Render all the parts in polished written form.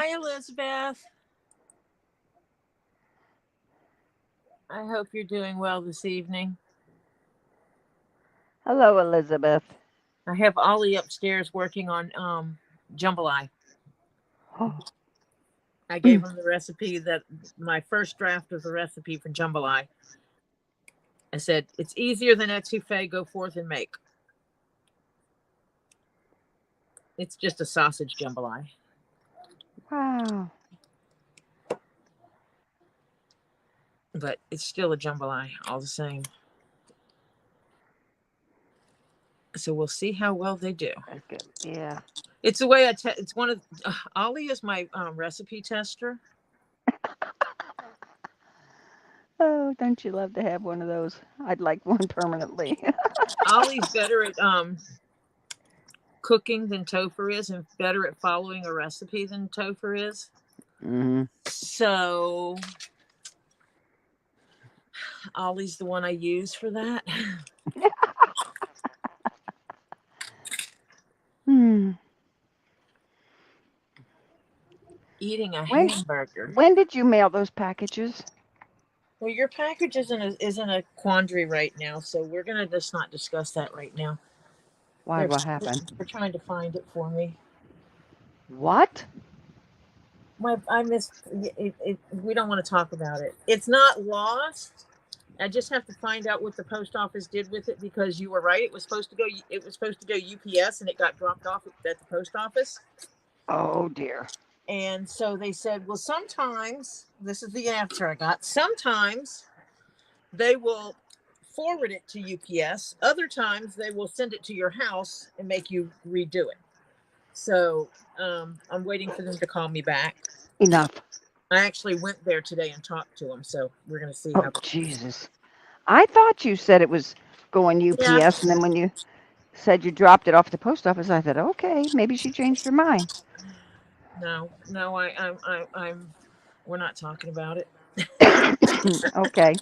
Hi, Elizabeth. I hope you're doing well this evening. Hello, Elizabeth. I have Ollie upstairs working on jambalaya. I gave him the recipe that my first draft of the recipe for jambalaya. I said it's easier than etouffee. Go forth and make. It's just a sausage jambalaya, Wow. but it's still a jambalaya all the same. So we'll see how well they do. That's good. Yeah. It's the way it's one of Ollie is my recipe tester. Oh, don't you love to have one of those? I'd like one permanently. Ollie's better at cooking than Topher is, and better at following a recipe than Topher is. hmm So Ollie's the one I use for that. Hmm. Eating a When hamburger. when did you mail those packages? Well, your package isn't a quandary right now, so we're gonna just not discuss that right now. Why? They're What happened? they're trying to find it for me. What? I missed it. We don't want to talk about it. It's not lost. I just have to find out what the post office did with it because you were right. It was supposed to go. It was supposed to go UPS, and it got dropped off at the post office. Oh dear. And so they said, well, sometimes this is the answer I got. Sometimes they will forward it to UPS. Other times they will send it to your house and make you redo it. So I'm waiting for them to call me back. Enough. I actually went there today and talked to them. So we're going to see Oh how. Jesus. I thought you said it was going Yeah. UPS, and then when you said you dropped it off at the post office, I thought, okay, maybe she changed her mind. No, no, I'm. We're not talking about it. Okay.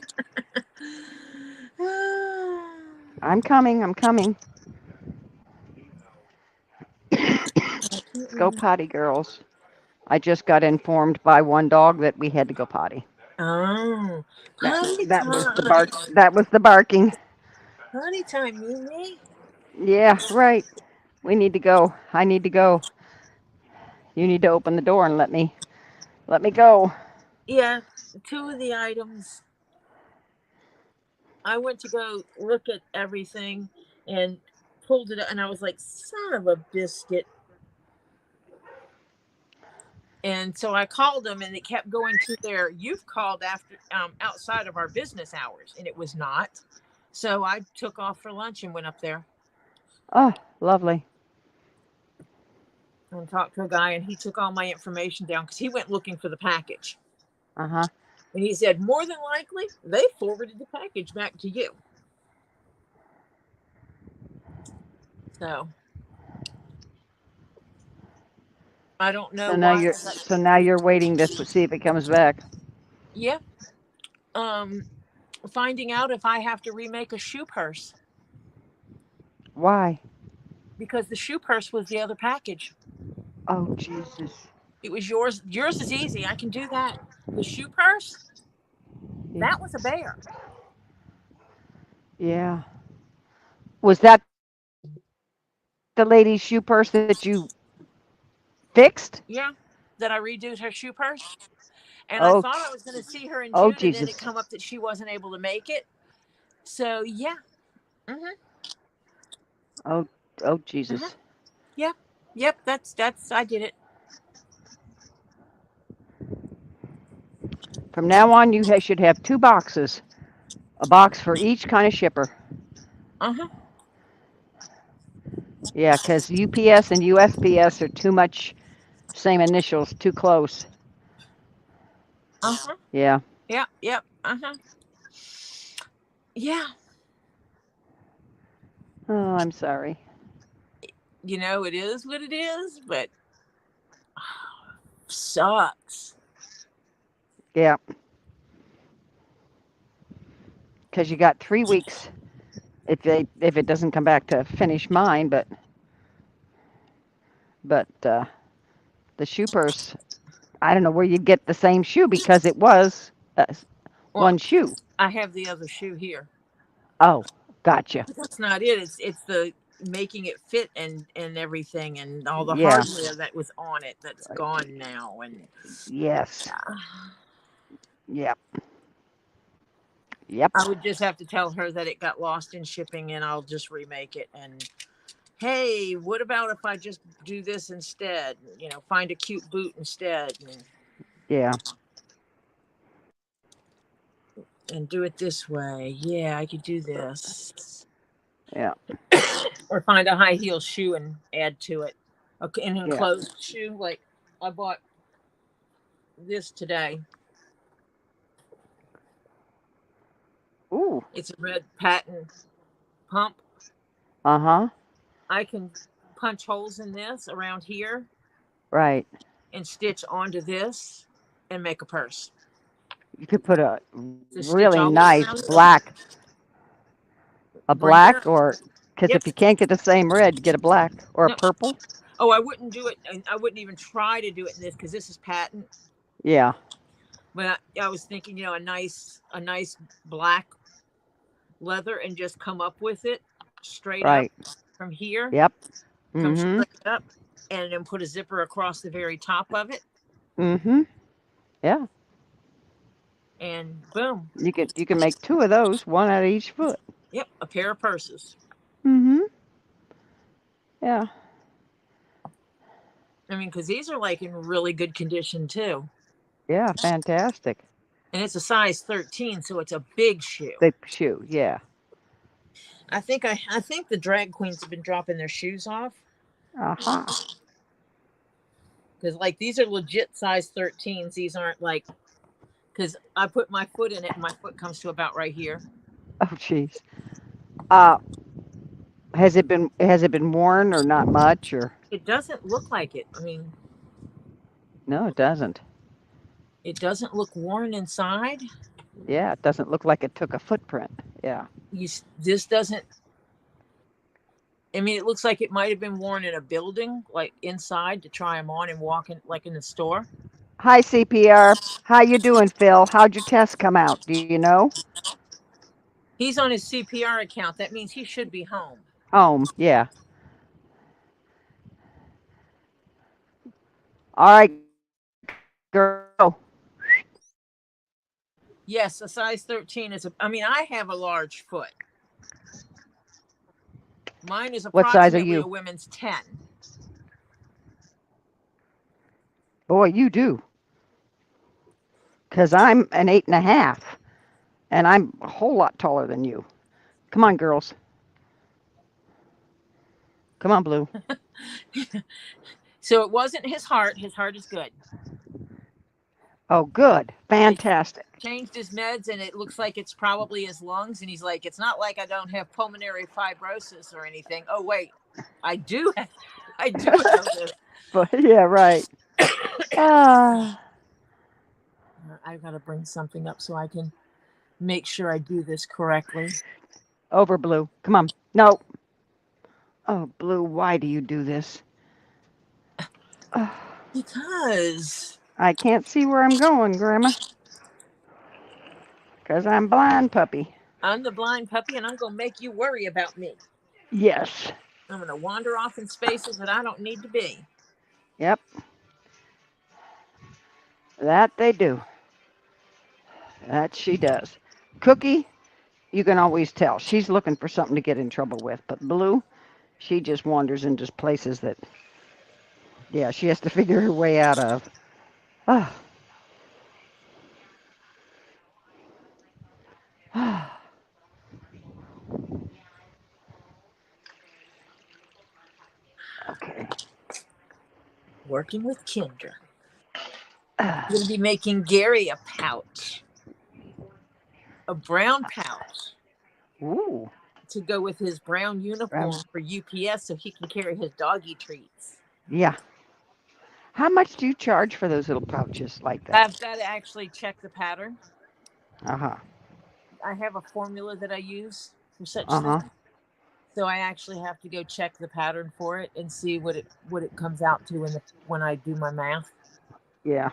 I'm coming. I'm coming. Go potty, girls. I just got informed by one dog that we had to go potty. Oh, That honey that was the time, bark. That was the barking. honey time, Mimi. Yeah, right. We need to go. I need to go. You need to open the door and let me go. Yeah, two of the items. I went to go look at everything and pulled it, and I was like, "Son of a biscuit!" And so I called them, and it kept going to their "You've called after outside of our business hours," and it was not. So I took off for lunch and went up there Oh, lovely. and talked to a guy, and he took all my information down because he went looking for the package. Uh huh. And he said, more than likely, they forwarded the package back to you. So I don't know So now why. you're so now you're waiting to see if it comes back. Yeah. Um, Finding out if I have to remake a shoe purse Why? because the shoe purse was the other package. Oh Jesus. It was yours. Yours is easy. I can do that. The shoe purse, Yeah. that was a bear. Yeah. Was that the lady's shoe purse that you fixed? Yeah. That I redoed her shoe purse. And I Oh. thought I was going to see her in Oh June, and then it Jesus. come up that she wasn't able to make it. So yeah. Mm-hmm. Oh. Oh Mm-hmm. Jesus. Yep. Yep. That's. I did it. From now on, you should have two boxes, a box for each kind of shipper. Uh huh. Yeah, because UPS and USPS are too much same initials, too close. Uh huh. Yeah. Yep. Yep. Uh huh. Yeah. Oh, I'm sorry. It is what it is, but sucks. Yeah, because you got 3 weeks if it doesn't come back to finish mine, but the shoe purse I don't know where you get the same shoe because it was Well, one shoe. I have the other shoe here. Oh, gotcha. That's not it. It's the making it fit and everything and all the Yeah. hardware that was on it that's gone now. And Yes. Yep. Yep. I would just have to tell her that it got lost in shipping and I'll just remake it. And hey, what about if I just do this instead? You know, find a cute boot instead Yeah. and do it this way. Yeah, I could do this. Yeah. Or find a high heel shoe and add to it. An Yeah. enclosed shoe. Like I bought this today. Ooh. It's a red patent pump. Uh-huh. I can punch holes in this around here Right. and stitch onto this and make a purse. You could put a Just stitch really all the way nice around it. black, a Bring it black up. or because Yep. if you can't get the same red, get a black or a No. purple. Oh, I wouldn't do it. I wouldn't even try to do it in this because this is patent. Yeah. But I was thinking, a nice black leather and just come up with it straight Right. up from here. Yep. Come Mm-hmm. straight up and then put a zipper across the very top of it. Mm-hmm. Yeah. And boom. You can make two of those, one out of each foot. Yep, a pair of purses. Mm-hmm. Yeah. I mean, because these are like in really good condition too. Yeah. Fantastic. And it's a size 13, so it's a big shoe. Big shoe. Yeah. I think the drag queens have been dropping their shoes off. Uh-huh. Because like these are legit size 13s. These aren't like, because I put my foot in it and my foot comes to about right here. Oh, jeez. Uh, has it been worn or not much or? It doesn't look like it. I mean, No, it doesn't. it doesn't look worn inside. Yeah, it doesn't look like it took a footprint. Yeah. This doesn't. I mean, it looks like it might have been worn in a building, like inside, to try them on and walk in, like in the store. Hi, CPR. How you doing, Phil? How'd your test come out? Do you know? He's on his CPR account. That means he should be home. Home. Yeah. All right, girl. Yes, a size 13 is I mean, I have a large foot. Mine is What size are approximately you? a women's 10. Boy, you do. Because I'm an 8.5, and I'm a whole lot taller than you. Come on, girls. Come on, Blue. So it wasn't his heart. His heart is good. Oh, good. Fantastic. Changed his meds, and it looks like it's probably his lungs. And he's like, it's not like I don't have pulmonary fibrosis or anything. Oh, wait. I do have this. But yeah, right. Ah. I've got to bring something up so I can make sure I do this correctly. Over, Blue. Come on. No. Oh, Blue, why do you do this? Because I can't see where I'm going, Grandma. Because I'm blind, puppy. I'm the blind puppy, and I'm going to make you worry about me. Yes. I'm going to wander off in spaces that I don't need to be. Yep. That they do. That she does. Cookie, you can always tell. She's looking for something to get in trouble with. But Blue, she just wanders into places that, yeah, she has to figure her way out of. Ah. Okay. Working with Kendra. I'm going to be making Gary a pouch. A brown pouch. Ooh. To go with his brown uniform for UPS so he can carry his doggy treats. Yeah. How much do you charge for those little pouches like that? I've got to actually check the pattern. Uh-huh. I have a formula that I use for such Uh-huh. things. So I actually have to go check the pattern for it and see what it comes out to when I do my math. Yeah.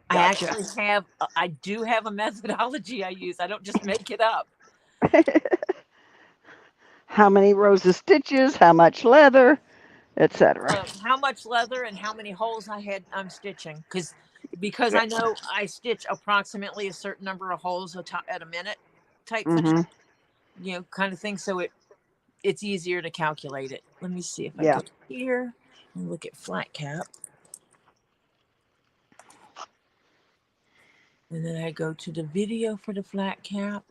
I Gotcha. actually have, I do have a methodology I use. I don't just make it up. How many rows of stitches? How much leather, etc. How much leather and how many holes I'm stitching because Yeah. I know I stitch approximately a certain number of holes at a minute type thing, Mhm. kind of thing. So it's easier to calculate it. Let me see if I Yeah. go here and look at flat cap, and then I go to the video for the flat cap.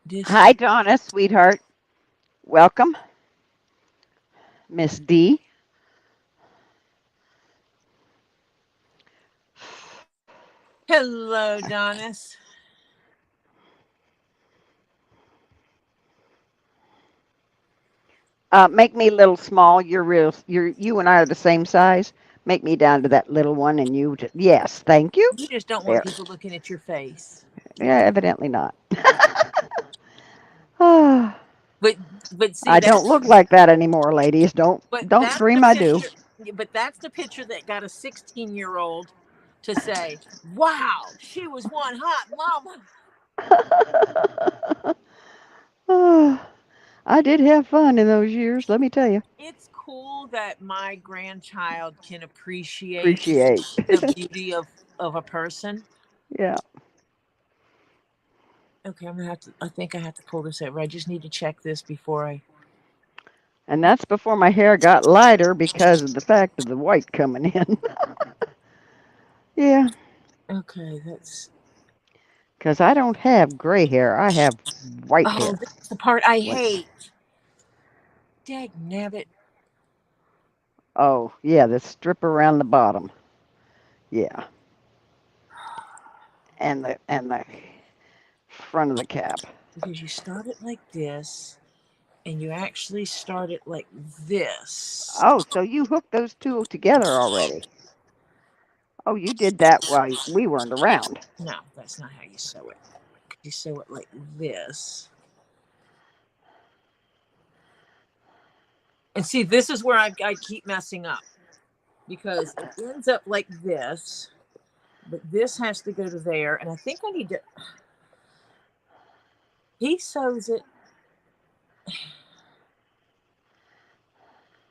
This Hi, Donna, sweetheart. Welcome, Miss D. Hello, Donis. Make me a little small. You're real. You and I are the same size. Make me down to that little one, and you. Yes, thank you. You just don't want There. people looking at your face. Yeah, evidently not. I But see don't that's look like that anymore, ladies. Don't but don't that's the dream I do. picture. But that's the picture that got a 16-year-old to say, "Wow, she was one hot mama." I did have fun in those years. Let me tell you. It's cool that my grandchild can appreciate Appreciate. the beauty of a person. Yeah. Okay, I'm gonna have to. I think I have to pull this over. I just need to check this before I. And that's before my hair got lighter because of the fact of the white coming in. Yeah. Okay, that's. Because I don't have gray hair. I have white Oh, hair. this is the part I White. hate. Dag nabbit. Oh, yeah, the strip around the bottom. Yeah. And the front of the cap. Because you start it like this, and you actually start it like this. Oh, so you hooked those two together already. Oh, you did that while we weren't around. No, that's not how you sew it. You sew it like this. And see, this is where I keep messing up because it ends up like this, but this has to go to there. And I think I need to. He sews it.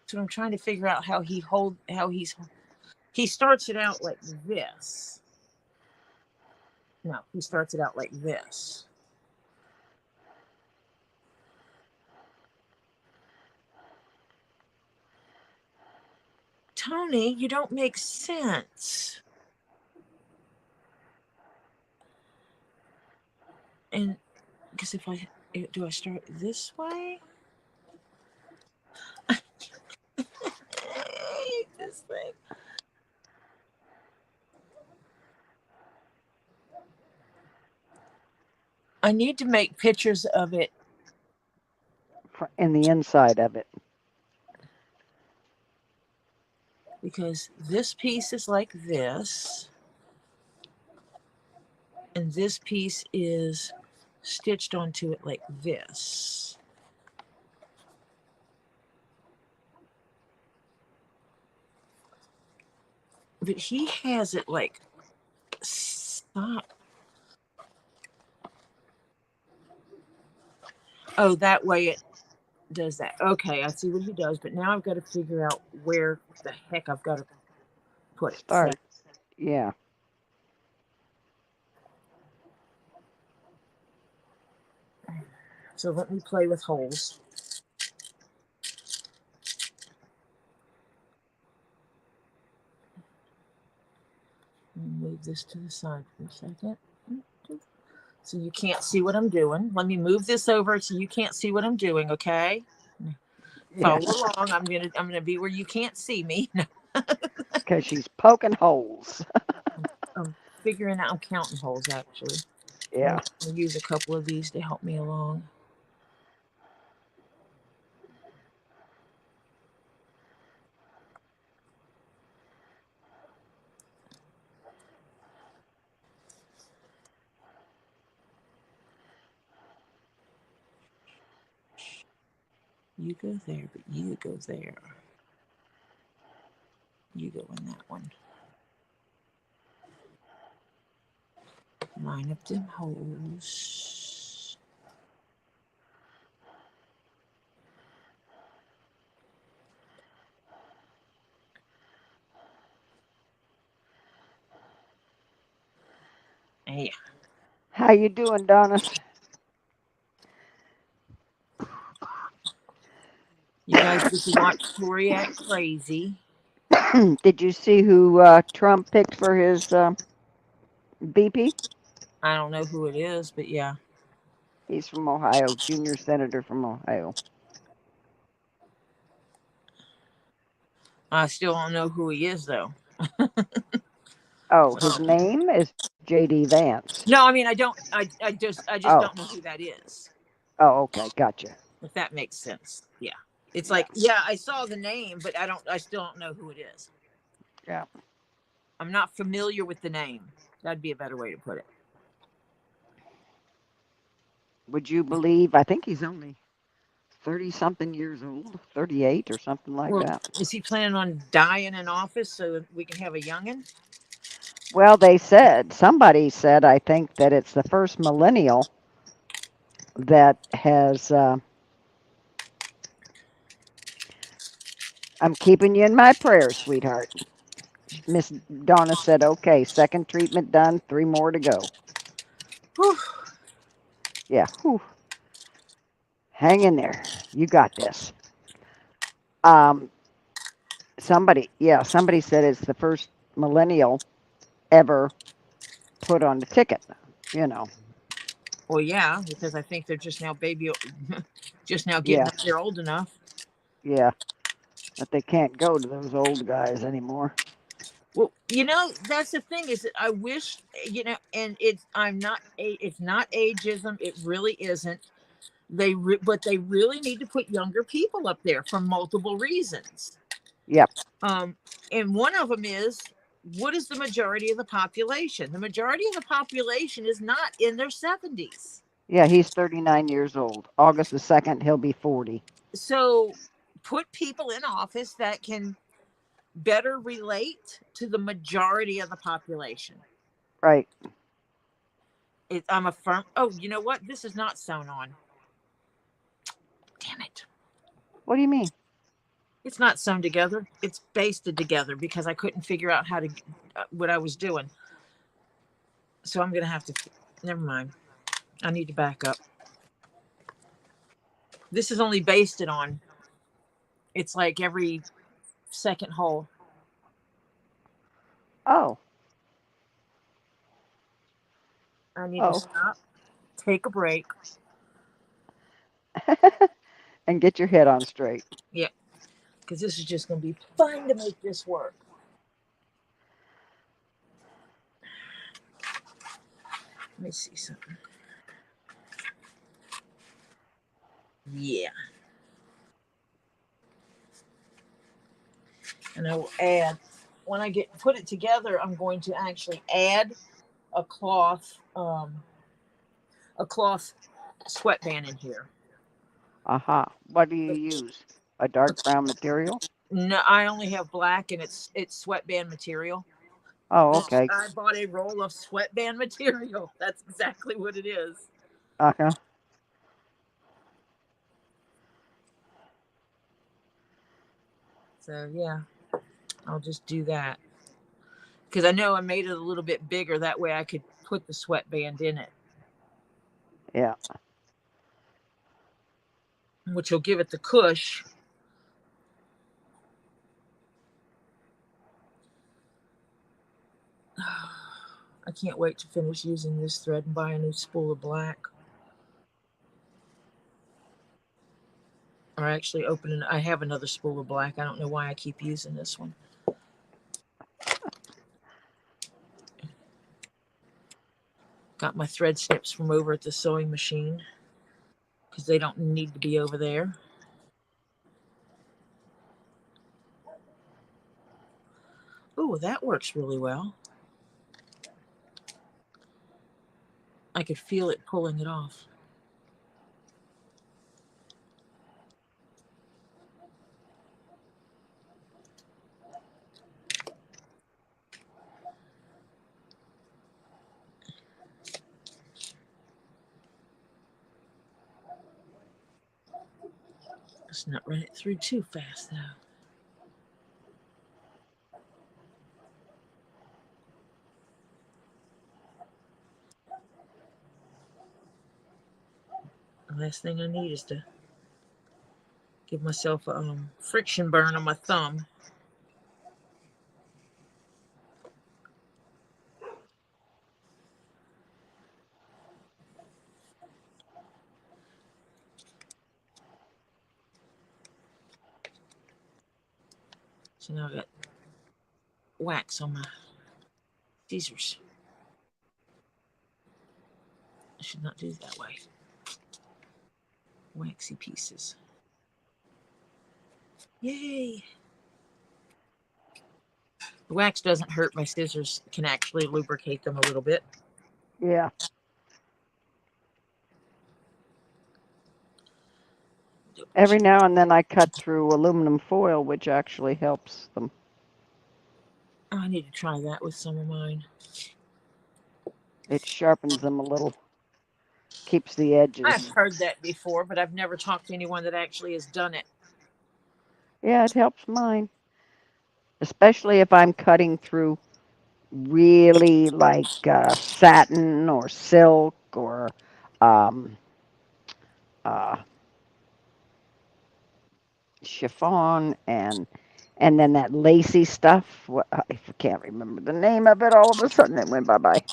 So I'm trying to figure out he starts it out like this. No, he starts it out like this. Tony, you don't make sense. And because if I do I start this way? I hate this thing. I need to make pictures of it In the inside of it. because this piece is like this, and this piece is stitched onto it like this. But he has it like stop. Oh, that way it does that. Okay, I see what he does, but now I've got to figure out where the heck I've got to put it. Start. Yeah. So let me play with holes. Move this to the side for a second. So you can't see what I'm doing. Let me move this over so you can't see what I'm doing, okay? Yeah. Follow along. I'm gonna be where you can't see me. Because she's poking holes. I'm figuring out. I'm counting holes actually. Yeah. I'll use a couple of these to help me along. You go there, but you go there. You go in that one. Line up them holes. Yeah. How you doing, Donis? You guys get to watch Tori act crazy. Did you see who Trump picked for his VP? I don't know who it is, but yeah. He's from Ohio, junior senator from Ohio. I still don't know who he is, though. Oh, his name is J.D. Vance. No, I mean I don't. I just Oh, don't know who that is. oh, okay, gotcha. If that makes sense. Yeah. It's Yeah, like, yeah, I saw the name, but I still don't know who it is. yeah. I'm not familiar with the name. That'd be a better way to put it. Would you believe? I think he's only 30-something years old, 38 or something like Well, that. is he planning on dying in office so we can have a youngin? Well, somebody said, I think that it's the first millennial that has. I'm keeping you in my prayers, sweetheart. Miss Donna said, okay, second treatment done, 3 more to go. Whew. Yeah, whew. Hang in there. You got this. Um, somebody said it's the first millennial ever put on the ticket, you know. Well, yeah, because I think they're just now just now getting Yeah, up there old enough. yeah. But they can't go to those old guys anymore. Well, that's the thing is that I wish, and it's not ageism. It really isn't. But they really need to put younger people up there for multiple reasons. Yep. Um, and one of them is, what is the majority of the population? The majority of the population is not in their 70s. Yeah, he's 39 years old. August the 2nd, he'll be 40. So put people in office that can better relate to the majority of the population. Right. I'm a firm. Oh, you know what? This is not sewn on. Damn it. What do you mean? It's not sewn together. It's basted together because I couldn't figure out how to what I was doing. So I'm going to have to, never mind. I need to back up. This is only basted on, it's like every second hole. Oh. I need to Oh. stop, take a break. And get your head on straight. Yeah, because this is just going to be fun to make this work. Let me see something. Yeah. And I will add, when I put it together, I'm going to actually add a cloth sweatband in here. Aha. What do you use? A dark brown material? No, I only have black, and it's sweatband material. Oh, okay. I bought a roll of sweatband material. That's exactly what it is. Uh-huh. So yeah, I'll just do that because I know I made it a little bit bigger. That way I could put the sweatband in it, Yeah. which will give it the cush. I can't wait to finish using this thread and buy a new spool of black. Or actually I have another spool of black. I don't know why I keep using this one. Got my thread snips from over at the sewing machine because they don't need to be over there. Oh, that works really well. I could feel it pulling it off. Let's not run it through too fast, though. The last thing I need is to give myself a friction burn on my thumb. So now I got wax on my scissors. I should not do it that way. Waxy pieces. Yay! The wax doesn't hurt. My scissors can actually lubricate them a little bit. Yeah. Every now and then I cut through aluminum foil, which actually helps them. Oh, I need to try that with some of mine. It sharpens them a little, keeps the edges. I've heard that before, but I've never talked to anyone that actually has done it. Yeah, it helps mine. Especially if I'm cutting through really like satin or silk or um, chiffon and then that lacy stuff. I can't remember the name of it. All of a sudden it went bye-bye.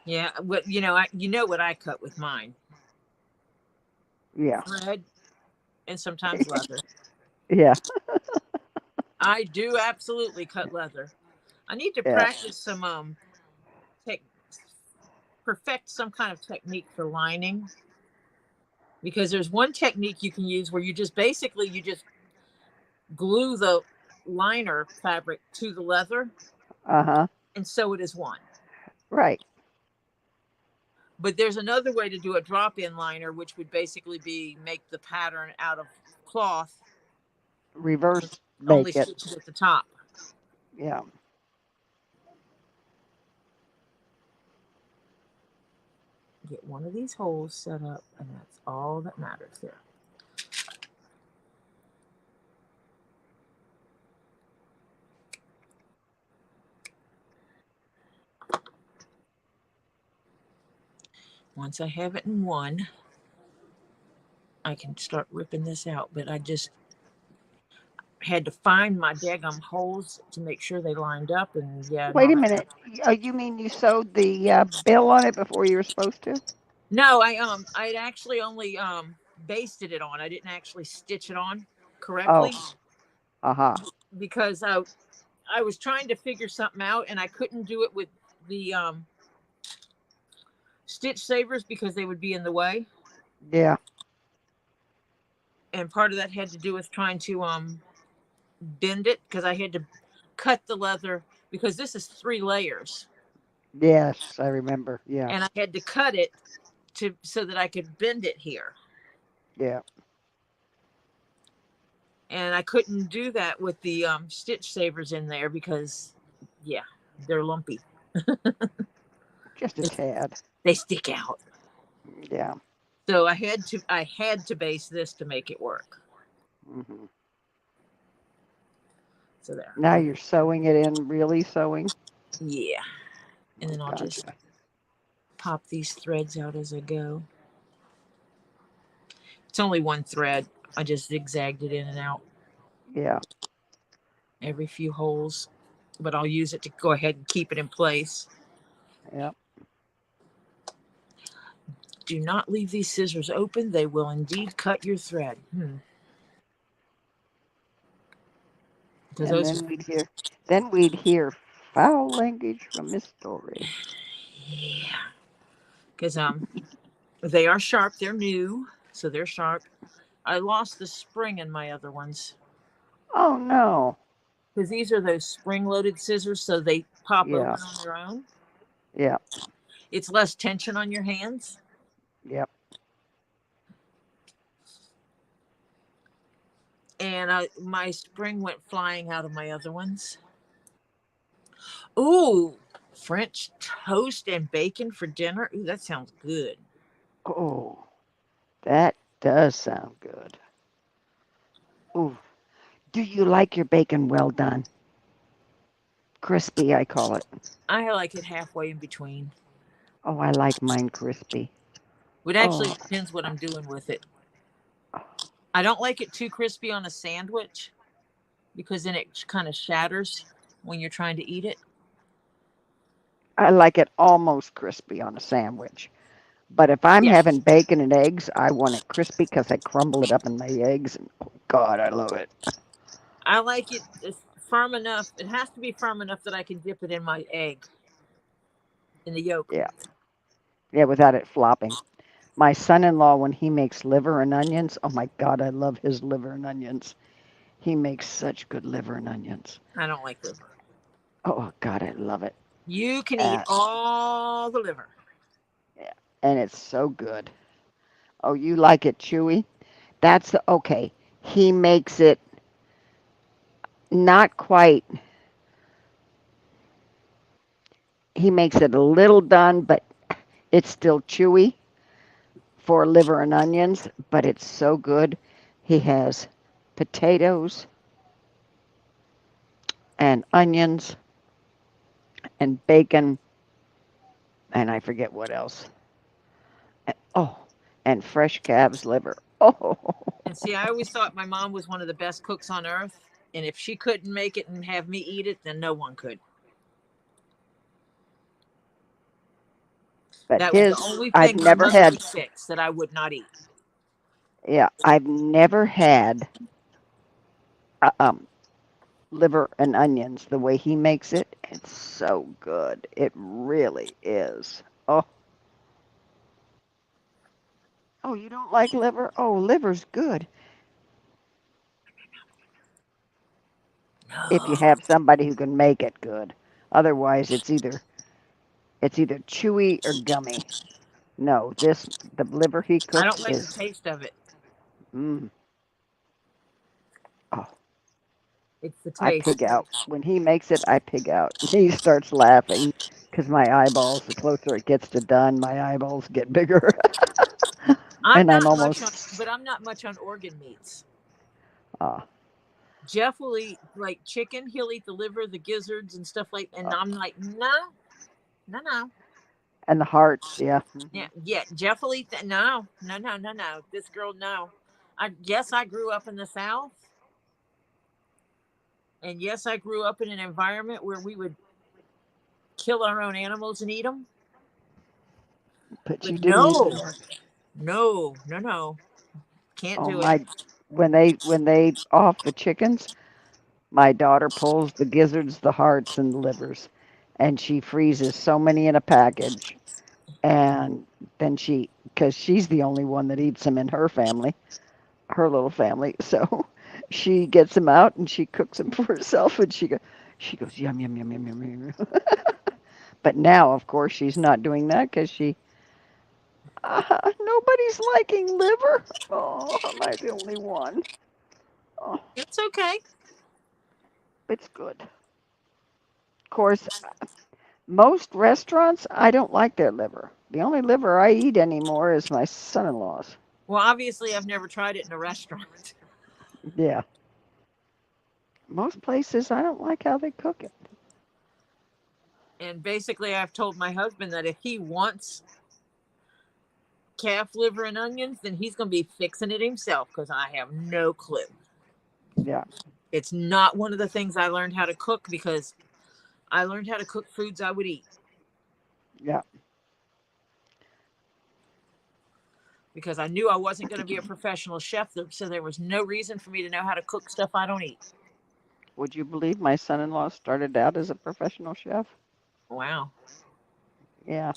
Yeah, but you know what I cut with mine. Yeah. Thread and sometimes leather. Yeah. I do absolutely cut leather. I need to Yeah. practice some perfect some kind of technique for lining, because there's one technique you can use where you just glue the liner fabric to the leather Uh-huh. and sew it as one. Right. But there's another way to do a drop-in liner, which would basically be make the pattern out of cloth, Reverse only make it. stitch it at the top. Yeah. Get one of these holes set up, and that's all that matters there. Once I have it in one, I can start ripping this out, but I just had to find my daggum holes to make sure they lined up, and yeah. Wait a minute. You mean you sewed the bill on it before you were supposed to? No, I actually only basted it on. I didn't actually stitch it on correctly. Oh. Uh-huh. Because I was trying to figure something out, and I couldn't do it with the stitch savers because they would be in the way. Yeah. And part of that had to do with trying to bend it, because I had to cut the leather, because this is 3 layers. Yes, I remember. Yeah. And I had to cut it so that I could bend it here. Yeah. And I couldn't do that with the stitch savers in there because, yeah, they're lumpy. Just a tad. They stick out. Yeah. So I had to base this to make it work. Mm-hmm. So there. Now you're sewing it in, really sewing? Yeah. And then I'll just pop these threads out as I go. It's only one thread. I just zigzagged it in and out. Yeah. Every few holes. But I'll use it to go ahead and keep it in place. Yeah. Do not leave these scissors open. They will indeed cut your thread. And then we'd hear foul language from Miss Story. Yeah. Because they are sharp. They're new, so they're sharp. I lost the spring in my other ones. Oh no. Because these are those spring-loaded scissors, so they pop open on their own. Yeah. It's less tension on your hands. Yep. and my spring went flying out of my other ones. Ooh, French toast and bacon for dinner. Ooh, that sounds good. Oh, that does sound good. Ooh, do you like your bacon well done? Crispy, I call it. I like it halfway in between. Oh, I like mine crispy. It actually Oh, depends what I'm doing with it. I don't like it too crispy on a sandwich because then it kind of shatters when you're trying to eat it. I like it almost crispy on a sandwich. But if I'm Yeah, having bacon and eggs, I want it crispy because I crumble it up in my eggs. And oh God, I love it. I like it firm enough. It has to be firm enough that I can dip it in my egg in the yolk. Yeah, yeah, without it flopping. My son-in-law, when he makes liver and onions, oh my God, I love his liver and onions. He makes such good liver and onions. I don't like liver. Oh God, I love it. You can eat Uh, all the liver. yeah, and it's so good. Oh, you like it chewy? That's okay. He makes it not quite. He makes it a little done, but it's still chewy for liver and onions, but it's so good. He has potatoes and onions and bacon, and I forget what else. Oh, and fresh calf's liver. Oh, And see, I always thought my mom was one of the best cooks on earth. And if she couldn't make it and have me eat it, then no one could. but That was the his, only I've thing my never mother had, would fix that I would not eat. yeah, I've never had uh, um, liver and onions the way he makes it. It's so good. It really is. Oh, oh, you don't like liver? Oh, liver's good if you No, have somebody who can make it good. Otherwise, it's either chewy or gummy. No, this the liver he I don't cooks like the is taste of it. mm, oh, It's the I taste. pig out. When he makes it, I pig out. He starts laughing because my eyeballs, the closer it gets to done, my eyeballs get bigger. I'm And I'm not much on, almost but I'm not much on organ meats. uh, Jeff will eat like chicken. He'll eat the liver, the gizzards, and stuff like. And uh, I'm like, no, no, no. and the hearts, yeah. Yeah, yeah. Jeff will eat that. No, no, no, no, no. This girl, no. I Yes, I grew up in the South, and yes, I grew up in an environment where we would kill our own animals and eat them. But But you didn't eat no, liver. no, no, no. Can't Oh do it. my! When they off the chickens, my daughter pulls the gizzards, the hearts, and the livers, and she freezes so many in a package. And then because she's the only one that eats them in her family, her little family, so she gets them out and she cooks them for herself, and she goes yum yum yum yum yum yum. But now, of course, she's not doing that because nobody's liking liver. Oh, am I the only one? Oh, It's okay. it's good. Of course, most restaurants, I don't like their liver. The only liver I eat anymore is my son-in-law's. Well, obviously, I've never tried it in a restaurant. Yeah. Most places, I don't like how they cook it. And basically, I've told my husband that if he wants calf liver and onions, then he's going to be fixing it himself because I have no clue. Yeah. It's not one of the things I learned how to cook because I learned how to cook foods I would eat Yeah. because I knew I wasn't going to be a professional chef. So there was no reason for me to know how to cook stuff I don't eat. Would you believe my son-in-law started out as a professional chef? Wow. Yeah.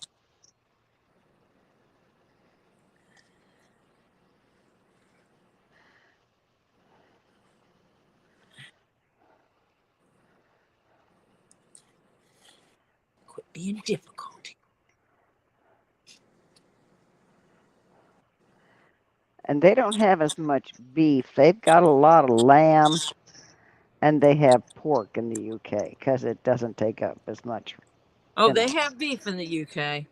Quit being difficult. And they don't have as much beef. They've got a lot of lamb, and they have pork in the UK because it doesn't take up as much, Oh, you they know. have beef in the UK.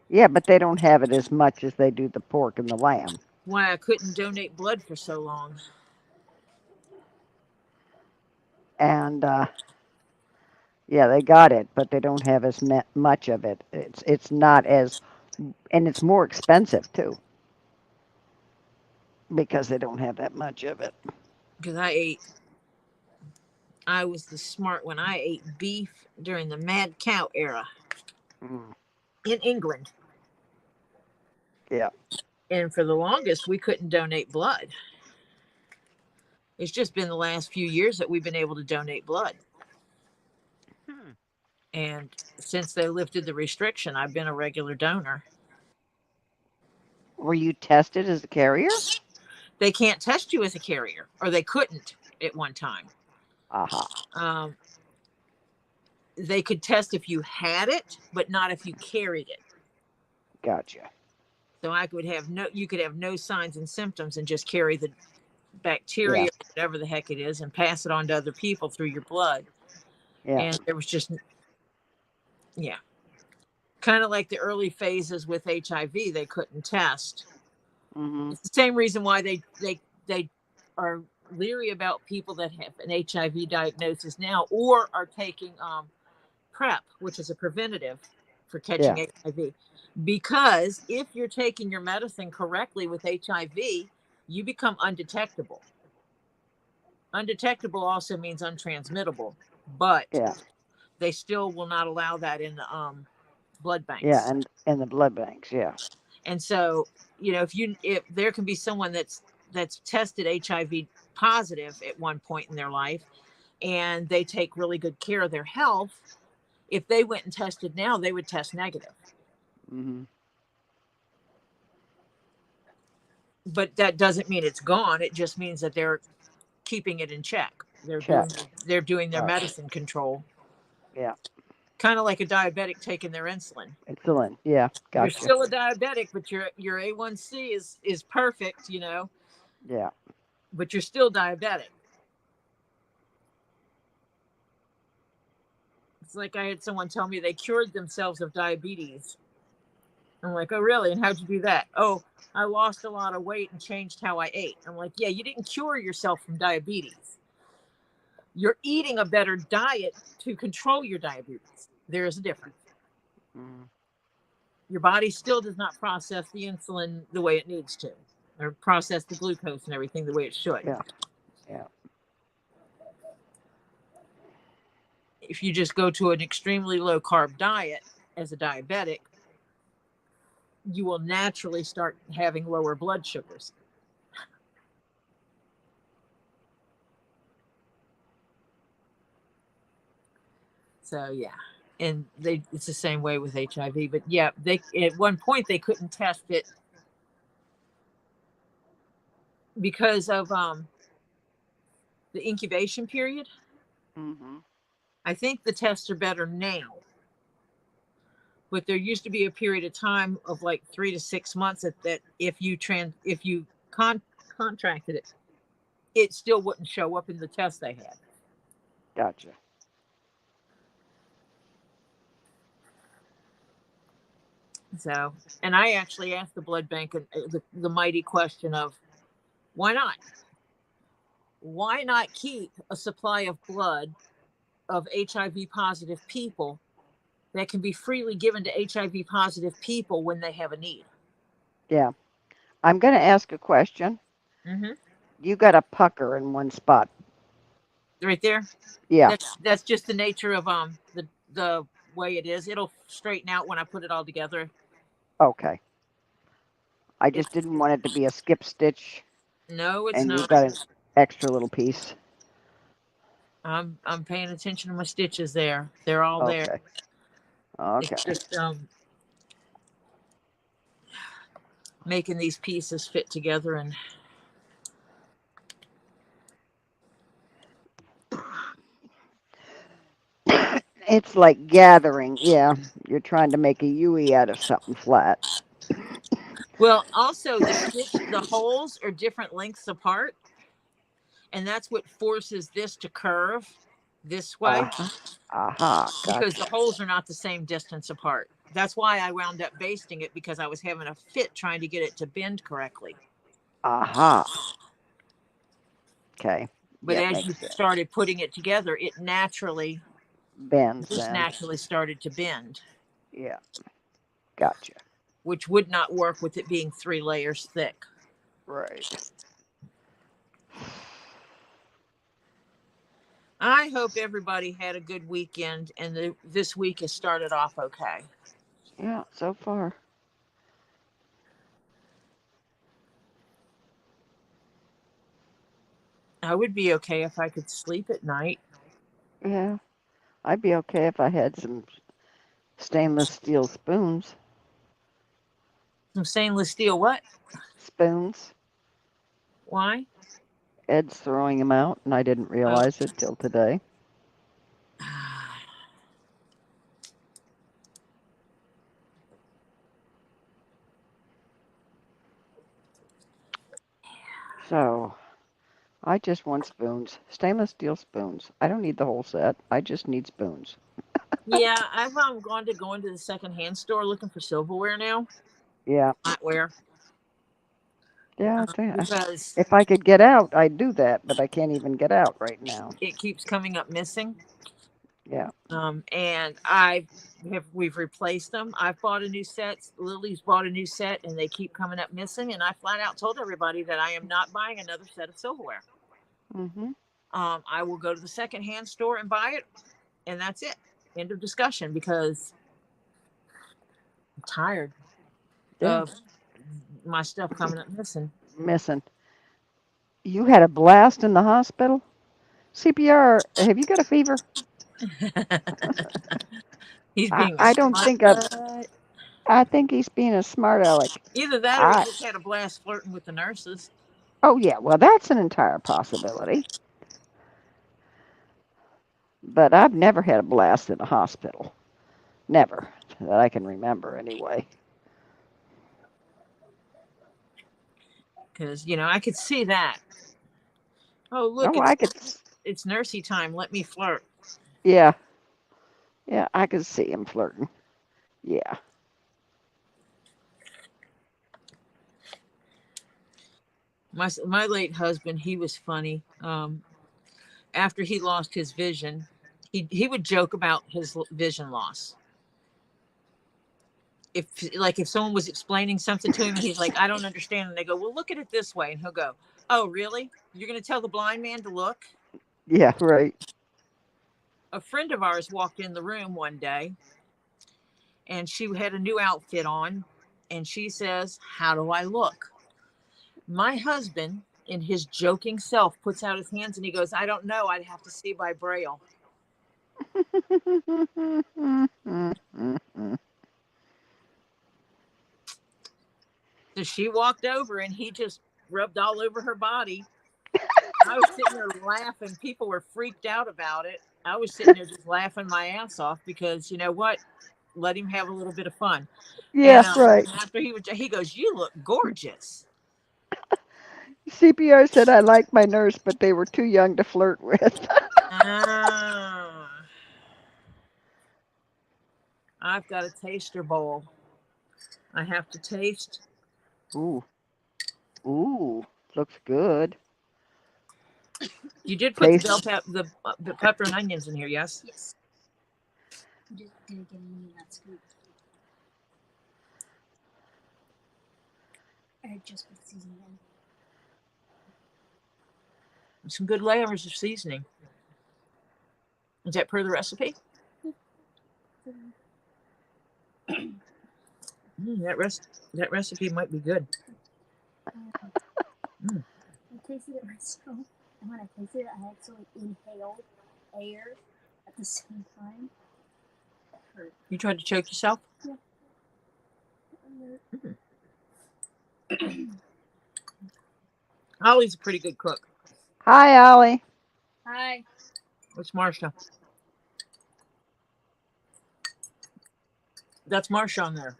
Yeah, but they don't have it as much as they do the pork and the lamb. Why I couldn't donate blood for so long. And yeah, they got it, but they don't have as much of it. It's not as, and it's more expensive too because they don't have that much of it. Because I was the smart when I ate beef during the mad cow era Mm, in England. yeah. And for the longest, we couldn't donate blood. It's just been the last few years that we've been able to donate blood. Hmm. And since they lifted the restriction, I've been a regular donor. Were you tested as a carrier? They can't test you as a carrier, or they couldn't at one time. Aha. Um, they could test if you had it, but not if you carried it. Gotcha. So you could have no signs and symptoms and just carry the Yeah. bacteria, whatever the heck it is, and pass it on to other people through your blood. Yeah. And there was just, yeah, kind of like the early phases with HIV, they couldn't test. Mhm. It's the same reason why they are leery about people that have an HIV diagnosis now or are taking PrEP, which is a preventative for catching Yeah. HIV. Because if you're taking your medicine correctly with HIV, you become undetectable. Undetectable also means untransmittable, but Yeah. they still will not allow that in the blood Yeah. banks. And the blood banks. Yeah. And so, if there can be someone that's tested HIV positive at one point in their life and they take really good care of their health, if they went and tested now, they would test negative. Mhm. But that doesn't mean it's gone. It just means that they're keeping it in check. Check. They're doing their Right. medicine control, Yeah. kind of like a diabetic taking their insulin. Insulin. Yeah. You're Gotcha. still a diabetic, but your A1C is perfect, Yeah. but you're still diabetic. It's like I had someone tell me they cured themselves of diabetes. I'm like, oh, really? And how'd you do that? Oh, I lost a lot of weight and changed how I ate. I'm like, yeah, you didn't cure yourself from diabetes. You're eating a better diet to control your diabetes. There is a difference. Mhm. Your body still does not process the insulin the way it needs to, or process the glucose and everything the way it should. Yeah. Yeah. If you just go to an extremely low carb diet as a diabetic, you will naturally start having lower blood sugars. So yeah, and it's the same way with HIV. But yeah, they at one point they couldn't test it because of the incubation period. Mhm. I think the tests are better now, but there used to be a period of time of like 3 to 6 months that if you contracted it, it still wouldn't show up in the test they had. Gotcha. So, and I actually asked the blood bank the mighty question of why not? Why not keep a supply of blood of HIV positive people that can be freely given to HIV positive people when they have a need? Yeah. I'm going to ask a question. Mm-hmm. You got a pucker in one spot. Right there. Yeah. That's just the nature of the way it is. It'll straighten out when I put it all together. Okay. I just It's didn't want it to be a skip stitch no, it's and you've not. got an extra little piece. I'm paying attention to my stitches there. They're all there. Okay. Okay. It's just making these pieces fit together and It's like gathering. Yeah. You're trying to make a Yui out of something flat. Well, also the holes are different lengths apart, and that's what forces this to curve this way Uh-huh. Aha, because the gotcha. holes are not the same distance apart. That's why I wound up basting it, because I was having a fit trying to get it to bend correctly. Aha. Okay. But Yeah, as you makes sense. started putting it together, it naturally Bends just then. naturally started to bend, Yeah, gotcha. which would not work with it being 3 layers thick. Right. I hope everybody had a good weekend and this week has started off okay. Yeah, so far. I would be okay if I could sleep at night. Yeah, I'd be okay if I had some stainless steel spoons. Some stainless steel what? Spoons. Why? Ed's throwing them out, and I didn't Oh. realize it till today. So, I just want spoons. Stainless steel spoons. I don't need the whole set. I just need spoons. Yeah, I've gone to go into the secondhand store looking for silverware now, Yeah. flatware, Yeah, I think because if I could get out, I'd do that, but I can't even get out right now. it keeps coming up missing. Yeah. And we've replaced them. I've bought a new set. Lily's bought a new set, and they keep coming up missing. And I flat out told everybody that I am not buying another set of silverware. Mhm. I will go to the secondhand store and buy it, and that's it. End of discussion. Because I'm tired Yeah. of my stuff coming up missing. Missing. You had a blast in the hospital? CPR, have you got a fever? He's I, being a I don't smart think I've, butt. I think he's being a smart aleck. Either that, or he I, just had a blast flirting with the nurses. oh yeah, well that's an entire possibility. But I've never had a blast in a hospital. Never. That I can remember anyway. Because I could see that. Oh, look, Oh, it's nursey time. Let me flirt. yeah, yeah, I could see him flirting. Yeah. My late husband, he was funny. After he lost his vision, he would joke about his vision loss. If someone was explaining something to him, and he's like, I don't understand, and they go, well, look at it this way, and he'll go, oh, really? You're going to tell the blind man to look? Yeah, right. A friend of ours walked in the room one day, and she had a new outfit on, and she says, how do I look? My husband, in his joking self, puts out his hands and he goes, I don't know. I'd have to see by Braille. So she walked over and he just rubbed all over her body. I was sitting there laughing. People were freaked out about it. I was sitting there just laughing my ass off, because you know what? Let him have a little bit of fun. Yeah, And right. after he goes, you look gorgeous. CPR said I like my nurse, but they were too young to flirt with. Ah, I've got a taster bowl. I have to taste. Ooh, ooh, looks good. You did put the Taste. bell the pepper and onions in here, yes? Yes. I'm just gonna get any of that scoop. I just put seasoning in. Some good layers of seasoning. Is that per the recipe? That recipe might be good. I tasted it myself, and when I tasted it, I actually inhaled air at the same time. It hurt. You tried to choke yourself? Yeah. Ollie's a pretty good cook. Hi, Allie. Hi. What's Marsha? That's Marsha on there.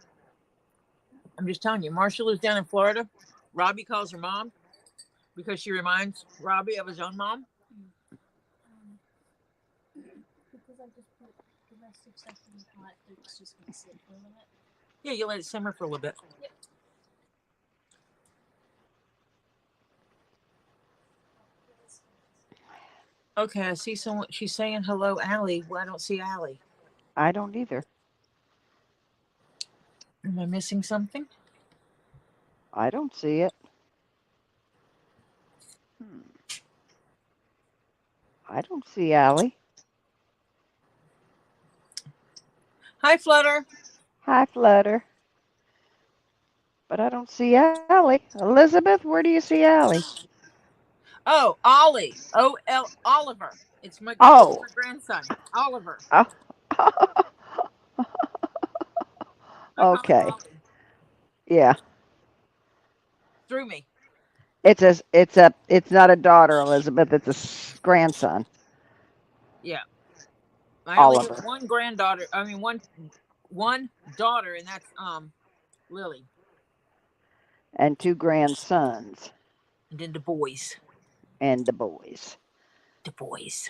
I'm just telling you. Marcia lives down in Florida. Robbie calls her mom because she reminds Robbie of his own mom. Because I just put the rest of stuff in the pot, it's just gonna sit for a minute. Yeah, you let it simmer for a little bit. Yep. Okay, I see someone. She's saying hello, Allie. Well, I don't see Allie. I don't either. Am I missing something? I don't see it. Hmm. I don't see Allie. Hi, Flutter. Hi, Flutter. But I don't see Allie. Elizabeth, where do you see Allie? Oh, Ollie. Oliver. It's my Oh. grandson, Oliver. Oh. I call him Okay. Ollie. Yeah. Through me. It's not a daughter, Elizabeth. It's a grandson, Yeah. I only have Oliver, one granddaughter. I mean, one daughter, and that's Lily. and two grandsons, And then the boys. and the boys. The boys.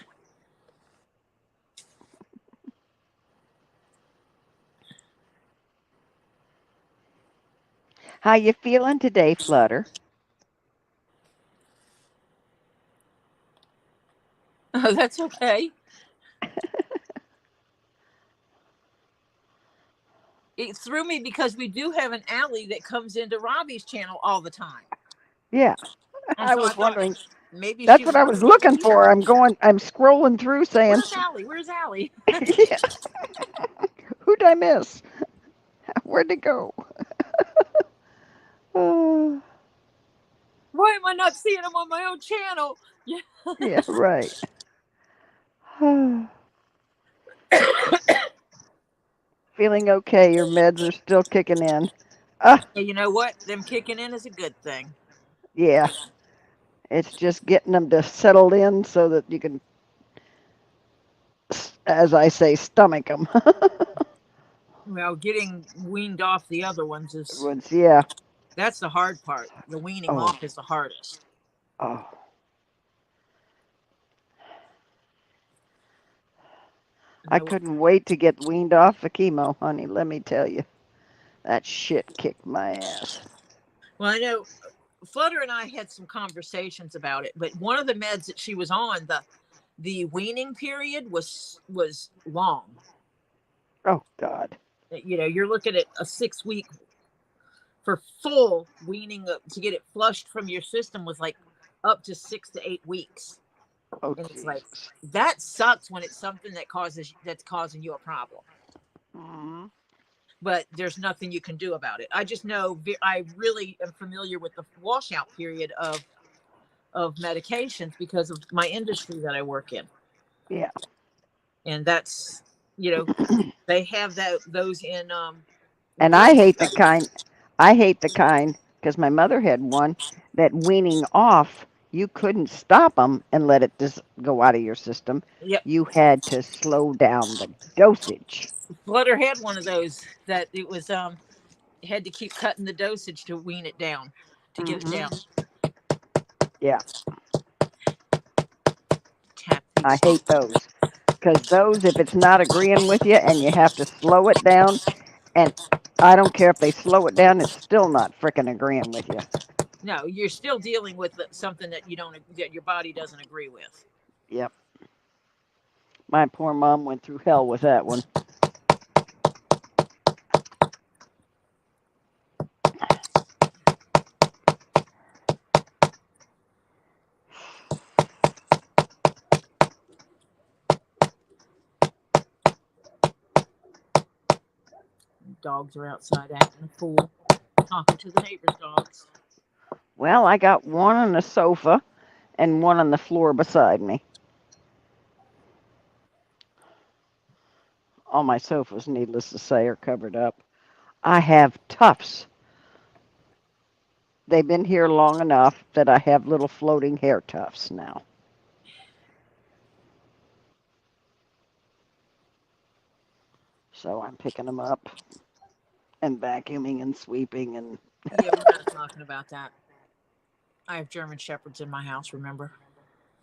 How you feeling today, Flutter? Oh, that's okay. It threw me because we do have an Allie that comes into Robbie's channel all the time. Yeah, And I so I was thought wondering. maybe she That's what was I was looking for looking me. for. I'm scrolling through saying, Where's Allie? Where's Allie? yeah, who'd I miss? Where'd it go? Uh, Why am I not seeing him on my own channel? Yeah. yeah, right. Feeling okay. Your meds are still kicking in. You know what? Them kicking in is a good thing. Yeah. It's just getting them to settle in so that you can, as I say, stomach them. Well, getting weaned off the other ones is Yeah. that's the hard part. The weaning Oh. off is the hardest. Oh. I couldn't wait to get weaned off the chemo, honey. Let me tell you, that shit kicked my ass. Well, I know Flutter and I had some conversations about it, but one of the meds that she was on, the weaning period was long. Oh God. You know, you're looking at a 6 week for full weaning to get it flushed from your system was like up to 6 to 8 weeks. Oh And it's like Jesus. that sucks when it's something that's causing you a problem. Mm-hmm. But there's nothing you can do about it. I just know I really am familiar with the washout period of medications because of my industry that I work in. Yeah. And that's, you know, they have those in And wood I hate the studies. kind. I hate the kind because my mother had one that weaning off. You couldn't stop them and let it just go out of your system. Yep. You had to slow down the dosage. Flutter had one of those that it was had to keep cutting the dosage to wean it down, to get it Mm-hmm. down. Yeah. Tap I these. hate those because those, if it's not agreeing with you and you have to slow it down, and I don't care if they slow it down, it's still not frickin' agreeing with you. No, you're still dealing with something that that your body doesn't agree with. Yep. My poor mom went through hell with that one. Dogs are outside acting a fool, talking to the neighbors' dogs. Well, I got one on the sofa and one on the floor beside me. All my sofas, needless to say, are covered up. I have tufts. They've been here long enough that I have little floating hair tufts now. So I'm picking them up and vacuuming and sweeping and Yeah, we're not talking about that. I have German shepherds in my house. Remember?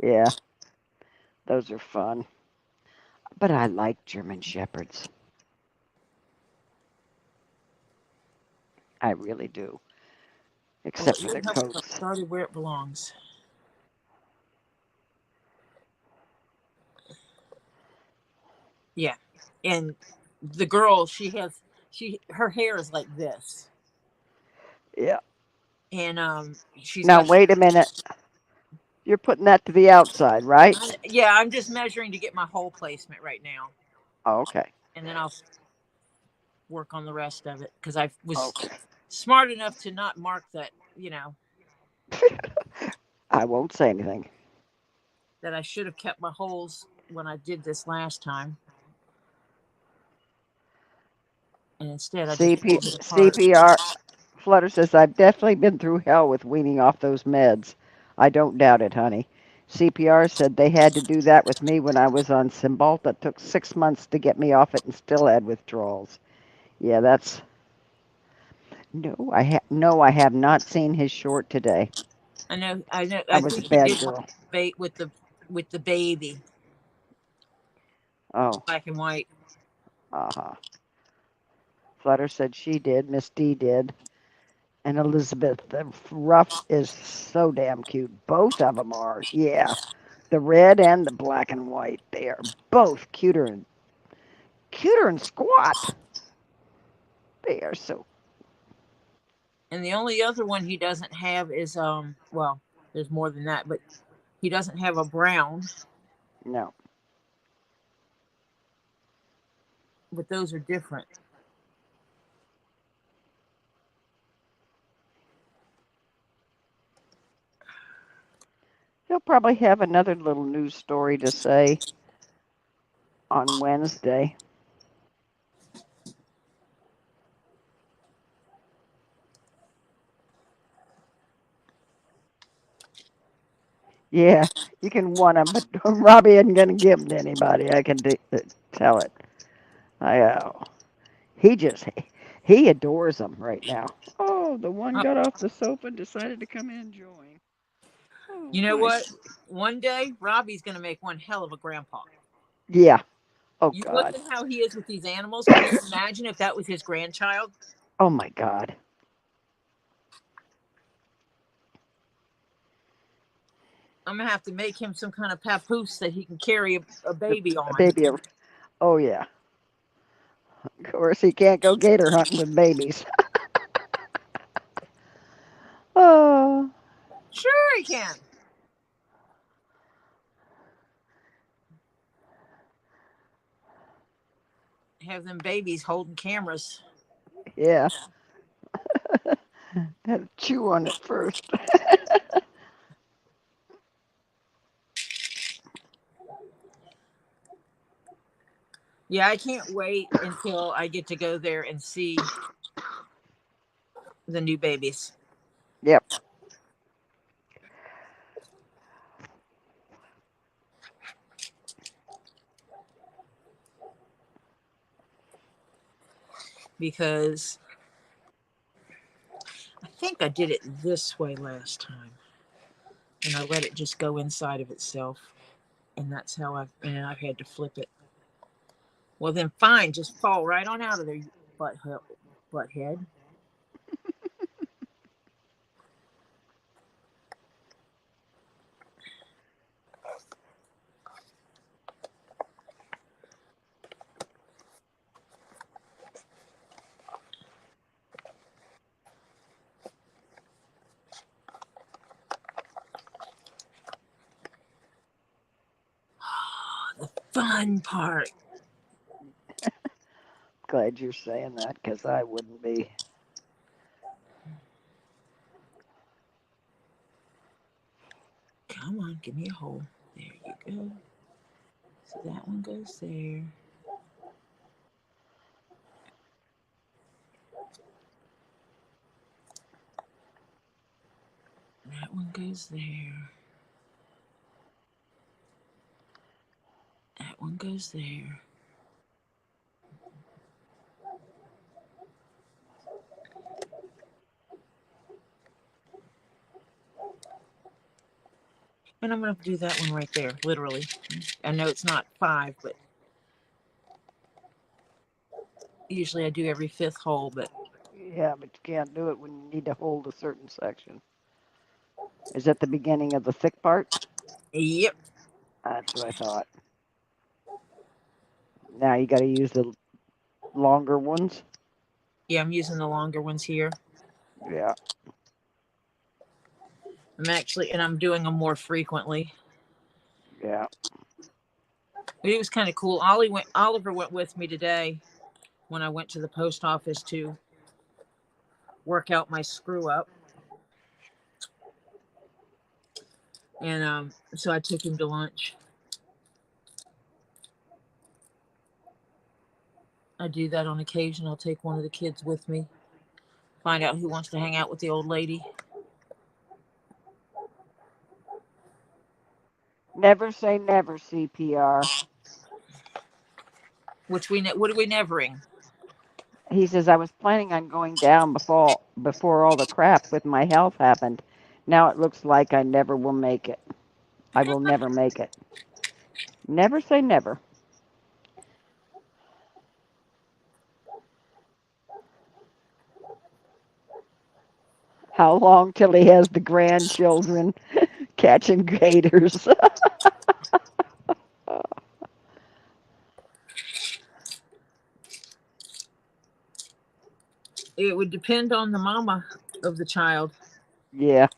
yeah, those are fun. But I like German shepherds. I really do, Well, it except for sure their helps if I coats. started where it belongs. Yeah, and the girl, her hair is like this, Yeah. and she's Now got. wait a minute. You're putting that to the outside, right? Yeah, I'm just measuring to get my hole placement right now, Oh, okay. and then I'll work on the rest of it because I was Okay. smart enough to not mark that. You know I won't say anything. that I should have kept my holes when I did this last time, and instead I just pulled it apart. CPR. Flutter says, I've definitely been through hell with weaning off those meds. I don't doubt it, honey. CPR said they had to do that with me when I was on Cymbalta. Took 6 months to get me off it and still had withdrawals. Yeah, that's no, I have not seen his short today. I know. I know. I I was a think he bad did one girl. with the baby, Oh, black and white. uh-huh. Flutter said she did. Miss D did. And Elizabeth, the ruff is so damn cute. Both of them are. Yeah. The red and the black and white. They are both cuter and squat. They are so. And the only other one he doesn't have is well, there's more than that, but he doesn't have a brown, No. but those are different. He'll probably have another little news story to say on Wednesday. Yeah, you can want him, but Robbie isn't going to give him to anybody. I can tell it. I he just he adores them right now. Oh, the one Uh, got off the sofa and decided to come in and join. Oh, you know hi. what? One day Robbie's going to make one hell of a grandpa. Yeah. Oh You look God. at how he is with these animals. Can you imagine if that was his grandchild? Oh my God. I'm gonna have to make him some kind of papoose that he can carry a baby A on. baby. Oh yeah. Of course, he can't go gator hunting with babies. Oh. Sure, he can. Have them babies holding cameras. Yeah. Had to chew on it first. Yeah, I can't wait until I get to go there and see the new babies Yep. because I think I did it this way last time, and I let it just go inside of itself, and that's how I've had to flip it. Well, then fine, just fall right on out of there, you butthead. The fun part. Glad you're saying that because I wouldn't be. Come on, give me a hole. There you go. So that one goes there. That one goes there. That one goes there. And I'm going to do that one right there, literally. I know it's not 5, but usually I do every 5th hole, but Yeah, but you can't do it when you need to hold a certain section. Is that the beginning of the thick part? yep. That's what I thought. Now you got to use the longer ones. Yeah, I'm using the longer ones here. Yeah. And I'm doing them more frequently. Yeah. But it was kind of cool. Oliver went with me today when I went to the post office to work out my screw up. And so I took him to lunch. I do that on occasion. I'll take one of the kids with me, find out who wants to hang out with the old lady. Never say never, CPR. What are we nevering? He says, I was planning on going down before all the crap with my health happened. Now it looks like I never will make it. I will never make it. Never say never. How long till he has the grandchildren catching gators? It would depend on the mama of the child Yeah,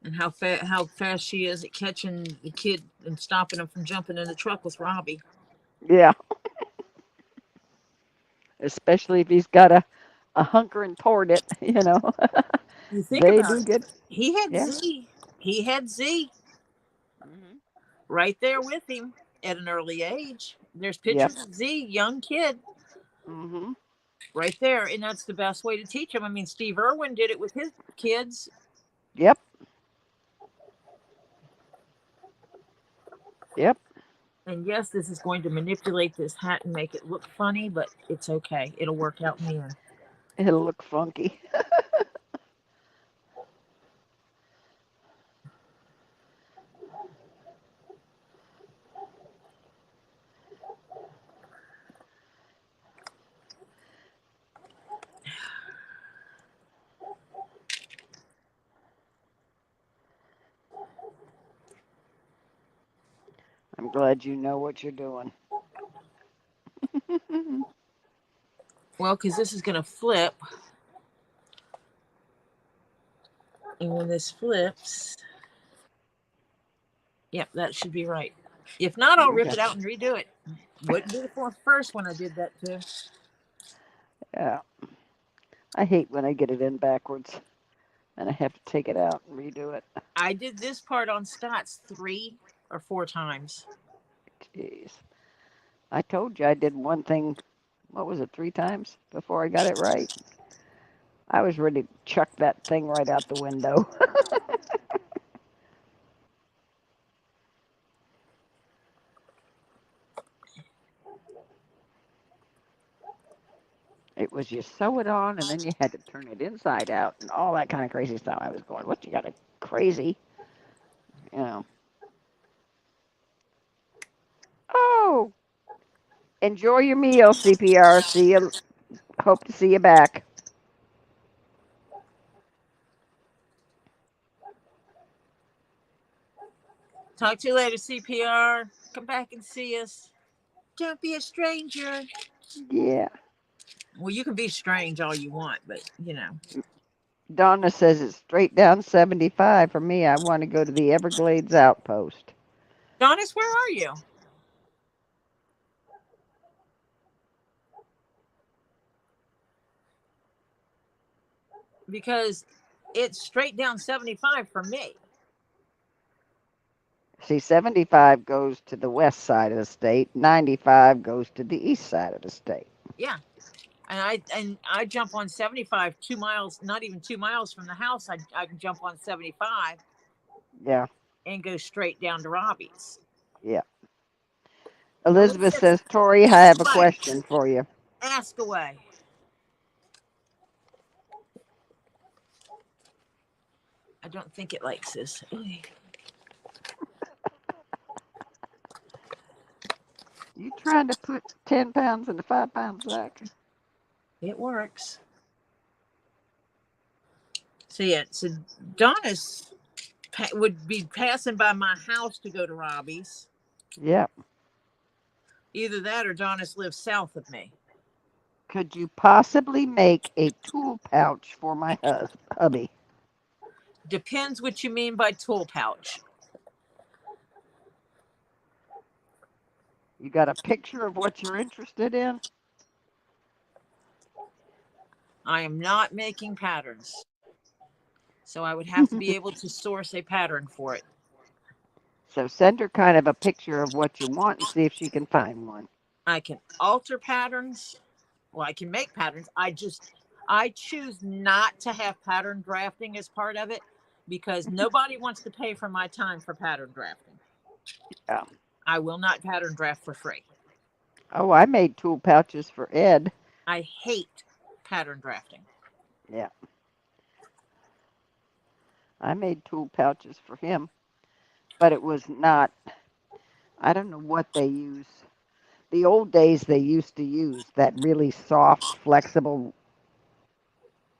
and how fast she is at catching the kid and stopping him from jumping in the truck with Robbie. yeah. Especially if he's got a hunkering toward it, you know. You think They about do it. get, He had yeah. Z. He had Z Hmm. right there with him at an early age. There's Yep. pictures of Z, young kid, Hmm. right there, and that's the best way to teach him. I mean, Steve Irwin did it with his kids. Yep. Yep. And yes, this is going to manipulate this hat and make it look funny, but it's okay. It'll work out in the end. It'll look funky. I'm glad you know what you're doing. Well, because this is going to flip, and when this flips, yep, that should be right. If not, I'll rip Okay. it out and redo it. Wouldn't be the first one I did that to. Yeah. I hate when I get it in backwards and I have to take it out and redo it. I did this part on Scott's 3 or 4 times. Jeez. I told you I did one thing, what was it, 3 times before I got it right? I was ready to chuck that thing right out the window. It was you sew it on and then you had to turn it inside out and all that kind of crazy stuff. I was going, what, you got it crazy? You know. Oh, enjoy your meal, CPR. See you. Hope to see you back. Talk to you later, CPR. Come back and see us. Don't be a stranger. Yeah. Well, you can be strange all you want, but you know. Donna says it's straight down 75 for me. I want to go to the Everglades outpost. Donis, where are you? Because it's straight down 75 for me. See, 75 goes to the west side of the state, 95 goes to the east side of the state. Yeah. And I jump on 75 2 miles, not even 2 miles from the house. I can jump on 75 Yeah, and go straight down to Robbie's. yeah. Now let me Elizabeth set says, Tori, I have a light. question for you. Ask away. I don't think it likes this. You trying to put 10 pounds in a 5-pound sack? It works. So yeah, so Donna's would be passing by my house to go to Robbie's. Yep. Either that or Donna's lives south of me. Could you possibly make a tool pouch for my hubby? Depends what you mean by tool pouch. You got a picture of what you're interested in? I am not making patterns. So I would have to be able to source a pattern for it. So send her kind of a picture of what you want and see if she can find one. I can alter patterns. Well, I can make patterns. I choose not to have pattern drafting as part of it because nobody wants to pay for my time for pattern drafting. Yeah. I will not pattern draft for free. Oh, I made tool pouches for Ed. I hate pattern drafting. Yeah. I made tool pouches for him, but it was not, I don't know what they use. The old days they used to use that really soft, flexible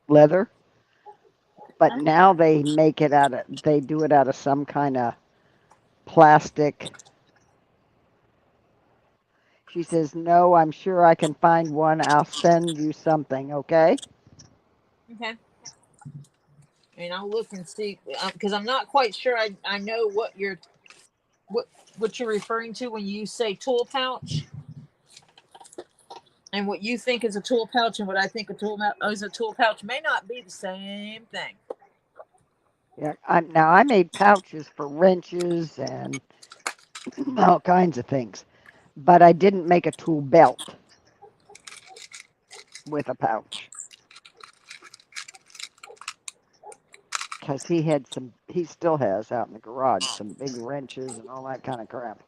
leather, but now they do it out of some kind of plastic. She says, no, I'm sure I can find one. I'll send you something, okay? Okay. And I'll look and see because I'm not quite sure. I know what you're referring to when you say tool pouch, and what you think is a tool pouch and what I think is a tool pouch may not be the same thing. Yeah. Now I made pouches for wrenches and all kinds of things, but I didn't make a tool belt with a pouch. Because he still has out in the garage some big wrenches and all that kind of crap.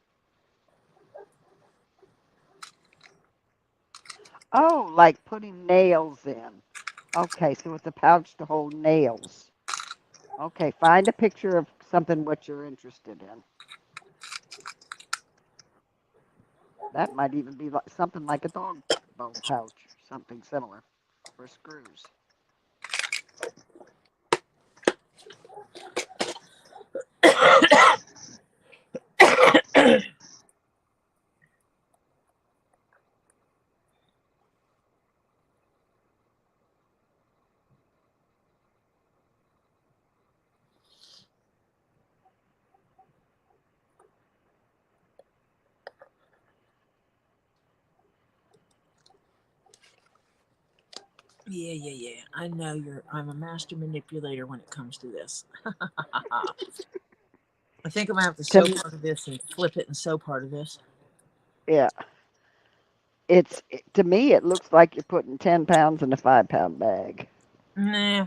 Oh, like putting nails in. Okay, so it's a pouch to hold nails. Okay, find a picture of something what you're interested in. That might even be like something like a dog bone pouch or something similar for screws. Yeah. I know I'm a master manipulator when it comes to this. I think I'm gonna have to sew part of this and flip it and sew part of this. Yeah. To me, it looks like you're putting 10 pounds in a 5-pound bag. Nah.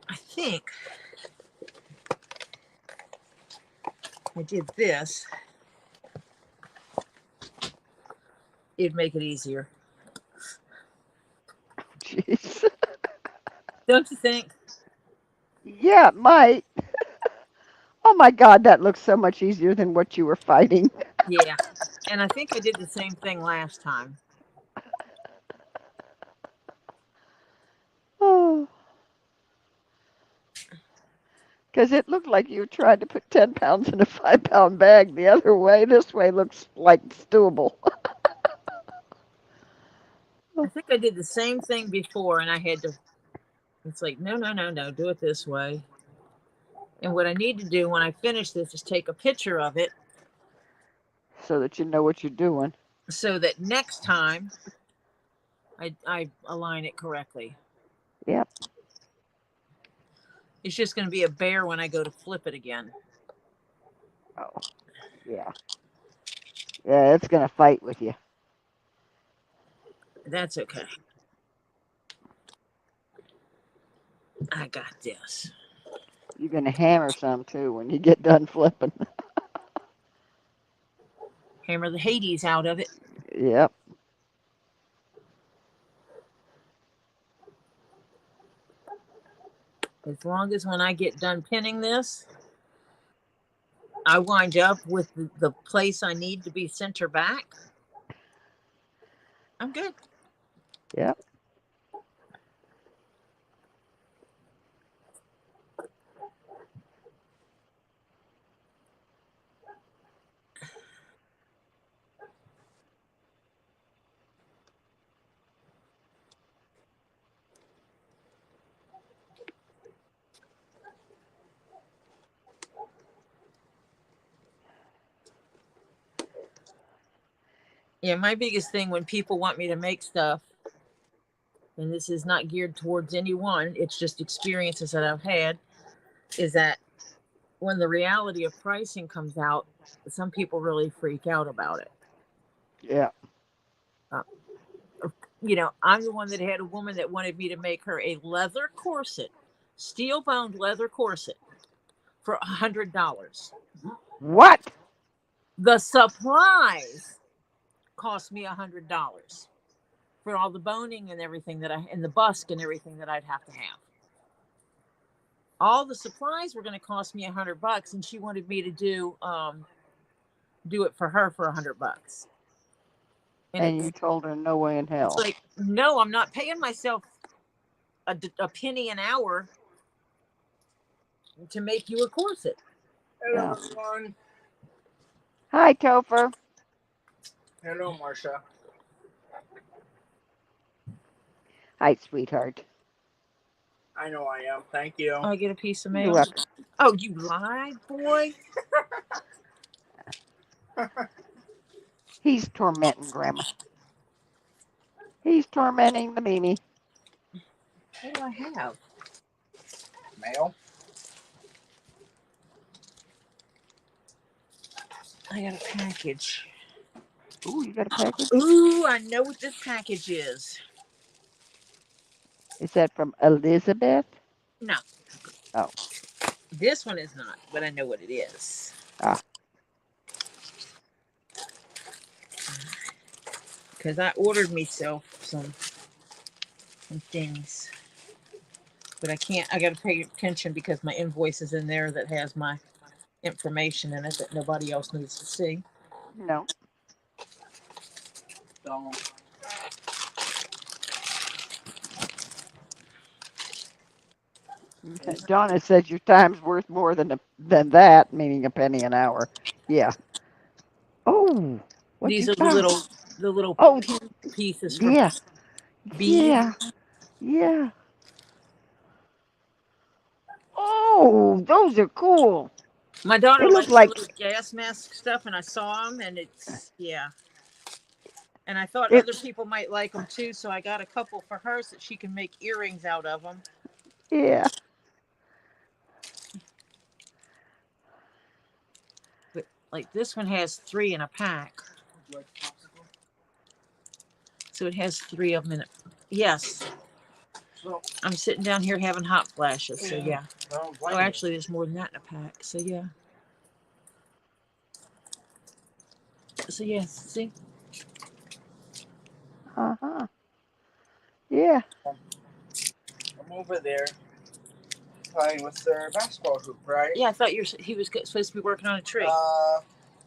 I think I did this. It'd make it easier. Jeez. Don't you think? Yeah, it might. Oh my God, that looks so much easier than what you were fighting. Yeah. And I think I did the same thing last time. Oh. Because it looked like you tried to put 10 pounds in a 5-pound bag the other way. This way looks like it's doable. I think I did the same thing before and I had to, it's like, no, do it this way. And what I need to do when I finish this is take a picture of it so that you know what you're doing. So that next time I align it correctly. Yep. It's just going to be a bear when I go to flip it again. Oh, yeah. Yeah, it's going to fight with you. That's okay. I got this. You're going to hammer some too when you get done flipping. Hammer the Hades out of it. Yep. As long as when I get done pinning this, I wind up with the place I need to be center back, I'm good. Yep. Yeah, my biggest thing when people want me to make stuff, and this is not geared towards anyone, it's just experiences that I've had, is that when the reality of pricing comes out, some people really freak out about it. Yeah. Uh, I'm the one that had a woman that wanted me to make her a leather corset, steel bound leather corset for $100. What? The supplies cost me $100 for all the boning and everything and the busk and everything that I'd have to have. All the supplies were going to cost me $100, and she wanted me to do it for her for $100. And you told her no way in It's hell. like, no, I'm not paying myself a penny an hour to make you a corset. Yeah. Hello, everyone. Hi, Topher. Hello, Marsha. Hi, sweetheart. I know I am. Thank you. I get a piece of You're mail. welcome. Oh, you lied, boy. He's tormenting Grandma. He's tormenting the Mimi. What do I have? Mail. I got a package. Ooh, you got a package? Ooh, I know what this package is. Is that from Elizabeth? No. Oh. This one is not, but I know what it is. Ah. Because I ordered myself some things. But I can't, I got to pay attention because my invoice is in there that has my information in it that nobody else needs to see. No. Don't. Donna says your time's worth more than that, meaning a penny an hour. Yeah. Oh, what These you are found? the little Oh, pin pieces for yeah, beads. yeah, yeah. Oh, those are cool. My daughter They look likes the like little gas mask stuff, and I saw them, and it's, yeah. And I thought it. other people might like them too, so I got a couple for her so that she can make earrings out of them. Yeah. But like this one has 3 in a pack, so it has 3 of them in it. Yes. So, I'm sitting down here having hot flashes, so yeah. don't Oh, blame me. actually, there's more than that in a pack, so yeah. So yeah, see? Uh-huh. Yeah. I'm over there playing with their basketball hoop, right? Yeah, I thought he was supposed to be working on a tree.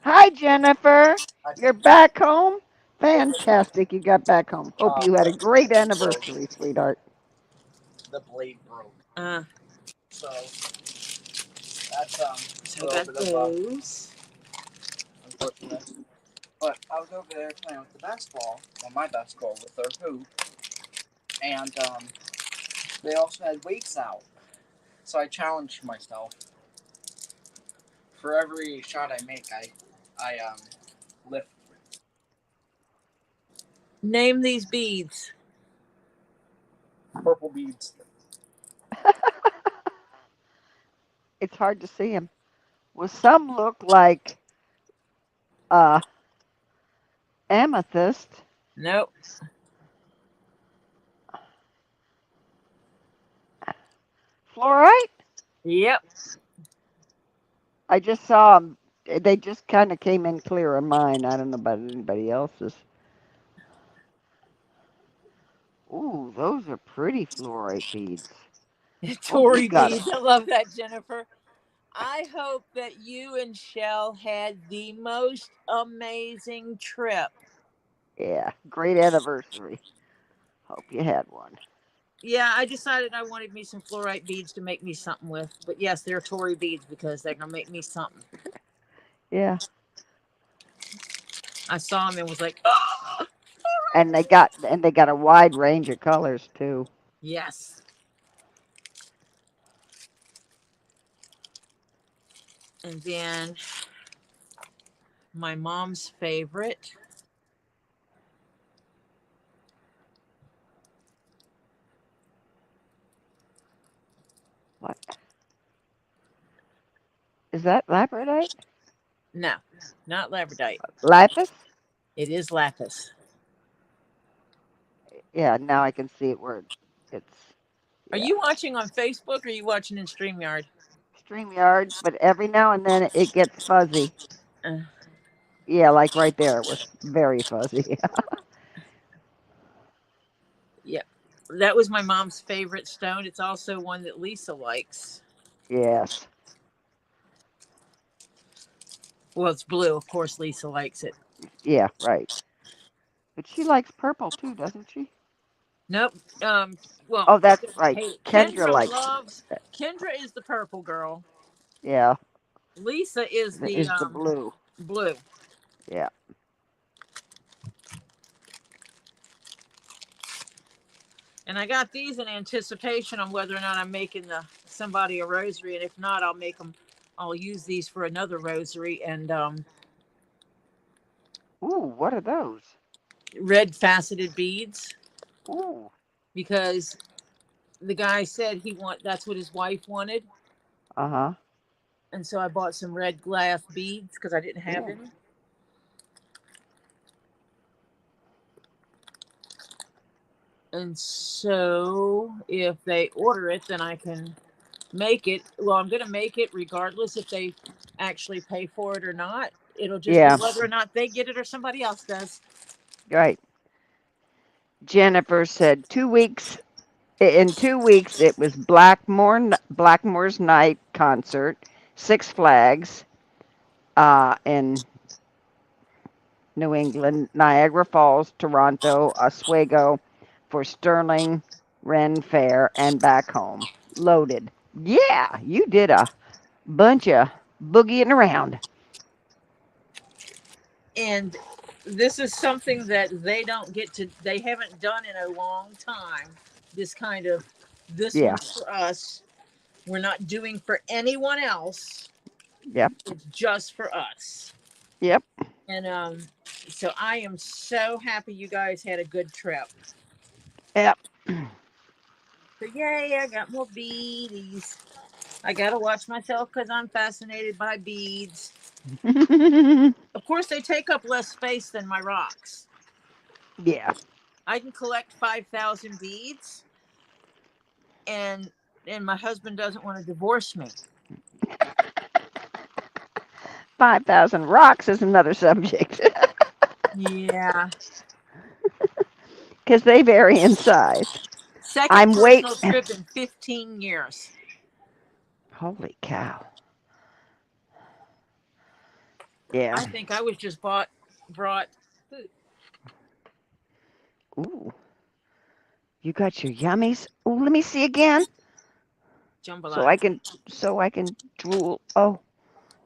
Hi, Jennifer. I You're back home? Fantastic. You got back home. Hope you had a great anniversary, sweetheart. the blade broke. Uh, So that's so a I little got bit of those. unfortunate. But I was over there playing with the basketball, on my basketball with their hoop, and they also had weights out. So I challenged myself. For every shot I make, I lift. Name these beads. Purple beads. It's hard to see them. Well, some look like uh, amethyst. Nope. Fluorite? Yep. I just saw them. They just kind of came in clear on mine. I don't know about anybody else's. Ooh, those are pretty fluorite beads. Oh, you Tory got it. beads. I love that, Jennifer. I hope that you and Shell had the most amazing trip. Yeah, great anniversary. Hope you had one. Yeah, I decided I wanted me some fluorite beads to make me something with. But yes, they're Tory beads because they're gonna make me something. Yeah, I saw them and was like, and they got a wide range of colors too. yes. And then my mom's favorite. What is that? Labradorite? No, not labradorite. Lapis? It is lapis. Yeah, now I can see it where it's Are yeah. you watching on Facebook or are you watching in StreamYard? StreamYard, but every now and then it gets fuzzy. Uh, Yeah, like right there, it was very fuzzy. yeah. That was my mom's favorite stone. It's also one that Lisa likes. Yes. Well, it's blue. Of course, Lisa likes it. Yeah, right. But she likes purple too, doesn't she? Nope. Well, Oh, I that's don't right. hate it. Kendra likes Kendra is the purple girl. yeah, Lisa is the is the blue. blue. Yeah. And I got these in anticipation on whether or not I'm making somebody a rosary, and if not, I'll make them. I'll use these for another rosary and Ooh, what are those? red faceted beads Ooh. because the guy said that's what his wife wanted, Uh-huh. and so I bought some red glass beads because I didn't have Ooh. any. And so if they order it, then I can make it. Well, I'm going to make it regardless if they actually pay for it or not. It'll just be Yeah, whether or not they get it or somebody else does. right. Jennifer said 2 weeks. In 2 weeks, it was Blackmore's Night concert, Six Flags, in New England, Niagara Falls, Toronto, Oswego, for Sterling, Ren Fair, and back home. Loaded. Yeah, you did a bunch of boogieing around. And this is something that they haven't done in a long time. This Yeah. one's for us. We're not doing for anyone else. Yep. It's just for us. Yep. And so I am so happy you guys had a good trip. Yep. So yay, I got more beads. I gotta watch myself because I'm fascinated by beads. Of course, they take up less space than my rocks. Yeah. I can collect 5,000 beads, and my husband doesn't want to divorce me. 5,000 rocks is another subject Yeah. because they vary in size. Second I'm wait. personal trip in 15 years. Holy cow. Yeah. I think I was just brought food. Ooh. You got your yummies. Ooh, let me see again. So Jambalaya. I can so I can drool. Oh,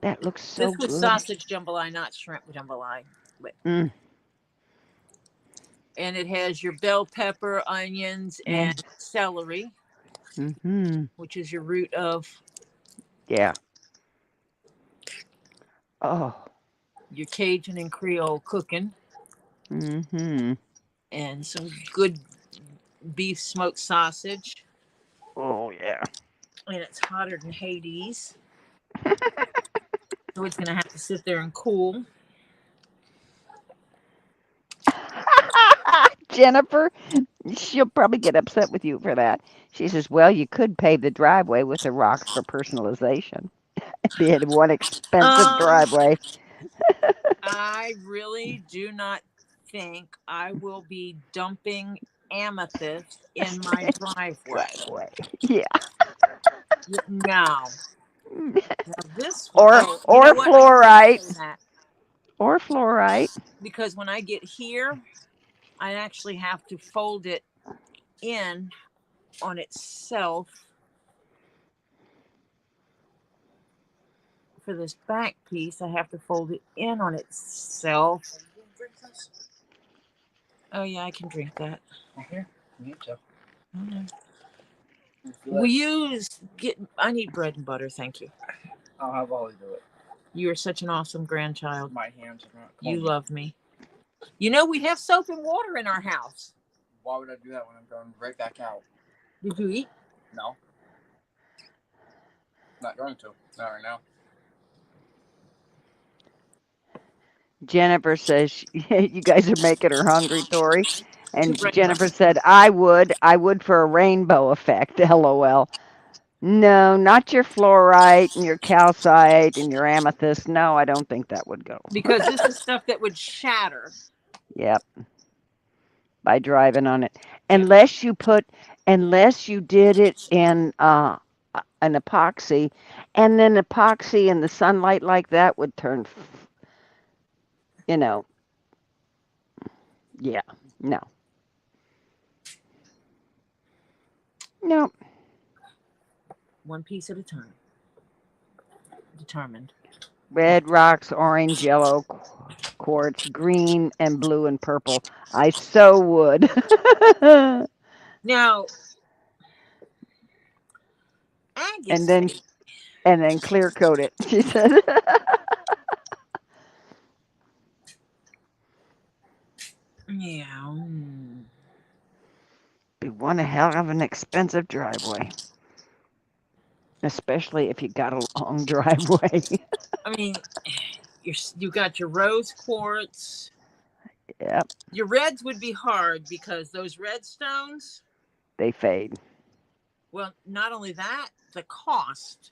that looks so This was good. sausage jambalaya, not shrimp jambalaya. But, Mm. and it has your bell pepper, onions, Yeah. and celery, Mm-hmm. which is your root of Yeah. Oh. your Cajun and Creole cooking, Mm-hmm. and some good beef smoked sausage. Oh yeah. And it's hotter than Hades. So it's going to have to sit there and cool. Jennifer, she'll probably get upset with you for that. She says, "Well, you could pave the driveway with the rocks for personalization. Be it one expensive Um, driveway." I really do not think I will be dumping amethyst in my driveway. Driveway. Yeah. No. Now this one, or oh, you know or what? I can't say fluorite, that or fluorite. because when I get here, I actually have to fold it in on itself for this back piece. I have to fold it in on itself. Are you gonna drink this? Oh yeah, I can drink that. Here, you need to. Mhm. If you We like, use get. I need bread and butter. Thank you. I'll have Ollie do it. You are such an awesome grandchild. My hands are not You clean. love me. You know we have soap and water in our house. Why would I do that when I'm going right back out? Did you eat? No. Not going to. Not right now. Jennifer says you guys are making her hungry, Tori. Two And bread and Jennifer butter. said, I would for a rainbow effect. LOL. No, not your fluorite and your calcite and your amethyst. No, I don't think that would go. Because this is stuff that would shatter. Yep, by driving on it. Yeah. Unless you did it in an epoxy, and then epoxy in the sunlight like that would turn, you know, yeah, no. No, One piece at a time. Determined. red rocks, orange, yellow quartz, green and blue and purple. I so would. Now, and Agassi. then and then clear coat it. She said, Yeah. "Be one hell of an expensive driveway, especially if you got a long driveway." I mean, you got your rose quartz. Yep, Your reds would be hard because those red stones. they fade. Well, not only that, the cost.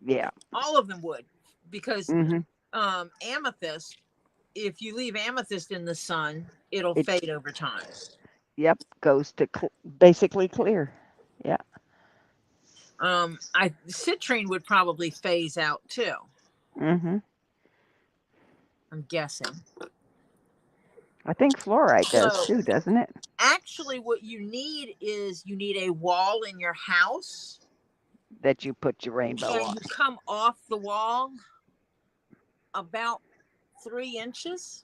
Yeah. All of them would, because Mhm. amethyst. If you leave amethyst in the sun, it'll It fade over time. yep goes to basically clear. Yeah. I citrine would probably phase out too. Mhm. I'm guessing. I think fluorite does So too, doesn't it? actually, what you need is you need a wall in your house, That you put your rainbow and on. you come off the wall about 3 inches,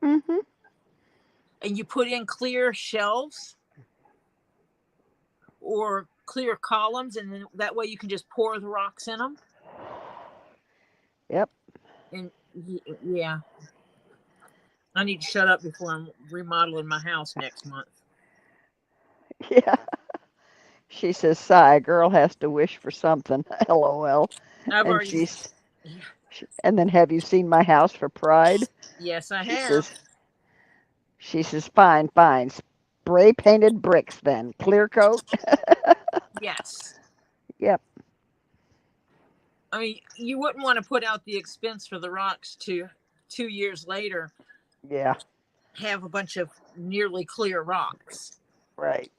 Mhm. and you put in clear shelves or clear columns, and then that way you can just pour the rocks in them. Yep. And yeah, I need to shut up before I'm remodeling my house next month. Yeah. She says, "Sigh, a girl has to wish for something." LOL. I've And already, she's and then have you seen my house for Pride? yes, I She have. says she says fine, fine. Spray painted bricks then. Clear coat? Yes. Yep. I mean, you wouldn't want to put out the expense for the rocks to 2 years later Yeah. have a bunch of nearly clear rocks. Right.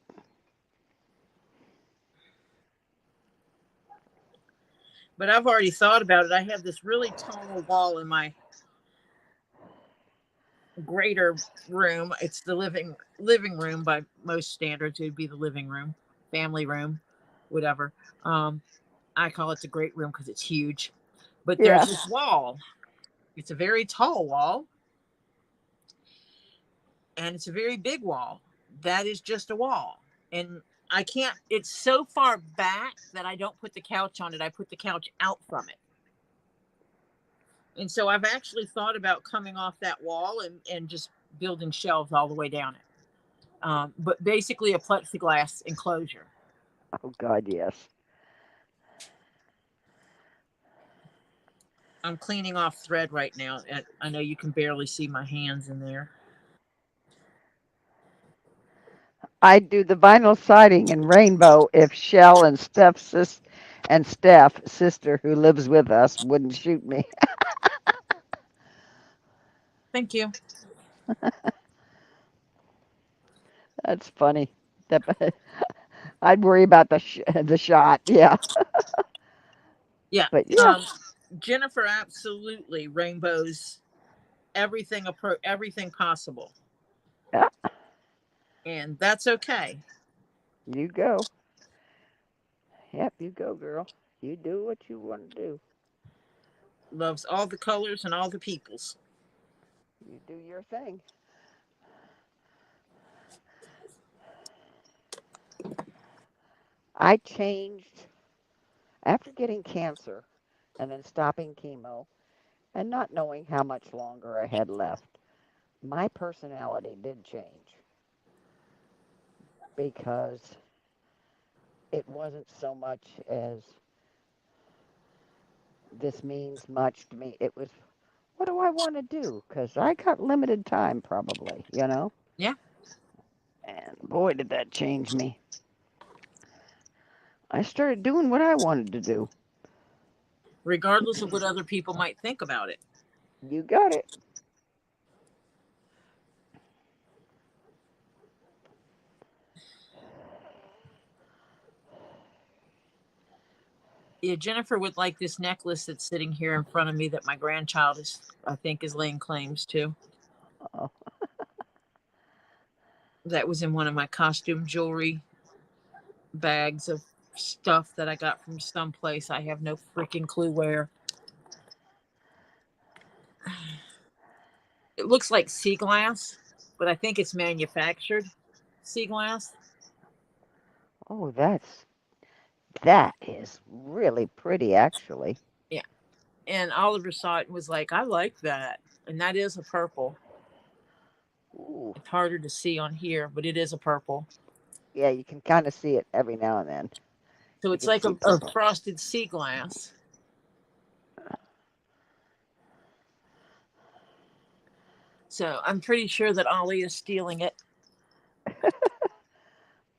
But I've already thought about it. I have this really tall wall in my greater room. It's the living room by most standards. It would be the living room, family room, whatever. I call it the great room because it's huge. But there's Yeah. this wall. It's a very tall wall, and it's a very big wall. That is just a wall. And I can't, it's so far back that I don't put the couch on it. I put the couch out from it. And so I've actually thought about coming off that wall and just building shelves all the way down it. But basically a plexiglass enclosure. Oh God, yes. I'm cleaning off thread right now. And I know you can barely see my hands in there. I'd do the vinyl siding in rainbow if Shell and Steph, sister who lives with us, wouldn't shoot me. Thank you. That's funny. I'd worry about the shot. Yeah. Yeah. But yeah, Jennifer absolutely rainbows everything possible, yeah, and that's okay. you go. Yep, you go, girl. You do what you want to do. Loves all the colors and all the peoples. You do your thing. I changed after getting cancer and then stopping chemo and not knowing how much longer I had left. My personality did change because it wasn't so much as this means much to me. It was, what do I want to do? Because I got limited time, probably, you know? Yeah. And boy, did that change me. I started doing what I wanted to do. Regardless of what other people might think about it. You got it. Yeah, Jennifer would like this necklace that's sitting here in front of me that my grandchild I think, is laying claims to. Oh, That was in one of my costume jewelry bags of stuff that I got from someplace. I have no freaking clue where. It looks like sea glass, but I think it's manufactured sea glass. oh, that is really pretty, actually. Yeah. And Oliver saw it and was like, I like that. And that is a purple. Ooh, It's harder to see on here, but it is a purple. yeah, you can kind of see it every now and then. So You it's can like see a purple. frosted sea glass. So I'm pretty sure that Ollie is stealing it.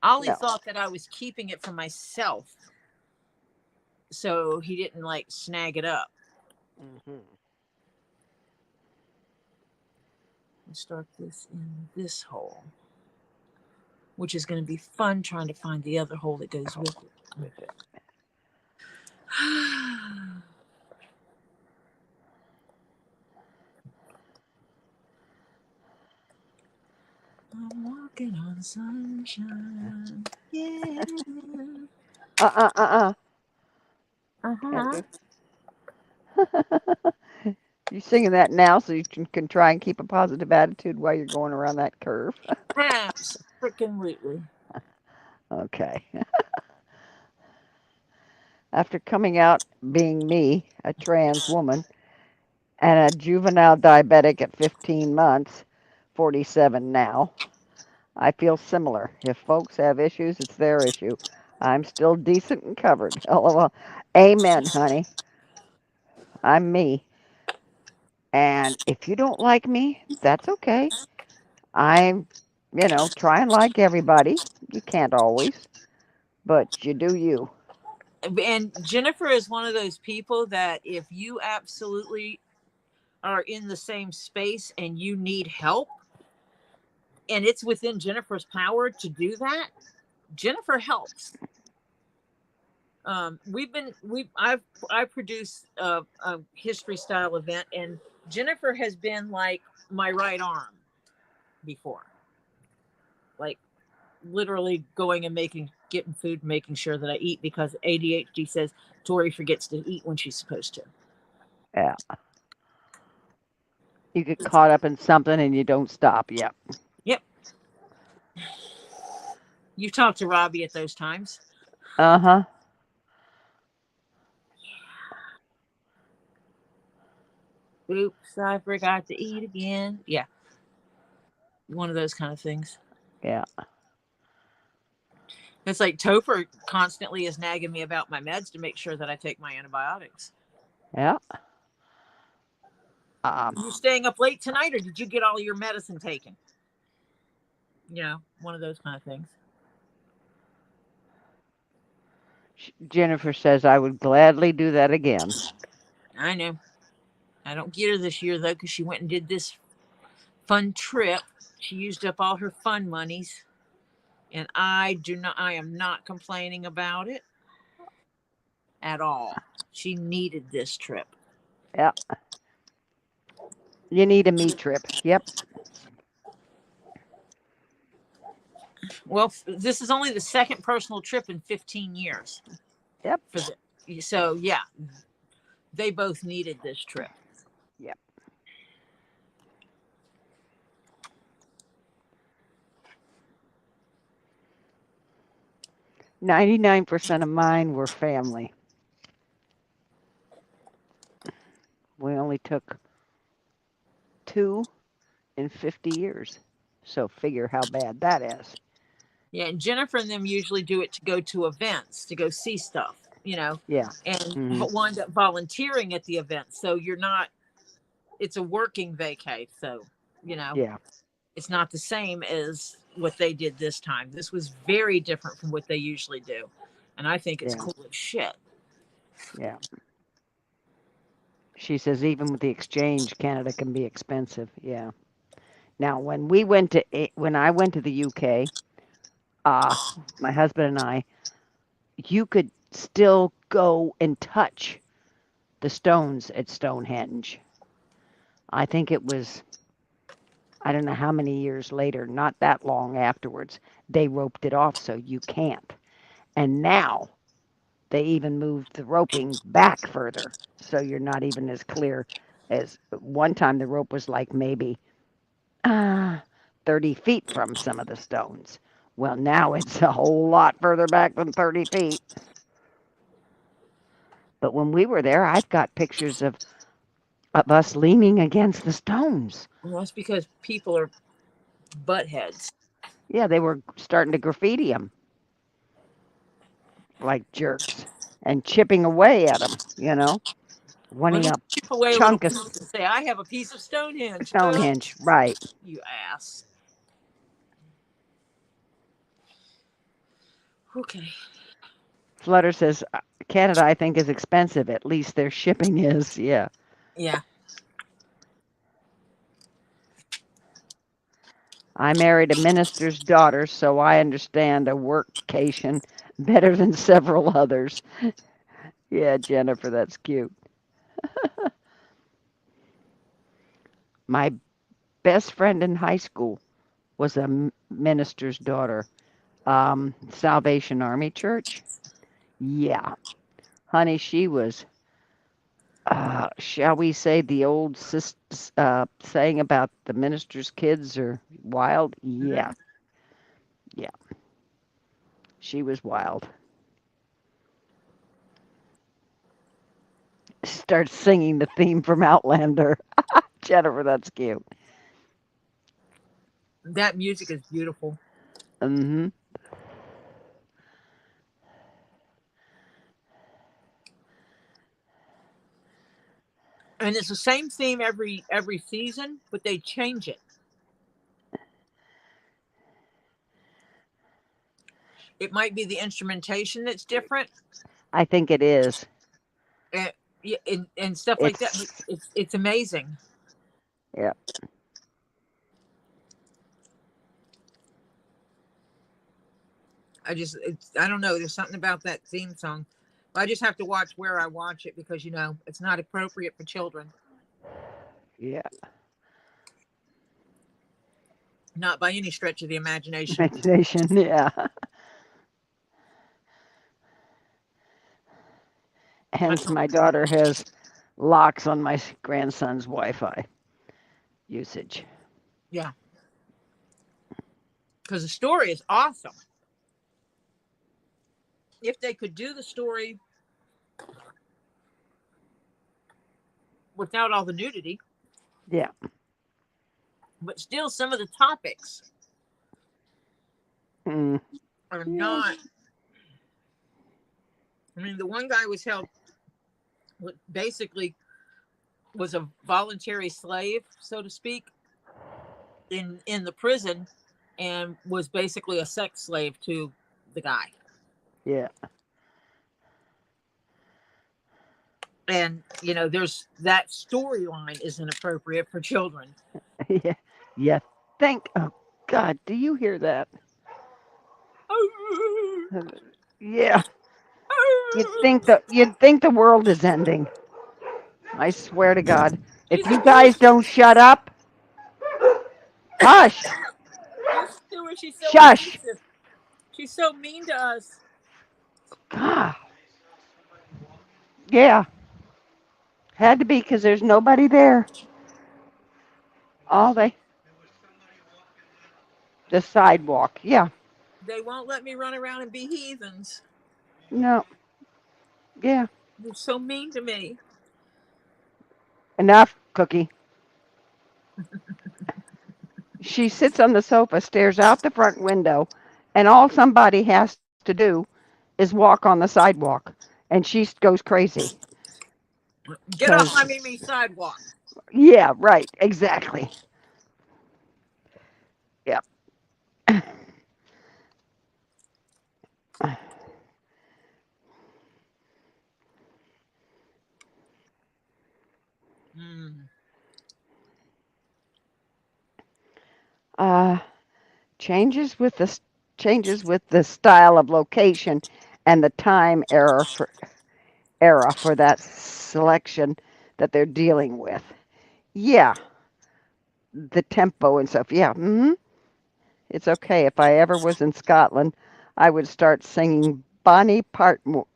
Ollie No. thought that I was keeping it for myself, so he didn't like snag it up. Hmm. And start this in this hole, which is going to be fun trying to find the other hole that goes with it. With it. I'm walking on sunshine. Yeah. Uh-uh. Can't Uh-huh. do. You singing that now so you can try and keep a positive attitude while you're going around that curve. Absolutely. Okay. After coming out being me, a trans woman, and a juvenile diabetic at 15 months, 47 now, I feel similar. If folks have issues, it's their issue. I'm still decent and covered. LOL. Amen, honey. I'm me. And if you don't like me, that's okay. I'm, try and like everybody. You can't always, but you do you. And Jennifer is one of those people that if you absolutely are in the same space and you need help, and it's within Jennifer's power to do that, Jennifer helps. I produced a history style event, and Jennifer has been like my right arm before, like literally going and getting food, making sure that I eat, because ADHD says Tori forgets to eat when she's supposed to. Yeah. You get caught up in something and you don't stop. Yep. Yep. You talk to Robbie at those times. Uh huh. Oops, I forgot to eat again. Yeah, one of those kind of things. Yeah. It's like Topher constantly is nagging me about my meds to make sure that I take my antibiotics. Yeah. You staying up late tonight, or did you get all your medicine taken? One of those kind of things. Jennifer says I would gladly do that again. I know. I don't get her this year though, because she went and did this fun trip. She used up all her fun monies, and I am not complaining about it at all. She needed this trip. Yeah. You need a me trip. Yep. Well, this is only the second personal trip in 15 years. Yep. So yeah, they both needed this trip. Yep. %99 of mine were family. We only took 2 in 50 years. So figure how bad that is. Yeah, and Jennifer and them usually do it to go to events, to go see stuff, Yeah. and Mhm. wind up volunteering at the event. So you're not, it's a working vacay. So, Yeah. it's not the same as what they did this time. This was very different from what they usually do. And I think it's Yeah. cool as shit. Yeah. She says even with the exchange, Canada can be expensive. Yeah. Now, when I went to the UK, my husband and I, you could still go and touch the stones at Stonehenge. I think it was, I don't know how many years later, not that long afterwards, they roped it off so you can't. And now they even moved the roping back further so you're not even as clear as one time the rope was like maybe 30 feet from some of the stones. Well, now it's a whole lot further back than 30 feet. But when we were there, I've got pictures of us leaning against the stones. Well, that's because people are butt heads. Yeah, they were starting to graffiti them like jerks and chipping away at them, When wanting you a chip away a little chunk of piece and say, I have a piece of Stonehenge. Stonehenge. Right. You ass. Okay. Flutter says Canada, I think, is expensive. At least their shipping is. Yeah. Yeah. I married a minister's daughter, so I understand a workcation better than several others. Yeah, Jennifer, that's cute. My best friend in high school was a minister's daughter. Salvation Army Church. Yeah, honey, she was, shall we say, the old saying about the minister's kids are wild? Yeah, yeah, she was wild. Starts singing the theme from Outlander. Jennifer, that's cute. That music is beautiful. Mm-hmm. And it's the same theme every season, but they change it. It might be the instrumentation that's different. I think it is. And stuff like that. It's It's amazing. yeah. I don't know. There's something about that theme song. I just have to watch where I watch it because it's not appropriate for children. Yeah. Not by any stretch of the imagination. Imagination. Yeah. Hence, my daughter has locks on my grandson's Wi-Fi usage. Yeah. Because the story is awesome. If they could do the story without all the nudity. Yeah. But still, some of the topics are not. I mean, the one guy was held, basically, was a voluntary slave, so to speak, in the prison, and was basically a sex slave to the guy. Yeah. And there's that storyline is inappropriate for children. Yeah. Yeah. Oh God, do you hear that? Yeah. You'd think the world is ending. I swear to God. You If you see guys don't shut up, hush, you see her, she's so shush. abusive. She's so mean to us. God. Yeah, had to be because there's nobody there. All the sidewalk. Yeah, They won't let me run around and be heathens. no, yeah. They're so mean to me. Enough, Cookie. She sits on the sofa, stares out the front window, and all somebody has to do is walk on the sidewalk, and she goes crazy. Get off my Cause Mimi sidewalk. yeah, right, exactly. Yep. Mm. Uh, changes with the changes with the style of location and the time era for that selection that they're dealing with. Yeah, the tempo and stuff. Yeah, it's okay. If I ever was in Scotland, I would start singing Bonnie Portmore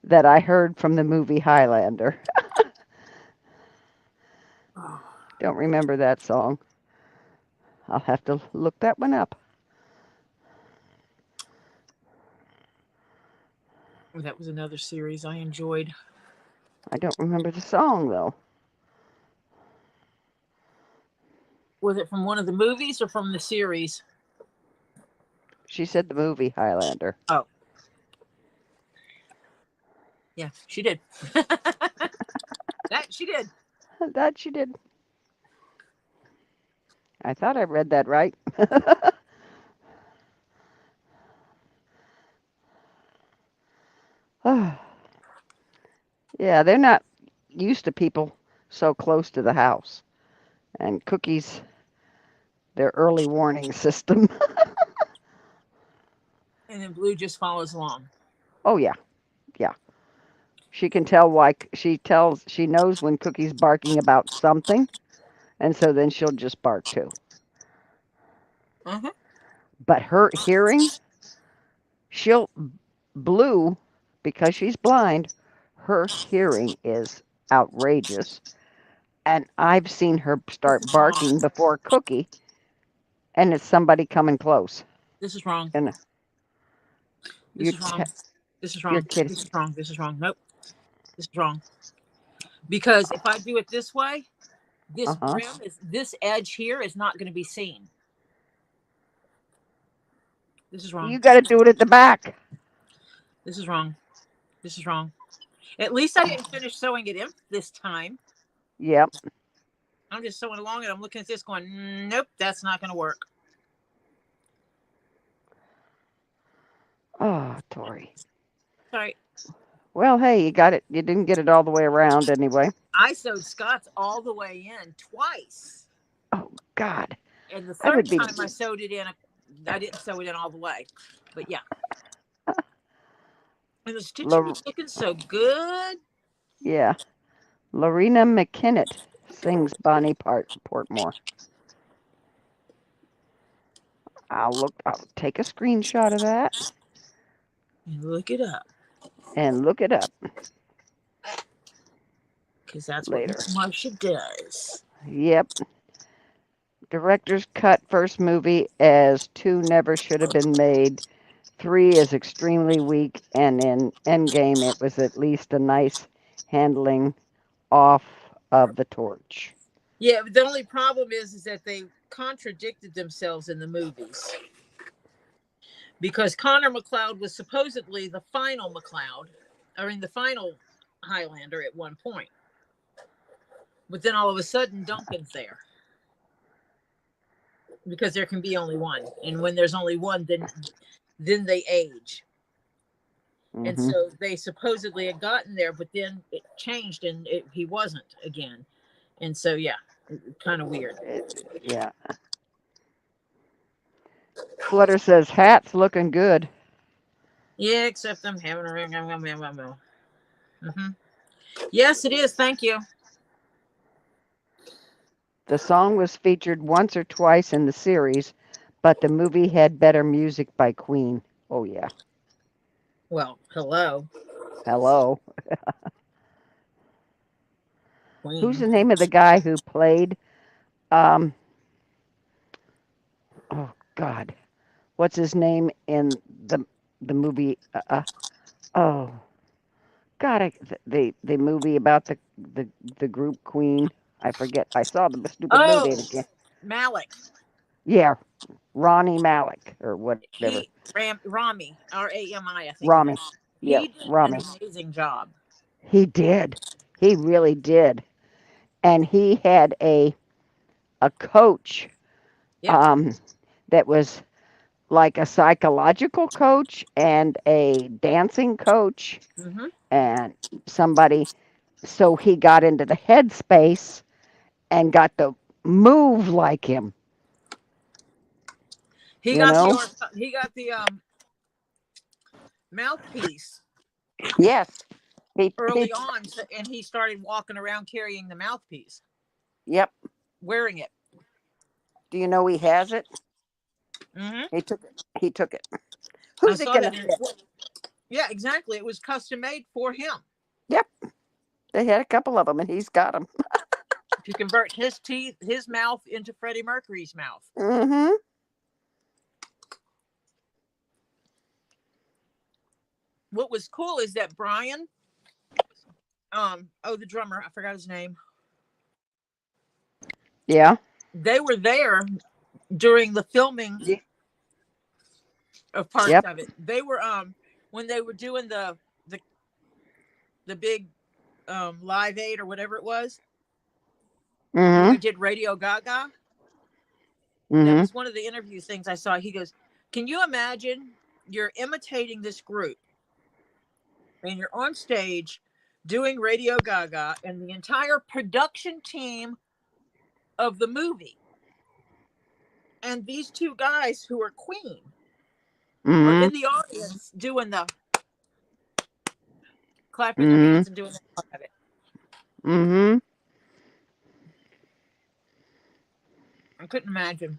that I heard from the movie Highlander. Oh, Don't remember that song. I'll have to look that one up. that was another series I enjoyed. I don't remember the song though. Was it from one of the movies or from the series? She said the movie Highlander. Oh, yeah, she did. That she did. That she did. I thought I read that right. Yeah, they're not used to people so close to the house. And Cookie's their early warning system. And then Blue just follows along. Oh yeah, yeah. She can tell why she knows when Cookie's barking about something, and so then she'll just bark too. Uh-huh. But her hearing, she'll Blue, because she's blind, her hearing is outrageous. And I've seen her This start is wrong. barking before Cookie, and it's somebody coming close. This is wrong. And This you is wrong. This is you're wrong. kidding. This is wrong. This is wrong. Nope. This is wrong. Because if I do it this way, this Uh-huh. brim is this edge here is not going to be seen. This is wrong. You got to do it at the back. This is wrong. This is wrong. At least I didn't finish sewing it in this time. Yep. I'm just sewing along and I'm looking at this going, nope, that's not going to work. Oh, Tori. Sorry. Well, hey, you got it. You didn't get it all the way around anyway. I sewed Scott's all the way in twice. Oh, God. And the I third would be. time I sewed it in, I didn't sew it in all the way. But yeah. And the stitching La- is looking so good. yeah. Lorena McKinnett sings Bonnie Portmore. I'll take a screenshot of that And look it up. and look it up Because that's what later. Miss Marcia does. Yep. Director's cut first movie as 2 never should have been made. 3 is extremely weak, and in Endgame it was at least a nice handling off of the torch. Yeah, but the only problem is that they contradicted themselves in the movies. Because Connor McLeod was supposedly the final the final Highlander at one point. But then all of a sudden, Duncan's there. Because there can be only one. And when there's only one, then they age. And so they supposedly had gotten there, but then it changed and he wasn't again. And so, yeah, kind of weird. Yeah. Flutter says, hat's looking good. Yeah, except I'm having a ring. Yes, it is. Thank you. The song was featured once or twice in the series, but the movie had better music by Queen. Oh, yeah. Well, hello, Hello. Who's Queen. the name of the guy who played, um, oh, God. What's his name in the movie? Oh, God, the movie about the group Queen. I forget. I saw the stupid movie Oh, again. Malik. Yeah, Ronnie Malik or whatever. Rami, Rami, I think it Rami. is. Yep, He did an Rami. amazing job. He did. He really did. And he had a coach Yep. um, that was like a psychological coach and a dancing coach Hmm. and somebody. So he got into the headspace and got to move like him, He you got the know? orth- he got the mouthpiece Yes. He early on, and he started walking around carrying the mouthpiece, Yep. wearing it. Do you know he has it? Hmm. He took it. He took it. I Who's it saw gonna that. fit? Yeah, exactly. It was custom made for him Yep. They had a couple of them, and he's got them. to convert his mouth into Freddie Mercury's mouth. Mm-hmm. What was cool is that Brian, the drummer, I forgot his name. Yeah. They were there during the filming Ye- of parts Yep. of it. They were when they were doing the the big live aid or whatever it was when Mm-hmm. we did Radio Gaga. That Mm-hmm. was one of the interview things I saw. He goes, "Can you imagine you're imitating this group and you're on stage doing Radio Gaga and the entire production team of the movie and these two guys who are Queen are Mm-hmm. in the audience doing the clapping their Mm-hmm. hands and doing that part of it." Mm-hmm. I couldn't imagine.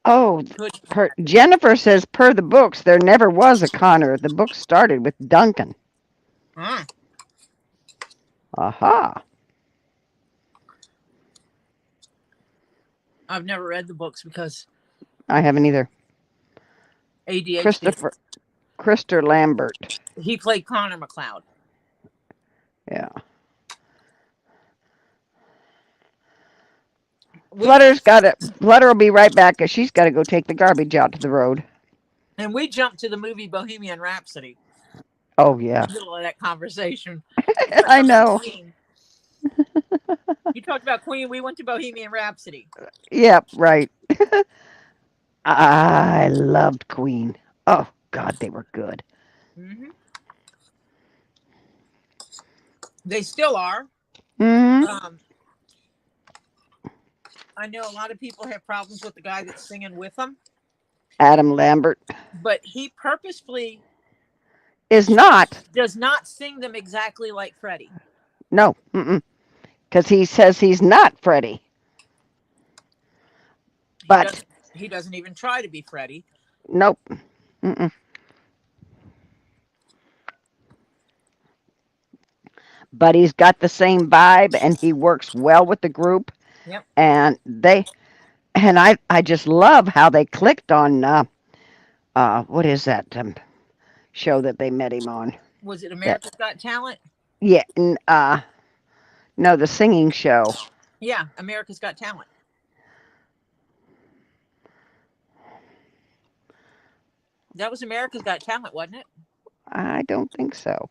Oh, Couldn't her imagine. Jennifer says per the books there never was a Connor. The book started with Duncan. Mm. Aha. I've never read the books because I haven't either. ADHD. Christopher Lambert. He played Connor McLeod. Yeah. We Flutter will be right back because she's got to go take the garbage out to the road. jumped to the movie Bohemian Rhapsody Oh in yeah. the middle of that conversation. We talked I about know. Queen. You talked about Queen. We went to Bohemian Rhapsody. Yep, right. I loved Queen. Oh God, they were good. Hmm. They still are. Hmm. Um, I know a lot of people have problems with the guy that's singing with them, Adam Lambert but he purposefully is not. does not sing them exactly like Freddie. No, because he says he's not Freddie. He But doesn't. He doesn't even try to be Freddie. nope. Mm-mm. But he's got the same vibe, and he works well with the group. Yep. And I just love how they clicked on what is that show that they met him on? Was it That America's Got Talent? yeah, no, the singing show. Yeah, America's Got Talent. That was America's Got Talent, wasn't it? I don't think so.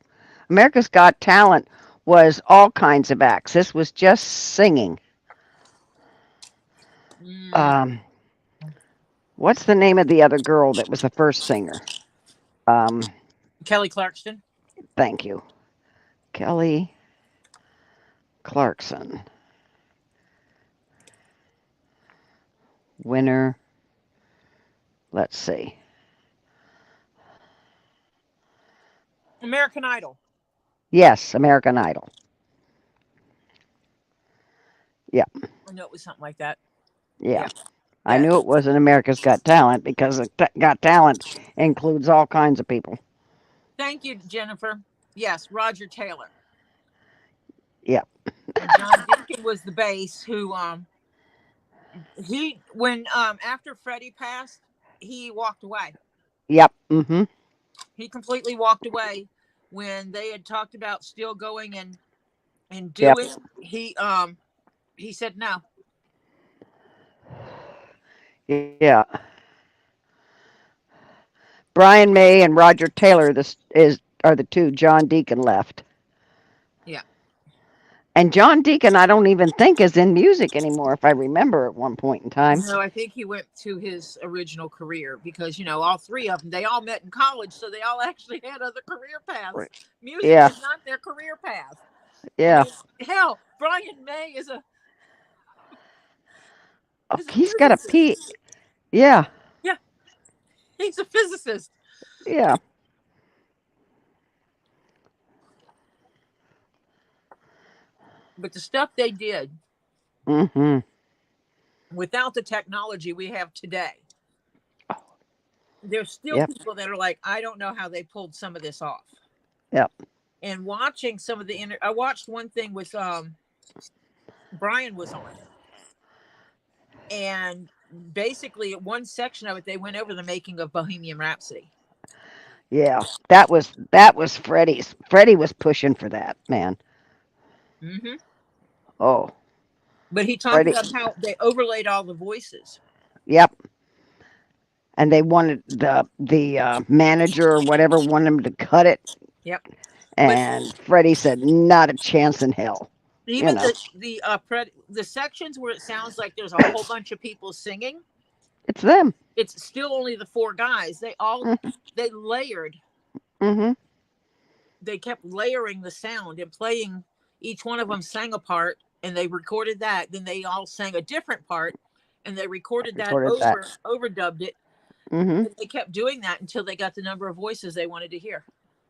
America's Got Talent was all kinds of acts. This was just singing. Mm, Um, what's the name of the other girl that was the first singer? Um, Kelly Clarkson. thank you, Kelly Clarkson. Winner. Let's see. American Idol. Yes, American Idol. Yeah, I know it was something like that. yeah. Yeah. I That. knew it wasn't America's Got Talent because Got Talent includes all kinds of people. Thank you, Jennifer. Yes, Roger Taylor. Yeah, And John Deacon was the bass who he when after Freddie passed, he walked away. yep, mm-hmm, He completely walked away when they had talked about still going and yep, doing. He said no. yeah. Brian May and Roger Taylor this is are the two. John Deacon left. Yeah. And John Deacon, I don't even think is in music anymore, if I remember at one point in time. No, I think he went to his original career because all three of them they all met in college, so they all actually had other career paths. Right. Music Yeah, was not their career path. I yeah. mean, hell, Brian May Oh, is a he's got a P. physicist. Yeah, Yeah, he's a physicist. yeah. But the stuff they did Mm-hmm. without the technology we have today, there's still Yep, people that are like, I don't know how they pulled some of this off. yep. And watching some of I watched one thing with Brian was on, and basically one section of it they went over the making of Bohemian Rhapsody. Yeah, that was Freddie's. Freddie was pushing for that, man. Hmm. Oh, But he talked Freddie. about how they overlaid all the voices. Yep. And they wanted the manager or whatever wanted him to cut it, Yep. But and Freddie said, "Not a chance in hell." You even know, the sections where it sounds like there's a whole bunch of people singing, it's them. it's still only the four guys. They layered. Mm-hmm. They kept layering the sound and playing. Each one of them sang a part, and they recorded that. Then they all sang a different part, and they recorded that Recorded that. overdubbed it. Mm-hmm. And they kept doing that until they got the number of voices they wanted to hear.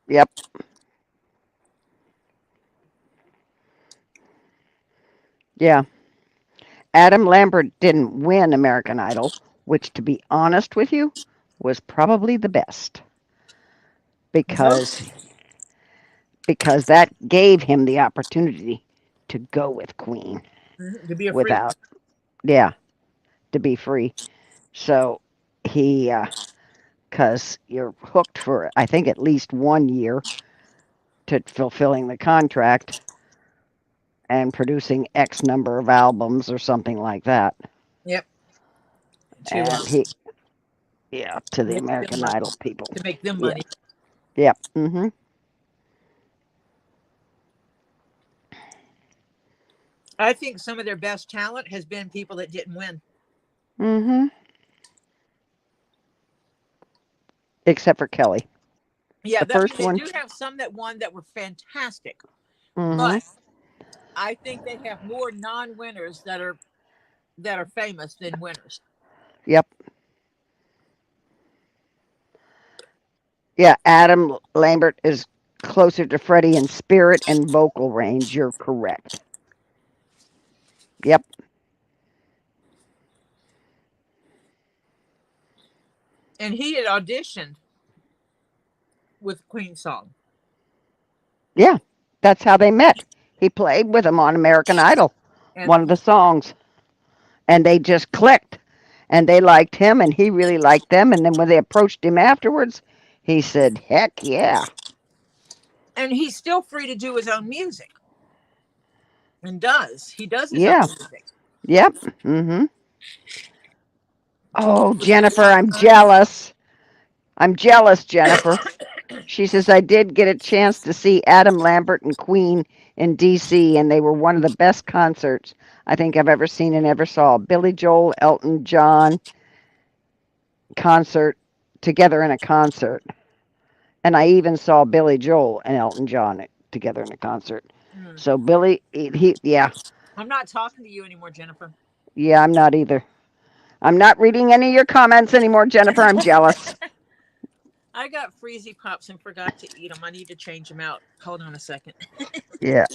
Yep. Yeah. Adam Lambert didn't win American Idol, which, to be honest with you, was probably the best because Most because that gave him the opportunity to go with Queen to be a free. without, yeah, to be free. So he, because you're hooked for, I think, at least 1 year to fulfilling the contract and producing X number of albums or something like that. Yep. To And he, yeah, to the make them American money. Idol people. To make them Yeah, money. yep, mm-hmm. I think some of their best talent has been people that didn't win. Mm-hmm. Except for Kelly. Yeah, The first they one. do have some that won that were fantastic, Mm-hmm. but I think they have more non-winners that are famous than winners. Yep. Yeah, Adam Lambert is closer to Freddie in spirit and vocal range. You're correct. Yep. And he had auditioned with Queen song. Yeah. That's how they met. He played with them on American Idol, And one of the songs, and they just clicked. And they liked him, and he really liked them. And then when they approached him afterwards, he said, "Heck yeah." he's still free to do his own music. And does. He does his own Yeah. music. Yep. Mm-hmm. Oh, Jennifer, I'm jealous. I'm jealous, Jennifer. She says, I did get a chance to see Adam Lambert and Queen in D.C., and they were one of the best concerts I think I've ever seen and ever saw. Billy Joel, Elton John concert together in a concert. And I even saw Billy Joel and Elton John together in a concert. Hmm. So Billy, yeah, I'm not talking to you anymore, Jennifer. yeah, I'm not either. I'm not reading any of your comments anymore, Jennifer. I'm jealous. I got freezy pops and forgot to eat them. I need to change them out. Hold on a second. Yeah.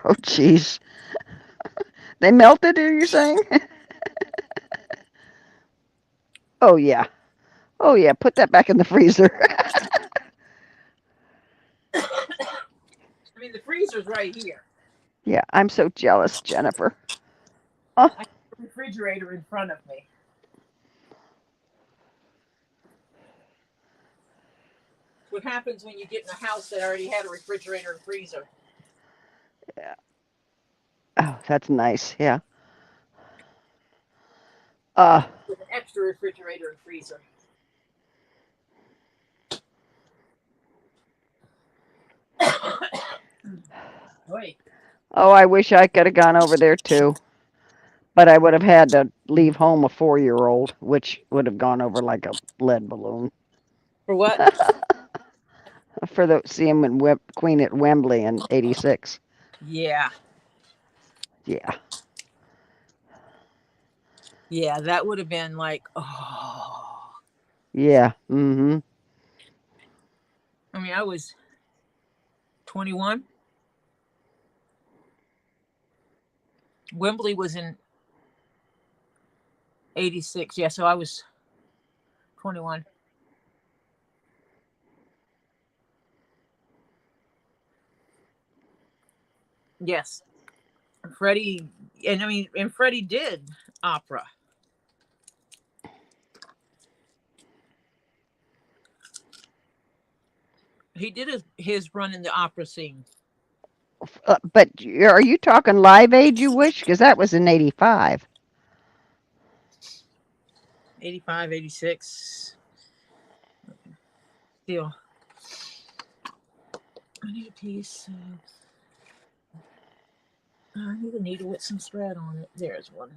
Oh, jeez. They melted, are you saying? Oh, yeah. Oh, yeah. Put that back in the freezer. I mean, the freezer's right here. Yeah, I'm so jealous, Jennifer. Oh, I have the refrigerator in front of me. What happens when you get in a house that already had a refrigerator and freezer? yeah. Oh, that's nice. Yeah. Uh, With an extra refrigerator and freezer. Wait. oh, I wish I could have gone over there too. But I would have had to leave home a 4-year-old, which would have gone over like a lead balloon. For what? For the see him in Queen at Wembley in '86. Yeah. Yeah. Yeah, that would have been like, oh. Yeah. Mm-hmm. I mean, I was 21. Wembley was in 86. Yeah, so I was 21. Yes. Freddie, and Freddie did opera. He did his run in the opera scene. But are you talking Live Aid? You wish, because that was in '85. 85, 86. Still. I need a piece of. I need a needle with some thread on it. There's one.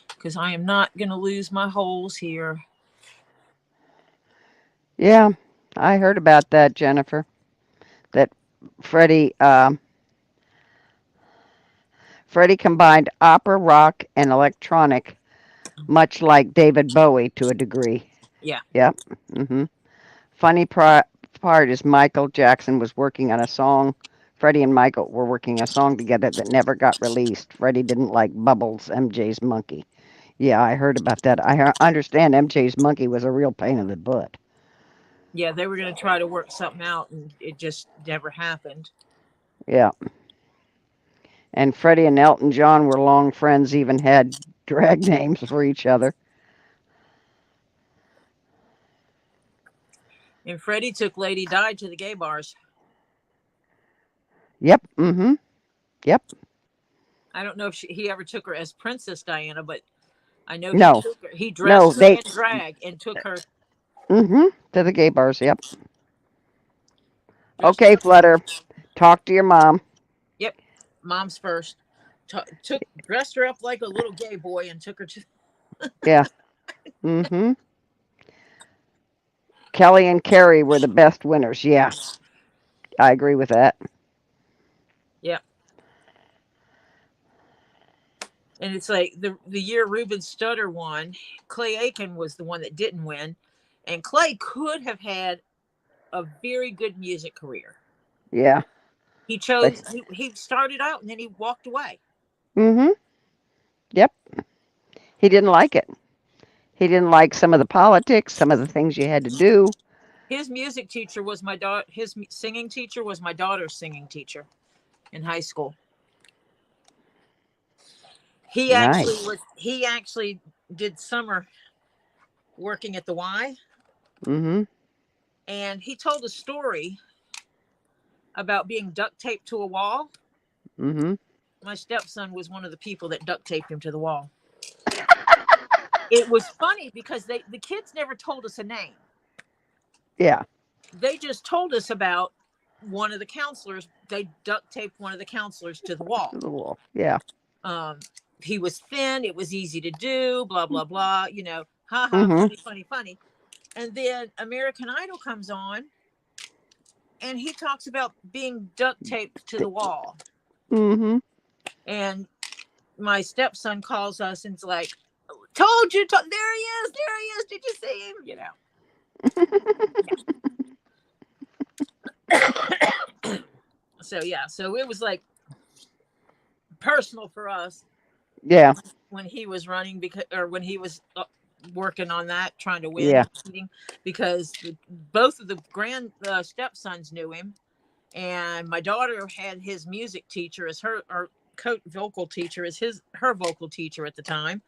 Because I am not going to lose my holes here. Yeah, I heard about that, Jennifer. That Freddie Freddie combined opera, rock, and electronic, much like David Bowie to a degree. Yeah. Yep. Mm-hmm. Funny part is Michael Jackson was working on a song. Freddie and Michael were working a song together that never got released. Freddie didn't like Bubbles, MJ's monkey. Yeah, I heard about that. I understand MJ's monkey was a real pain in the butt. Yeah, they were going to try to work something out, and it just never happened. Yeah. And Freddie and Elton John were long friends, even had drag names for each other. And Freddie took Lady Di to the gay bars. Yep. Mm-hmm. Yep. I don't know if he ever took her as Princess Diana, but I know No. he No, dressed her in drag and took her. Mm-hmm. To the gay bars. Yep. Dressed Okay, her up. Flutter. Talk to your mom. Yep, mom's first. Dressed her up like a little gay boy and took her to. Yeah. Mm-hmm. Kelly and Carrie were the best winners. Yeah, I agree with that. Yeah. And it's like the year Ruben Studdard won, Clay Aiken was the one that didn't win, and Clay could have had a very good music career. Yeah. He But chose. He started out and then he walked away. mm-hmm. Yep. He didn't like it. He didn't like some of the politics, some of the things you had to do. His music teacher was my daughter. His singing teacher was my daughter's singing teacher in high school. He Nice. actually did summer working at the Y, Mm-hmm. and he told a story about being duct taped to a wall. Mm-hmm. My stepson was one of the people that duct taped him to the wall. It was funny because the kids never told us a name. Yeah. They just told us about one of the counselors. They duct taped one of the counselors to the wall. To the wall. Yeah. He was thin. It was easy to do. Blah blah blah. You know, ha ha, Mm-hmm. funny, funny, funny. And then American Idol comes on, and he talks about being duct taped to the wall. Mm-hmm. And my stepson calls us and's like, "Told you, there he is, there he is. Did you see him?" You know. So yeah, so it was like personal for us Yeah, when he was running because or when he was working on that trying to win yeah, competing, because both of the grand stepsons knew him, and my daughter had his music teacher as her or vocal teacher as her vocal teacher at the time.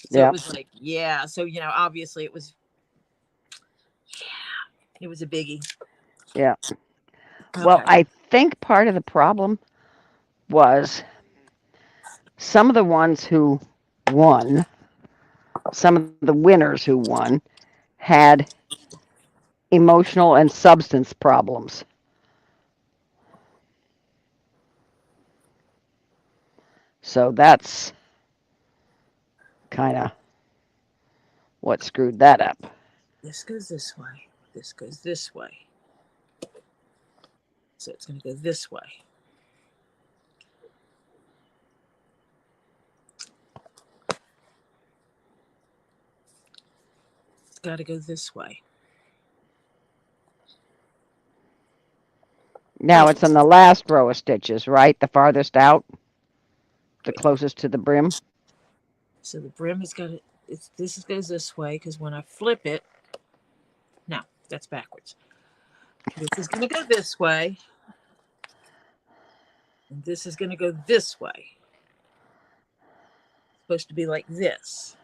So it yeah, was like, yeah, so obviously it was a biggie. yeah. Well, Okay. I think part of the problem was some of the ones who won, some of the winners who won, had emotional and substance problems. So that's kind of what screwed that up. This goes this way. This goes this way. So it's going to go this way. It's got to go this way. Now Oh, it's on the last row of stitches, right? The farthest out, the closest to the brim. so the brim has got to. This goes this way because when I flip it, no, that's backwards. This is going to go this way, and this is going to go this way. It's supposed to be like this.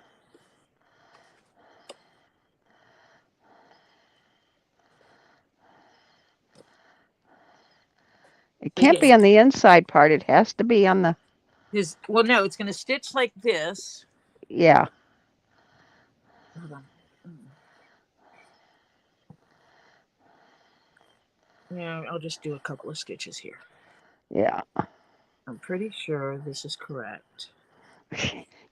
It So can't yeah, be on the inside part. It has to be on the, well, no, it's going to stitch like this. yeah, Hold on. Yeah, I'll just do a couple of stitches here. yeah. I'm pretty sure this is correct.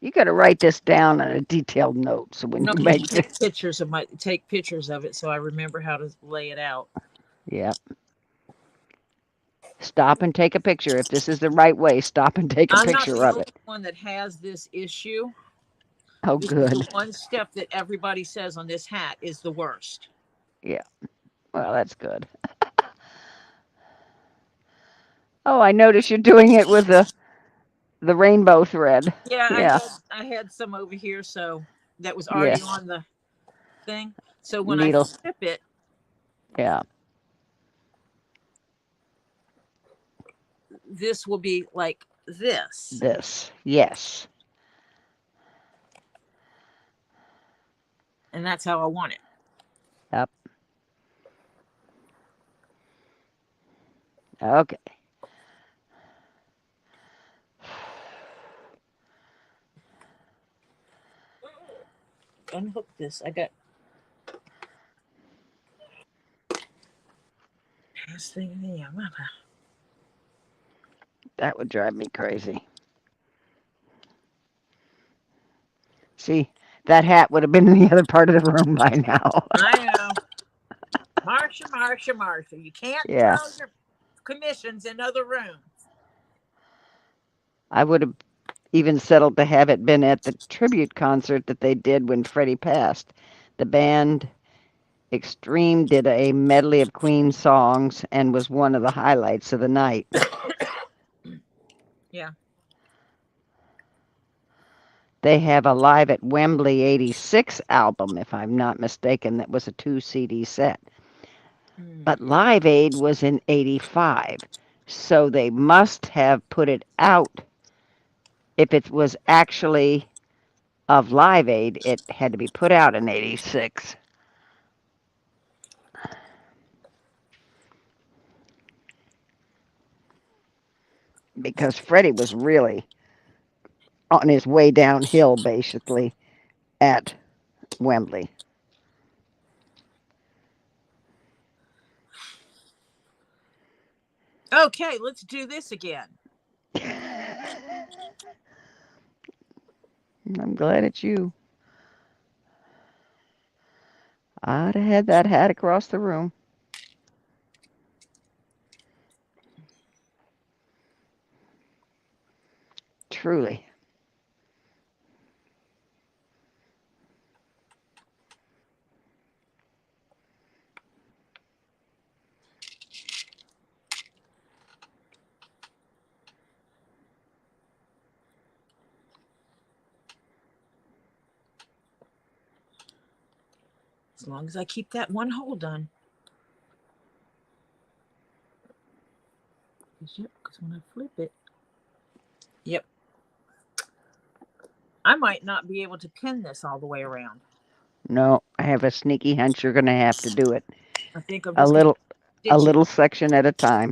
You got to write this down on a detailed note so when No, you I need make to the, take pictures of it so I remember how to lay it out. yeah. Stop and take a picture. If this is the right way, stop and take a I'm not picture the of only it. one that has this issue. Oh, This is the good. one step that everybody says on this hat is the worst. Yeah. Well, that's good. Oh, I notice you're doing it with the rainbow thread. Yeah, Yeah. I had some over here, so that was already Yes. on the thing. So when I Needle. flip it, Yeah. this will be like this, This. Yes. and that's how I want it. Up. Okay. Unhook this. I got this thing in there. That would drive me crazy. See, that hat would have been in the other part of the room by now. I know. Marsha. You can't Yeah. throw your commissions in other rooms. I would have even settled to have it been at the tribute concert that they did when Freddie passed. The band Extreme did a medley of Queen songs and was one of the highlights of the night. Yeah. They have a Live at Wembley '86 album, if I'm not mistaken, that was a 2 CD set. But Live Aid was in '85, so they must have put it out. If it was actually of Live Aid, it had to be put out in '86. Because Freddie was really on his way downhill, basically, at Wembley. Okay, let's do this again. I'm glad it's you. I'd have had that hat across the room. Truly. As long as I keep that one hole done. Yep, because when I flip it, yep. I might not be able to pin this all the way around. No, I have a sneaky hunch you're going to have to do it I think I'm a just going little to a stitch it. little section at a time.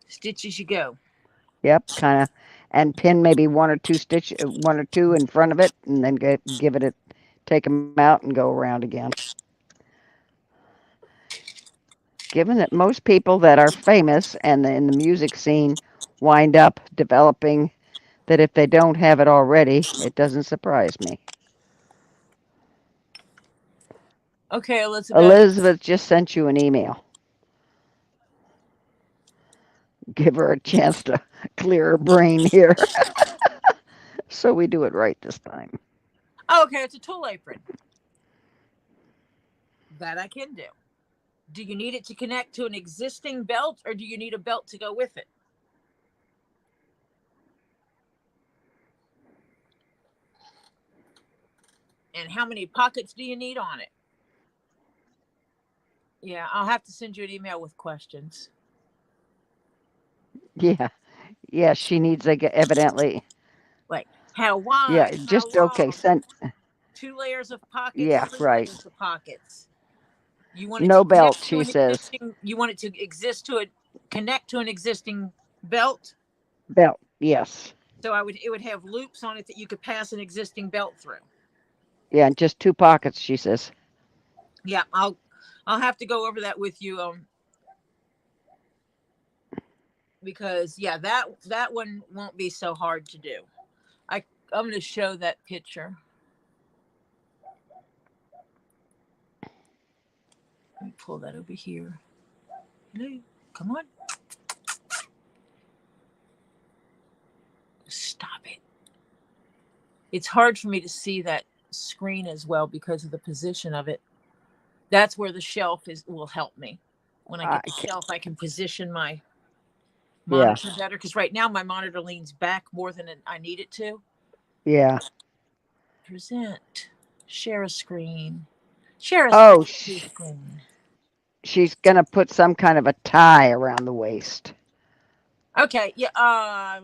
Stitch as you go. Yep, kind of, and pin maybe one or two in front of it, and then give it a take them out and go around again. Given that most people that are famous and in the music scene wind up developing that if they don't have it already, it doesn't surprise me. Okay, Elizabeth. Elizabeth just sent you an email. Give her a chance to clear her brain here. So we do it right this time. Oh, okay, it's a tulle apron. That I can do. Do you need it to connect to an existing belt, or do you need a belt to go with it? And how many pockets do you need on it? Yeah, I'll have to send you an email with questions. Yeah, she needs evidently. Like how wide? Yeah, just how long, okay. Send. 2 layers of pockets, Yeah, 3 right. layers of pockets. You want it No to belt, connect to she an says. existing. You want it to connect to an existing belt. Belt, yes. So it would have loops on it that you could pass an existing belt through. Yeah, just 2 pockets, she says. Yeah, I'll have to go over that with you because yeah, that one won't be so hard to do. I'm going to show that picture. Let me pull that over here. Hello, come on. Stop it. It's hard for me to see that screen as well because of the position of it. That's where the shelf will help me. When I get the shelf, I can position my monitor better because right now my monitor leans back more than I need it to. Yeah. Present. Share a screen. Share a screen. She's going to put some kind of a tie around the waist. Okay, yeah,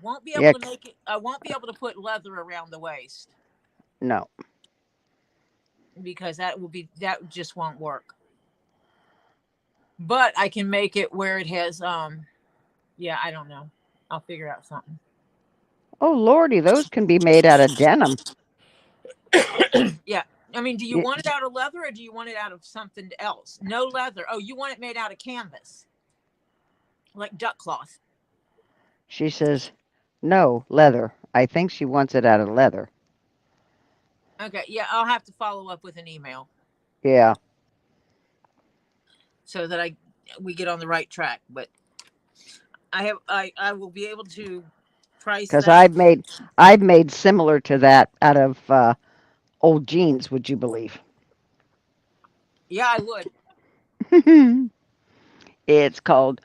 won't be able to make it. I won't be able to put leather around the waist. No. Because that just won't work. But I can make it where it has yeah, I don't know. I'll figure out something. Oh lordy, those can be made out of denim. Yeah. I mean, do you want it out of leather or do you want it out of something else? No leather. Oh, you want it made out of canvas. Like duck cloth. She says, no, leather. I think she wants it out of leather. Okay, yeah, I'll have to follow up with an email. Yeah. So that we get on the right track. But I will be able to price that. Because I've made similar to that out of old jeans, would you believe? Yeah, I would. It's called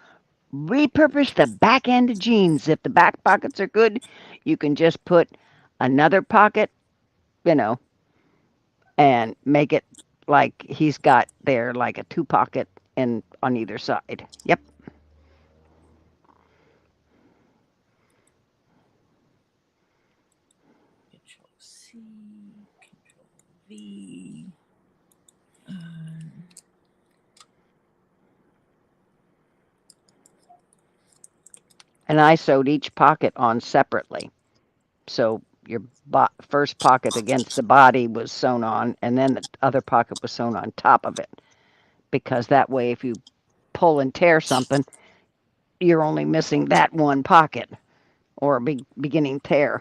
repurpose the back end of jeans. If the back pockets are good, you can just put another pocket, and make it like he's got there like a 2 pocket on either side. Yep. Control C, Control V. And I sewed each pocket on separately. So your first pocket against the body was sewn on, and then the other pocket was sewn on top of it. Because that way, if you pull and tear something, you're only missing that one pocket or a beginning tear.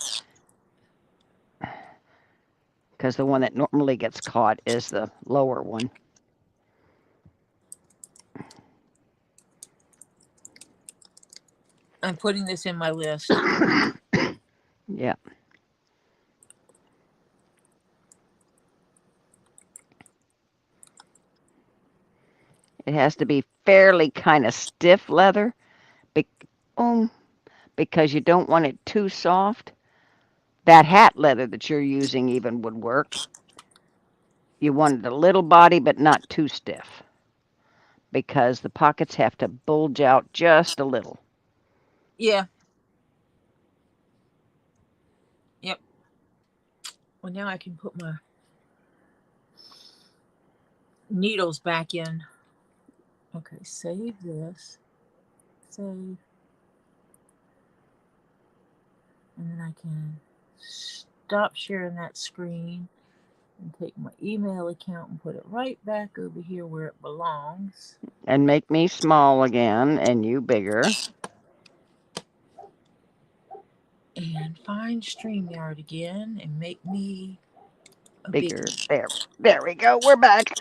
Because the one that normally gets caught is the lower one. I'm putting this in my list. Yeah. It has to be fairly kind of stiff leather because you don't want it too soft. That hat leather that you're using even would work. You want it a little body, but not too stiff, because the pockets have to bulge out just a little. Yeah. Yep. Well, now I can put my needles back in. Okay, save this. Save. And then I can stop sharing that screen and take my email account and put it right back over here where it belongs. And make me small again and you bigger. And find StreamYard again and make me a Bigger. biggie. There we go. We're back.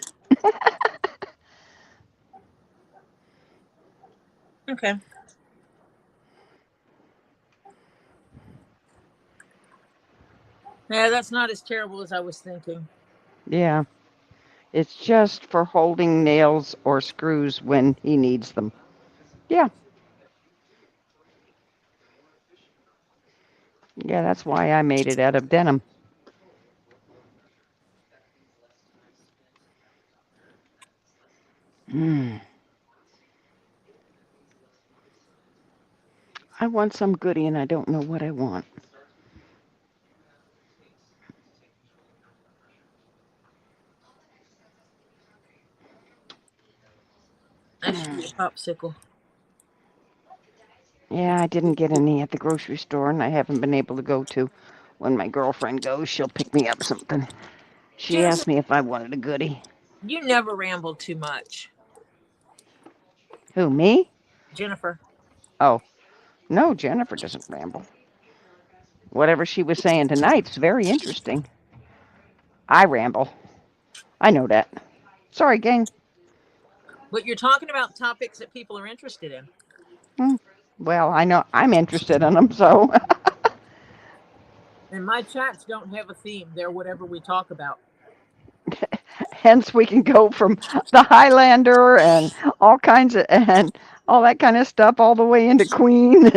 Okay. Yeah, that's not as terrible as I was thinking. Yeah. It's just for holding nails or screws when he needs them. Yeah. Yeah, that's why I made it out of denim. I want some goodie and I don't know what I want. That should be a popsicle. Yeah, I didn't get any at the grocery store and I haven't been able to go to. When my girlfriend goes, she'll pick me up something. She Jennifer, asked me if I wanted a goodie. you never ramble too much. Who, me? Jennifer. Oh, no, Jennifer doesn't ramble. Whatever she was saying tonight's very interesting. I ramble. I know that. Sorry, gang. But you're talking about topics that people are interested in. Well, I know I'm interested in them, so. And my chats don't have a theme. They're whatever we talk about. Hence, we can go from the Highlander and all kinds of, and all that kind of stuff all the way into Queen.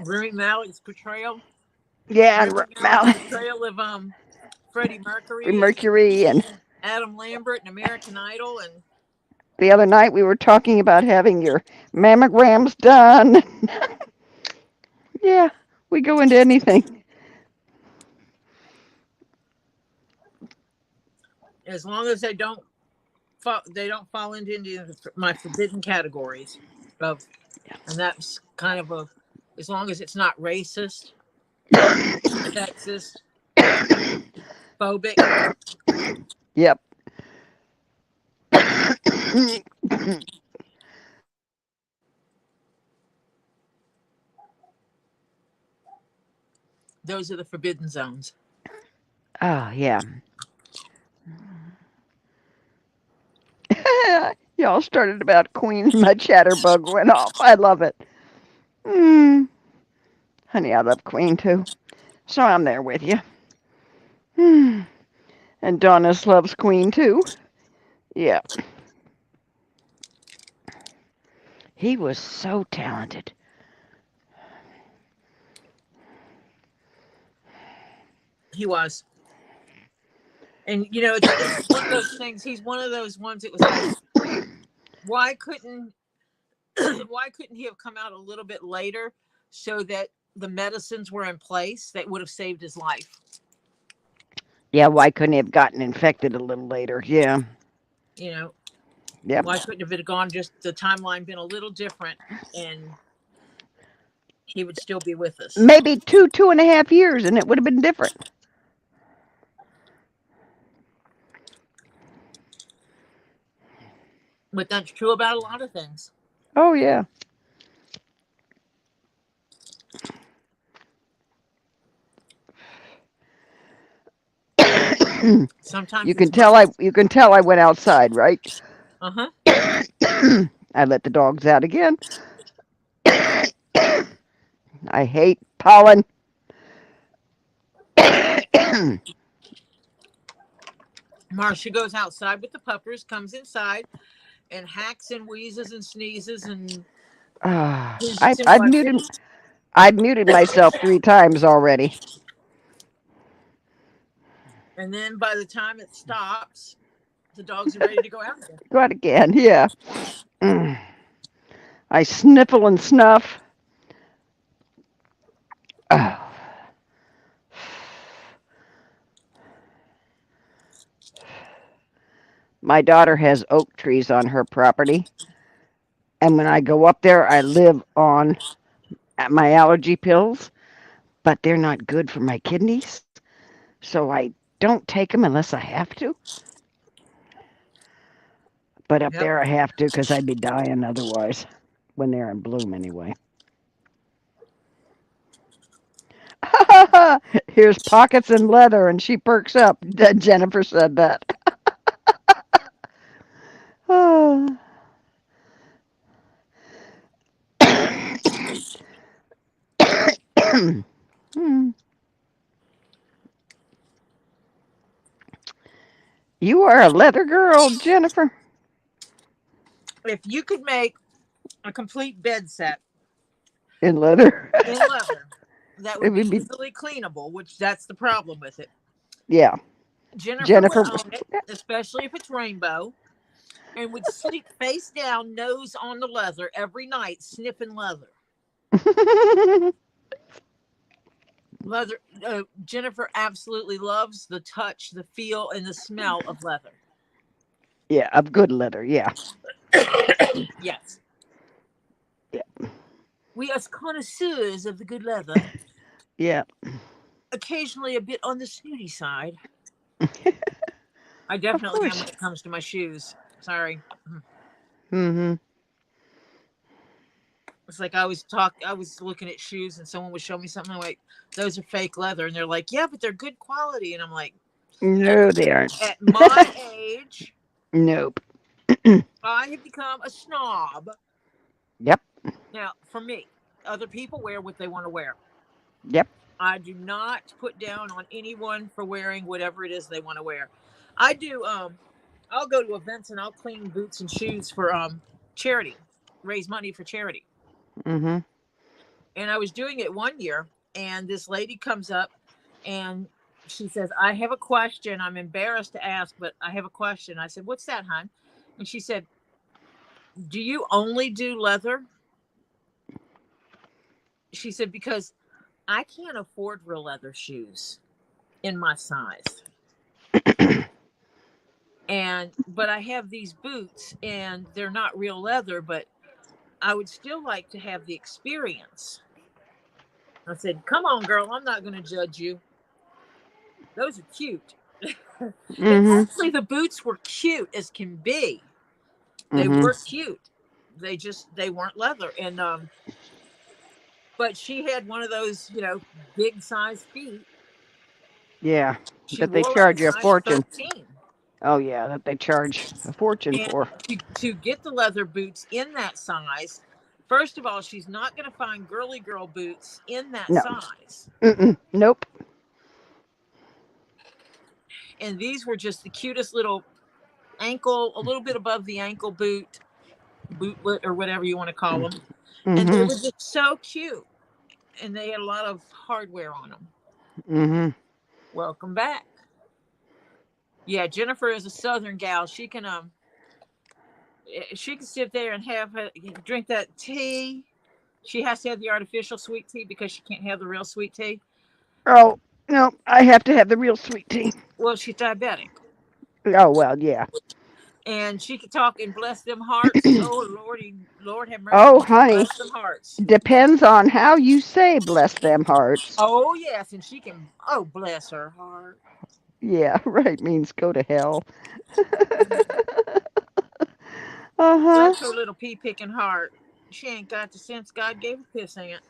Remy Malek's portrayal. Yeah, Remy and Malek's portrayal of Freddie Mercury and Mercury. And Adam Lambert and American Idol. And the other night we were talking about having your mammograms done. Yeah, we go into anything. as long as they don't fall into my forbidden categories of, and that's kind of a, as long as it's not racist, sexist, phobic. Yep. Those are the forbidden zones. Oh, yeah. Y'all started about Queen and my chatterbug went off. I love it. Honey, I love Queen too. So I'm there with you. And Donis loves Queen too. Yeah. He was so talented. He was. And it's one of those things. He's one of those ones. It was like, why couldn't he have come out a little bit later so that the medicines were in place that would have saved his life? Yeah, why couldn't he have gotten infected a little later? Yeah. Yep. Why couldn't have it gone just the timeline been a little different and he would still be with us? Maybe 2.5 years and it would have been different. But that's true about a lot of things. Oh, yeah. Sometimes you can tell I went outside, right? Uh-huh. I let the dogs out again. I hate pollen. Marcia goes outside with the puppers, comes inside, and hacks and wheezes and sneezes and I've muted myself 3 times already. And then by the time it stops, the dogs are ready to go out again. Go out again. Yeah. Mm. I sniffle and snuff. Oh. My daughter has oak trees on her property, and when I go up there, I live on my allergy pills, but they're not good for my kidneys, so I don't take them unless I have to. But up Yep. there, I have to because I'd be dying otherwise when they're in bloom anyway. Here's pockets and leather, and she perks up. Jennifer said that. You are a leather girl, Jennifer. If you could make a complete bed set In leather. in leather that It would be would be, easily cleanable, which that's the problem with it. yeah. Jennifer would Jennifer. own it, especially if it's rainbow, and would sleep face down, nose on the leather every night, sniffing leather. Leather. Jennifer absolutely loves the touch, the feel, and the smell of leather. Yeah, of good leather. Yeah. Yes. Yeah. We as connoisseurs of the good leather, Yeah. occasionally a bit on the snooty side. I Of definitely am course. when it comes to my shoes. Sorry. Mm-hmm. It's like I was looking at shoes and someone would show me something like, those are fake leather. And they're like, yeah, but they're good quality. And I'm like, No, they aren't. at my age, Nope. I have become a snob. Yep. Now, for me, other people wear what they want to wear. Yep. I do not put down on anyone for wearing whatever it is they want to wear. I do, I'll go to events and I'll clean boots and shoes for charity, raise money for charity. Mm-hmm. And I was doing it one year, and this lady comes up and she says, I have a question. I'm embarrassed to ask, but I have a question. I said, what's that, hon? And she said, do you only do leather? She said, because I can't afford real leather shoes in my size. But I have these boots and they're not real leather, but I would still like to have the experience. I said, come on, girl, I'm not going to judge you. Those are cute. And Mm-hmm. actually, the boots were cute as can be. They Mm-hmm. were cute. They weren't leather. And but she had one of those, big size feet. Yeah. She That they wore like a charge you a size fortune. 13. Oh yeah, that they charge a fortune And for. to get the leather boots in that size, first of all, she's not going to find girly girl boots in that No. size. Mm-mm. Nope. And these were just the cutest little ankle, a little bit above the ankle bootlet or whatever you want to call them. And they Mm-hmm. were just so cute. And they had a lot of hardware on them. Mm-hmm. Welcome back. Yeah, Jennifer is a Southern gal. She can sit there and drink that tea. She has to have the artificial sweet tea because she can't have the real sweet tea. Oh no, I have to have the real sweet tea. Well, she's diabetic. Oh well, yeah. And she could talk and bless them hearts. Oh Lordy, Lord have mercy. Oh She can honey, bless them hearts. depends on how you say bless them hearts. Oh yes, and she can. Oh bless her heart. Yeah, right means go to hell. Uh-huh. Bless her little pea picking heart. She ain't got the sense God gave her piss ant.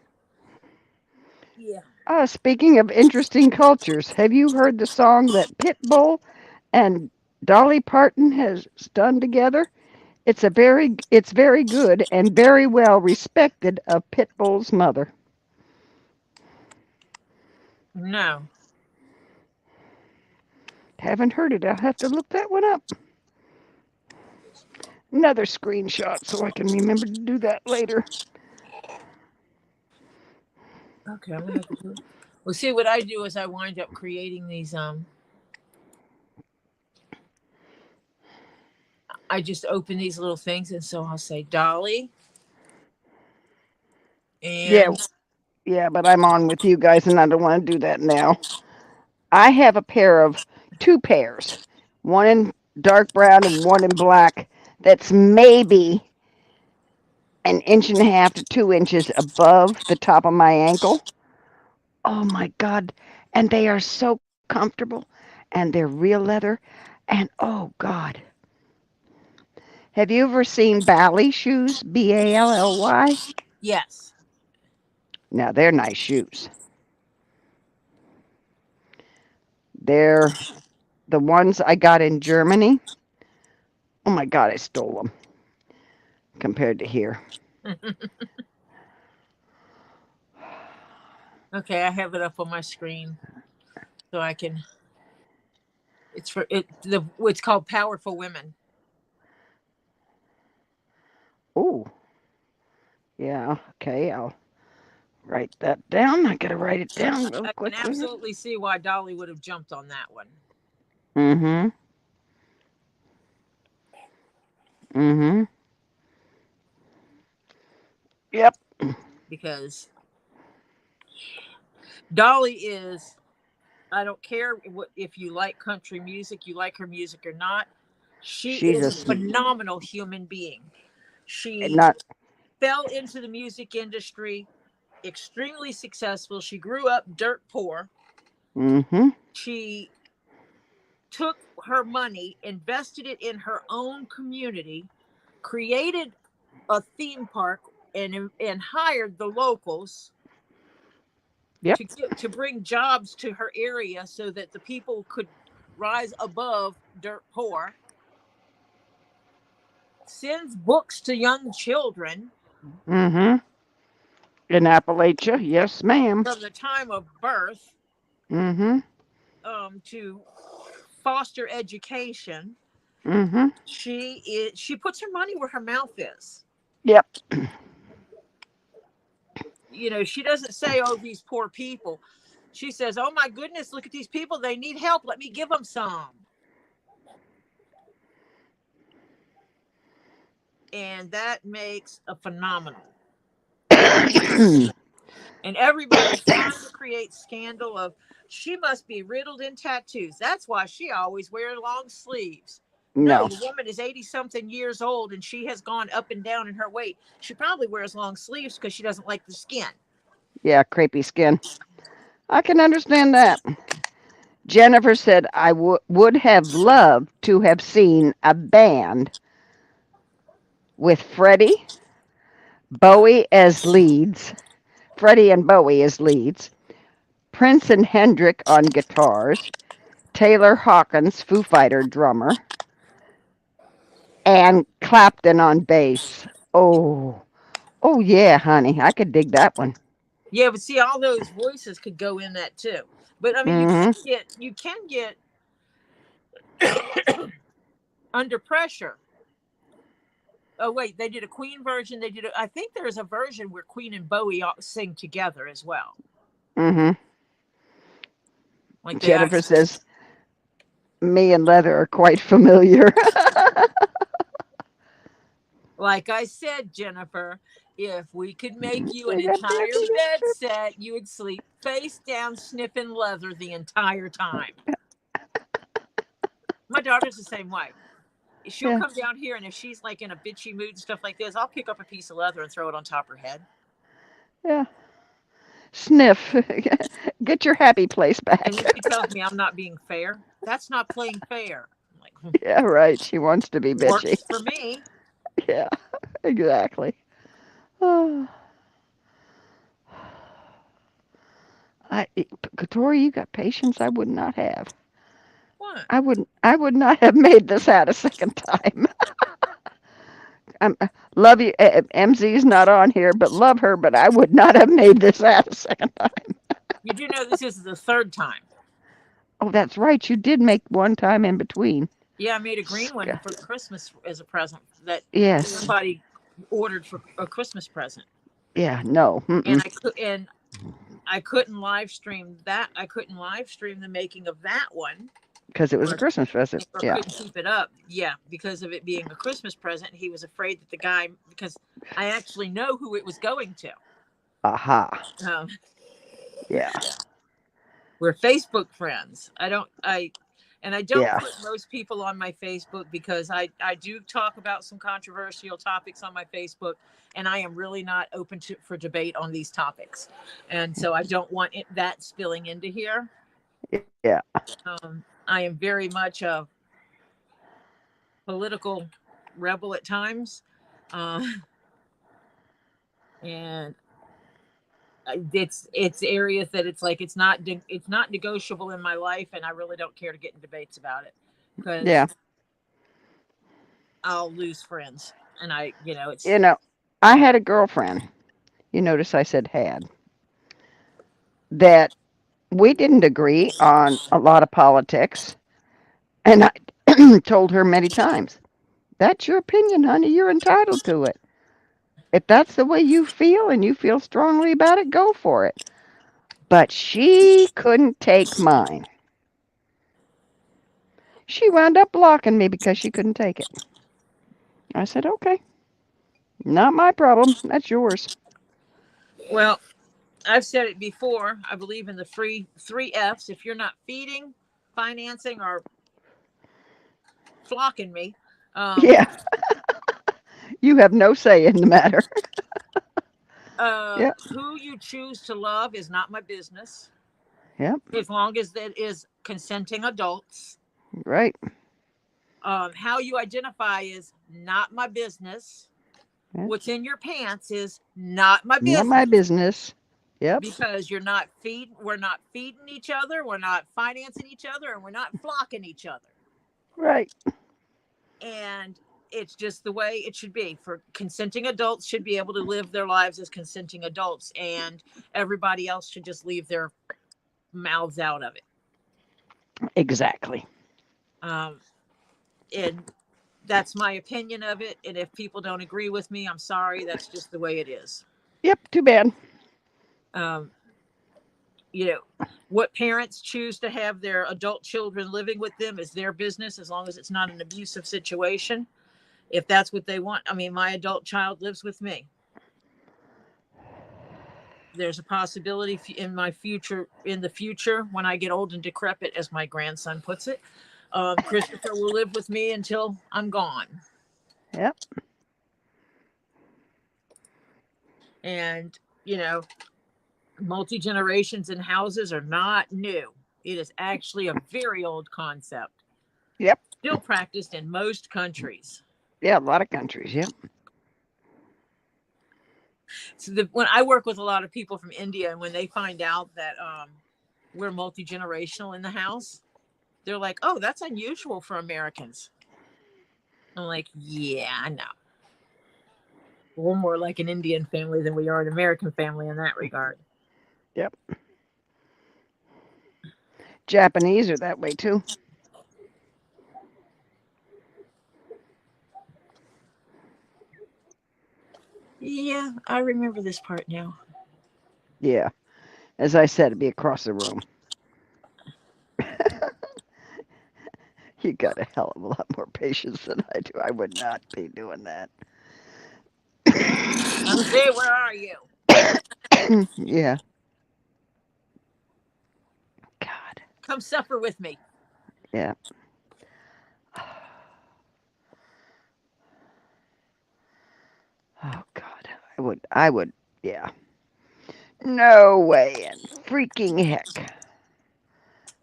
Yeah. Speaking of interesting cultures, have you heard the song that Pitbull and Dolly Parton has done together? It's very good and very well respected of Pitbull's mother. No. Haven't heard it. I'll have to look that one up. Another screenshot so I can remember to do that later. Okay, I'm gonna have to do it. Well, see, what I do is I wind up creating these I just open these little things, and so I'll say Dolly, Yeah, and yeah, but I'm on with you guys, and I don't want to do that now. I have two pairs, one in dark brown and one in black. That's maybe an inch and a half to 2 inches above the top of my ankle. Oh my God. And they are so comfortable and they're real leather. And oh God. Have you ever seen Bally shoes? Bally? yes. Now they're nice shoes. They're the ones I got in Germany. Oh my God, I stole them compared to here. Okay, I have it up on my screen so I can. It's for it. It's called Powerful Women. Oh, yeah. Okay, I'll write that down. I gotta write it down real I can quickly. absolutely see why Dolly would have jumped on that one. Mm-hmm. Mm-hmm. Yep. Because Dolly is, I don't care if you like country music, you like her music or not. She She's is a a phenomenal human being. She not. fell into the music industry, extremely successful. She grew up dirt poor. Mm-hmm. She took her money, invested it in her own community, created a theme park, and hired the locals Yep. to bring jobs to her area so that the people could rise above dirt poor. Sends books to young children Mm-hmm. In Appalachia, yes, ma'am. from the time of birth, Mm-hmm. to foster education. Mm-hmm. She puts her money where her mouth is. Yep. She doesn't say, "Oh, these poor people." She says, "Oh my goodness, look at these people. They need help. Let me give them some." And that makes a phenomenal. And everybody's trying to create scandal of she must be riddled in tattoos. That's why she always wears long sleeves. No, No. the woman is 80 something years old and she has gone up and down in her weight. She probably wears long sleeves because she doesn't like the skin. Yeah, crepey skin. I can understand that. Jennifer said I would have loved to have seen a band with Bowie as leads, Freddie and Bowie as leads, Prince and Hendrick on guitars, Taylor Hawkins, Foo Fighter drummer, and Clapton on bass. Oh yeah, honey, I could dig that one. Yeah, but see, all those voices could go in that too. But I mean, Mm-hmm. you can get under pressure. Oh wait, they did a Queen version. I think there's a version where Queen and Bowie sing together as well. Mm-hmm. Like they Jennifer actually. says me and Leather are quite familiar. Like I said, Jennifer, if we could make you an We got entire Betsy bed Richards. set, you would sleep face down sniffing leather the entire time. My daughter's the same way. She'll Yeah. come down here, and if she's like in a bitchy mood and stuff like this, I'll pick up a piece of leather and throw it on top of her head. Yeah. Sniff. Get your happy place And back. then she tells me I'm not being fair. That's not playing fair. I'm like, Yeah, right. She wants to be bitchy. works for me. Yeah, exactly. Oh, I, Tori, you got patience I would not have. What? I would not have made this out a second time. Love you. MZ's not on here, but love her. But I would not have made this out a second time. You do know this is the third time. Oh, that's right. You did make one time in between. Yeah, I made a green one for Christmas as a present that Yes. somebody ordered for a Christmas present. Yeah. No. And I couldn't live stream that. I couldn't live stream the making of that one Because it was a or Christmas present. or Yeah. couldn't keep it up. Yeah, because of it being a Christmas present, he was afraid that the guy, because I actually know who it was going to. Aha. Um, Yeah. we're Facebook friends. I don't Yeah. put most people on my Facebook because I do talk about some controversial topics on my Facebook, and I am really not open for debate on these topics, and so I don't want that spilling into here. Yeah. I am very much a political rebel at times, uh, and it's areas that it's like it's not negotiable in my life, and I really don't care to get in debates about it because Yeah. I'll lose friends, and it's You know, I had a girlfriend. You notice I said had. That we didn't agree on a lot of politics. And I told her many times, that's your opinion, honey. You're entitled to it. If that's the way you feel and you feel strongly about it, go for it. But she couldn't take mine. She wound up blocking me because she couldn't take it. I said, okay, not my problem. That's yours. well, I've said it before. I believe in the three F's. If you're not feeding, financing, or flocking me, Yeah, you have no say in the matter. Yep, who you choose to love is not my business. yep, As long as that is consenting adults. right. How you identify is not my business. Yeah. What's in your pants is not my Not my business. business. Yep, Because we're not feeding each other, we're not financing each other, and we're not flocking each other. right. And it's just the way it should be. For consenting adults should be able to live their lives as consenting adults, and everybody else should just leave their mouths out of it. Exactly. And that's my opinion of it. And if people don't agree with me, I'm sorry. That's just the way it is. Yep, too bad. Um, what parents choose to have their adult children living with them is their business, as long as it's not an abusive situation. If that's what they want. I mean, my adult child lives with me. There's a possibility in the future, when I get old and decrepit, as my grandson puts it, Christopher will live with me until I'm gone. Yep. And, multi-generations in houses are not new. It is actually a very old concept. Yep. Still practiced in most countries. Yeah, a lot of countries. Yep. So when I work with a lot of people from India, and when they find out that we're multi-generational in the house, they're like, oh, that's unusual for Americans. I'm like, yeah, I know. We're more like an Indian family than we are an American family in that regard. Yep. Japanese are that way too. Yeah, I remember this part now. Yeah. As I said, it'd be across the room. You got a hell of a lot more patience than I do. I would not be doing that. Jose, where are you? Yeah. God. Come suffer with me. Yeah. Oh God. I would. Yeah. No way in freaking heck.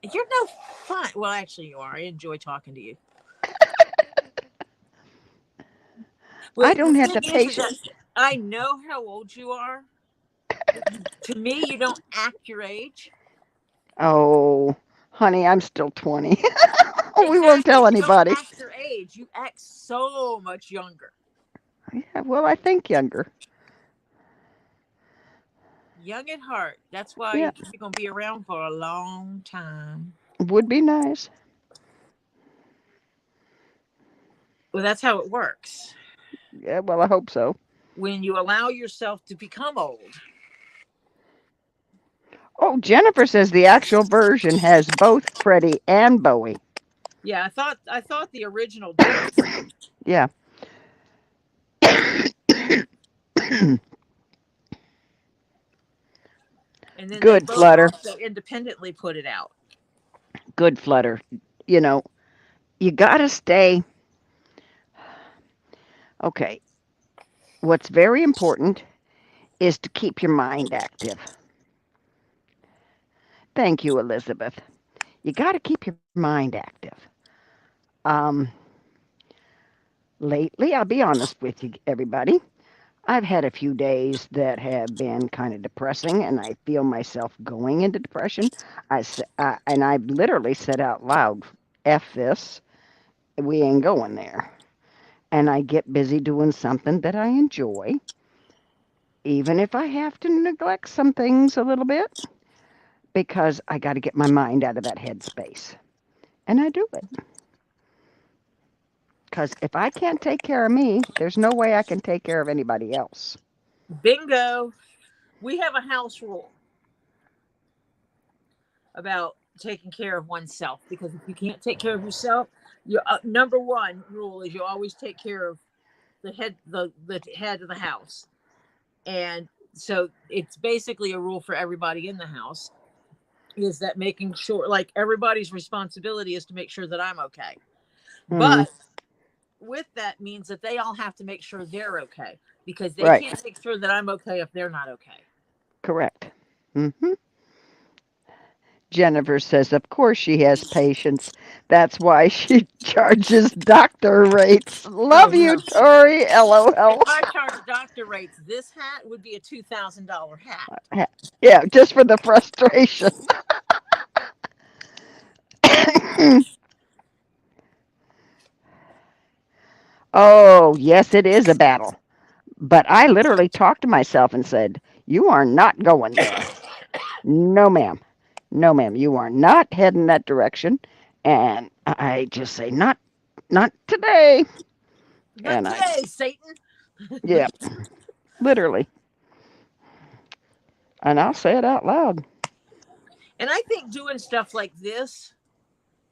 You're no fun. Well, actually, you are. I enjoy talking to you. Well, I don't the have the thing is that patience. I know how old you are. To me, you don't act your age. Oh, honey, I'm still 20. We Exactly. won't tell You don't anybody. act your age. You act so much younger. Yeah, well, I think younger. Young at heart. That's why Yeah, you're going to be around for a long time. would be nice. Well, that's how it works. Yeah, well, I hope so. When you allow yourself to become old. Oh, Jennifer says the actual version has both Freddie and Bowie. Yeah, I thought the original did. Yeah. And then they Good, both Flutter. also independently put it out. Good, Flutter. You know, you got to stay. Okay. What's very important is to keep your mind active. Thank you, Elizabeth. You got to keep your mind active. Um, Lately, I'll be honest with you, everybody. I've had a few days that have been kind of depressing, and I feel myself going into depression. And I literally said out loud, "F this, we ain't going there." And I get busy doing something that I enjoy, even if I have to neglect some things a little bit, because I got to get my mind out of that headspace. And I do it. Because if I can't take care of me, there's no way I can take care of anybody else. Bingo. We have a house rule about taking care of oneself, because if you can't take care of yourself, your number one rule is you always take care of the head of the house. And so it's basically a rule for everybody in the house, is that making sure, like, everybody's responsibility is to make sure that I'm okay. Mm-hmm. But with that means that they all have to make sure they're okay, because they Right. can't make sure that I'm okay if they're not okay. Correct. Mm-hmm. Jennifer says, of course she has patience. That's why she charges doctor rates. Oh Love you, no. Tori. If LOL. I charge doctor rates, this hat would be a $2,000 hat. Yeah, just for the frustration. Oh, yes, it is a battle. But I literally talked to myself and said, you are not going there. No, ma'am. No, ma'am. You are not heading that direction. And I just say, not today. Not And I, today, Satan. yeah, literally. And I'll say it out loud. And I think doing stuff like this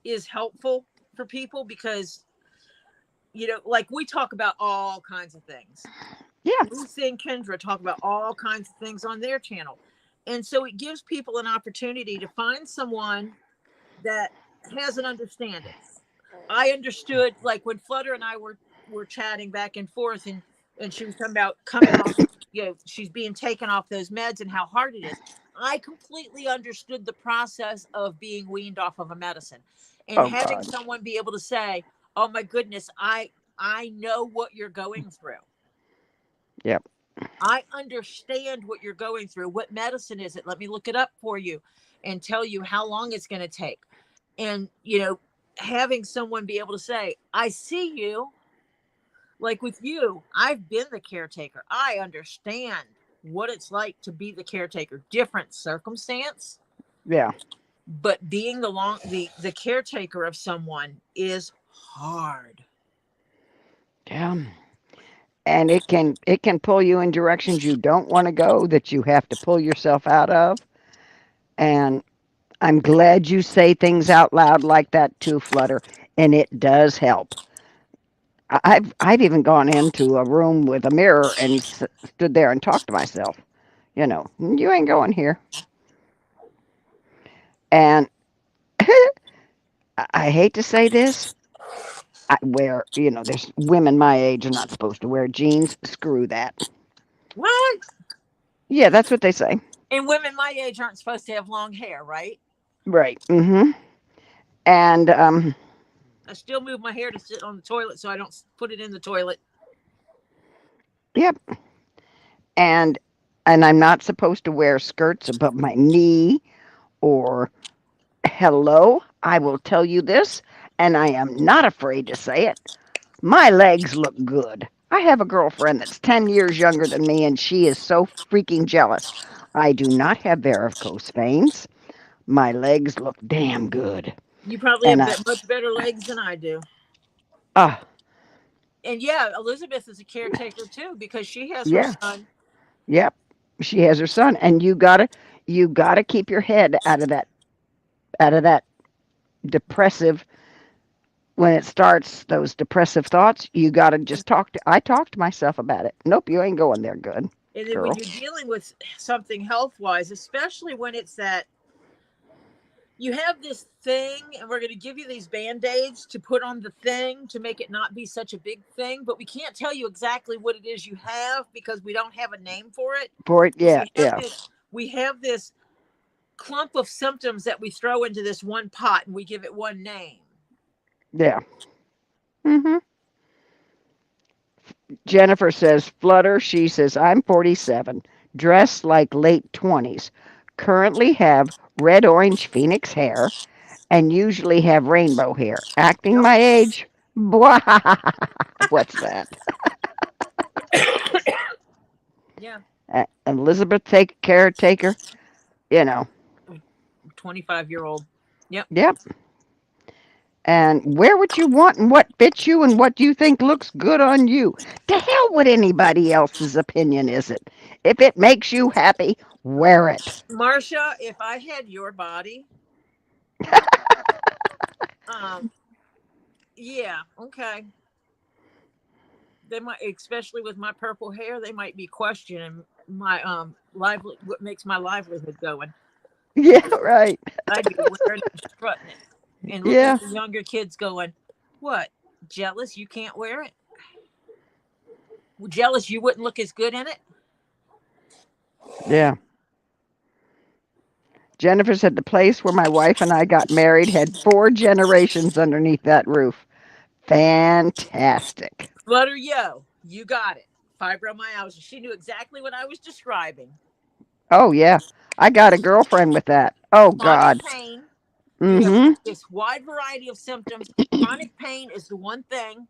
is helpful for people, because, like, we talk about all kinds of things. Yeah, Lucy and Kendra talk about all kinds of things on their channel. And so it gives people an opportunity to find someone that has an understanding. I understood, like, when Flutter and I were chatting back and forth, and she was talking about coming off, she's being taken off those meds and how hard it is. I completely understood the process of being weaned off of a medicine, and oh having God. someone be able to say, "Oh my goodness, I know what you're going through. Yep. I understand what you're going through. What medicine is it? Let me look it up for you and tell you how long it's going to take." And, having someone be able to say, "I see you." Like with you, I've been the caretaker. I understand what it's like to be the caretaker. Different circumstance, Yeah. but being the caretaker of someone is hard. Yeah. And it can pull you in directions you don't want to go that you have to pull yourself out of. And I'm glad you say things out loud like that too, Flutter. And it does help. I've even gone into a room with a mirror and stood there and talked to myself. You ain't going here. And I hate to say this. There's women my age are not supposed to wear jeans. Screw that. What? Yeah, that's what they say. And women my age aren't supposed to have long hair, right? Right. Mm-hmm. And I still move my hair to sit on the toilet so I don't put it in the toilet. yep. And and I'm not supposed to wear skirts above my knee or hello, I will tell you this, and I am not afraid to say it. My legs look good. I have a girlfriend that's 10 years younger than me, and she is so freaking jealous. I do not have varicose veins. My legs look damn good. You probably And have I, much better legs than I do. ah, And yeah, Elizabeth is a caretaker too, because she has her yeah, son. yep. She has her son, and you gotta keep your head out of that depressive when it starts those depressive thoughts, you got to just I talk to myself about it. Nope, you ain't going there good, And then when girl. you're dealing with something health wise, especially when it's that you have this thing and we're going to give you these band-aids to put on the thing to make it not be such a big thing, but we can't tell you exactly what it is you have because we don't have a name for it. For it, So yeah, yeah, we have this clump of symptoms that we throw into this one pot and we give it one name. yeah. Mhm. Jennifer says, Flutter, she says, I'm 47, dressed like late 20s, currently have red orange phoenix hair, and usually have rainbow hair. Acting my age? Blah. What's that? Yeah. Elizabeth take caretaker, you know. 25-year-old. Yep. Yep. And wear what you want and what fits you and what you think looks good on you. To hell with anybody else's opinion, is it? If it makes you happy, wear it. Marcia, if I had your body, um, yeah, okay. They might, especially with my purple hair, they might be questioning my lively what makes my livelihood going. Yeah, right. I'd be wearing it and strutting it and looking Yeah, at the younger kids going, what? Jealous you can't wear it? Jealous you wouldn't look as good in it? yeah. Jennifer said the place where my wife and I got married had 4 generations underneath that roof. Fantastic. Flutter yo, you got it. Fibromyalgia. She knew exactly what I was describing. Oh, yeah. I got a girlfriend with that. Oh, Chronic God. pain. You have Mm this wide variety of symptoms. Chronic pain is the one thing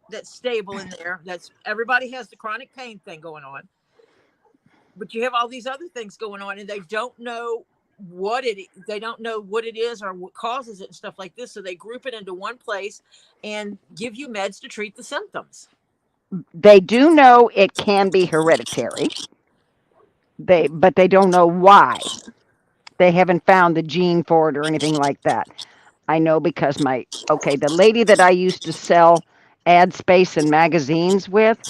that's stable in there. That's everybody has the chronic pain thing going on. But you have all these other things going on and they don't know they don't know what it is or what causes it and stuff like this. So they group it into one place and give you meds to treat the symptoms. hmm. They do know it can be hereditary. But they don't know why. They haven't found the gene for it or anything like that. I know because the lady that I used to sell ad space and magazines with,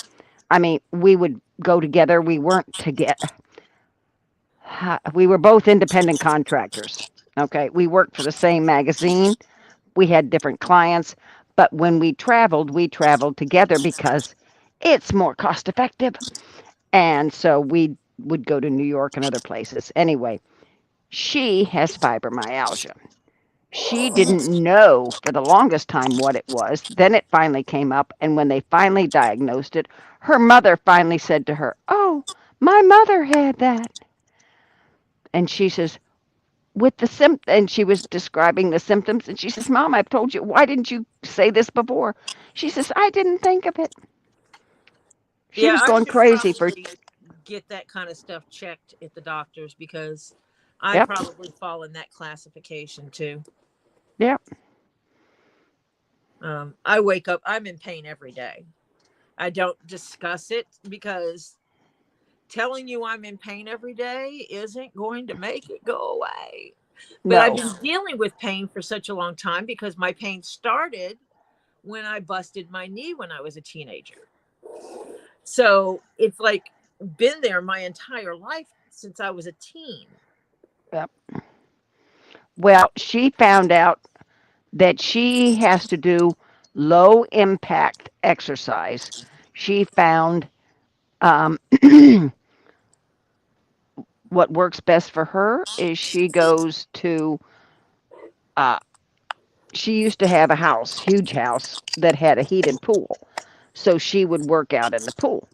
I mean, we would go together. We weren't together. We were both independent contractors. Okay. We worked for the same magazine. We had different clients. But when we traveled together because it's more cost effective. And so we would go to New York and other places. Anyway, she has fibromyalgia. She didn't know for the longest time what it was. Then it finally came up, and when they finally diagnosed it, her mother finally said to her, "Oh, my mother had that." And she says, and she was describing the symptoms, and she says, "Mom, I've told you. Why didn't you say this before?" She says, "I didn't think of it." She Yeah, was I going should crazy for, probably get that kind of stuff checked at the doctors because I yep, probably fall in that classification too. yep. I wake up, I'm in pain every day. I don't discuss it because telling you I'm in pain every day isn't going to make it go away. But I've No, been dealing with pain for such a long time because my pain started when I busted my knee when I was a teenager. So it's like been there my entire life since I was a teen. yep. Well, she found out that she has to do low impact exercise. She found um, what works best for her is uh, she used to have a house, huge house, that had a heated pool. So she would work out in the pool.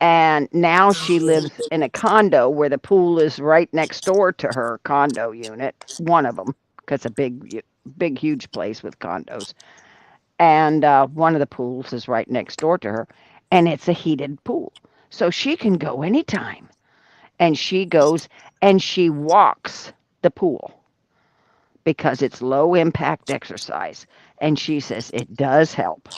And now she lives in a condo where the pool is right next door to her condo unit, one of them, because a big, huge place with condos. And one of the pools is right next door to her, and it's a heated pool. So she can go anytime. And she goes and she walks the pool because it's low impact exercise. And she says it does help.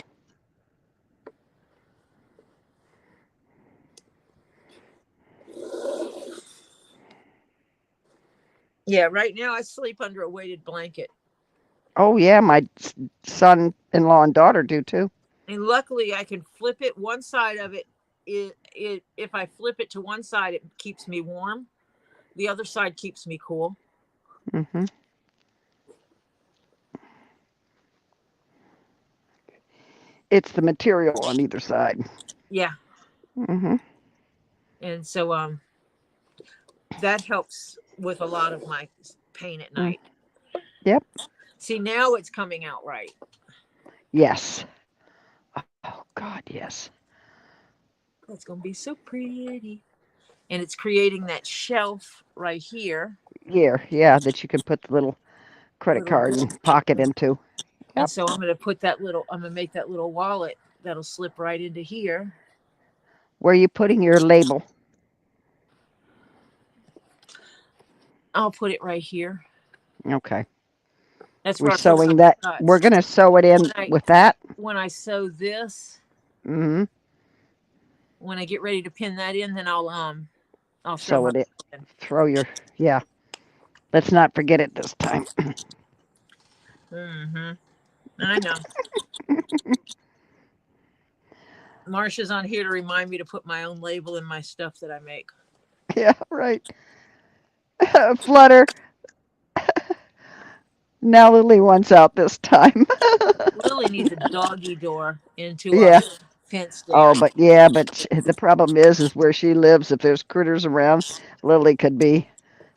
Yeah, right now I sleep under a weighted blanket. Oh yeah, my son-in-law and daughter do too. And luckily, I can flip it. One side of it, if I flip it to one side, it keeps me warm. The other side keeps me cool. Mhm. It's the material on either side. Yeah, Mhm. and so that helps with a lot of my pain at Mm. night. Yep. See, now it's coming out right. Yes. Oh God, yes. It's gonna be so pretty, and it's creating that shelf right here. Yeah, yeah, that you can put the little credit Little card bit. and pocket into. And Yep. so I'm gonna put that little. I'm gonna make that little wallet that'll slip right into here. Where are you putting your label? I'll put it right here. Okay. That's We're where I put my sewing that. We're cuts. gonna sew it When in I with that. when I sew this, Mhm. when I get ready to pin that in, then I'll throw Sew my it in. in. Throw your. Yeah. Let's not forget it this time. Mm-hmm. I know. Marsha's on here to remind me to put my own label in my stuff that I make. Yeah. Right. Flutter. Now Lily wants out this time. Lily needs a doggy door into a Yeah. fenced Oh, area. but yeah, but the problem is where she lives. If there's critters around, Lily could be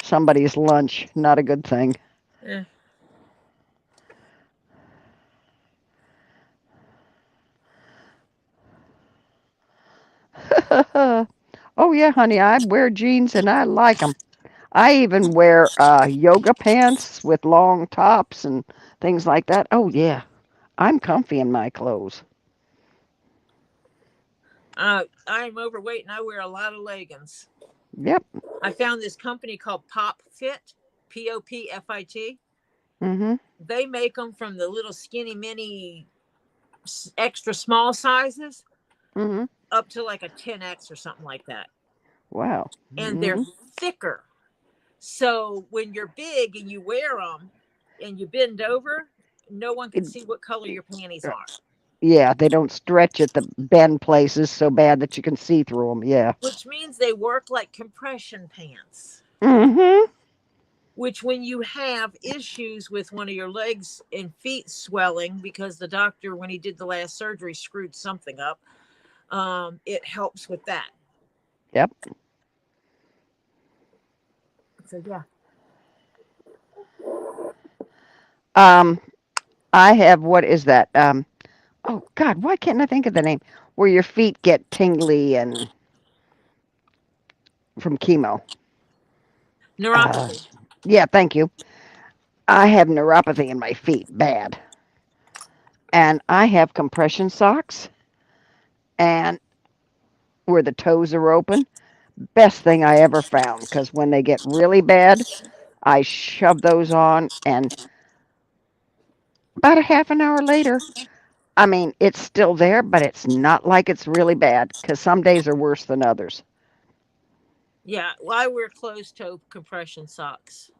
somebody's lunch. Not a good thing. Eh. Oh yeah, honey, I wear jeans and I like them. I even wear yoga pants with long tops and things like that. Oh yeah, I'm comfy in my clothes. I'm overweight and I wear a lot of leggings. Yep. I found this company called Pop Fit, POPFIT. Mhm. They make them from the little skinny mini extra small sizes Mhm. up to like a 10X or something like that. Wow. And they're Mhm. thicker. So when you're big and you wear them and you bend over, no one can It, see what color your panties uh, are, yeah, they don't stretch at the bend places so bad that you can see through them. Yeah. which means they work like compression pants. Mhm. Which, when you have issues with one of your legs and feet swelling because the doctor, when he did the last surgery, screwed something up, it helps with that. Yep. So, yeah. Um, I have what is that? Oh God, why can't I think of the name? Where your feet get tingly and from chemo. Uh, Neuropathy. yeah, thank you. I have neuropathy in my feet, bad, and I have compression socks, and where the toes are open. Best thing I ever found because when they get really bad, I shove those on, and about a half an hour later, I mean, it's still there, but it's not like it's really bad because some days are worse than others. Yeah. Well, I wear closed toe compression socks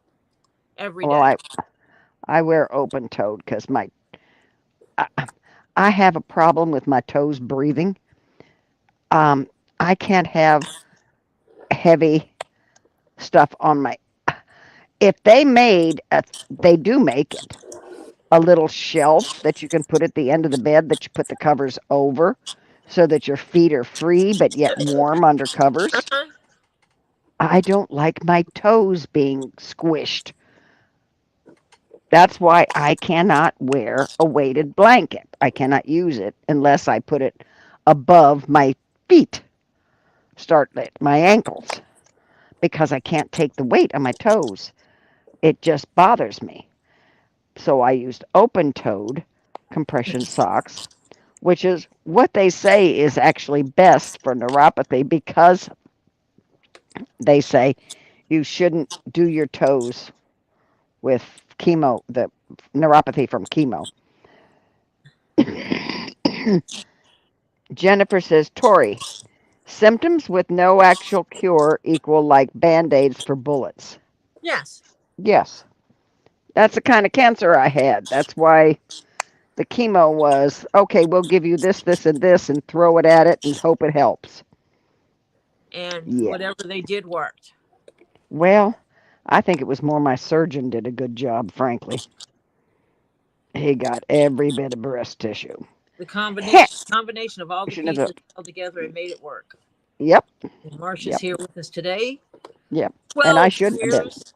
every Well, day. I wear open toed because I, I have a problem with my toes breathing. Um, I can't have heavy stuff on my. If they do make it a little shelf that you can put at the end of the bed that you put the covers over, so that your feet are free but yet warm under covers. Uh-huh. I don't like my toes being squished. That's why I cannot wear a weighted blanket. I cannot use it unless I put it above my feet, start at my ankles, because I can't take the weight on my toes. It just bothers me. So I used open toed compression socks, which is what they say is actually best for neuropathy because they say you shouldn't do your toes with chemo, the neuropathy from chemo. Jennifer says, Tori, symptoms with no actual cure equal like band aids for bullets. Yes. Yes, That's the kind of cancer I had. That's why the chemo was okay, we'll give you this, this, and this, and throw it at it and hope it helps. And Yeah. whatever they did worked. Well, I think it was more my surgeon did a good job, frankly. He got every bit of breast tissue. The Heck, combination of all the of the, pieces held together and made it work. yep, And Marcia's yep, here with us today. yep. And I 12 shouldn't have been. years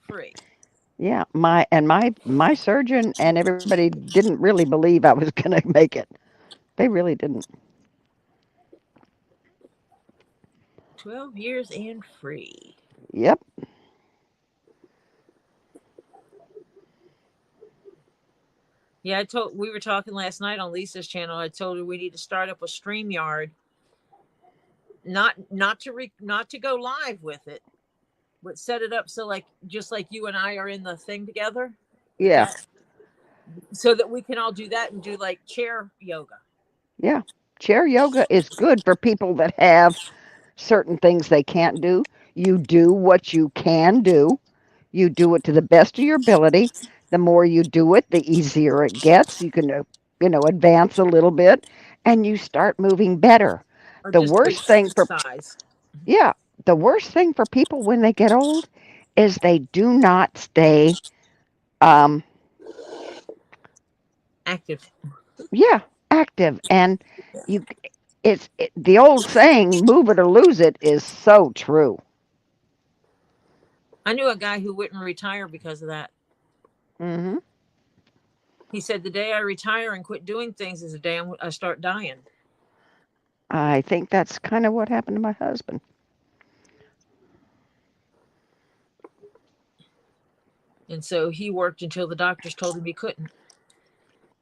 free. Yeah, my surgeon and everybody didn't really believe I was gonna make it. They really didn't. 12 years and free. Yep. Yeah, we were talking last night on Lisa's channel. I told her we need to start up a StreamYard, not to go live with it, but set it up so like just like you and I are in the thing together. Yeah. So that we can all do that and do like chair yoga. Yeah. Chair yoga is good for people that have certain things they can't do. You do what you can do. You do it to the best of your ability. The more you do it, the easier it gets. You can, advance a little bit and you start moving better. Or The just do worst thing for, exercise. yeah, the worst thing for people when they get old is they do not stay, um, Active. yeah, active. And you, the old saying, move it or lose it, is so true. I knew a guy who wouldn't retire because of that. Hmm. He said the day I retire and quit doing things is the day I start dying. I think that's kind of what happened to my husband. And so he worked until the doctors told him he couldn't.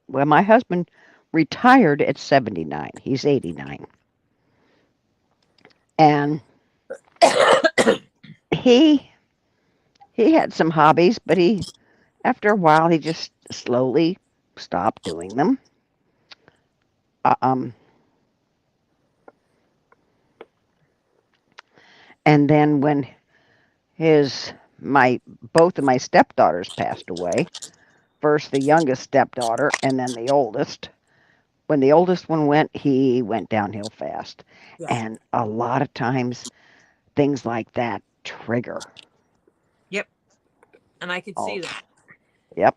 Well, my husband retired at 79. He's 89. And he he had some hobbies, but after a while he just slowly stopped doing them. Uh, Um and then when his my both of my stepdaughters passed away, first the youngest stepdaughter and then the oldest. When the oldest one went, he went downhill fast. Yeah. And a lot of times things like that trigger. Yep. And I could see Oh, that. yep,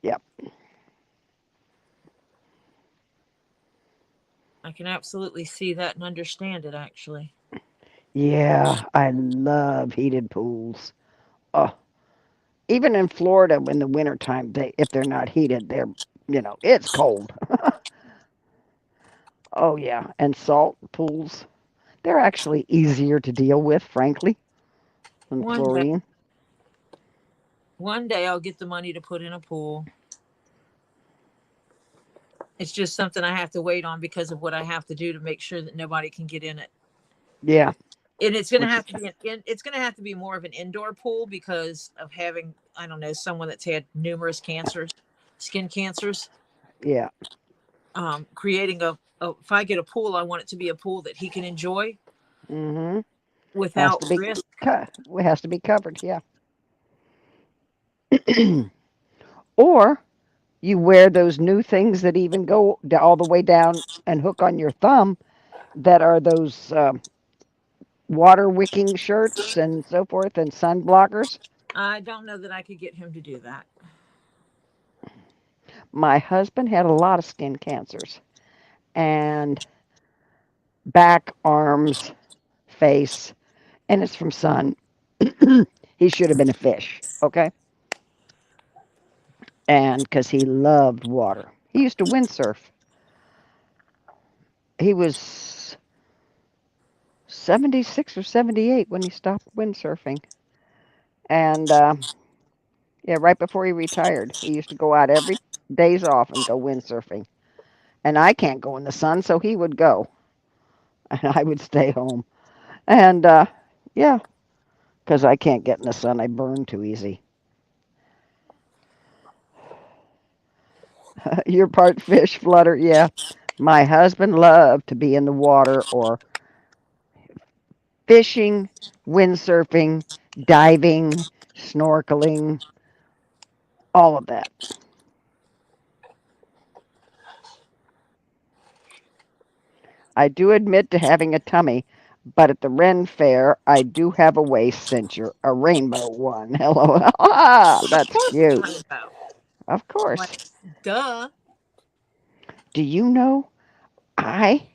yep. I can absolutely see that and understand it actually. Yeah, I love heated pools. Oh, even in Florida in the wintertime, if they're not heated, it's cold. Oh yeah, and salt pools, they're actually easier to deal with, frankly, than One day, chlorine. one day I'll get the money to put in a pool. It's just something I have to wait on because of what I have to do to make sure that nobody can get in it. Yeah, And it's going to which have to be it's going to have to be more of an indoor pool because of having, I don't know, someone that's had numerous cancers, skin cancers. yeah. Creating if I get a pool, I want it to be a pool that he can enjoy Mhm. Has without to be risk. it has to be covered, yeah. Or you wear those new things that even go all the way down and hook on your thumb that are those water wicking shirts and so forth and sun blockers. I don't know that I could get him to do that. My husband had a lot of skin cancers and back, arms, face, and it's from sun. He should have been a fish, okay? And because he loved water, he used to windsurf. He was 76 or 78 when he stopped windsurfing. And yeah, right before he retired, he used to go out every days off and go windsurfing. And I can't go in the sun, so he would go, and I would stay home. And yeah, because I can't get in the sun, I burn too easy. You're part fish, Flutter. Yeah, my husband loved to be in the water or fishing, windsurfing, diving, snorkeling, all of that. I do admit to having a tummy, but at the Ren Fair, I do have a waist cincher, a rainbow one. Hello. Ah, Of that's course it's cute. rainbow. Of Like, course. duh. Do you know I?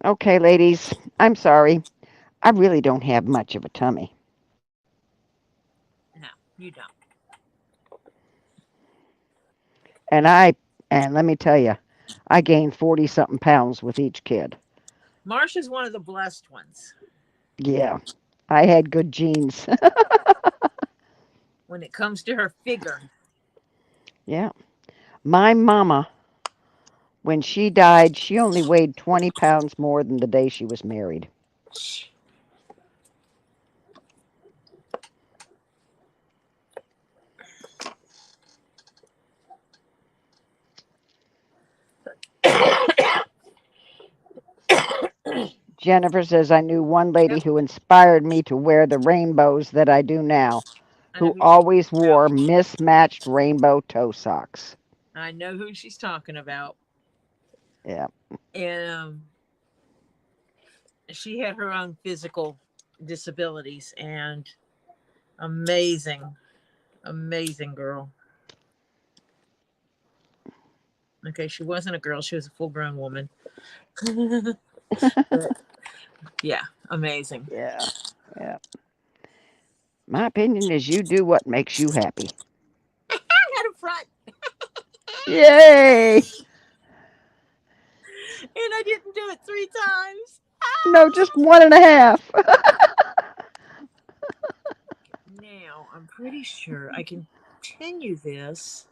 Okay, ladies, I'm sorry. I really don't have much of a tummy. No, you don't. And and let me tell you, I gained 40 something pounds with each kid. Marsha's one of the blessed ones Yeah, I had good genes. when it comes to her figure. Yeah. My mama, when she died, she only weighed 20 pounds more than the day she was married. Jennifer says, I knew one lady Yep, who inspired me to wear the rainbows that I do now, I know who who she's always talking about. wore mismatched rainbow toe socks. I know who she's talking about. Yeah. And she had her own physical disabilities and amazing, amazing girl. Okay, she wasn't a girl, she was a full grown woman. But yeah, amazing. Yeah. Yeah. My opinion is you do what makes you happy. I had a front Yay! and I didn't do it 3 times. No, just one and a half. Now, I'm pretty sure I can continue this,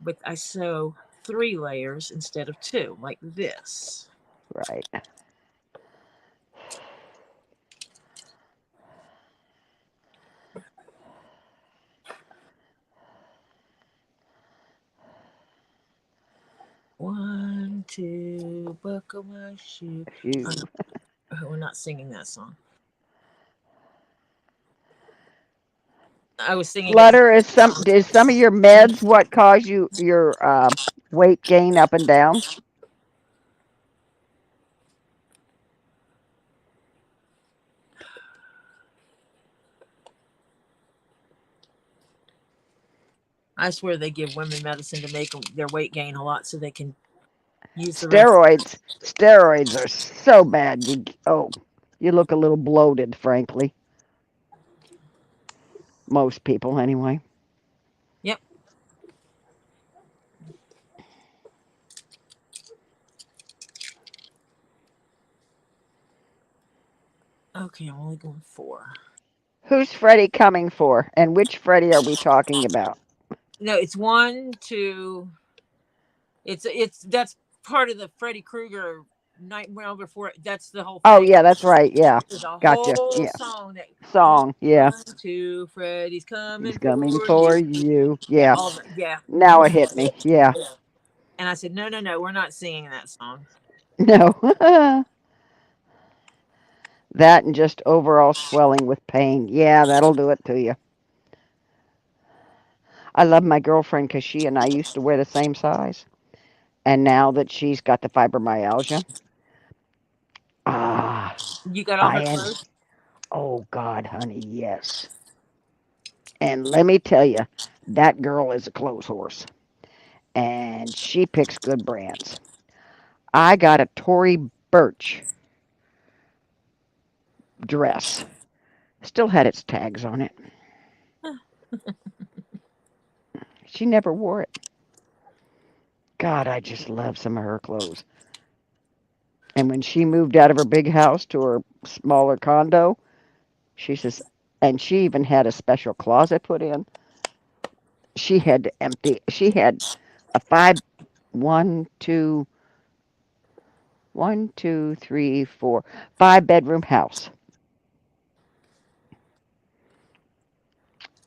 but I sew 3 layers instead of two, like this. Right. 1, 2, buckle my shoe. Oh, Phew. no, we're not singing that song. I was singing a Flutter song. is some of your meds what cause you your weight gain up and down? I swear they give women medicine to make their weight gain a lot so they can use the rest. Steroids are so bad. You look a little bloated, frankly. Most people, anyway. Yep. Okay, I'm only going 4. Who's Freddie coming for? And which Freddie are we talking about? No, it's 1, 2. It's that's part of the Freddy Krueger Nightmare Before. That's the whole Oh, thing. yeah, that's right. Yeah. There's a Gotcha. whole Yeah. song that one, Song. Yeah. 2, Freddy's He's coming coming for for you. you. Yeah. All the, yeah. Now it hit me. Yeah. And I said, no, no, no, we're not singing that song. No. That and just overall swelling with pain. Yeah, that'll do it to you. I love my girlfriend because she and I used to wear the same size. And now that she's got the fibromyalgia, ah, You got all I her am. clothes? Oh, God, honey, yes. And let me tell you, that girl is a clothes horse. And she picks good brands. I got a Tory Burch dress. Still had its tags on it. She never wore it. God, I just love some of her clothes. And when she moved out of her big house to her smaller condo, she says, and she even had a special closet put in. She had to empty. She had a one, two, 1, 2, 3, 4, 5 bedroom house,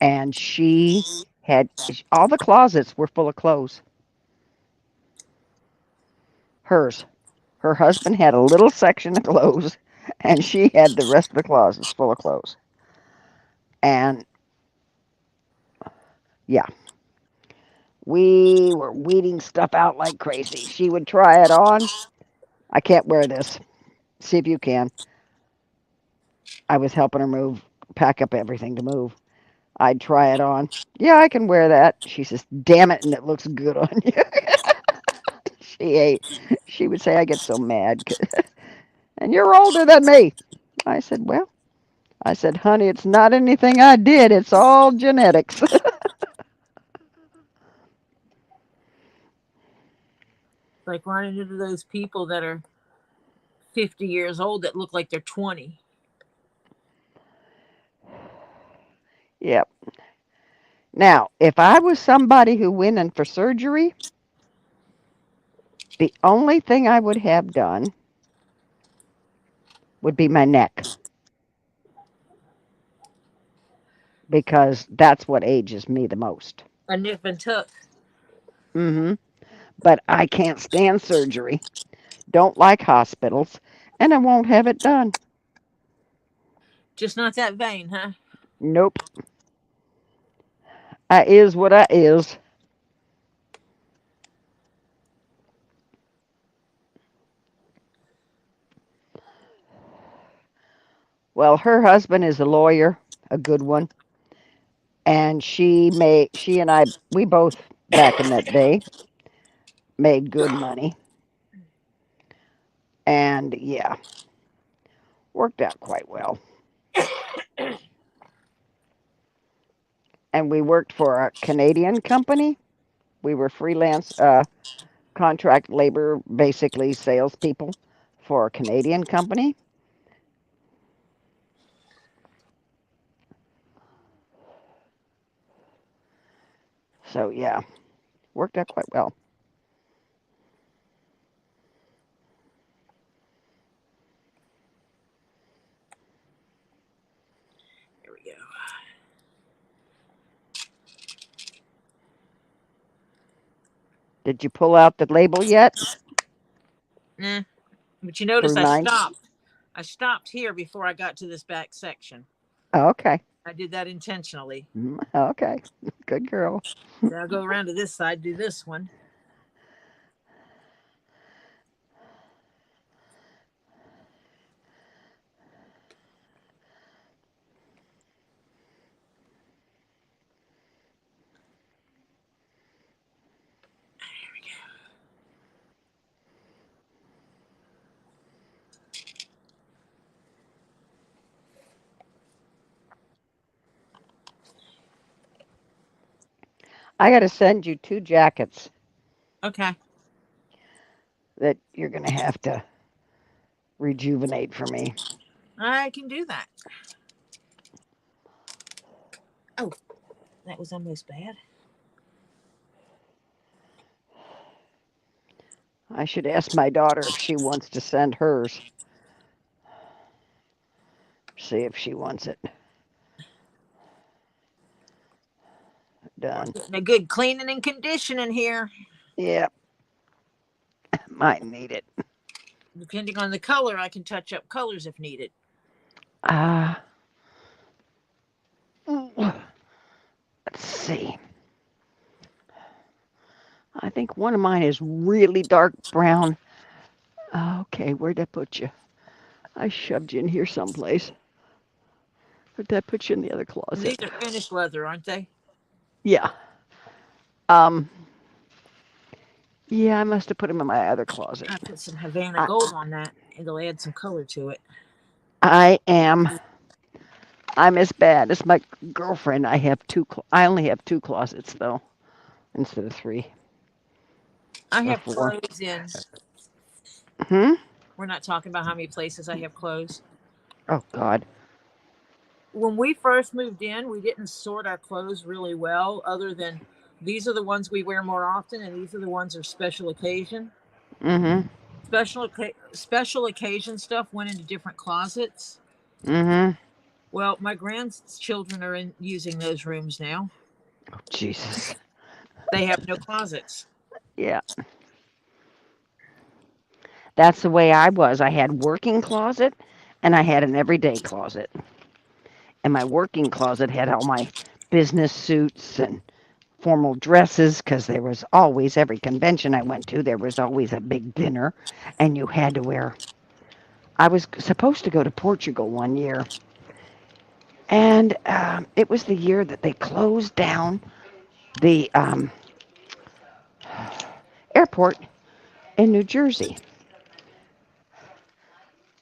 and she had all the closets were full of clothes. Hers. Her husband had a little section of clothes, and she had the rest of the closets full of clothes. And yeah, we were weeding stuff out like crazy. She would try it on. I can't wear this. See if you can. I was helping her pack up everything to move. I'd try it on. Yeah, I can wear that. She says, "Damn it, and it looks good on you." she ate. She would say, "I get so mad, and you're older than me." I said, "Well," I said, "Honey, it's not anything I did. It's all genetics." Like running into those people that are 50 years old that look like they're 20. Yep. Now, if I was somebody who went in for surgery, the only thing I would have done would be my neck because that's what ages me the most. A nip and tuck. Hmm. But I can't stand surgery, don't like hospitals, and I won't have it done. Just not that vain, huh? Nope. I is what I is. Well, her husband is a lawyer, a good one, and she and I we both back in that day made good money, and yeah, worked out quite well. And we worked for a Canadian company. We were freelance contract labor, basically salespeople for a Canadian company. So yeah, worked out quite well. Here we go. Did you pull out the label yet Nah. But you for notice I mine? stopped. I stopped here before I got to this back section. Oh, okay. I did that intentionally. Okay. Good girl. So I'll go around to this side, do this one. I got to send you 2 jackets Okay. that you're going to have to rejuvenate for me. I can do that. Oh, that was almost bad. I should ask my daughter if she wants to send hers. See if she wants it We're done. getting a good cleaning and conditioning here. Yeah, might need it. Depending on the color, I can touch up colors if needed. Ah, let's see. I think one of mine is really dark brown. Okay, where'd that put you? I shoved you in here someplace. Where'd that put you in the other And these closet? are finished leather, aren't they? Yeah. Um. Yeah, I must have put them in my other closet. I put some Havana I gold on that. It'll add some color to it. I am. I'm as bad as my girlfriend. I have two. I only have 2 closets though, instead of 3 I or have 4. clothes in. Hmm. We're not talking about how many places I have clothes. Oh God. When we first moved in, we didn't sort our clothes really well, other than these are the ones we wear more often, and these are the ones of special occasion. Mm-hmm. Special occasion stuff went into different closets. Mm-hmm. Well, my grandchildren are using those rooms now. Oh, Jesus. They have no closets. Yeah. That's the way I was. I had working closet, And I had an everyday closet. And my working closet had all my business suits and formal dresses because there was always, every convention I went to, there was always a big dinner and you had to wear. I was supposed to go to Portugal one year, and it was the year that they closed down the airport in New Jersey.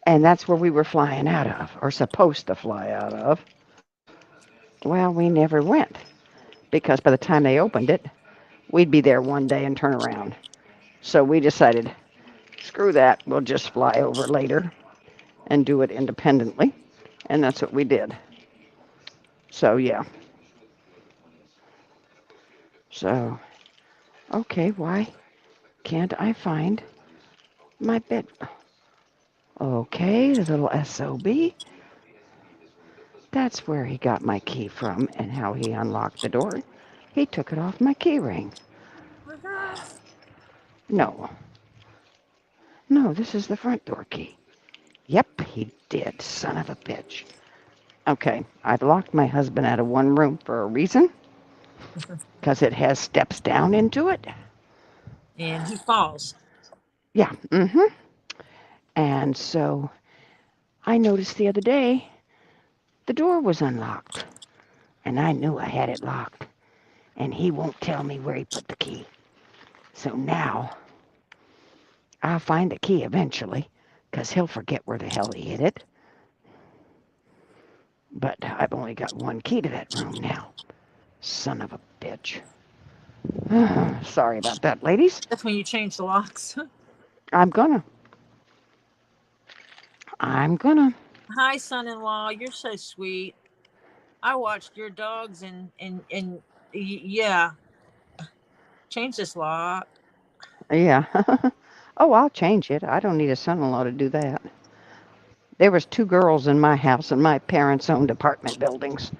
And that's where we were flying out of, or supposed to fly out of. Well, we never went because by the time they opened it, we'd be there one day and turn around. So we decided, screw that, we'll just fly over later and do it independently. And that's what we did. So, yeah. So, okay, why can't I find my bed? Okay, the little SOB. That's where he got my key from and how he unlocked the door. He took it off my key ring. No. No, this is the front door key. Yep, he did, son of a bitch. Okay, I've locked my husband out of one room for a reason, because it has steps down into it. And he falls. Yeah, And so I noticed the other day the door was unlocked, and I knew I had it locked, and he won't tell me where he put the key. So now I'll find the key eventually, because he'll forget where the hell he hid it. But I've only got one key to that room now. Son of a bitch. Sorry about that, ladies. That's when you change the locks. I'm gonna. Hi, son-in-law. You're so sweet. I watched your dogs and yeah, change this lock. Yeah. Oh, I'll change it. I don't need a son-in-law to do that. There was two girls in my house, and my parents owned apartment buildings,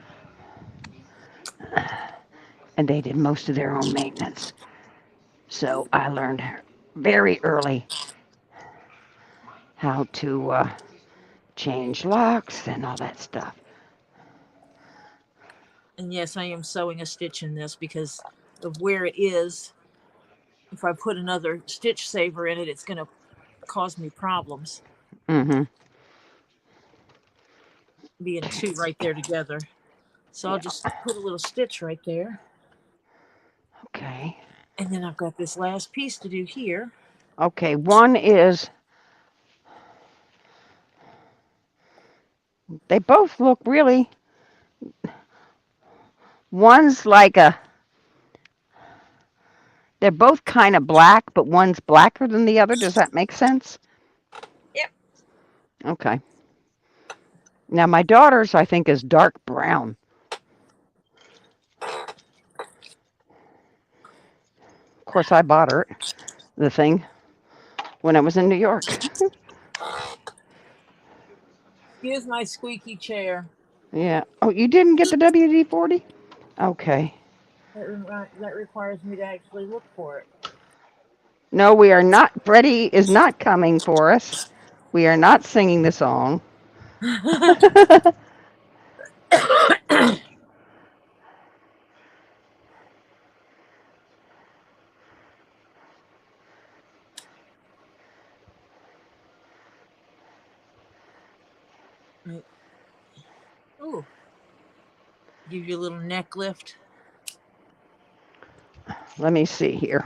and they did most of their own maintenance. So I learned very early how to change locks and all that stuff. And yes, I am sewing a stitch in this because of where it is. If I put another stitch saver in it, it's going to cause me problems. Mm-hmm. Being two right there together. So I'll Yeah. just put a little stitch right there. Okay. And then I've got this last piece to do here. Okay. One is. They both look really. One's like a. They're both kind of black, but one's blacker than the other. Does that make sense? Yep. Okay. Now my daughter's, I think, is dark brown. Of course, I bought her the thing when I was in New York. Excuse my squeaky chair. Yeah. Oh, you didn't get the WD-40? Okay. That requires me to actually look for it. No, we are not. Freddie is not coming for us. We are not singing the song. Ooh, give you a little neck lift. Let me see here,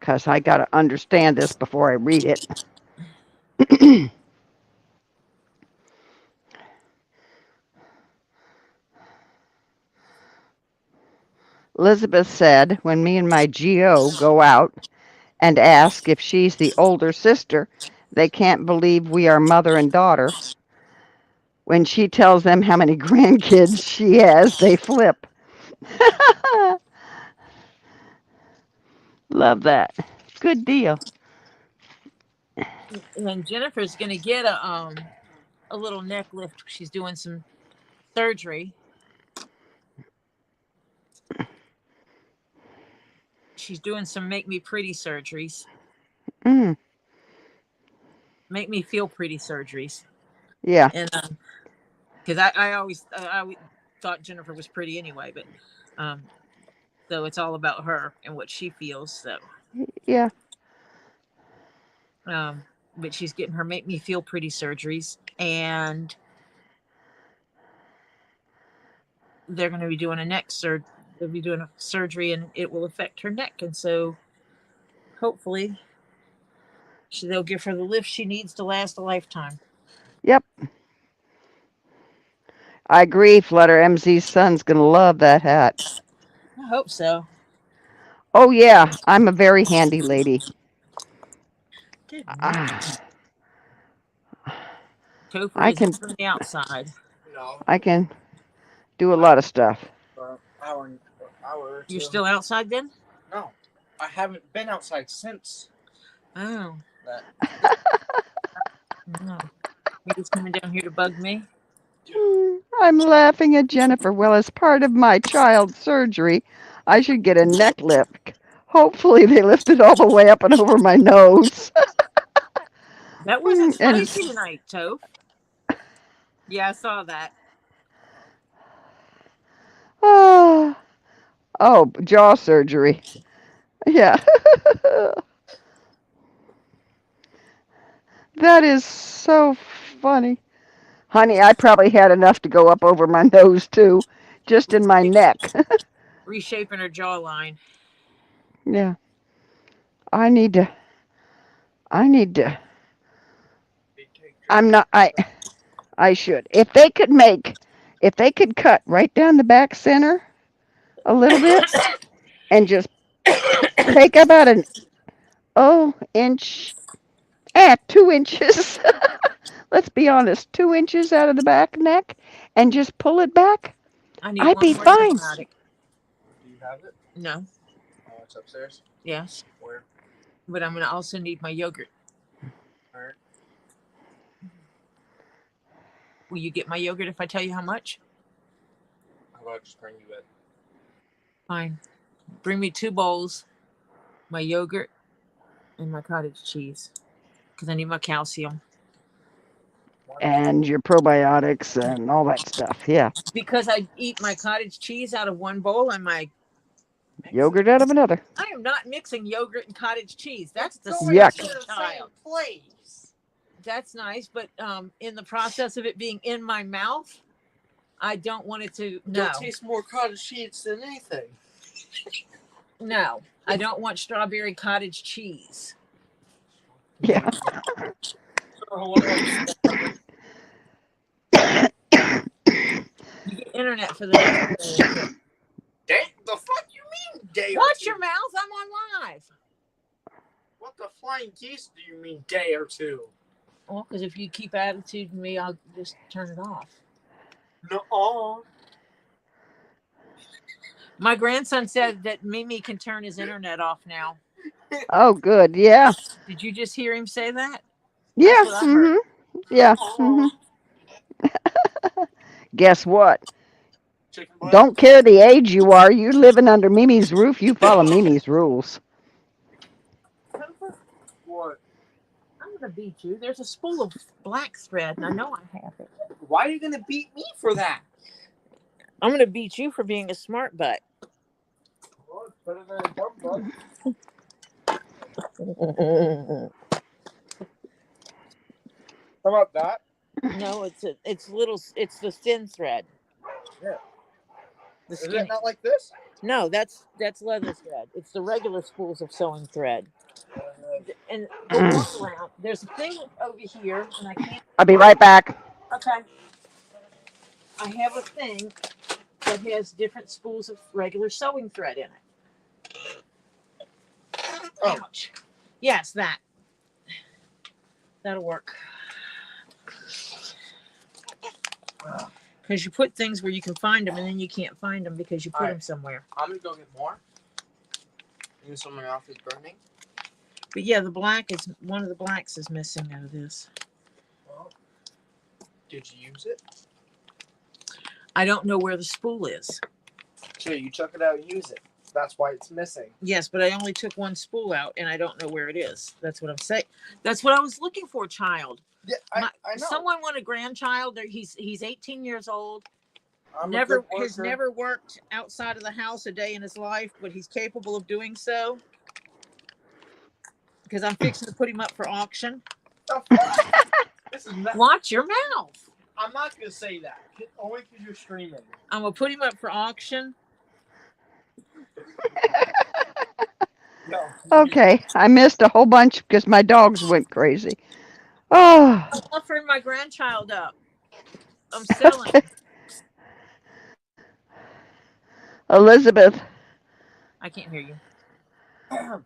because I got to understand this before I read it. Elizabeth said, when me and my GO go out and ask if she's the older sister, they can't believe we are mother and daughter. When she tells them how many grandkids she has, they flip. Love that. Good deal. And Jennifer's gonna get a little neck lift. She's doing some surgery. She's doing some make me pretty surgeries. Mm, Make me feel pretty surgeries. Yeah. And because I always thought Jennifer was pretty anyway, but so it's all about her and what she feels. So Yeah. but she's getting her make me feel pretty surgeries, and they're going to be doing they'll be doing a surgery, and it will affect her neck, and so hopefully they'll give her the lift she needs to last a lifetime. Yep. I agree, Flutter. MZ's son's going to love that hat. I hope so. Oh, yeah. I'm a very handy lady. Good Ah, Topher I is can from the outside. No, I can do a I lot of stuff. for an hour or two. You're still outside then? No, I haven't been outside since Oh, that. no. You're just coming down here to bug me? I'm laughing at Jennifer. Well, as part of my child's surgery, I should get a neck lift. Hopefully, they lift it all the way up and over my nose. That wasn't And spicy tonight, Toph. Yeah, I saw that. oh, jaw surgery. Yeah. That is so funny. Honey, I probably had enough to go up over my nose too, just in my neck. Reshaping her jawline. Yeah. I need to I need to I'm not I should. If they could cut right down the back center a little bit and just take about an inch 2 inches. Let's be honest, 2 inches out of the back neck and just pull it back, I need I'd one be more fine. antibiotic. Do you have it? No. Oh, it's upstairs. Yes. Where? But I'm gonna also need my yogurt. All right. Will you get my yogurt if I tell you how much? How about I just bring you it? Fine. Bring me 2 bowls, my yogurt, and my cottage cheese. Because I need my calcium. And your probiotics and all that stuff. Yeah. Because I eat my cottage cheese out of one bowl and my Yogurt out of another. I am not mixing yogurt and cottage cheese. That's Yuck. disgusting, child. Place. That's nice, but in the process of it being in my mouth, I don't want it to. No, It tastes more cottage cheese than anything. no, I don't want strawberry cottage cheese. Yeah. You get internet for the next day. Day? The fuck you mean day or Watch two? your mouth. I'm on live. What the flying geese do you mean day or two? Well, because if you keep attitude to me, I'll just turn it off. No. My grandson said that Mimi can turn his internet off now. Oh, good. Yeah. Did you just hear him say that? Yeah. That's what I heard. Yeah. hmm Guess what? Chicken butt? Don't care the age you are. You living under Mimi's roof. You follow Mimi's rules. What? I'm gonna beat you. There's a spool of black thread, and I know I have it. Why are you gonna beat me for that? I'm gonna beat you for being a smart butt. Well, it's better than a dumb butt. How about that? No, it's the thin thread. Yeah. The Is skinny. it not like this? No, that's leather thread. It's the regular spools of sewing thread. And the workaround, there's a thing over here, and I can't. I'll be right back. Okay. I have a thing that has different spools of regular sewing thread in it. Oh. Ouch. Yes, that. That'll work. Because you put things where you can find them, and then you can't find them because you put Alright. them somewhere. I'm gonna go get more. Maybe someone else is burning. But yeah, one of the blacks is missing out of this. Well, did you use it? I don't know where the spool is. So you chuck it out and use it. That's why it's missing. Yes, but I only took one spool out, and I don't know where it is. That's what I'm saying. That's what I was looking for, child. Yeah, I know. Someone want a grandchild. He's 18 years old. I'm a Never good has worker. never worked outside of the house a day in his life, but he's capable of doing so. Because I'm fixing to put him up for auction. The fuck? This is not. Watch your mouth. I'm not gonna say that. Only because you're streaming. I'm gonna put him up for auction. No. Okay, I missed a whole bunch because my dogs went crazy. Oh, I'm offering my grandchild up. I'm selling. okay. Elizabeth, I can't hear you.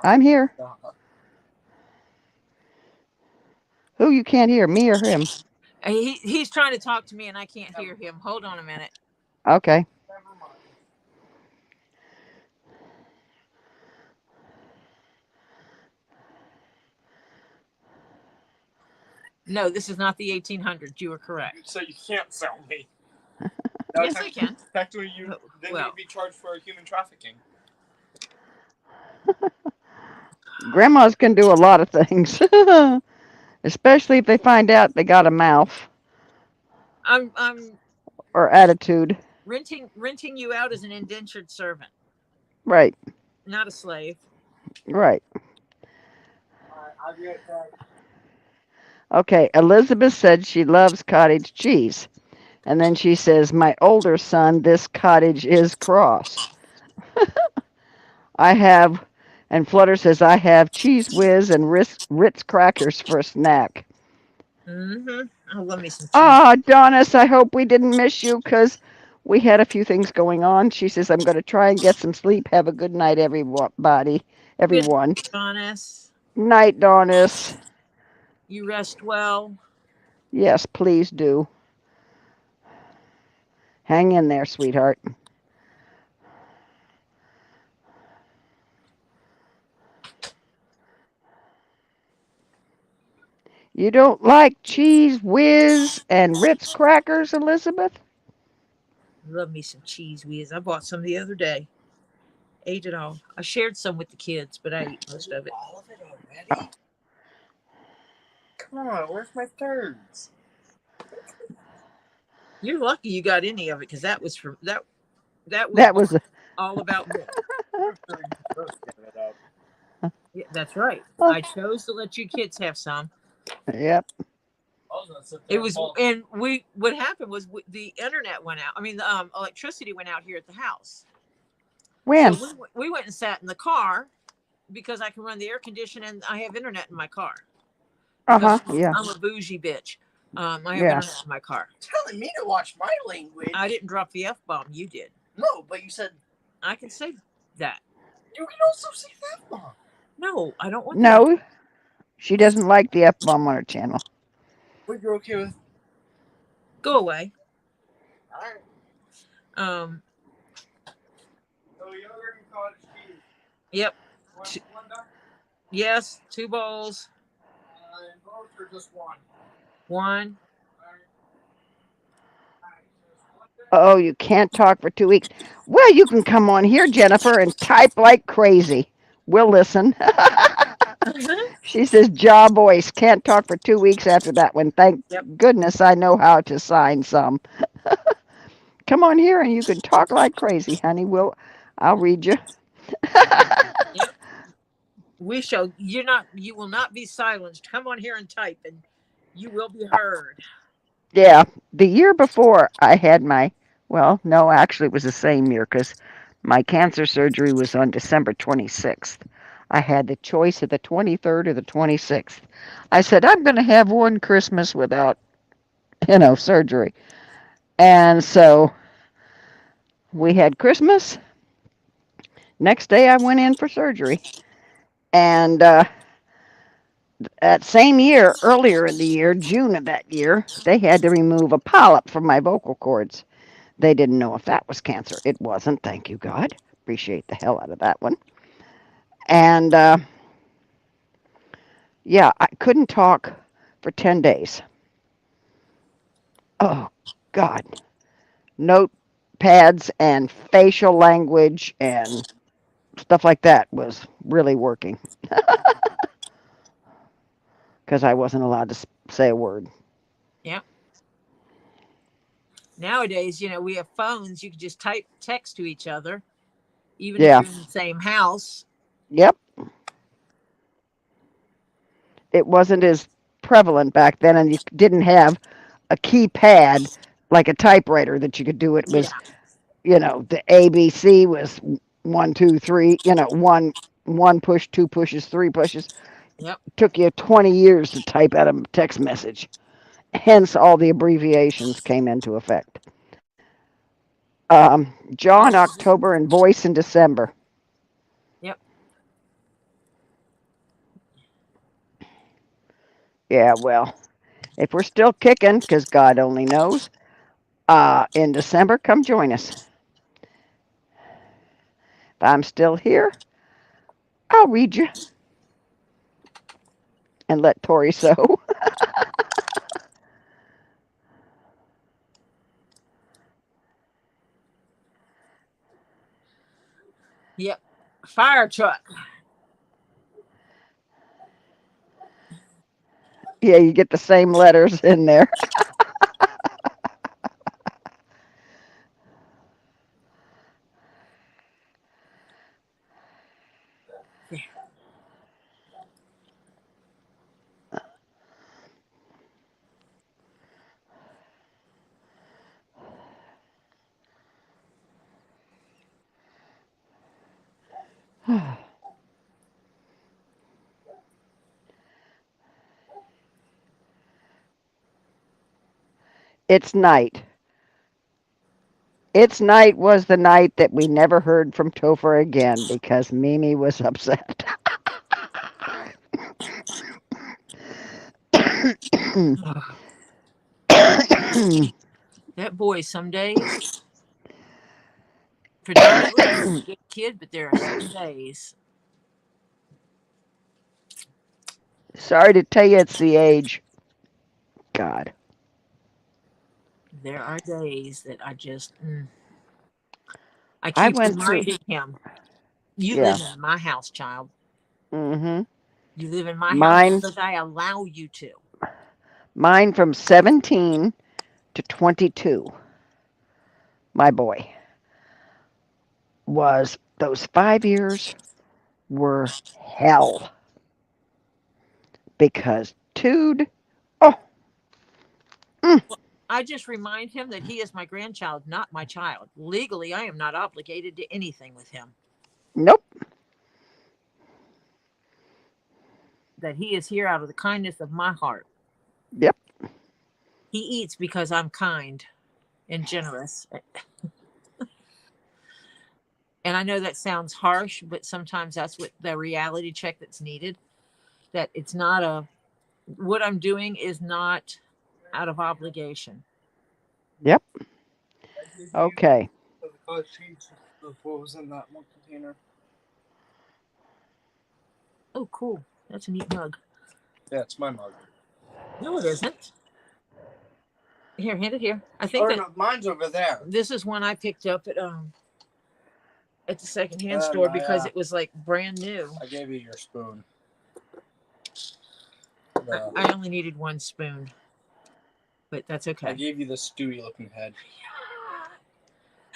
I'm here. Who you can't hear, me or him? He's trying to talk to me and I can't hear him. Hold on a minute. Okay. No, this is not the 1800s. You are correct. So you can't sell me. Yes, I can. Technically, you then Well. you'd be charged for human trafficking. Grandmas can do a lot of things, especially if they find out they got a mouth I'm or attitude. renting you out as an indentured servant, Right, not a slave. right. I'll be right back. Okay, Elizabeth said she loves cottage cheese. And then she says, my older son, this cottage is cross. I have, and Flutter says, I have cheese whiz and Ritz crackers for a snack. Mm-hmm. Oh, love me some cheese. Ah, Donis, I hope we didn't miss you because we had a few things going on. She says, I'm going to try and get some sleep. Have a good night, everybody, everyone. Donis, Night, Donis. you rest well. Yes, please do. Hang in there, sweetheart. You don't like cheese whiz and Ritz crackers, Elizabeth? Love me some cheese whiz. I bought some the other day. Ate it all. I shared some with the kids, but I ate most of it. All of it already? Oh. Come on, where's my thirds? You're lucky you got any of it because that was from that. That was all about me. Yeah, that's right. Oh. I chose to let you kids have some. Yep. It was, and what happened was the internet went out. I mean, the electricity went out here at the house. When? So we went and sat in the car because I can run the air conditioner and I have internet in my car. Yeah. I'm a bougie bitch. I have Yeah. internet in my car. Telling me to watch my language. I didn't drop the F-bomb. You did. No, but you said I can say that. you can also say that bomb. No, I don't want that. No, she doesn't like the F-bomb on her channel. But you're okay with. Go away. All right. So yogurt and cottage cheese. Yep. One done? Yes, 2 bowls. And both or just one? One. Oh, you can't talk for 2 weeks. Well, you can come on here, Jennifer, and type like crazy. We'll listen. She says, jaw voice. Can't talk for 2 weeks after that one. Thank goodness I know how to sign some. Come on here and you can talk like crazy, honey. I'll read you. Yep. You will not be silenced. Come on here and type and you will be heard. Yeah. The year before I had no, actually it was the same year because my cancer surgery was on December 26th. I had the choice of the 23rd or the 26th. I said, I'm going to have one Christmas without, surgery. And so we had Christmas. Next day I went in for surgery. And that same year, earlier in the year, June of that year, they had to remove a polyp from my vocal cords. They didn't know if that was cancer. It wasn't, thank you, God. Appreciate the hell out of that one. And I couldn't talk for 10 days. Oh, God. Notepads and facial language and stuff like that was really working. because I wasn't allowed to say a word. Yeah. Nowadays, we have phones. You can just type text to each other, even if Yeah. you're in the same house. Yep. It wasn't as prevalent back then, and you didn't have a keypad like a typewriter that you could do. It Yeah. was, the ABC was 1, 2, 3. One push, two pushes, three pushes. Yep. Took you 20 years to type out a text message. Hence, all the abbreviations came into effect. John, October, and voice in December. Yep. Yeah, well, if we're still kicking, because God only knows, in December, come join us. If I'm still here, I'll read you and let Tori sew. Yep. Fire truck. Yeah, you get the same letters in there. It's night. It's night was the night that we never heard from Topher again because Mimi was upset. That boy, some days, predominantly, he's a good kid, but there are some days. Sorry to tell you, it's the age. God. There are days that I I keep went through, reminding him, you live yeah. in my house, child. Hmm. You live in my house Mine, because I allow you to. mine from 17 to 22, my boy, was those 5 years were hell because Tude, oh, mm, I just remind him that he is my grandchild, not my child. Legally, I am not obligated to anything with him. nope, That he is here out of the kindness of my heart. yep, He eats because I'm kind and generous. And I know that sounds harsh, but sometimes that's what the reality check that's needed. That it's not what I'm doing is not out of obligation. yep, I gave you okay. the card sheets of what was in that one container. Oh, cool. That's a neat mug. Yeah, it's my mug. No, it isn't. Here, hand it here. I think Oh that no, mine's over there. this is one I picked up at the secondhand store because it was like brand new. I gave you your spoon. I only needed one spoon, but that's I okay. gave you the Stewie looking head.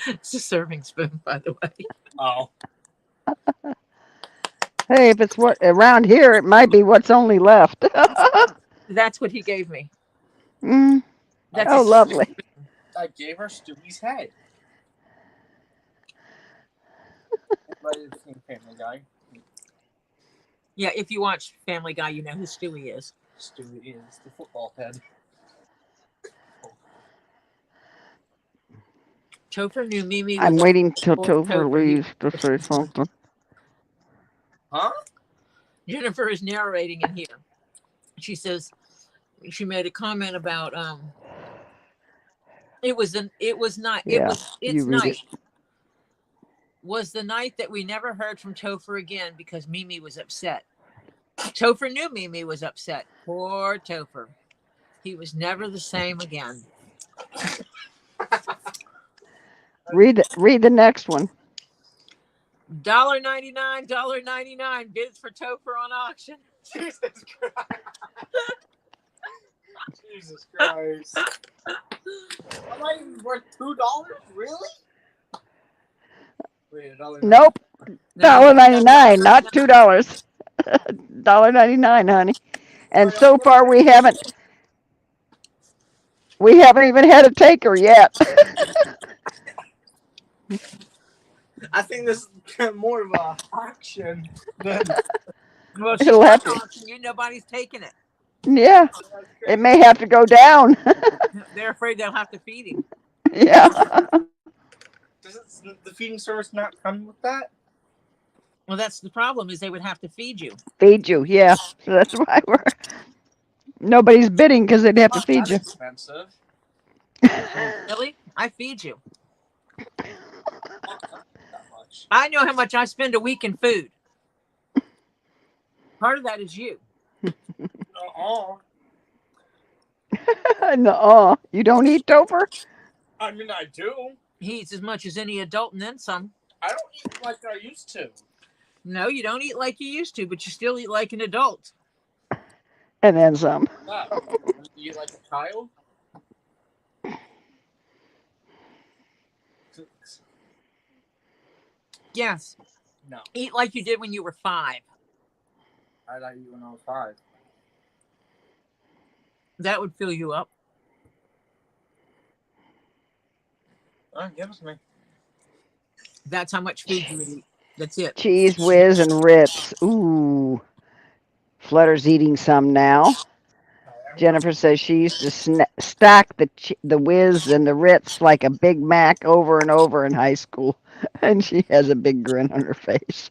It's a serving spoon, by the way. Oh. Hey, if it's what around here, it might be what's only left. That's what he gave me. Mm, That's a oh, serving lovely. spoon. I gave her Stewie's head. Anybody that's seen Family Guy? Yeah, if you watch Family Guy, you know who Stewie is. Stewie is the football head. Topher knew Mimi I'm was waiting till before Topher Topher knew leaves to say something. Huh? Jennifer is narrating in here. She says she made a comment about Yeah, you it's read it. night was the night that we never heard from Topher again because Mimi was upset. Topher knew Mimi was upset. Poor Topher. He was never the same again. Read the next one. $1.99 bids for Topher on auction. Jesus Christ. Jesus Christ. Am I even worth $2? Really? Wait, $1.99. Nope. No, $1.99, not $2. $1.99, honey. And so far we haven't even had a taker yet. I think this is more of a auction than. well, she's It'll not have to. auctioning you. Nobody's taking it. Yeah, That's it crazy. may have to go down. They're afraid they'll have to feed him. Yeah. Does the feeding service not come with that? Well, that's the problem. Is they would have to feed you. Feed you. Yeah. So that's why nobody's bidding because they'd have to Not feed that you. expensive. Really? I feed you. Not that much. I know how much I spend a week in food. Part of that is you. Uh-uh. No, you don't eat Topher? I mean, I do. He eats as much as any adult and then some. I don't eat like I used to. No, you don't eat like you used to, but you still eat like an adult. And then some. That. You eat like a child? Yes. No. Eat like you did when you were 5. I like you when I was 5. That would fill you up. Give it to me. That's how much food you would eat. That's it. Cheese whiz and Ritz. Ooh. Flutter's eating some now. Jennifer says she used to stack the whiz and the Ritz like a Big Mac over and over in high school. And she has a big grin on her face.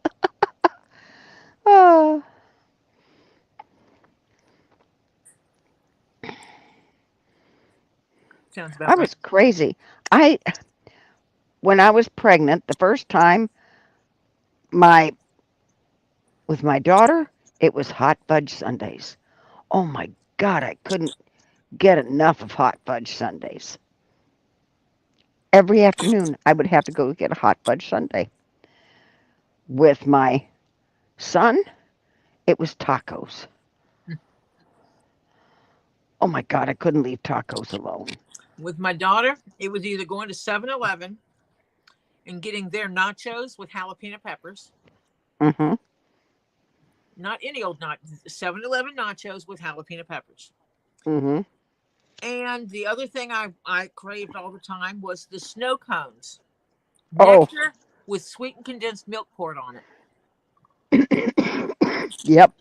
Oh. Sounds I about right. was crazy. When I was pregnant the first time, with my daughter, it was hot fudge sundaes. Oh my God, I couldn't get enough of hot fudge sundaes. Every afternoon, I would have to go get a hot fudge sundae. With my son, it was tacos. Oh my God, I couldn't leave tacos alone. With my daughter, it was either going to 7-Eleven and getting their nachos with jalapeno peppers. Mm-hmm. Not any old 7-Eleven nachos with jalapeno peppers. Mm-hmm. And the other thing I craved all the time was the snow cones. Oh. Nectar with sweetened condensed milk poured on it. Yep.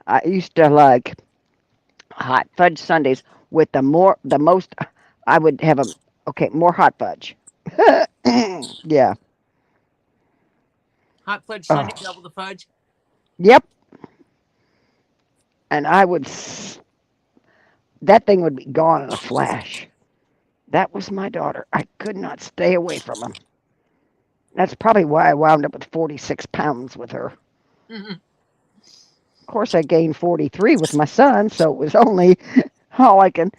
I used to like hot fudge sundaes with the most. I would have more hot fudge. Yeah. Hot fudge Oh. sundae, double the fudge. Yep. And that thing would be gone in a flash. That was my daughter. I could not stay away from him. That's probably why I wound up with 46 pounds with her. Mm-hmm. Of course, I gained 43 with my son, so it was only all I can,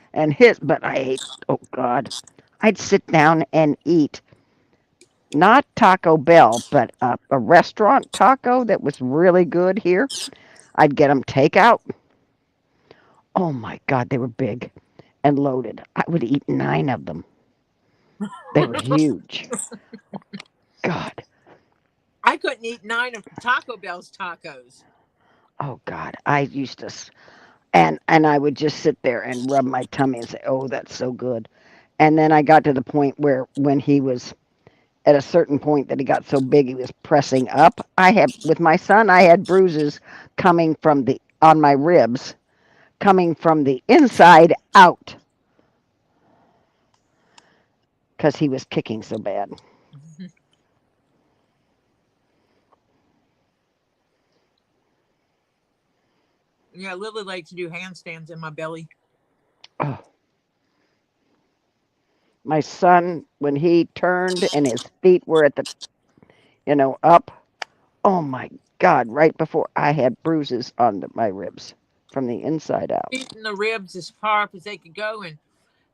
but I ate, oh God. I'd sit down and eat, not Taco Bell, but a restaurant taco that was really good here. I'd get them takeout. Oh my God, they were big and loaded. I would eat 9 of them. They were huge. God. I couldn't eat 9 of Taco Bell's tacos. Oh God. I used to, and I would just sit there and rub my tummy and say, "Oh, that's so good." And then I got to the point where when he was at a certain point that he got so big he was pressing up. With my son, I had bruises coming on my ribs, coming from the inside out because he was kicking so bad. Yeah, Lily liked to do handstands in my belly. Oh. My son, when he turned and his feet were at up, oh my God, right before I had bruises on my ribs from the inside out. Feet and the ribs as far up as they could go, and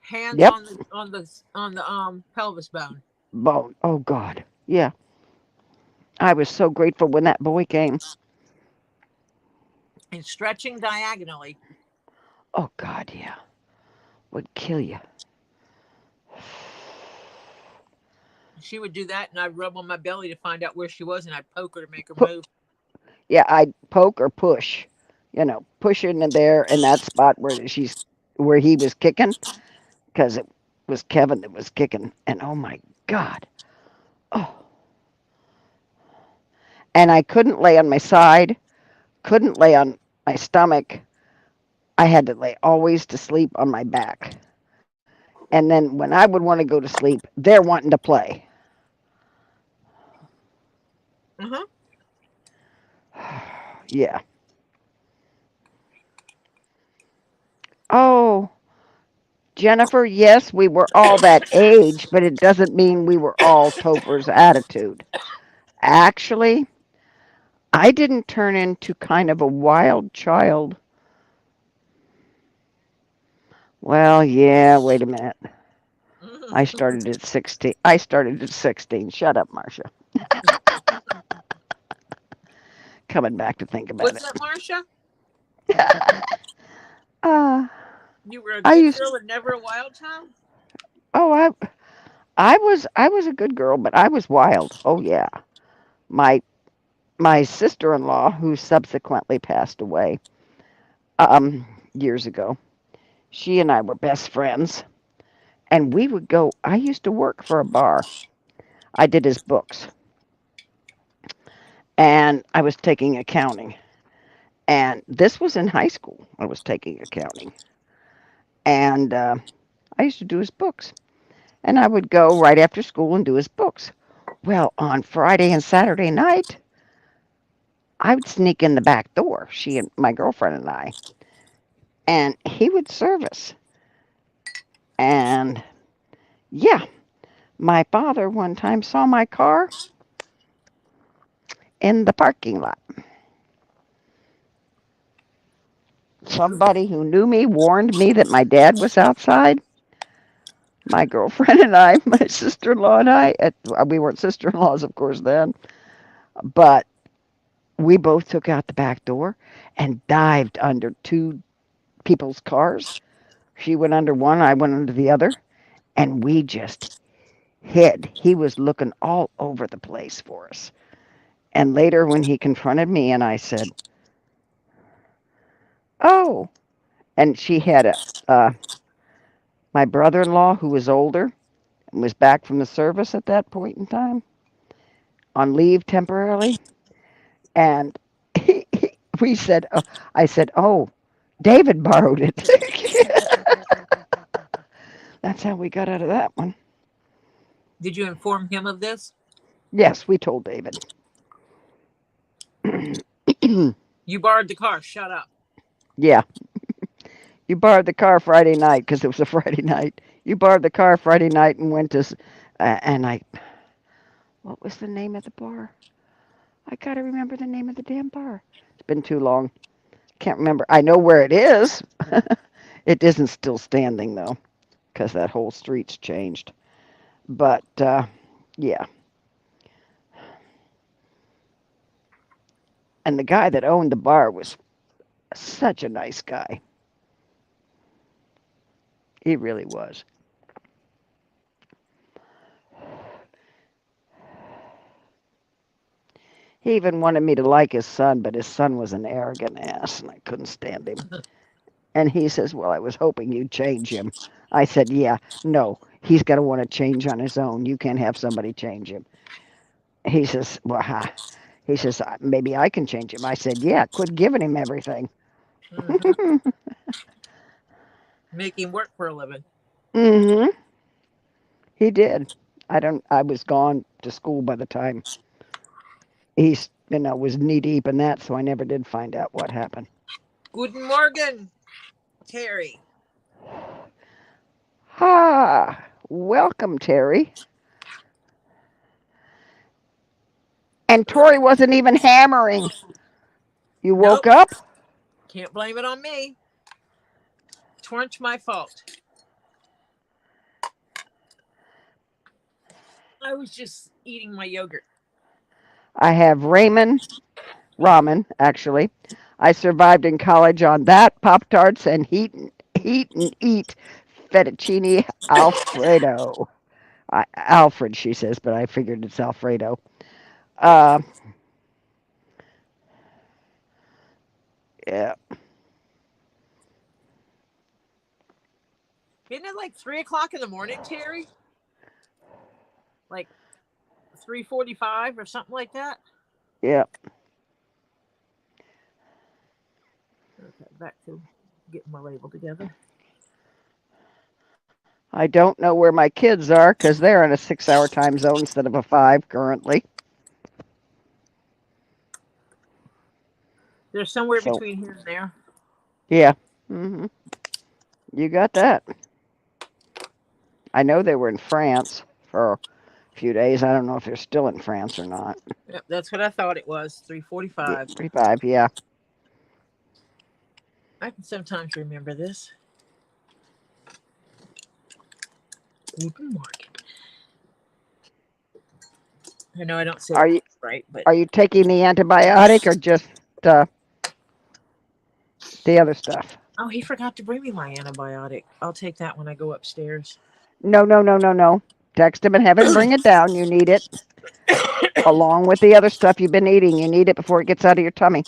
hands Yep. on the pelvis bone. Bone. Oh God. Yeah. I was so grateful when that boy came. And stretching diagonally. Oh God, yeah, would kill you. She would do that, and I'd rub on my belly to find out where she was, and I'd poke her to make her move. Yeah, I'd poke or push, push in there in that spot where he was kicking, because it was Kevin that was kicking, and oh my God, oh, and I couldn't lay on my side, couldn't lay on my stomach. I had to lay always to sleep on my back, and then when I would want to go to sleep, they're wanting to play. Uh-huh. Yeah. Oh, Jennifer, yes, we were all that age, but it doesn't mean we were all Topher's attitude. Actually, I didn't turn into kind of a wild child. Well, yeah, wait a minute. I started at 16. I started at 16. Shut up, Marcia. Coming back to think about What's it. that, Marcia? uh, You were a I good used girl and never a wild child? Oh, I was a good girl, but I was wild. Oh yeah. My my sister-in-law, who subsequently passed away years ago, she and I were best friends, and we would go. I used to work for a bar. I did his books, and I was taking accounting. And this was in high school. I was taking accounting, and I used to do his books. And I would go right after school and do his books. Well, on Friday and Saturday night, I would sneak in the back door, she and my girlfriend and I, and he would serve us. And yeah, my father one time saw my car in the parking lot. Somebody who knew me warned me that my dad was outside. My girlfriend and I, my sister in law and I, we weren't sister in laws, of course, then, but we both took out the back door and dived under two people's cars. She went under one, I went under the other, and we just hid. He was looking all over the place for us. And later, when he confronted me, and I said, "Oh," and she had my brother-in-law who was older and was back from the service at that point in time on leave temporarily, and we said, I said, "Oh, David borrowed it." That's how we got out of that one. Did you inform him of this? Yes, we told David. You borrowed the car. Shut up. Yeah, you borrowed the car Friday night because it was a Friday night. You borrowed the car Friday night and went to, and what was the name of the bar? I gotta remember the name of the damn bar. It's been too long. Can't remember. I know where it is. It isn't still standing though, because that whole street's changed. But yeah, and the guy that owned the bar was such a nice guy. He really was. He even wanted me to like his son, but his son was an arrogant ass, and I couldn't stand him. And he says, "Well, I was hoping you'd change him." I said, "Yeah, no, he's got to want to change on his own. You can't have somebody change him." He says, "Well, he says, maybe I can change him." I said, "Yeah, quit giving him everything." Mm-hmm. Make him work for a living. Mm-hmm. He did. I was gone to school by the time was knee deep in that, so I never did find out what happened. Guten Morgen, Terry. Ah, welcome, Terry. And Tori wasn't even hammering. You woke Nope. up? Can't blame it on me. Twarn't my fault. I was just eating my yogurt. I have ramen, actually. I survived in college on that, Pop Tarts, and heat and eat fettuccine Alfredo. Alfred, she says, but I figured it's Alfredo. Uh, yeah, Isn't it like 3 o'clock in the morning, Terry? Like 3:45 or something like that. yeah. Okay, back to getting my label together. I don't know where my kids are because they're in a 6 hour time zone instead of a five currently. They're somewhere So, between here and there. yeah. hmm You got that. I know they were in France for a few days. I don't know if they're still in France or not. Yep, that's what I thought it was. Yeah, 3:45. 35, yeah. I can sometimes remember this. Guten Morgen. I know I don't say Are it you right, but are you taking the antibiotic or just uh, the other stuff? oh, he forgot to bring me my antibiotic. I'll take that when I go upstairs. No, no, no, no, no. Text him and have him bring it down. You need it along with the other stuff you've been eating. You need it before it gets out of your tummy.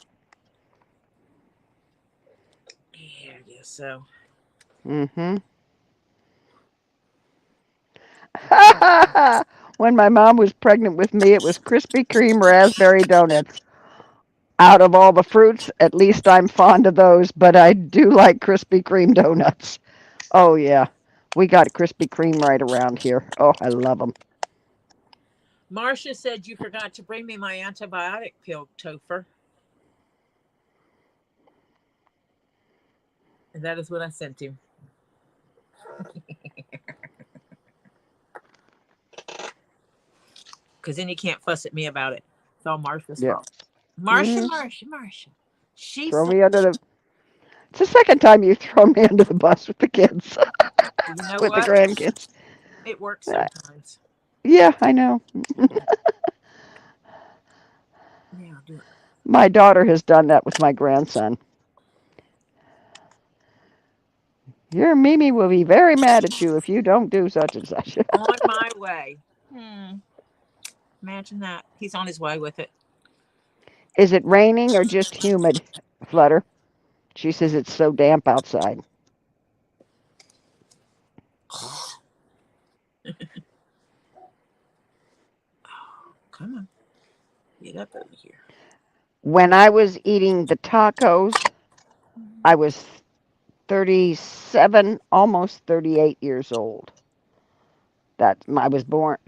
Yeah, I guess so. Mm-hmm. When my mom was pregnant with me, it was Krispy Kreme raspberry donuts. Out of all the fruits, at least I'm fond of those, but I do like Krispy Kreme donuts. Oh, yeah. We got Krispy Kreme right around here. Oh, I love them. Marcia said you forgot to bring me my antibiotic pill, Topher. And that is what I sent him. Because then he can't fuss at me about it. It's all Marcia's Yeah. fault. Marcia, hmm Marcia, Marcia. She Throw said, me under the. It's the second time you've thrown me under the bus with the kids, you know with the what? grandkids. It works Uh, sometimes. yeah, I know. Yeah, I'll do it. My daughter has done that with my grandson. Your Mimi will be very mad at you if you don't do such and such. On my way. Imagine that. He's on his way with it. Is it raining or just humid, Flutter? She says it's so damp outside. Come on. Get up over here. When I was eating the tacos, I was 37, almost 38 years old. That I was born.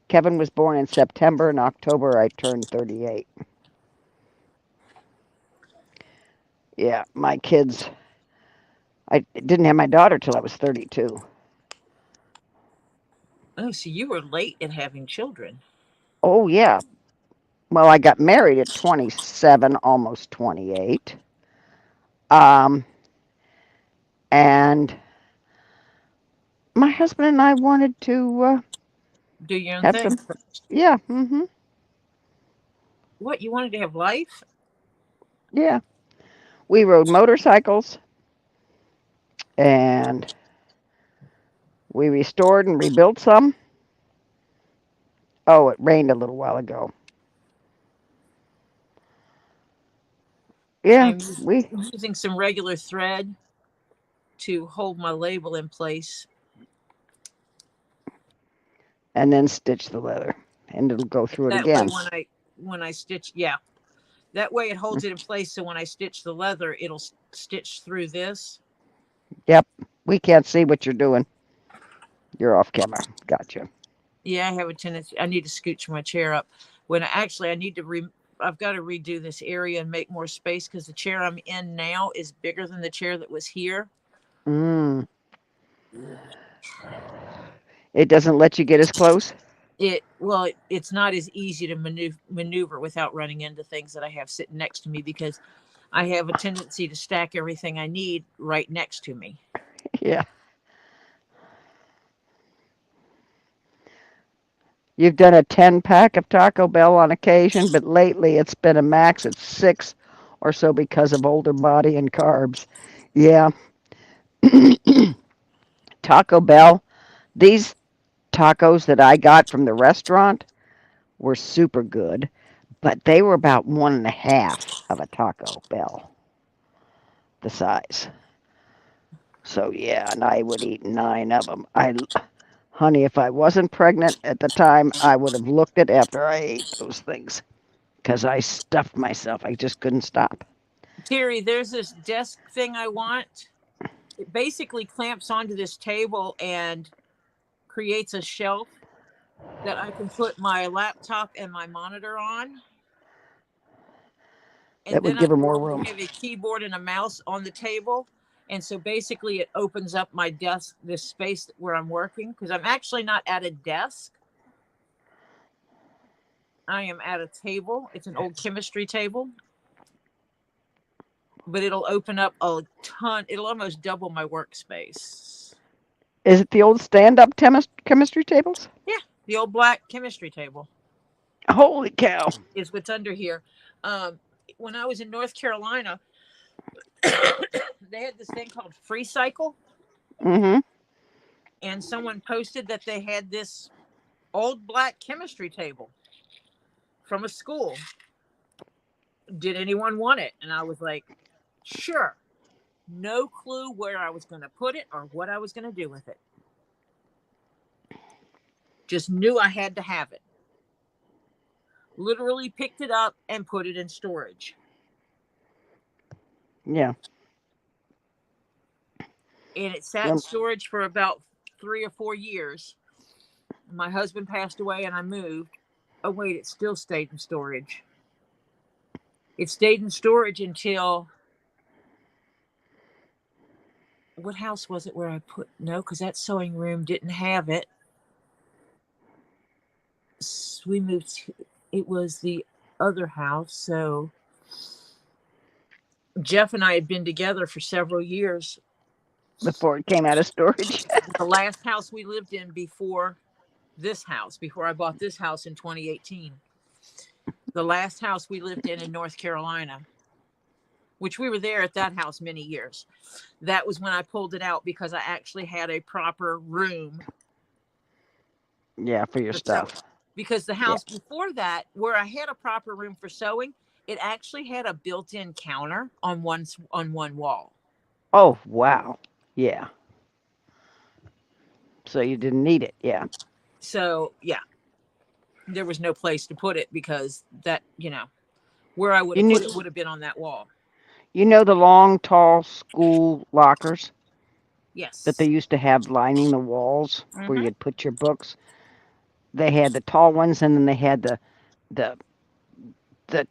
Kevin was born in September. In October, I turned 38. Yeah, my kids. I didn't have my daughter till I was 32. Oh, so you were late at having children. Oh yeah. Well, I got married at 27, almost 28. Um, and my husband and I wanted to Do your own have thing. some. Yeah. What, you wanted to have life? Yeah. We rode motorcycles and we restored and rebuilt some. Oh, it rained a little while ago. Yeah, I'm we using some regular thread to hold my label in place. and then stitch the leather, and it'll go through it That way again. when I stitch, yeah. That way it holds it in place so when I stitch the leather, it'll stitch through this. Yep, we can't see what you're doing. You're off camera. Gotcha. Yeah, I have a tendency. I need to scooch my chair up. When I need to I've got to redo this area and make more space because the chair I'm in now is bigger than the chair that was here. Mm. It doesn't let you get as close. It's not as easy to maneuver without running into things that I have sitting next to me because I have a tendency to stack everything I need right next to me. Yeah. You've done a 10-pack of Taco Bell on occasion, but lately it's been a max at 6 or so because of older body and carbs. Yeah, Taco Bell, these tacos that I got from the restaurant were super good, but they were about one and a half of a Taco Bell, the size. So yeah, and I would eat 9 of them. Honey, if I wasn't pregnant at the time, I would have looked it after I ate those things because I stuffed myself. I just couldn't stop. Terry, there's this desk thing I want. It basically clamps onto this table and creates a shelf that I can put my laptop and my monitor on. And That then would I give her more also room. have a keyboard and a mouse on the table. And so basically it opens up my desk, this space where I'm working, because I'm actually not at a desk. I am at a table. It's an old chemistry table. But it'll open up a ton. It'll almost double my workspace. Is it the old stand-up chemistry tables? Yeah, the old black chemistry table Holy cow. is what's under here. When I was in North Carolina, they had this thing called Free Cycle, Mm-hmm. and someone posted that they had this old black chemistry table from a school. Did anyone want it? And I was like, sure. No clue where I was going to put it or what I was going to do with it. Just knew I had to have it. Literally picked it up and put it in storage. Yeah. And it sat in storage for about 3 or 4 years. My husband passed away and I moved. Oh, wait, it still stayed in storage. It stayed in storage until, what house was it where I put, no, because that sewing room didn't have it. We moved, it was the other house. So Jeff and I had been together for several years. Before it came out of storage. The last house we lived in before this house, before I bought this house in 2018. The last house we lived in North Carolina, which we were there at that house many years. That was when I pulled it out because I actually had a proper room. Yeah, for your stuff. Because the house before that, where I had a proper room for sewing, it actually had a built-in counter on one wall. Oh, wow. Yeah. So you didn't need it. Yeah. So, yeah. There was no place to put it because that, where I would have put it would have been on that wall. You know the long, tall school lockers? Yes. That they used to have lining the walls where you'd put your books? They had the tall ones and then they had the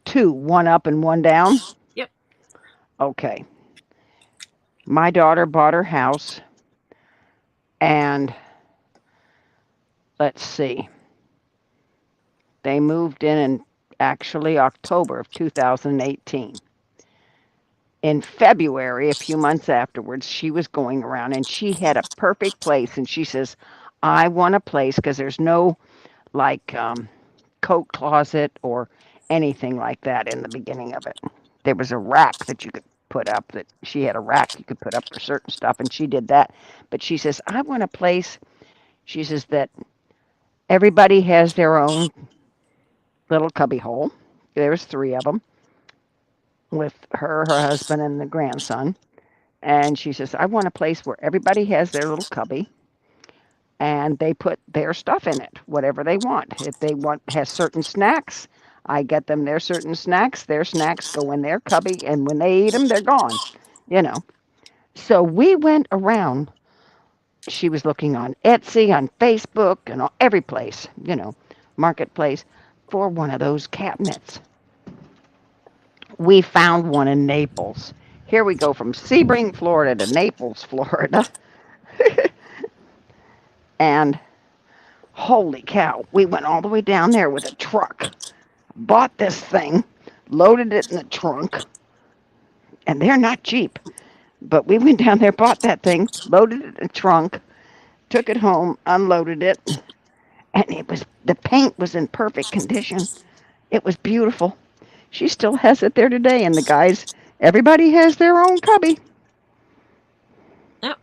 two, one up and one down? Yep. Okay. My daughter bought her house and let's see. They moved in actually October of 2018. In February, a few months afterwards, she was going around and she had a perfect place. And she says, I want a place because there's no coat closet or anything like that in the beginning of it. There was a rack that you could put up, that she had a rack you could put up for certain stuff, and she did that. But she says, I want a place, she says, that everybody has their own little cubby hole. There's 3 of them with her husband, and the grandson. And she says, I want a place where everybody has their little cubby and they put their stuff in it, whatever they want. If they has certain snacks, I get them their certain snacks. Their snacks go in their cubby, and when they eat them, they're gone. So we went around. She was looking on Etsy, on Facebook, and every place, marketplace, for one of those cabinets. We found one in Naples. Here we go from Sebring, Florida to Naples, Florida. And holy cow, we went all the way down there with a truck, bought this thing, loaded it in the trunk, and they're not cheap. But we went down there, bought that thing, loaded it in the trunk, took it home, unloaded it, and the paint was in perfect condition. It was beautiful. She still has it there today, and the guys, everybody has their own cubby, Yep.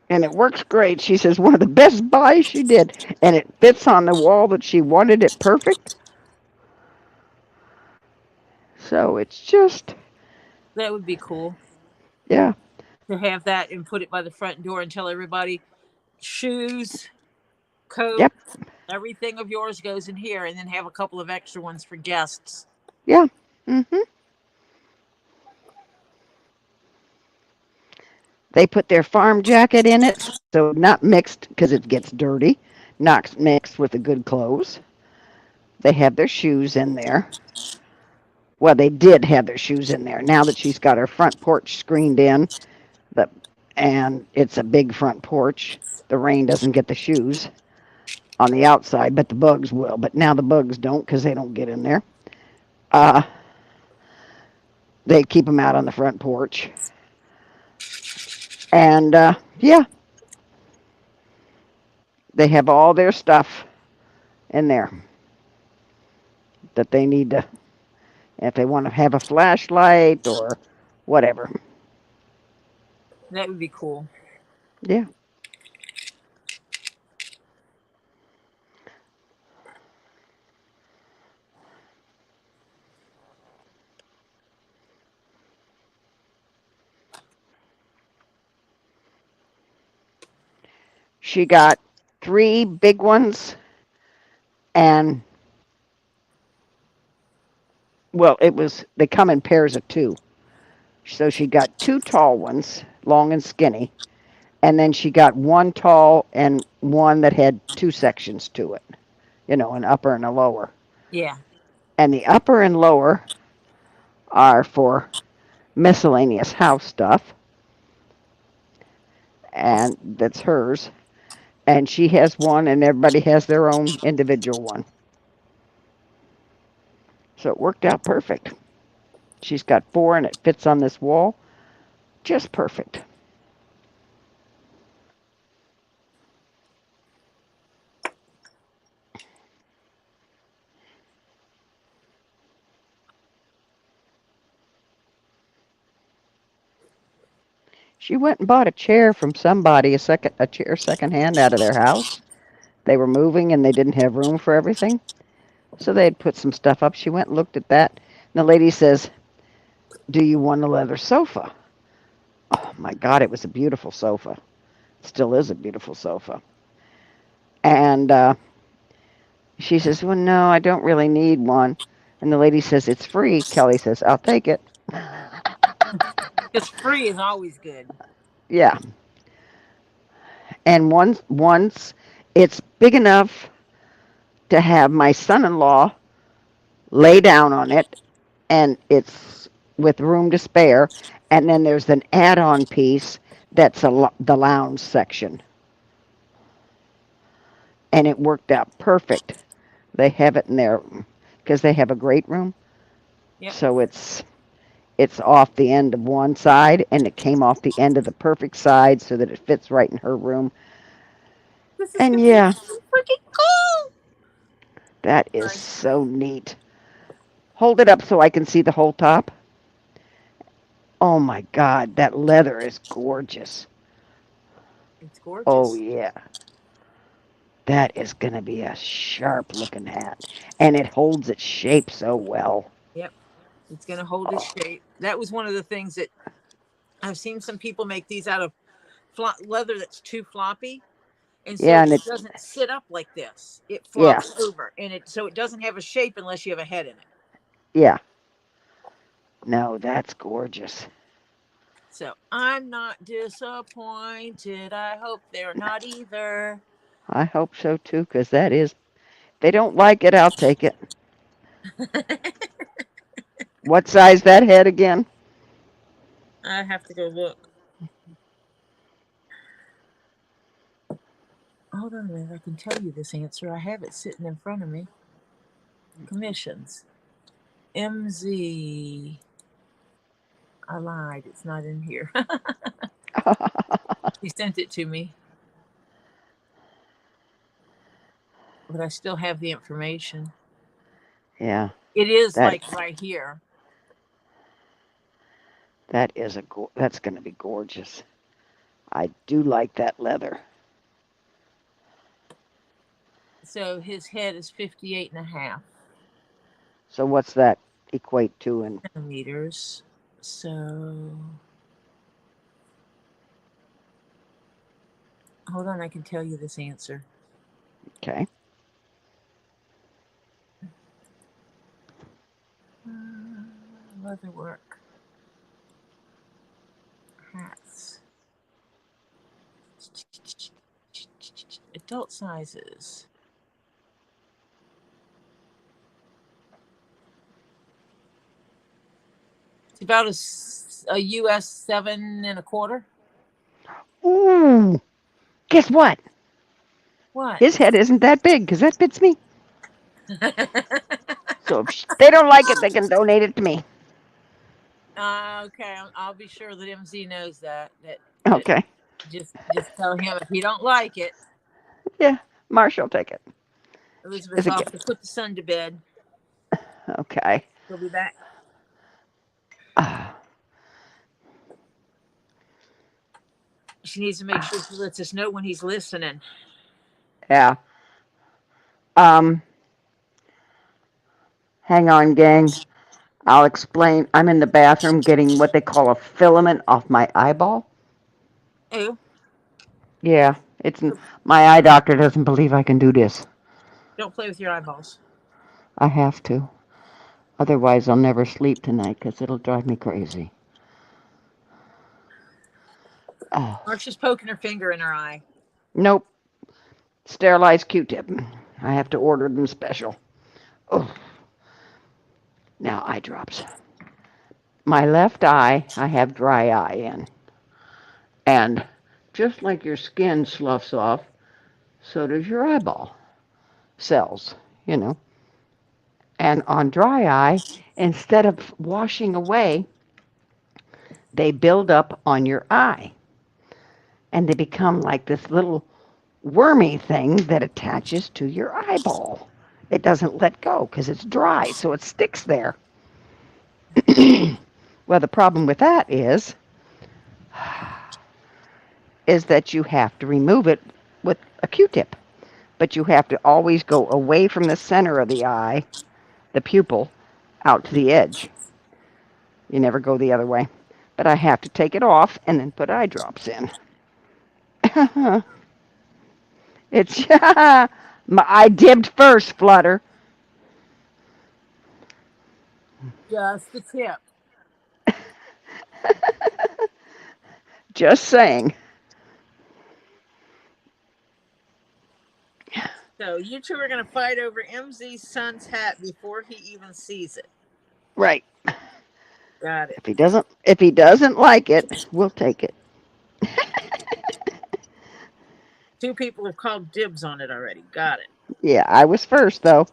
and it works great. She says one of the best buys she did, and it fits on the wall that she wanted it perfect. So it's just, That would be cool yeah, to have that and put it by the front door and tell everybody shoes, coat, yep, everything of yours goes in here, and then have a couple of extra ones for guests. yeah. Mhm. They put their farm jacket in it, so not mixed because it gets dirty, not mixed with the good clothes. They have their shoes in there. Well, they did have their shoes in there. Now that she's got her front porch screened in, the, and it's a big front porch, the rain doesn't get the shoes on the outside, but the bugs will. But now the bugs don't because they don't get in there. Uh, they keep them out on the front porch. And yeah, they have all their stuff in there that they need to, if they want to have a flashlight or whatever. That would be cool. Yeah. She got 3 big ones and well, they come in pairs of 2. So she got 2 tall ones, long and skinny, and then she got 1 tall and one that had 2 sections to it, an upper and a lower. Yeah. And the upper and lower are for miscellaneous house stuff, and that's hers. And she has one, and everybody has their own individual one. So it worked out perfect. She's got 4, and it fits on this wall just perfect. She went and bought a chair from somebody, a chair secondhand out of their house. They were moving and they didn't have room for everything. So they had put some stuff up. She went and looked at that. And the lady says, "Do you want a leather sofa?" Oh my God, it was a beautiful sofa. Still is a beautiful sofa. And she says, "Well, no, I don't really need one." And the lady says, "It's free." Kelly says, "I'll take it." Because free is always good. Yeah. And once it's big enough to have my son-in-law lay down on it, and it's with room to spare. And then there's an add-on piece that's the lounge section, and it worked out perfect. They have it in there because they have a great room, Yep. so it's off the end of one side, and it came off the end of the perfect side so that it fits right in her room. This is And going to be yeah, so freaking cool. that is Sorry. so neat. Hold it up so I can see the whole top. Oh my God, that leather is gorgeous. It's Oh gorgeous. yeah. That is going to be a sharp looking hat. And it holds its shape so well. Yep. It's going to hold its Oh, shape. That was one of the things that I've seen some people make these out of leather that's too floppy. And so yeah, and it it, doesn't sit up like this. It yeah, flops over. And it doesn't have a shape unless you have a head in it. yeah. No, that's gorgeous. So I'm not disappointed. I hope they're not either. I hope so too, because that is, if they don't like it, I'll take it. What size that head again? I have to go look. Hold on a minute. I can tell you this answer. I have it sitting in front of me. Commissions. MZ. I lied. It's not in here. He sent it to me. but I still have the information. Yeah, It is that like right here. that's going to be gorgeous. I do like that leather. So his head is 58 and a half So what's that equate to in centimeters. So hold on, I can tell you this answer. okay? Leatherwork hats. Adult sizes. It's about a US 7 1/4. Ooh, guess what? What? His head isn't that big because that fits me. So if they don't like it, they can donate it to me. Okay, I'll be sure that MZ knows that. That Okay. just tell him if he don't like it. Yeah, Marshall, take it. Elizabeth's It's a off to gift. put the son to bed. Okay. He'll be back. Ah, She needs to make sure she lets us know when he's listening. yeah. Um, hang on, gang. I'll explain. I'm in the bathroom getting what they call a filament off my eyeball. Oh, Yeah, it's my eye doctor doesn't believe I can do this. don't play with your eyeballs. I have to. Otherwise, I'll never sleep tonight because it'll drive me crazy. Oh, Marcia's poking her finger in her eye. nope. Sterilized Q-tip. I have to order them special. Oh, now eye drops. My left eye, I have dry eye in. And just like your skin sloughs off, so does your eyeball cells, you know. And on dry eye, instead of washing away, they build up on your eye. And they become like this little wormy thing that attaches to your eyeball. It doesn't let go because it's dry, so it sticks there. Well, the problem with that is that you have to remove it with a Q-tip. But you have to always go away from the center of the eye, the pupil, out to the edge. You never go the other way. But I have to take it off and then put eye drops in. It's I dipped first, Flutter. Just the tip. Just saying. So you two are going to fight over MZ's son's hat before he even sees it. Right. Got it. If he doesn't like it, we'll take it. Two people have called dibs on it already. Got it. Yeah, I was first though.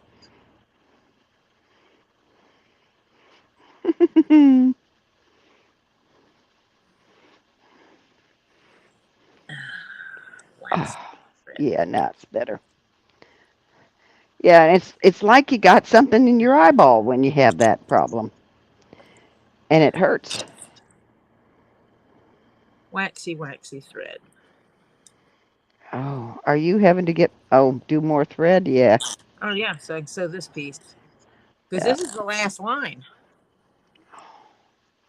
Wax. Oh, yeah, now it's better. Yeah, it's like you got something in your eyeball when you have that problem. And it hurts. Waxy, waxy thread. Oh, are you having to do more thread? Yeah. Oh, yeah. So I can sew this piece. Because Yeah. this is the last line.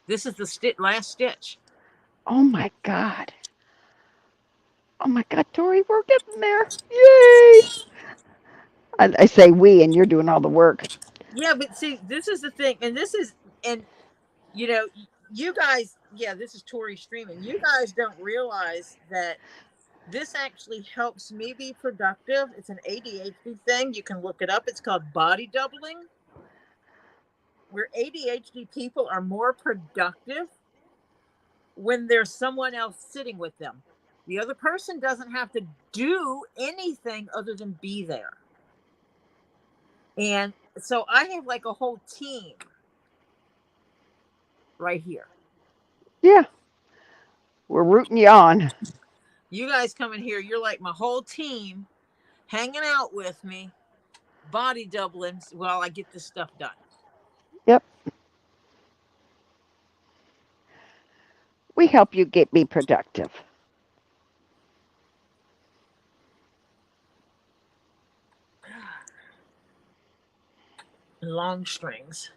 This is the last stitch. Oh my God. Oh my God, Tori, we're getting there. Yay! I say we, and you're doing all the work. Yeah, but see, this is the thing. And you know, you guys, yeah, this is Tori streaming. You guys don't realize that this actually helps me be productive. It's an ADHD thing. You can look it up. It's called body doubling, where ADHD people are more productive when there's someone else sitting with them. The other person doesn't have to do anything other than be there. And so I have like a whole team right here. Yeah. We're rooting you on. You guys come in here, you're like my whole team hanging out with me. body doubling while I get this stuff done. Yep. We help you be productive. Long strings.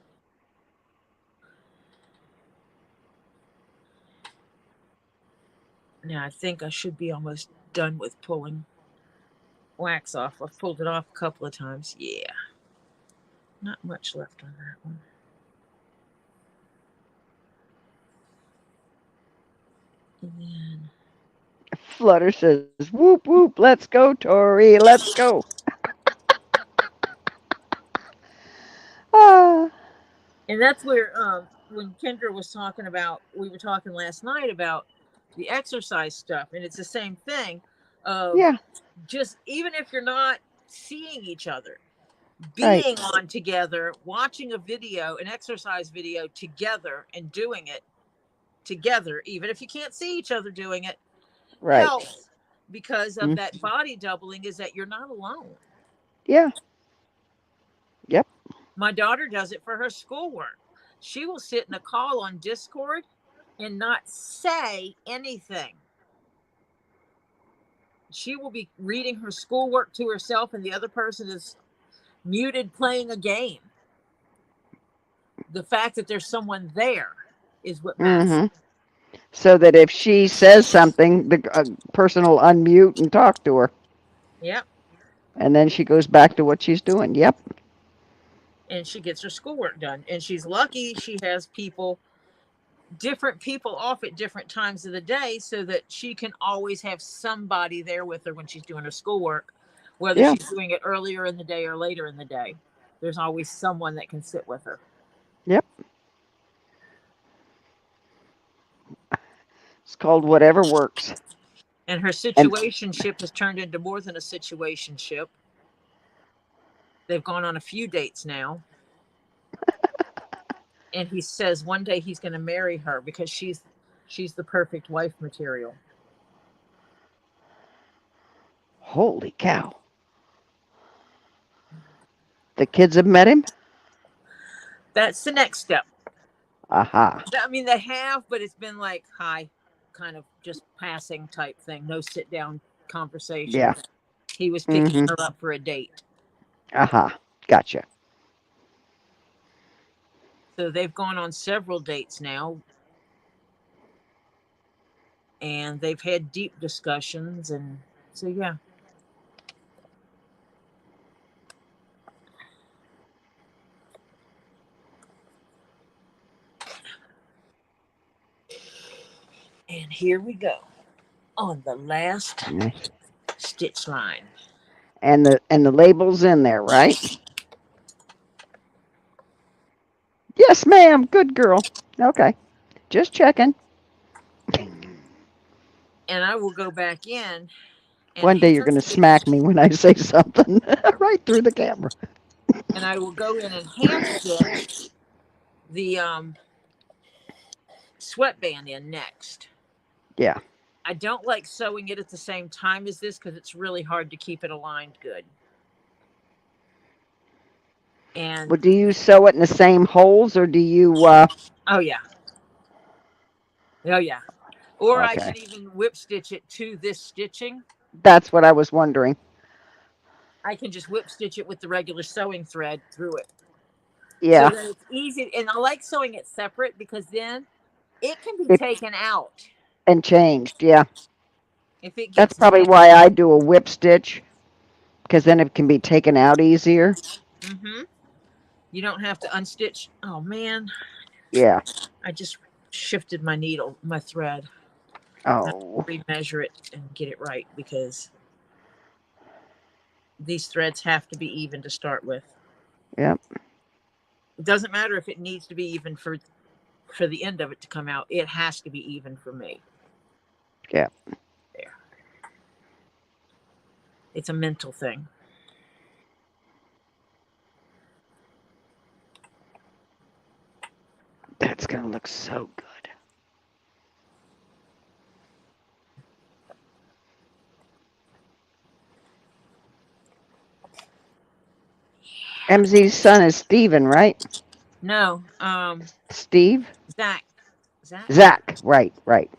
Now I think I should be almost done with pulling wax off. I've pulled it off a couple of times. Yeah. Not much left on that one. And then Flutter says, whoop, whoop, let's go, Tori, let's go. Ah, and that's where when Kendra was talking about, we were talking last night about the exercise stuff, and it's the same thing of yeah, just, even if you're not seeing each other, right, being on together, watching a video, an exercise video together, and doing it together, even if you can't see each other doing it, right. helps, because of Mm, that body doubling, is that you're not alone. yeah, yep. My daughter does it for her schoolwork. She will sit in a call on Discord and not say anything. She will be reading her schoolwork to herself, and the other person is muted playing a game. The fact that there's someone there is what matters. Mm-hmm. So that if she says something, the person will unmute and talk to her. Yep. And then she goes back to what she's doing. Yep. And she gets her schoolwork done. And she's lucky she has people, different people off at different times of the day, so that she can always have somebody there with her when she's doing her schoolwork, whether Yeah. she's doing it earlier in the day or later in the day. There's always someone that can sit with her. Yep. It's called whatever works. And her And situationship has turned into more than a situationship. They've gone on a few dates now. And he says one day he's going to marry her because she's the perfect wife material. holy cow. The kids have met him? That's the next step. Aha. I mean, they have, but it's been like, hi, kind of just passing type thing. No sit down conversation. Yeah. He was picking Mm-hmm. her up for a date. Aha. Gotcha. So they've gone on several dates now. And they've had deep discussions. And so, yeah. And here we go on the last Nice. stitch line. And the label's in there, right? Yes, ma'am. Good girl. Okay. Just checking. And I will go back in and One day you're hand going to stitch, smack me when I say something right through the camera. and I will go in and hand stitch the sweatband in next. Yeah. I don't like sewing it at the same time as this because it's really hard to keep it aligned good. And Well, do you sew it in the same holes or do you oh yeah, or I okay. can even whip stitch it to this stitching. That's what I was wondering. I can just whip stitch it with the regular sewing thread through it, so Yeah. that it's easy. And I like sewing it separate because then it can be It taken out and changed. Yeah. if it That's gets probably why I do a whip stitch because then it can be taken out easier. Mm-hmm. You don't have to unstitch. Oh man, Yeah. I just shifted my needle, my thread. I have Oh. to remeasure it and get it right because these threads have to be even to start with. Yep. It doesn't matter if it needs to be even for the end of it to come out. It has to be even for me. Yeah. There. It's a mental thing. That's going to look so good. MZ's son is Steven, right? No, Steve? Zach. Zach. Zach. Right, right.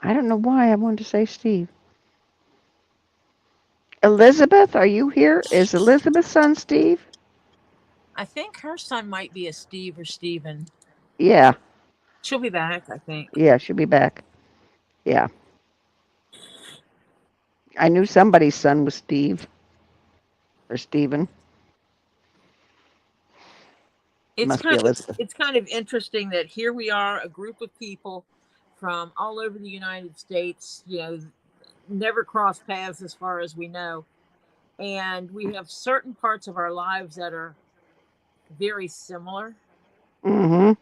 I don't know why I wanted to say Steve. Elizabeth, are you here? Is Elizabeth's son Steve? I think her son might be a Steve or Steven. Yeah, She'll be back, I think. yeah, she'll be back. Yeah. I knew somebody's son was Steve or Steven. It's Must be kind of Elizabeth. it's kind of interesting that here we are, a group of people from all over the United States, never crossed paths as far as we know. And we have certain parts of our lives that are very similar. Mm-hmm.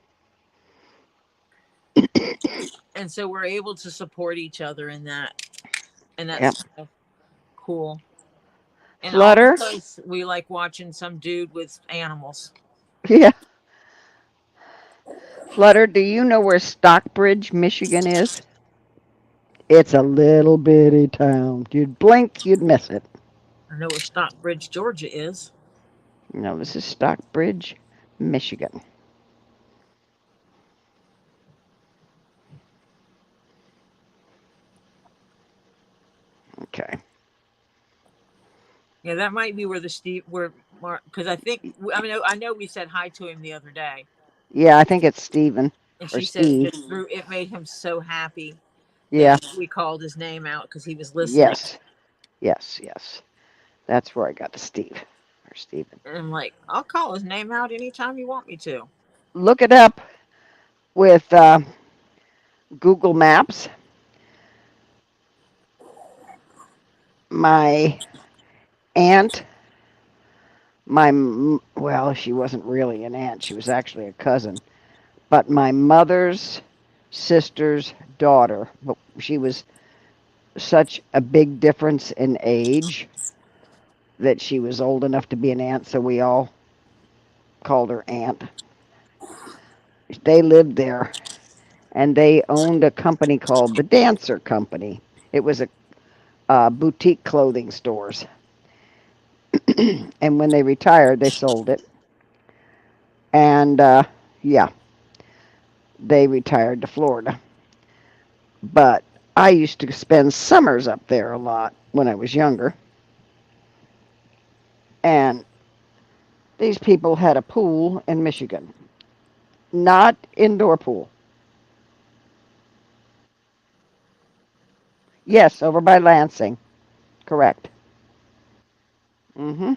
And so we're able to support each other in that. And Yep. that's kind of cool. And all Flutter. because we like watching some dude with animals. Yeah. Flutter, do you know where Stockbridge, Michigan is? It's a little bitty town. You'd blink, you'd miss it. I know where Stockbridge, Georgia is. No, this is Stockbridge, Michigan. Okay. Yeah, that might be where the Steve, where Mark, because I know we said hi to him the other day, Yeah, I think it's Stephen and or she said Steve. it made him so happy that Yeah. we called his name out because he was listening. Yes. Yes, yes. That's where I got the Steve or Stephen. And I'm like, I'll call his name out anytime you want me to. Look it up with Google Maps. My aunt, well, she wasn't really an aunt, she was actually a cousin, but my mother's sister's daughter, but she was such a big difference in age that she was old enough to be an aunt, so we all called her aunt. They lived there, and they owned a company called the Dancer Company. It was a boutique clothing stores. And when they retired, they sold it. And yeah, they retired to Florida. But I used to spend summers up there a lot when I was younger. And these people had a pool in Michigan, not indoor pool. Yes, over by Lansing. Correct. Mm-hmm.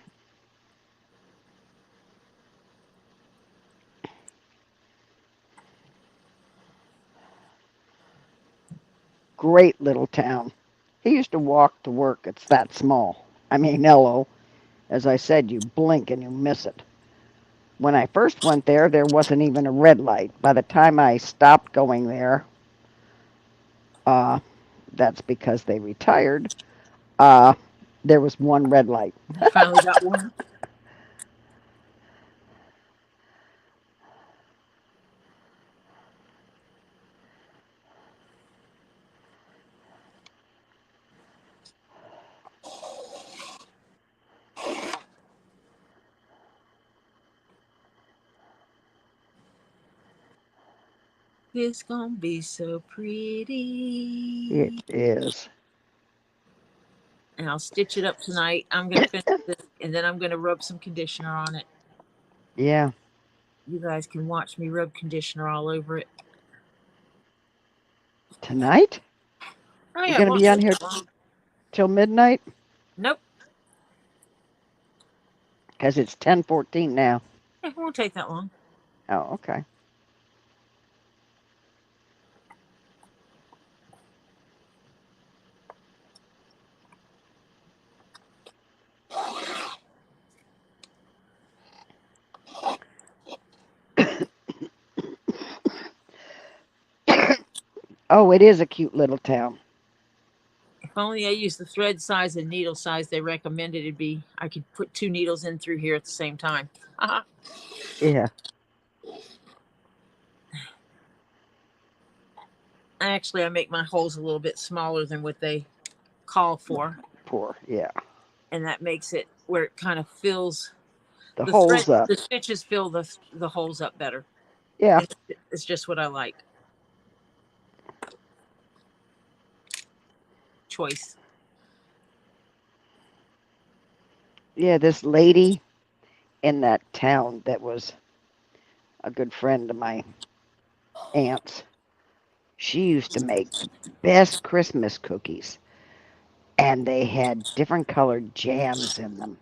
Great little town. He used to walk to work. It's that small. I mean, hello. As I said, you blink and you miss it. When I first went there, there wasn't even a red light. By the time I stopped going there, uh, that's because they retired, uh, there was one red light. I finally got one. It's gonna be so It pretty. is. And I'll stitch it up tonight. I'm gonna finish this, and then I'm gonna rub some conditioner on it. Yeah. You guys can watch me rub conditioner all over it. Tonight? Oh You're yeah, it going to won't be on take here that long. till midnight? Nope, Because it's 10:14 now. it won't take that long. Oh, okay. Oh, it is a cute little town. If only I used the thread size and needle size they recommended, it'd be I could put two needles in through here at the same time. Yeah. Actually, I make my holes a little bit smaller than what they call for, Yeah. and that makes it where it kind of fills The the thread. holes up. The stitches fill the holes up better. Yeah. And it's just what I like. Choice. Yeah, this lady in that town that was a good friend of my aunt's, she used to make the best Christmas cookies, and they had different colored jams in them.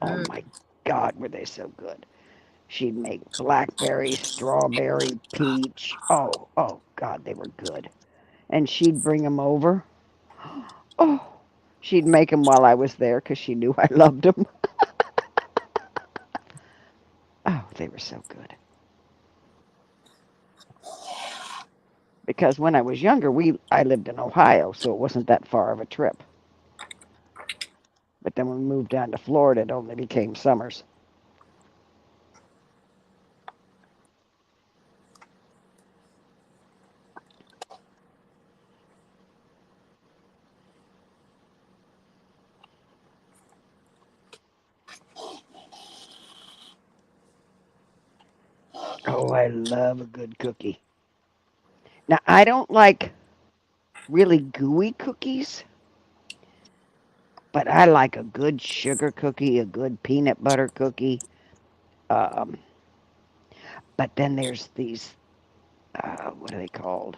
Oh Mm. my God, were they so good. She'd make blackberry, strawberry, peach. Oh God, they were good. And she'd bring them over. Oh, she'd make them while I was there because she knew I loved them. Oh, they were so good. Because when I was younger, I lived in Ohio, so it wasn't that far of a trip. But then when we moved down to Florida, it only became summers. Oh, I love a good cookie. Now, I don't like really gooey cookies, but I like a good sugar cookie, a good peanut butter cookie. Um, but then there's these, what are they called?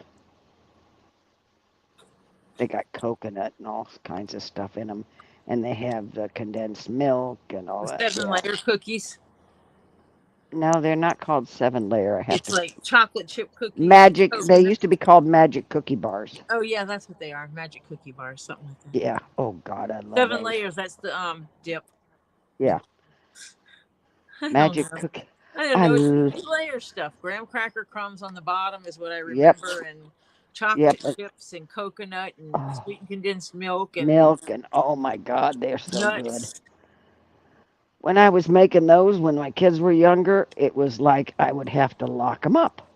They got coconut and all kinds of stuff in them, and they have the condensed milk and all The that. seven Yeah. layer cookies. No, they're not called 7 layer. I have It's to. like chocolate chip cookies with Magic. They coconut. used to be called magic cookie bars. Oh yeah, that's what they are. Magic cookie bars, something like that. Yeah. Oh God, I love Seven those. layers. That's the dip. Yeah. I don't Magic know. cookie. I don't I. know. It's l- layer stuff. Graham cracker crumbs on the bottom is what I Yep. remember, and Yep. chocolate chips and coconut and Oh, sweetened condensed milk and milk and oh my God, they're so good. nuts. When I was making those when my kids were younger, it was like I would have to lock them up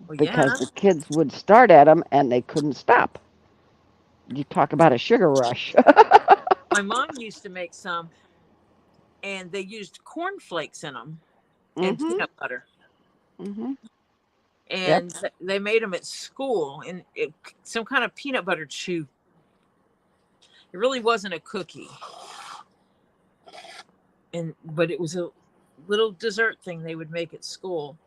Well, because yeah. the kids would start at them and they couldn't stop. You talk about a sugar rush. My mom used to make some, and they used corn flakes in them and Mhm. peanut butter, Mhm. Yep. and they made them at school, and some kind of peanut butter chew. It really wasn't a cookie, but it was a little dessert thing they would make at school.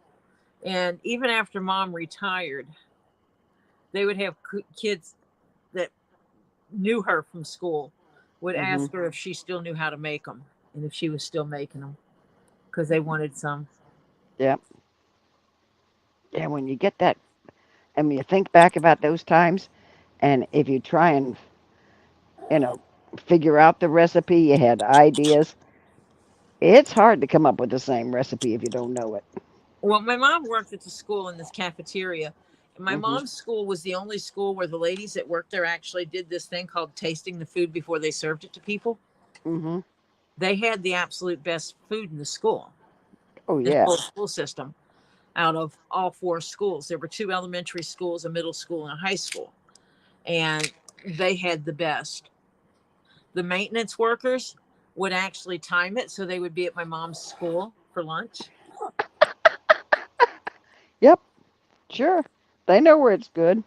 And even after mom retired, they would have kids that knew her from school would Mhm. ask her if she still knew how to make them and if she was still making them because they wanted some. Yep. Yeah. When you get that, and when you think back about those times, and if you try and you know figure out the recipe, you had ideas. It's hard to come up with the same recipe if you don't know it. Well, my mom worked at the school in this cafeteria. And my Mhm. mom's school was the only school where the ladies that worked there actually did this thing called tasting the food before they served it to people. Mhm. They had the absolute best food in the school, Oh in the yeah. whole school system. Out of all four schools, there were two elementary schools, a middle school, and a high school, and they had the best. The maintenance workers would actually time it so they would be at my mom's school for lunch. Yep. Sure. They know where it's good.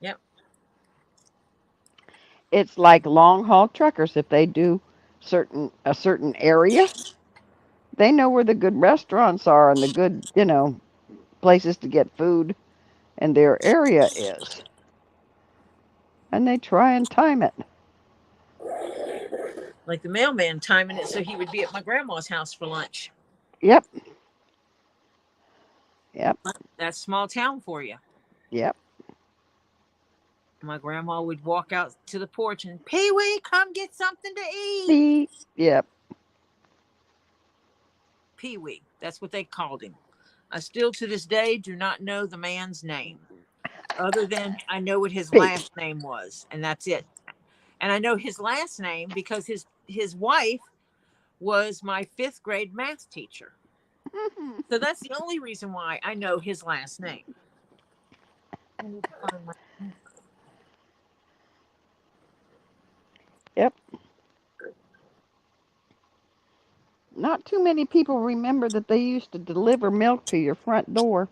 Yep. It's like long haul truckers. If they do a certain area, they know where the good restaurants are and the good, places to get food in their area is. And they try and time it. Like the mailman timing it so he would be at my grandma's house for lunch. Yep. Yep. That's small town for you. Yep. My grandma would walk out to the porch and, Pee Wee, come get something to eat. Beep. Yep. Pee Wee. That's what they called him. I still to this day do not know the man's name, other than I know what his Beep. last name was, and that's it. And I know his last name because his wife was my fifth grade math teacher. So that's the only reason why I know his last name. I need to find my Yep. Not too many people remember that they used to deliver milk to your front door.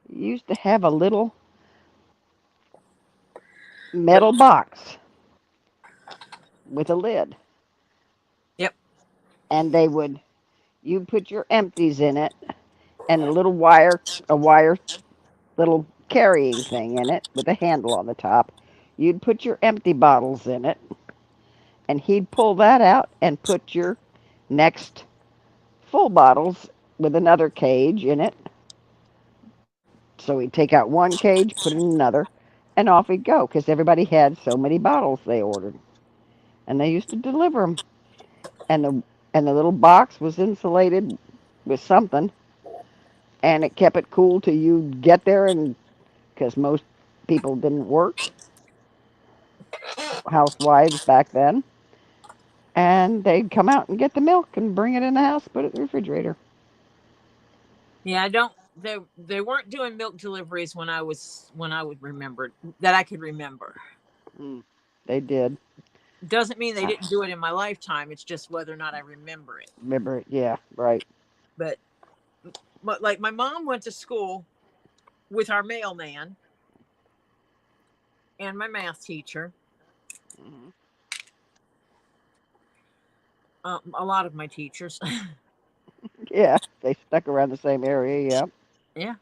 You used to have a little metal box with a lid, Yep. and you'd put your empties in it, and a wire little carrying thing in it with a handle on the top. You'd put your empty bottles in it, and he'd pull that out and put your next full bottles with another cage in it. So he'd take out one cage, put in another, and off he'd go because everybody had so many bottles they ordered, and they used to deliver them. And the little box was insulated with something, and it kept it cool till you get there, and because most people didn't work, housewives back then, and they'd come out and get the milk and bring it in the house, put it in the refrigerator. Yeah, I don't. They weren't doing milk deliveries when I would remember that I could remember. They did. Doesn't mean they I didn't do it in my lifetime. It's just whether or not I remember it. remember it. Yeah, right. But like my mom went to school with our mailman and my math teacher. Mhm. A lot of my teachers. Yeah, they stuck around the same area. Yeah. Yeah.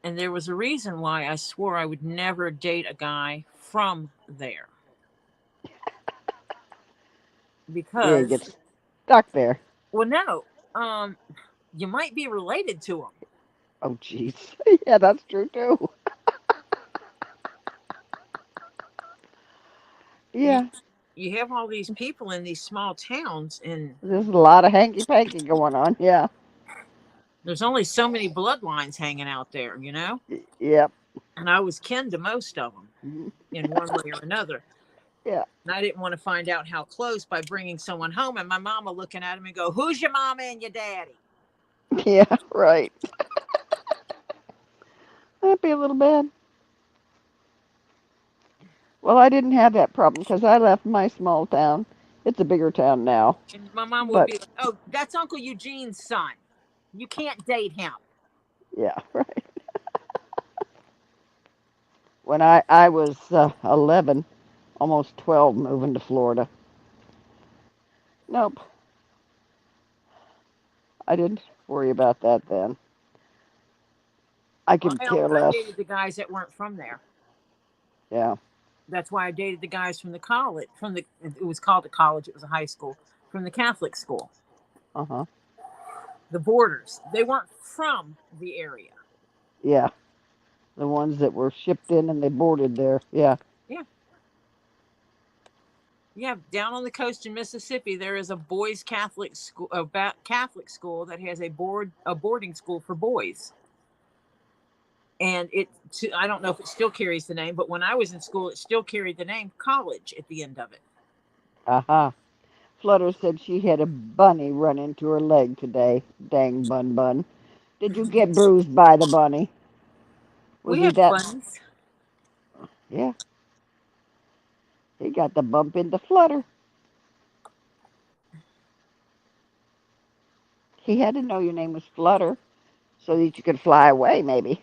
And there was a reason why I swore I would never date a guy from there. Yeah, you Because, get stuck there. well, no, you might be related to him. Oh, jeez. Yeah, that's true too. You, Yeah, you have all these people in these small towns, and there's a lot of hanky panky going on. Yeah. there's only so many bloodlines hanging out there, you know? Yep. And I was kin to most of them Mhm. in one way or another. Yeah. And I didn't want to find out how close by bringing someone home and my mama looking at him and go, "Who's your mama and your daddy?" Yeah, right. That'd be a little bad. Well, I didn't have that problem because I left my small town. It's a bigger town now, And my mom would but be like, "Oh, that's Uncle Eugene's son. You can't date him." yeah, right. When I was 11, almost 12, moving to Florida. Nope, I didn't worry about that then. I Well, could care I less. dated the guys that weren't from there. Yeah. That's why I dated the guys from the college. It was called a college. It was a high school from the Catholic school. Uh huh. The boarders. They weren't from the area. Yeah. The ones that were shipped in and they boarded there. Yeah. Yeah, yeah. Down on the coast in Mississippi, there is a boys' Catholic school, Catholic school that has a boarding school for boys. And I don't know if it still carries the name, but when I was in school, it still carried the name college at the end of it. Uh huh. Flutter said she had a bunny run into her leg today. Dang bun bun. Did you get bruised by the bunny? Was We he have that? bunnies. Yeah. He got the bump into Flutter. He had to know your name was Flutter so that you could fly away, maybe.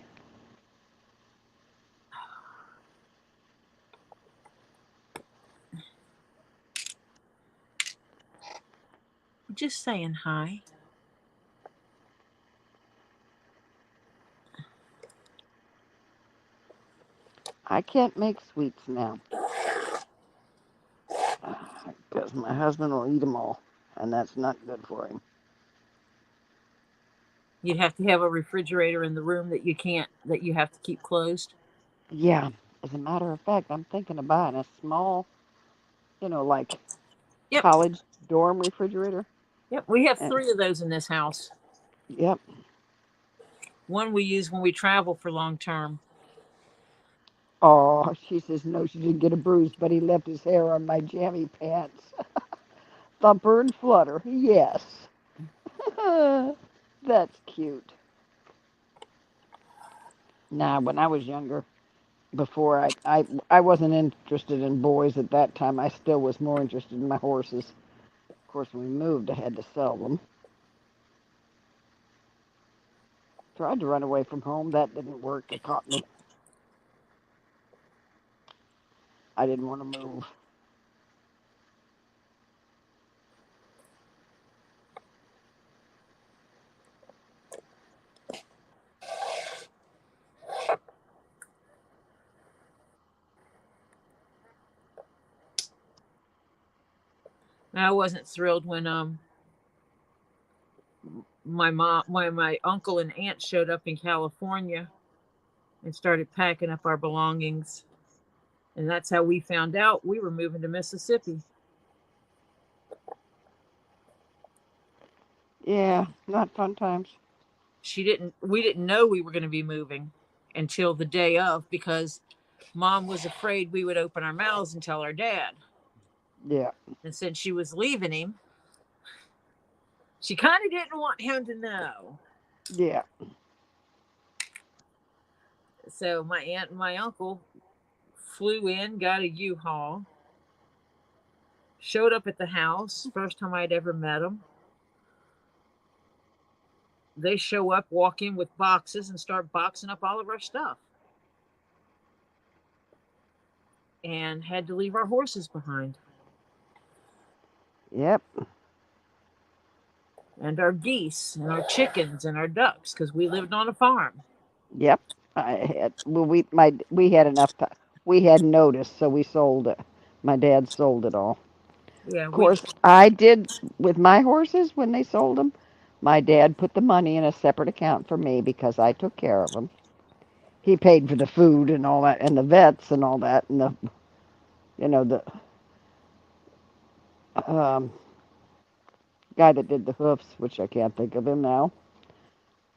Just saying hi. I can't make sweets now because my husband will eat them all, and that's not good for him. You'd have to have a refrigerator in the room that you have to keep closed. Yeah. As a matter of fact, I'm thinking of buying a small, like Yep. college dorm refrigerator. Yep. We have And, 3 of those in this house. yep. One we use when we travel for long term. Oh, she says no, she didn't get a bruise, but he left his hair on my jammy pants. Thumper and Flutter, yes. That's cute. Now, when I was younger, before I wasn't interested in boys at that time. I still was more interested in my horses. Of course, when we moved, I had to sell them. Tried to run away from home. That didn't work. They caught me. I didn't want to move. I wasn't thrilled when my uncle and aunt showed up in California and started packing up our belongings. And that's how we found out we were moving to Mississippi. Yeah, not fun times. We didn't know we were going to be moving until the day of, because Mom was afraid we would open our mouths and tell our dad. Yeah. And since she was leaving him, she kind of didn't want him to know. Yeah. So my aunt and my uncle flew in, got a U-Haul, showed up at the house. First time I'd ever met them. They show up, walk in with boxes, and start boxing up all of our stuff. And had to leave our horses behind. Yep. And our geese and our chickens and our ducks, because we lived on a farm. Yep. We had enough time. We had notice, so we sold it. My dad sold it all. Yeah, Of we course, I did with my horses when they sold them. My dad put the money in a separate account for me because I took care of them. He paid for the food and all that, and the vets and all that, and the um, guy that did the hoofs, which I can't think of him now.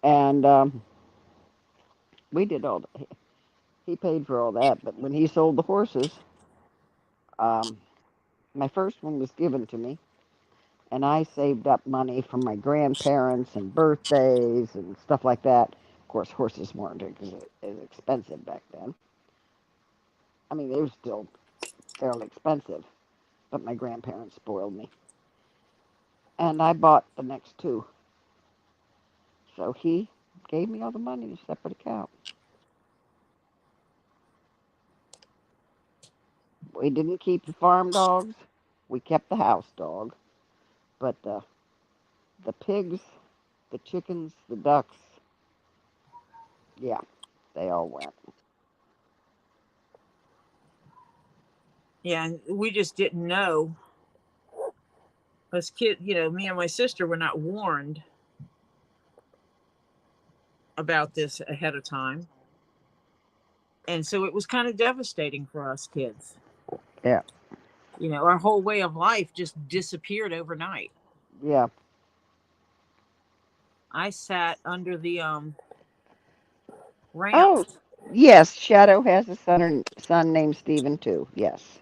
And we did all that. He paid for all that, but when he sold the horses, um, my first one was given to me, and I saved up money from my grandparents and birthdays and stuff like that. Of course, horses weren't as expensive back then. I mean, they were still fairly expensive, but my grandparents spoiled me. And I bought the next two. So he gave me all the money in a separate account. We didn't keep the farm dogs. We kept the house dog. But the pigs, the chickens, the ducks, yeah, they all went. Yeah, and we just didn't know. Us kids, me and my sister were not warned about this ahead of time. And so it was kind of devastating for us kids. Yeah, Our whole way of life just disappeared overnight. yeah. I sat under the ramp. Oh, yes, Shadow has a son named Stephen too. Yes.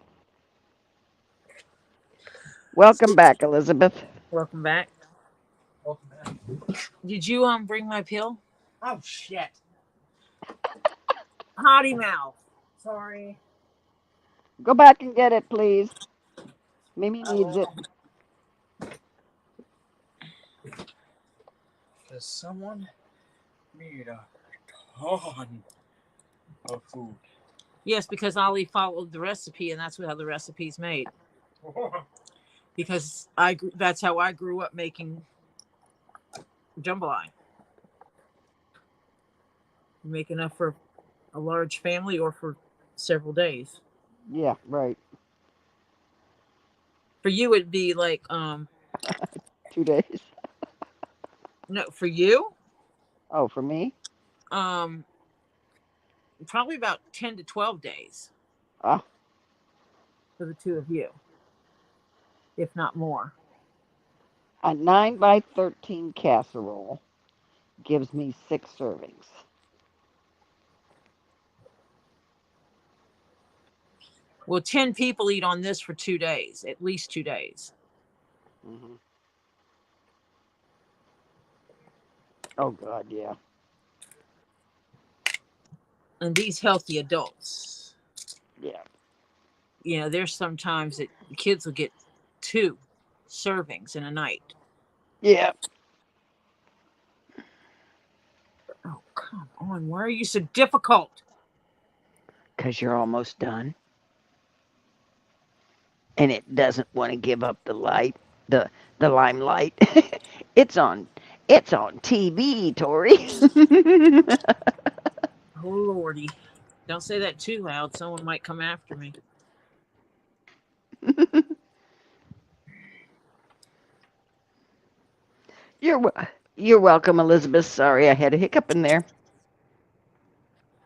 Welcome back, Elizabeth. Welcome back. Welcome back. Did you bring my pill? Oh shit. Potty mouth. Sorry. Go back and get it, please. Mimi I needs it. will. Does someone need a ton of food? Yes, because Ollie followed the recipe, and that's how the recipe's made. Because that's how I grew up making jambalaya. You make enough for a large family or for several days. Yeah, right. For you, it'd be like 2 days. no, for you, Oh, for me? um, probably about 10 to 12 days Ah, for the two of you, if not more. a 9 by 13 casserole gives me 6 servings. Well, 10 people eat on this for 2 days, at least 2 days. Hmm. Oh, God, yeah. And these healthy adults, Yeah. you know, there's sometimes that kids will get 2 servings in a night. Yeah. Oh, come on. Why are you so difficult? Because you're almost done. And it doesn't want to give up the light, the limelight. it's on it's on TV, Tori. Oh, Lordy. Don't say that too loud. Someone might come after me. You're welcome, Elizabeth. Sorry I had a hiccup in there.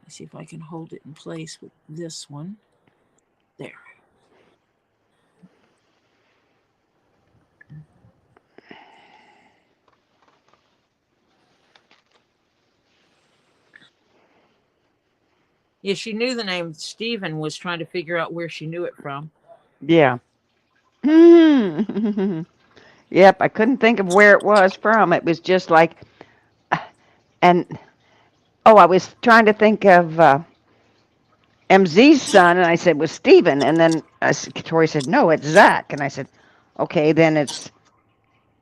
Let's see if I can hold it in place with this one. There. Yeah, she knew the name Stephen, was trying to figure out where she knew it from. Yeah. Yep, I couldn't think of where it was from. It was just like, and oh, I was trying to think of MZ's son, and I said was Stephen, and then Tori said no, it's Zach, and I said, okay, then it's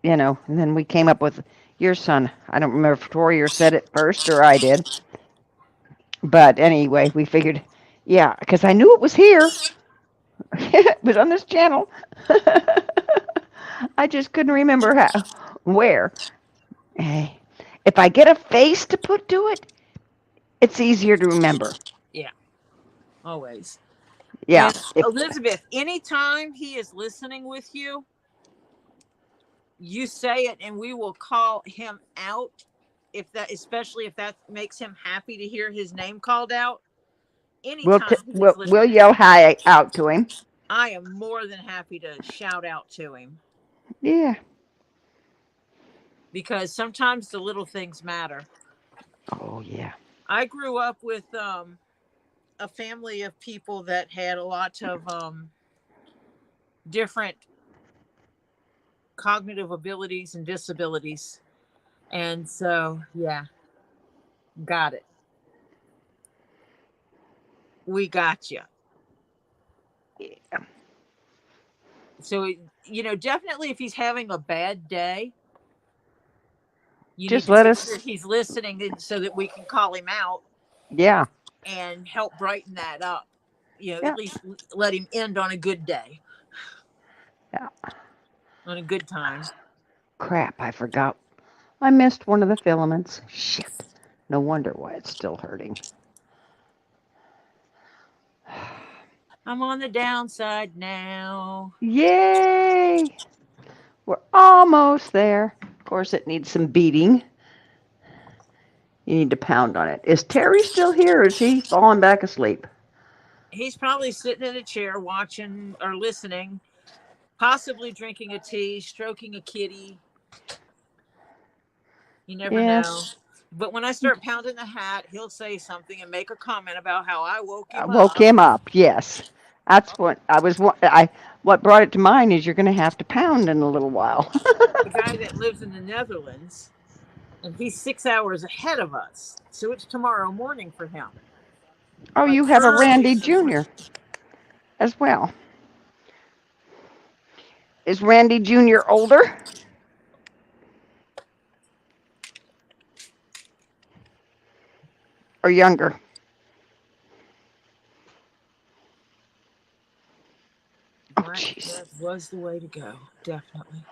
and then we came up with your son. I don't remember if Tori said it first or I did, but anyway, we figured, yeah, because I knew it was here. It was on this channel. I just couldn't remember where. If I get a face to put to it, it's easier to remember. Yeah, always. Yeah. And Elizabeth, anytime he is listening with you, you say it and we will call him out, especially if that makes him happy to hear his name called out. Anytime he is We'll listening, yell hi out to him. I am more than happy to shout out to him. Yeah. Because sometimes the little things matter. Oh yeah. I grew up with a family of people that had a lot of different cognitive abilities and disabilities. And so, yeah, got it. We got you. Yeah. So, definitely if he's having a bad day, you Just need to let make us. sure he's listening so that we can call him out Yeah. and help brighten that up. Yeah. At least let him end on a good day. Yeah. On a good time. Crap, I forgot. I missed one of the filaments. Shit. No wonder why it's still hurting. I'm on the downside now. Yay! We're almost there. Of course, it needs some beating. You need to pound on it. Is Terry still here or is he falling back asleep? He's probably sitting in a chair watching or listening, possibly drinking a tea, stroking a kitty. You never know. But when I start pounding the hat, he'll say something and make a comment about how I woke I him woke up. him up, yes. That's what I was. What brought it to mind is you're going to have to pound in a little while. The guy that lives in the Netherlands, and he's 6 hours ahead of us. So it's tomorrow morning for him. Oh, Like you have a early Randy in the morning. Jr. as well. Is Randy Jr. older? Or younger? Oh, jeez. That was the way to go, definitely.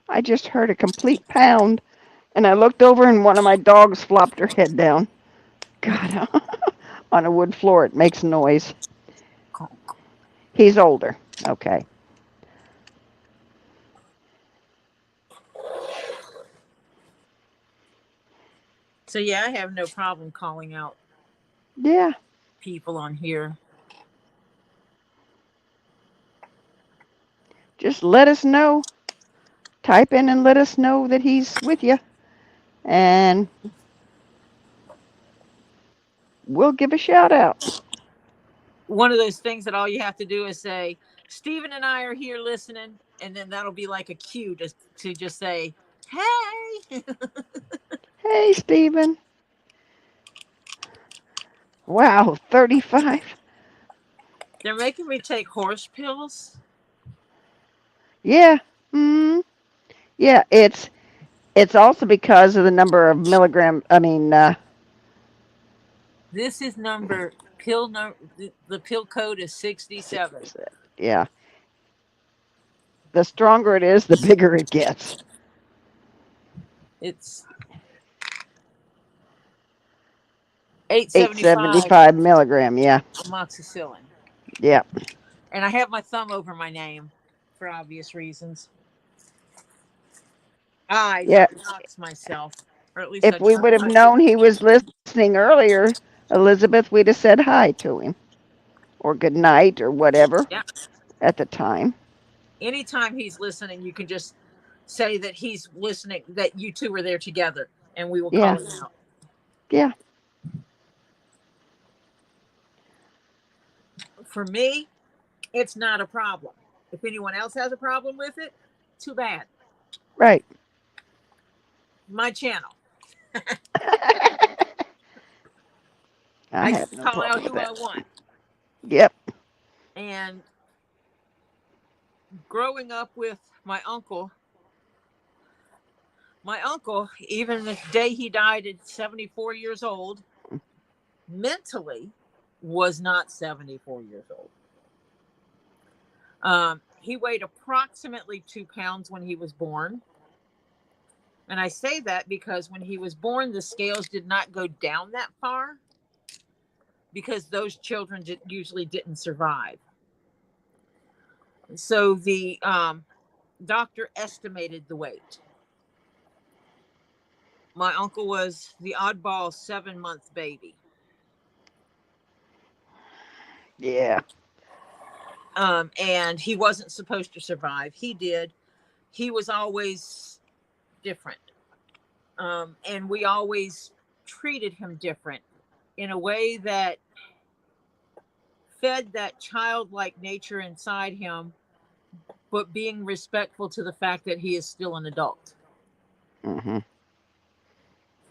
I just heard a complete pound, and I looked over, and one of my dogs flopped her head down. God, on a wood floor, it makes noise. He's older. Okay. So yeah, I have no problem calling out Yeah. people on here. Just let us know. Type in and let us know that he's with you. And we'll give a shout out. One of those things that all you have to do is say, Stephen and I are here listening, and then that'll be like a cue to just say, hey. Hey, Stephen. Wow, 35. They're making me take horse pills. Yeah. Mm, yeah, it's also because of the number of milligram. I mean, This is number pill number. The pill code is 67. yeah. The stronger it is, the bigger it gets. It's 875 875 milligram. Yeah. amoxicillin. Yeah. And I have my thumb over my name for obvious reasons. I Yeah. don't dox myself, or at least I If we try would have not to. known he was listening earlier, Elizabeth, we'd have said hi to him or good night or whatever Yeah. at the time. Anytime he's listening, you can just say that he's listening, that you two are there together, and we will Yeah. call him out. Yeah. For me, it's not a problem. If anyone else has a problem with it, too bad. Right. My channel. I I have can no call problem out with who I that. want. Yep. And growing up with my uncle, even the day he died at 74 years old, mentally was not 74 years old. He weighed approximately 2 pounds when he was born. And I say that because when he was born, the scales did not go down that far because those children usually didn't survive. So the doctor estimated the weight. My uncle was the oddball 7-month baby. Yeah. And he wasn't supposed to survive. He did. He was always different. And we always treated him different in a way that fed that childlike nature inside him, but being respectful to the fact that he is still an adult. Mm-hmm.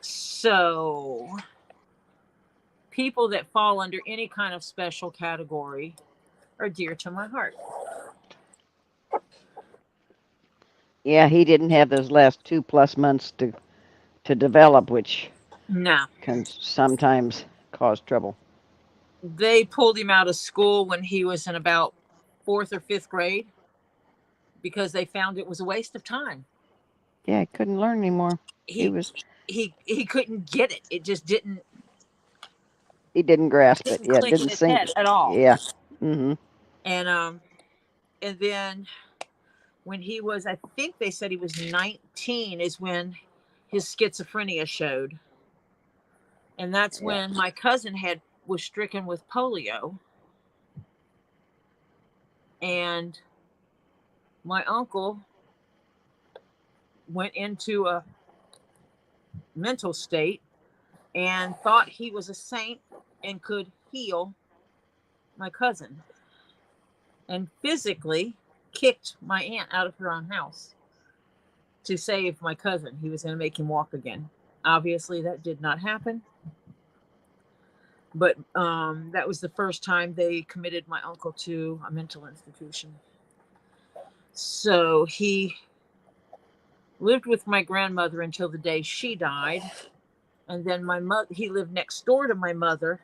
So people that fall under any kind of special category are dear to my heart. Yeah, he didn't have those last 2+ months to develop, which No. can sometimes cause trouble. They pulled him out of school when he was in about 4th or 5th grade because they found it was a waste of time. Yeah, he couldn't learn anymore. He couldn't get it. It just didn't He didn't grasp it. Yeah, it click in didn't his sink. head at all. Yeah. Mm-hmm. And then when he was, I think they said he was 19 is when his schizophrenia showed. And that's when my cousin was stricken with polio. And my uncle went into a mental state and thought he was a saint and could heal my cousin, and physically kicked my aunt out of her own house to save my cousin. He was going to make him walk again. Obviously, that did not happen. But that was the first time they committed my uncle to a mental institution. So he lived with my grandmother until the day she died. And then he lived next door to my mother,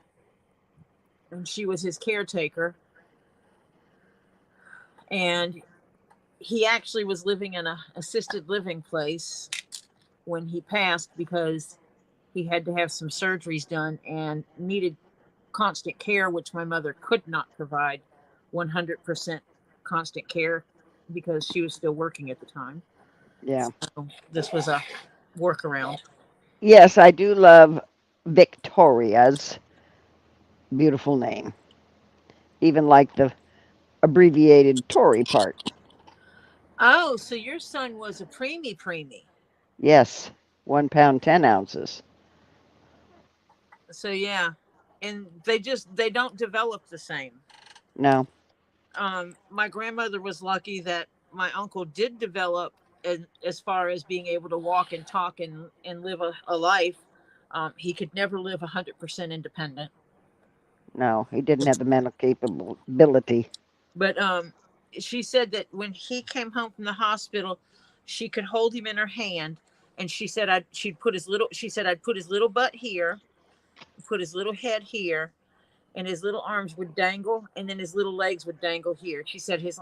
and she was his caretaker. And he actually was living in an assisted living place when he passed because he had to have some surgeries done and needed constant care, which my mother could not provide 100% constant care because she was still working at the time. Yeah. So this was a workaround. Yes, I do love Victoria's beautiful name. Even like the abbreviated Tory part. Oh, so your son was a preemie. Yes, 1 pound 10 ounces. So yeah, and they don't develop the same. No. My grandmother was lucky that my uncle did develop as far as being able to walk and talk and live a life. He could never live 100% independent. No, he didn't have the mental capability. But she said that when he came home from the hospital, she could hold him in her hand, and she said she'd put his little she said I'd put his little butt here, put his little head here, and his little arms would dangle, and then his little legs would dangle here. She said his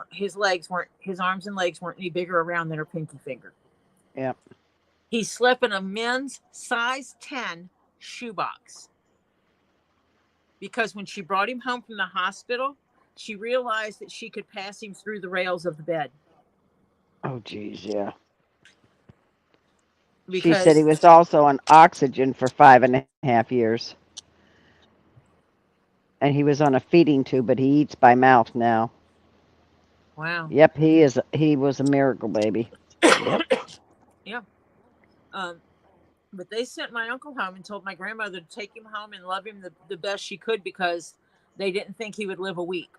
arms and legs weren't any bigger around than her pinky finger. Yep. He slept in a men's size 10 shoebox because when she brought him home from the hospital, she realized that she could pass him through the rails of the bed. Oh, geez, yeah. She said Because he was also on oxygen for 5.5 years. And he was on a feeding tube, but he eats by mouth now. wow. Yep, he was a miracle baby. Yep. Yeah. Um, but they sent my uncle home and told my grandmother to take him home and love him the best she could because they didn't think he would live a week.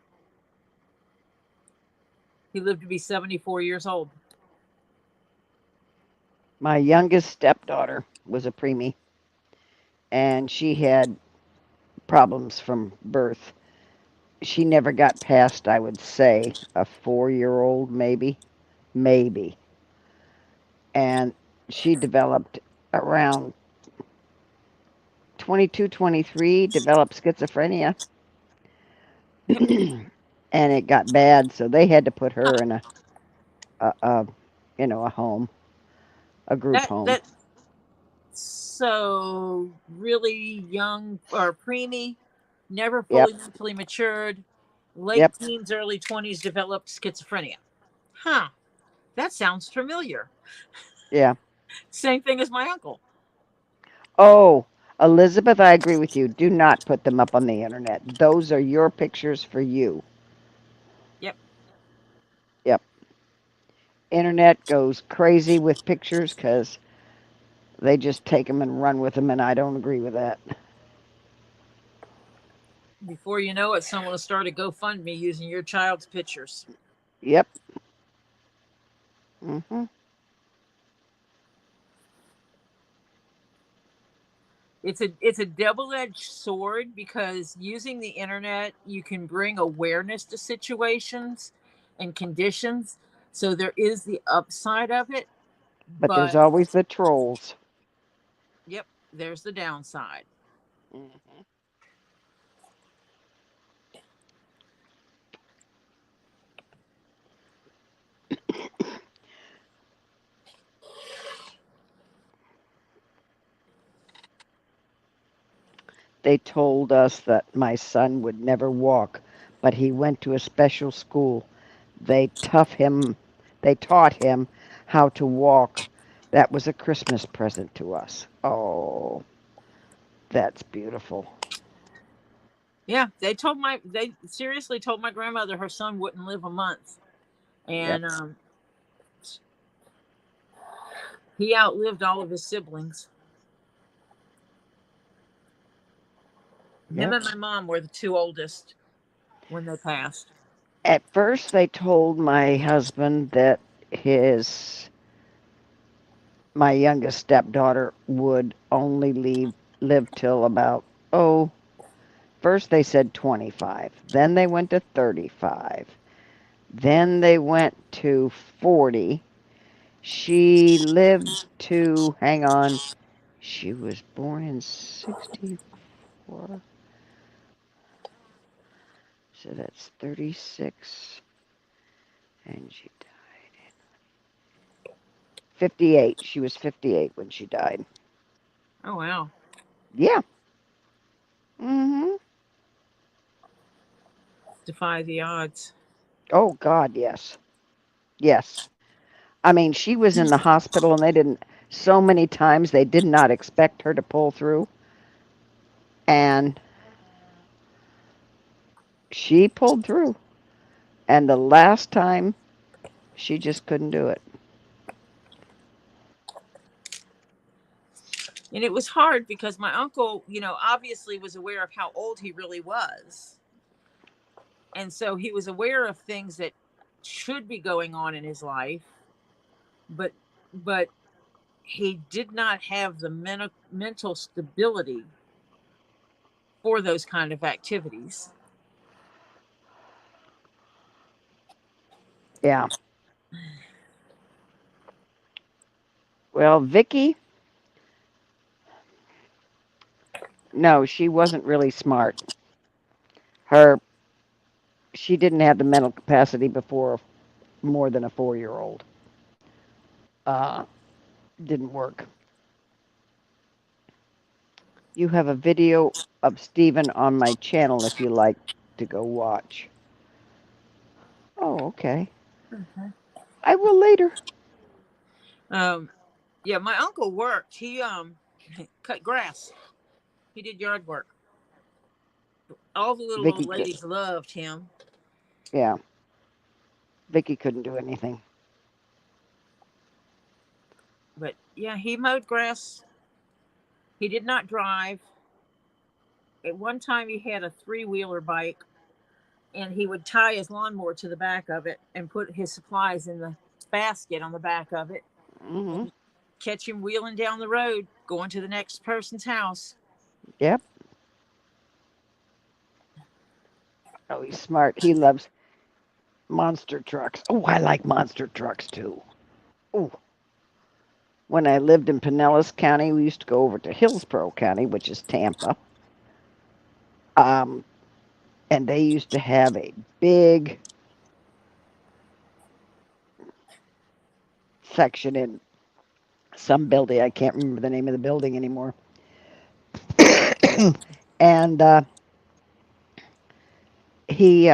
He lived to be 74 years old. My youngest stepdaughter was a preemie, and she had problems from birth. She never got past, I would say, a 4-year-old, maybe. And she developed around 22, 23, developed schizophrenia. And it got bad, so they had to put her in a a home, a group home. That so really young or preemie, never Yep, fully mentally matured, late yep, teens, early 20s, developed schizophrenia. Huh. That sounds familiar. yeah. Same thing as my uncle. Oh, Elizabeth, I agree with you. Do not put them up on the internet. Those are your pictures for you. Yep. Yep. Internet goes crazy with pictures because they just take them and run with them, and I don't agree with that. Before you know it, someone will start a GoFundMe using your child's pictures. Yep. Hmm. It's a double-edged sword because using the internet you can bring awareness to situations and conditions. So there is the upside of it, But there's but always the trolls. yep, there's the downside. Hmm. They told us that my son would never walk, but he went to a special school. They tough him. They taught him how to walk. That was a Christmas present to us. Oh, that's beautiful. Yeah, they seriously told my grandmother her son wouldn't live a month, Yep. and he outlived all of his siblings. Him Yep. and my mom were the two oldest when they passed. At first, they told my husband that his my youngest stepdaughter would only live till about, oh, first they said 25, then they went to 35, then they went to 40. She lived to, hang on, she was born in 64, so that's 36, and she died 58. She was 58 when she died. Oh wow. Yeah. Mhm. Defy the odds. Oh God, yes. Yes. I mean, she was in the hospital and they didn't, so many times they did not expect her to pull through. And she pulled through. And the last time, she just couldn't do it. And it was hard because my uncle, obviously was aware of how old he really was. And so he was aware of things that should be going on in his life, but but he did not have the mental stability for those kind of activities. Yeah. Well, Vicky, no, she wasn't really smart. Her, she didn't have the mental capacity before more than a 4-year-old. Uh, didn't work. You have a video of Stephen on my channel if you like to go watch. Oh, okay. I will later. Yeah, my uncle worked. He cut grass. He did yard work. All the little old Vicky could. ladies loved him. Yeah. Vicky couldn't do anything. But yeah, he mowed grass. He did not drive. At one time, he had a 3-wheeler bike, and he would tie his lawnmower to the back of it and put his supplies in the basket on the back of it. Mm-hmm. And catch him wheeling down the road, going to the next person's house. Yep. Oh, he's smart. He loves monster trucks. Oh, I like monster trucks too. Oh, when I lived in Pinellas County, we used to go over to Hillsborough County, which is Tampa. Um, and they used to have a big section in some building. I can't remember the name of the building anymore. And he,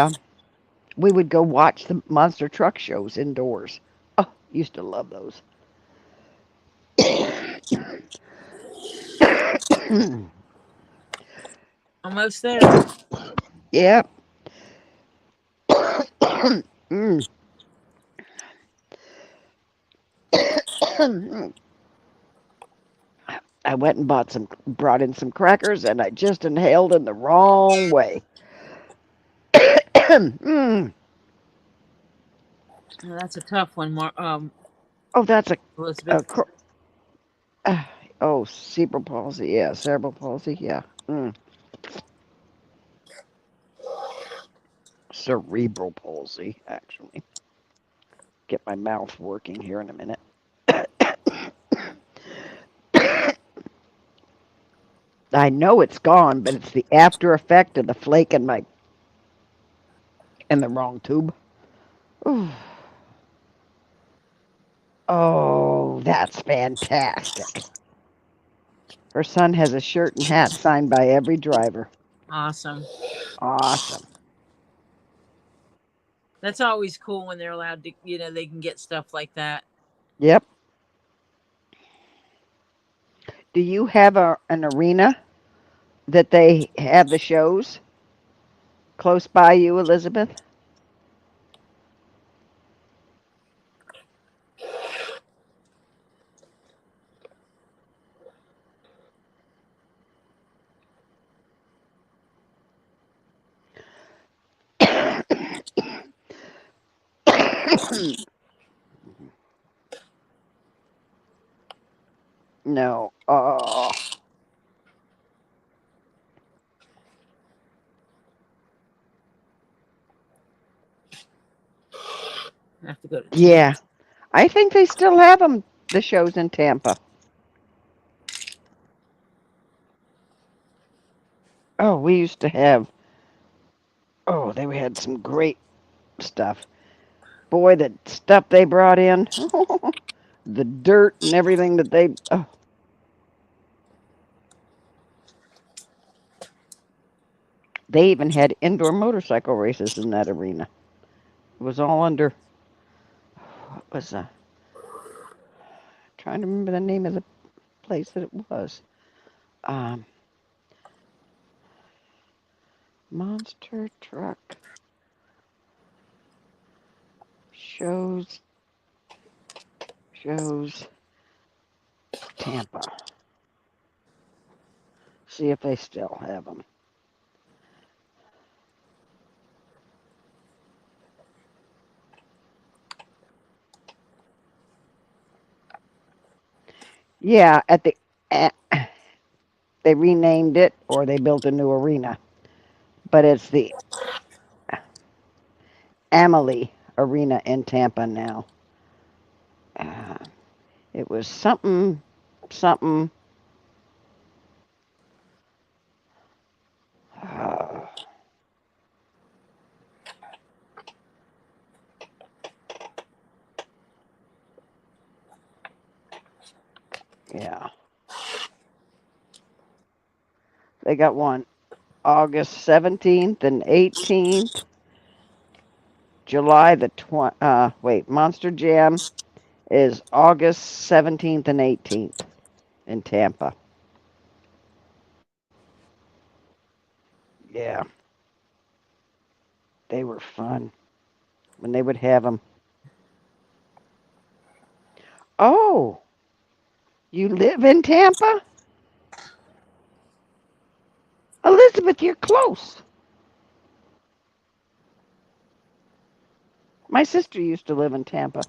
we would go watch the monster truck shows indoors. Oh, used to love those. Almost there. Yep. Mm. I went and brought in some crackers, and I just inhaled in the wrong way. Mm. That's a tough one, Oh, that's a Elizabeth. uh, oh, cerebral palsy. Yeah, cerebral palsy. Yeah. Mm. Cerebral palsy, actually. Get my mouth working here in a minute. I know it's gone, but it's the after effect of the flake in the wrong tube. Ooh. Oh, that's fantastic. Her son has a shirt and hat signed by every driver. Awesome. Awesome. That's always cool when they're allowed to, they can get stuff like that. Yep. Do you have an arena that they have the shows close by you, Elizabeth? No. Oh. I have to go to Tampa. Yeah. I think they still have them, the shows in Tampa. Oh, we used to have, oh, they had some great stuff. Boy, the stuff they brought in, the dirt and everything that oh, they even had indoor motorcycle races in that arena. It was all under, what was, trying to remember the name of the place that it was. Um, Monster Truck shows Tampa. See if they still have them. Yeah, at the They renamed it or they built a new arena. But it's the Amalie Arena in Tampa now. Uh, it was something, something. Uh, yeah, they got one August 17th and 18th. July the wait, Monster Jam is August 17th and 18th in Tampa. Yeah, they were fun when they would have them. Oh, you live in Tampa? Elizabeth, you're close. My sister used to live in Tampa.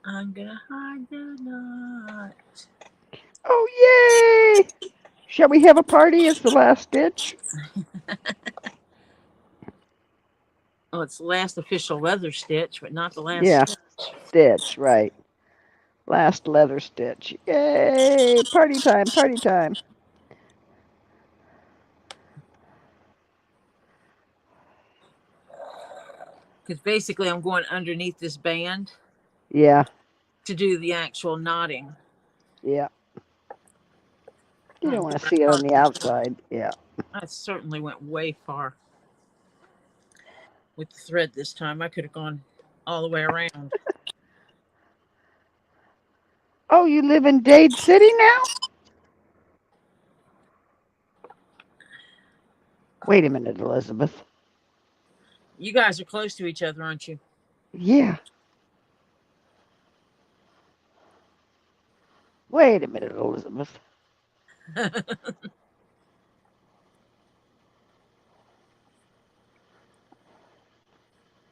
I'm gonna hide the knot. Oh, yay! Shall we have a party as the last ditch? Oh, it's the last official leather stitch, but not the last Yeah, stitch. stitch, right. Last leather stitch. Yay! Party time, party time. Because basically, I'm going underneath this band Yeah, to do the actual knotting. yeah. You Oh, don't want to see it on the outside. Yeah. I certainly went way far with the thread this time. I could have gone all the way around. Oh, you live in Dade City now? Wait a minute, Elizabeth. You guys are close to each other, aren't you? Yeah. Wait a minute, Elizabeth.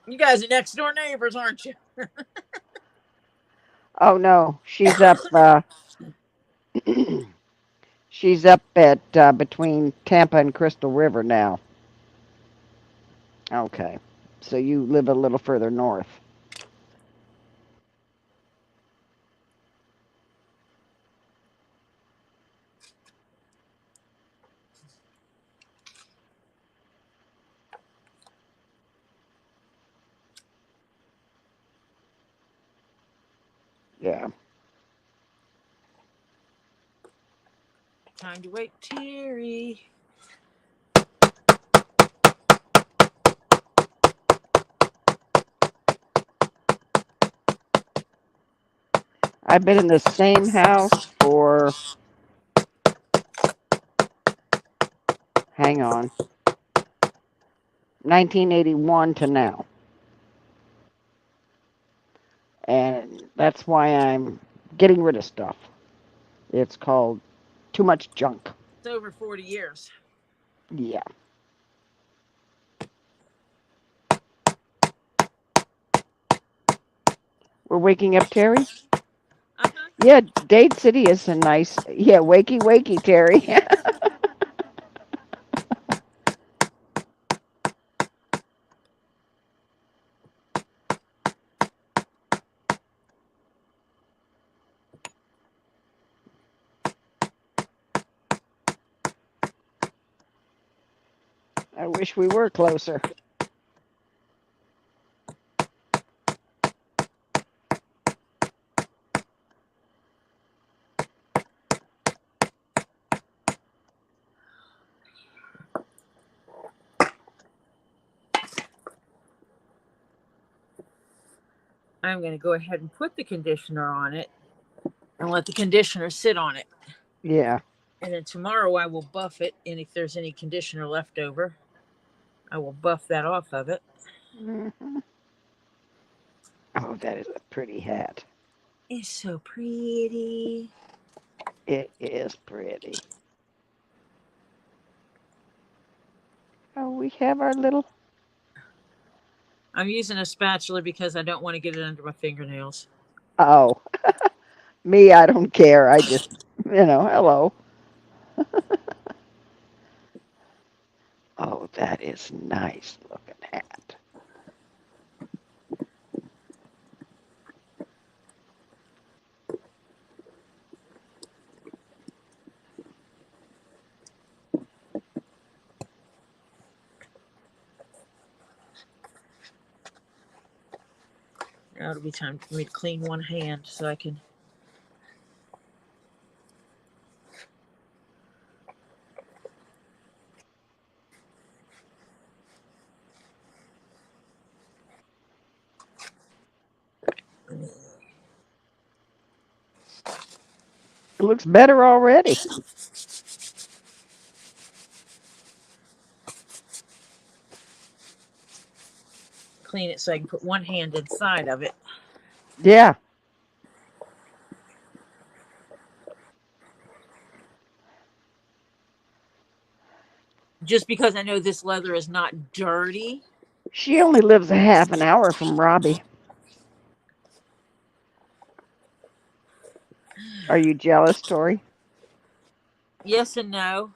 You guys are next door neighbors, aren't you? Oh no, she's up. She's up at between Tampa and Crystal River now. Okay, so you live a little further north. Yeah. Time to wake Terry. I've been in the same house for, hang on, 1981 to now. And that's why I'm getting rid of stuff. It's called too much junk. It's over 40 years. Yeah. We're waking up Terry? Uh-huh. Yeah, Dade City is a nice, yeah, wakey, wakey, Terry. I wish we were closer. I'm going to go ahead and put the conditioner on it and let the conditioner sit on it. Yeah. And then tomorrow I will buff it. And if there's any conditioner left over, I will buff that off of it. Mm-hmm. Oh, that is a pretty hat. It's so pretty. It is pretty. Oh, we have our little I'm using a spatula because I don't want to get it under my fingernails. Oh, me, I don't care. I just, hello. Oh, that is nice looking hat. Now it'll be time for me to clean one hand so I can. It looks better already. Clean it so I can put one hand inside of it. Yeah. Just because I know this leather is not dirty. She only lives a half an hour from Robbie. Are you jealous, Tori? Yes and no.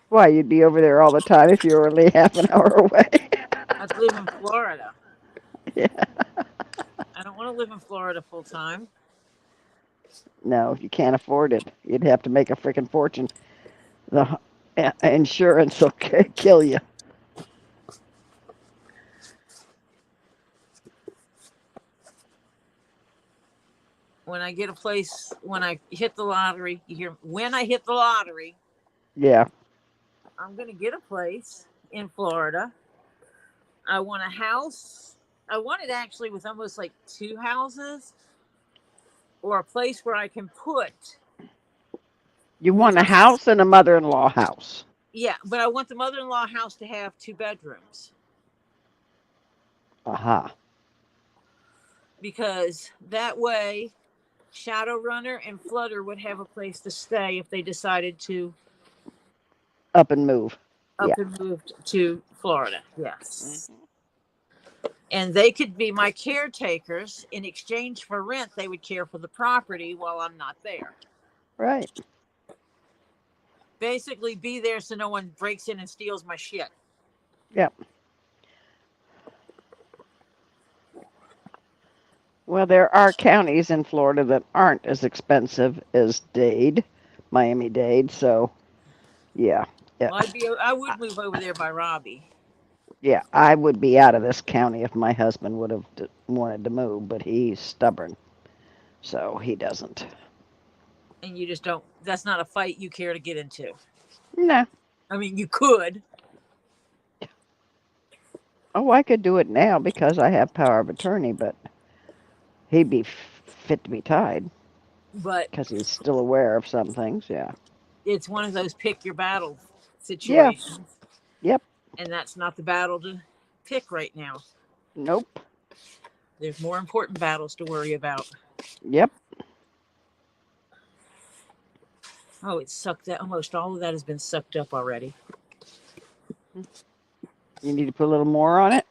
Why, you'd be over there all the time if you were only half an hour away. I live in Florida. Yeah. I don't want to live in Florida full time. No, you can't afford it. You'd have to make a freaking fortune. The insurance will kill you. When I get a place, when I hit the lottery, you hear, when I hit the lottery, Yeah. I'm going to get a place in Florida. I want a house. I want it actually with almost like two houses or a place where I can put. You want a house and a mother-in-law house. Yeah, but I want the mother-in-law house to have 2 bedrooms. Aha. Because that way Shadowrunner and Flutter would have a place to stay if they decided to Up and move. up and move to Florida. Yes. And they could be my caretakers. In exchange for rent, they would care for the property while I'm not there. Right. Basically, be there so no one breaks in and steals my shit. Yep. Well, there are counties in Florida that aren't as expensive as Dade, Miami-Dade. So, yeah. Well, I would move over there by Robbie. Yeah, I would be out of this county if my husband would have wanted to move, but he's stubborn, so he doesn't. And you just don't. That's not a fight you care to get into. No. I mean, you could. Oh, I could do it now because I have power of attorney, but he'd be fit to be tied But because he's still aware of some things. Yeah. it's one of those pick your battle Yeah. situations. Yep. And that's not the battle to pick right now. Nope. There's more important battles to worry about. Yep. Oh, it's sucked that almost all of that has been sucked up already. You need to put a little more on it.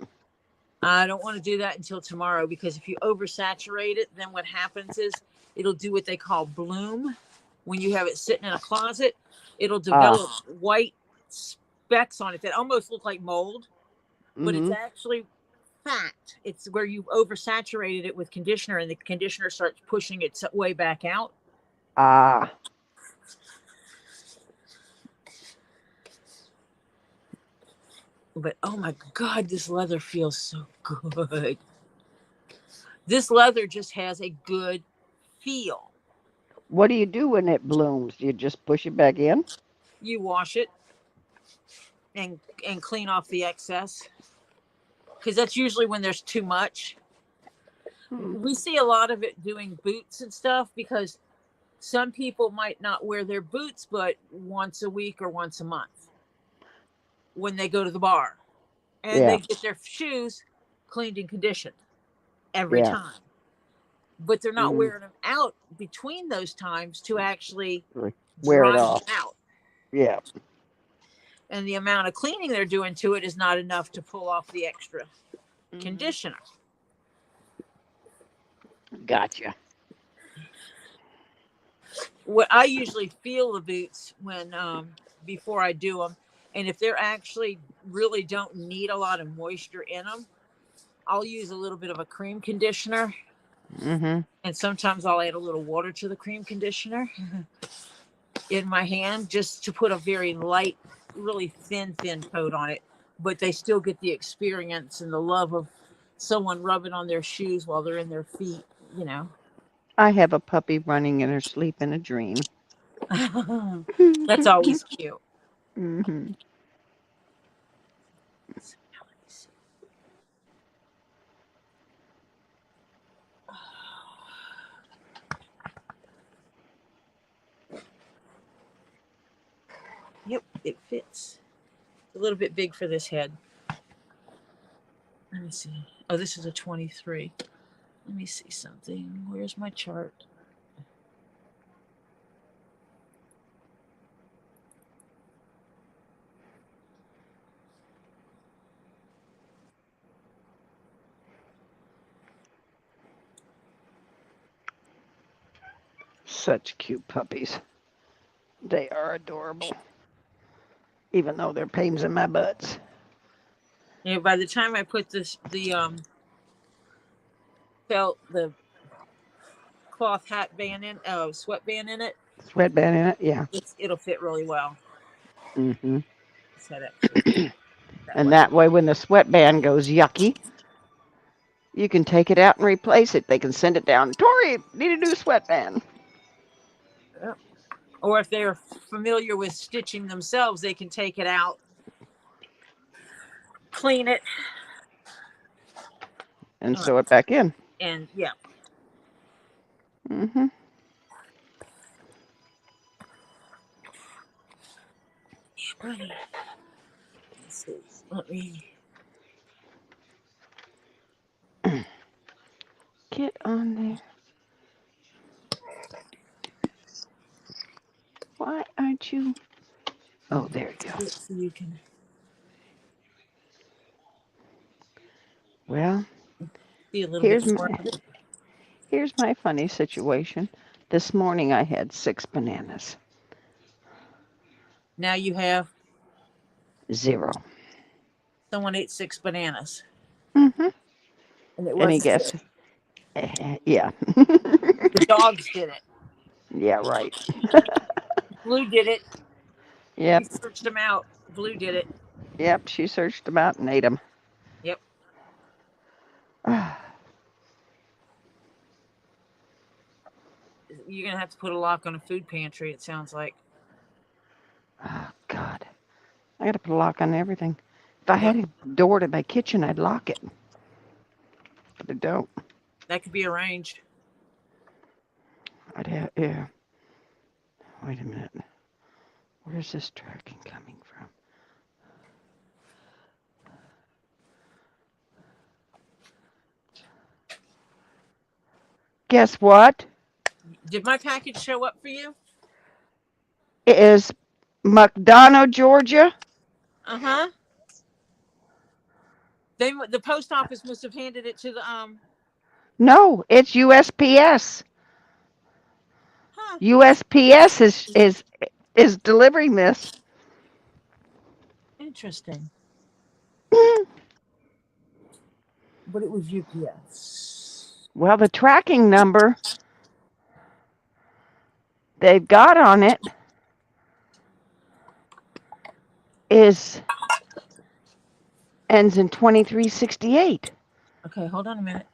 I don't want to do that until tomorrow because if you oversaturate it, then what happens is it'll do what they call bloom. When you have it sitting in a closet, it'll develop white specks on it that almost look like mold, but it's actually fat. It's where you've oversaturated it with conditioner and the conditioner starts pushing its way back out. Ah. But oh my God, this leather feels so good. This leather just has a good feel. What do you do when it blooms? Do you just push it back in? You wash it and clean off the excess because that's usually when there's too much. We see a lot of it doing boots and stuff because some people might not wear their boots but once a week or once a month when they go to the bar, and they get their shoes cleaned and conditioned every time, but they're not wearing them out between those times to actually wear it dry off. them out. Yeah. and the amount of cleaning they're doing to it is not enough to pull off the extra Mhm. conditioner. Gotcha. What I usually feel the boots when before I do them, and if they're actually really don't need a lot of moisture in them, I'll use a little bit of a cream conditioner, Mhm. and sometimes I'll add a little water to the cream conditioner in my hand just to put a very light, really thin coat on it, but they still get the experience and the love of someone rubbing on their shoes while they're in their feet, you know. I have a puppy running in her sleep in a dream. That's always cute. Mhm. Yep, it fits. It's a little bit big for this head. Let me see. Oh, this is a 23. Let me see something. Where's my chart? Such cute puppies. They are adorable. Even though they're pains in my butts. Yeah, by the time I put the cloth hat band in, sweatband in it, Sweatband in it, yeah. it'll fit really well. Mhm. Let's head actually that And way. that way, when the sweatband goes yucky, you can take it out and replace it. They can send it down. Tori, need a new sweatband. Yep. Or if they're familiar with stitching themselves, they can take it out, clean it, And sew it back in. and yeah. Mhm. Let's see. Let me. Get on there. Why aren't you? Oh, there you go. So you can Well, see a little bit here's more my of it. here's my funny situation. This morning I had 6 bananas. Now you have 0. someone ate 6 bananas, Mhm. and it Any wasn't guess? Yeah. the dogs did it. Yeah, right. Blue did it. Yep. She searched them out. Blue did it. Yep. She searched them out and ate them. Yep. Oh, You're gonna have to put a lock on a food pantry. It sounds like. God. I got to put a lock on everything. If I Yep. had a door to my kitchen, I'd lock it. But I don't. That could be arranged. I'd have, yeah. Wait a minute. Where's this tracking coming from? Guess what? Did my package show up for you? It is McDonough, Georgia. Uh-huh. The post office must have handed it to the No, it's USPS. huh. USPS is delivering this. Interesting. But it was UPS. Well, the tracking number they've got on it is ends in 2368. Okay, hold on a minute.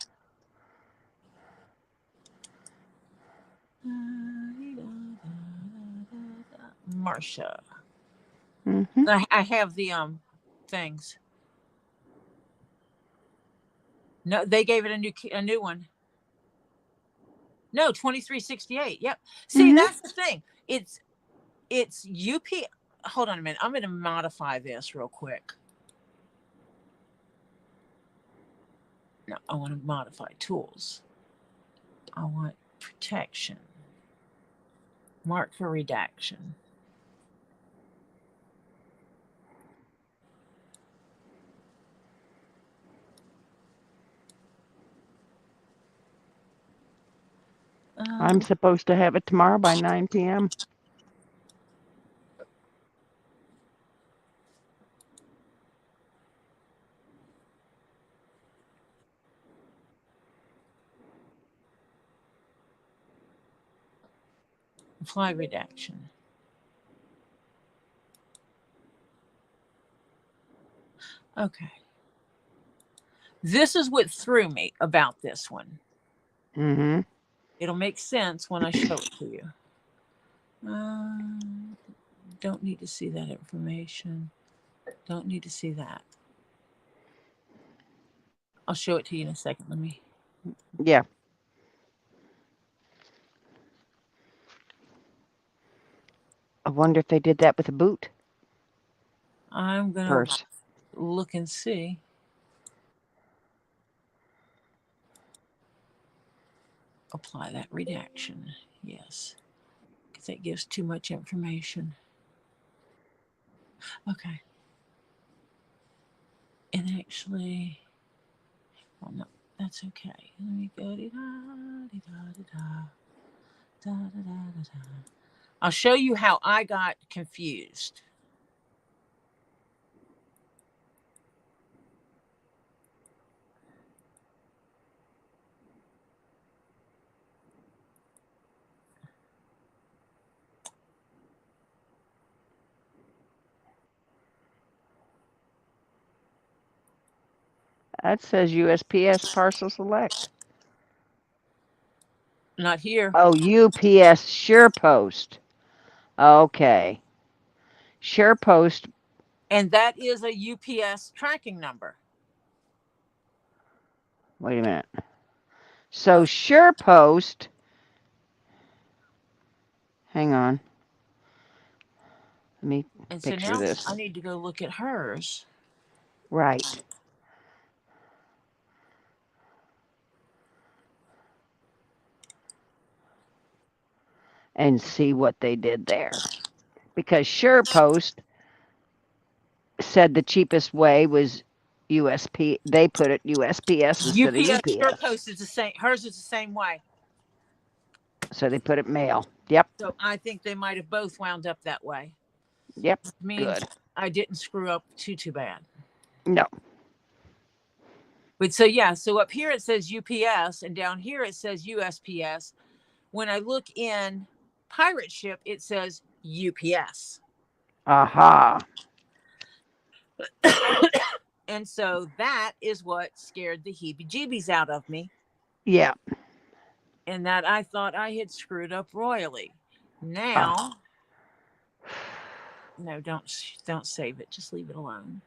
Marsha. Mm-hmm. I have the things. No, they gave it a new one. No, 2368. Yep. See, Mm-hmm. that's the thing. It's UP. Hold on a minute. I'm going to modify this real quick. No, I want to modify tools. I want protection. Mark for redaction. I'm supposed to have it tomorrow by 9 p.m. Fly redaction. Okay. This is what threw me about this one. Mm-hmm. It'll make sense when I show it to you. Don't need to see that information. Don't need to see that. I'll show it to you in a second. Let me. Yeah. I wonder if they did that with a boot I'm going to purse. look and see. Apply that redaction. Yes. Because that gives too much information. Okay. And actually, well, no, that's okay. Let me go. I'll show you how I got confused. That says USPS parcel select. Not here. Oh, UPS SurePost. Okay. SurePost. And that is a UPS tracking number. Wait a minute. So SurePost. Hang on. Let me And so picture now this. I need to go look at hers. Right. And see what they did there. Because SurePost said the cheapest way was USP. They put it USPS instead of UPS UPS. SurePost is the same. Hers is the same way. So they put it mail. Yep. So I think they might have both wound up that way. Yep. Means Good. I didn't screw up too bad. No. But so yeah, so up here it says UPS and down here it says USPS. When I look in Pirate Ship, it says UPS. Aha. And so that is what scared the heebie-jeebies out of me. Yeah. And that I thought I had screwed up royally. Now, no, don't save it. Just leave it alone.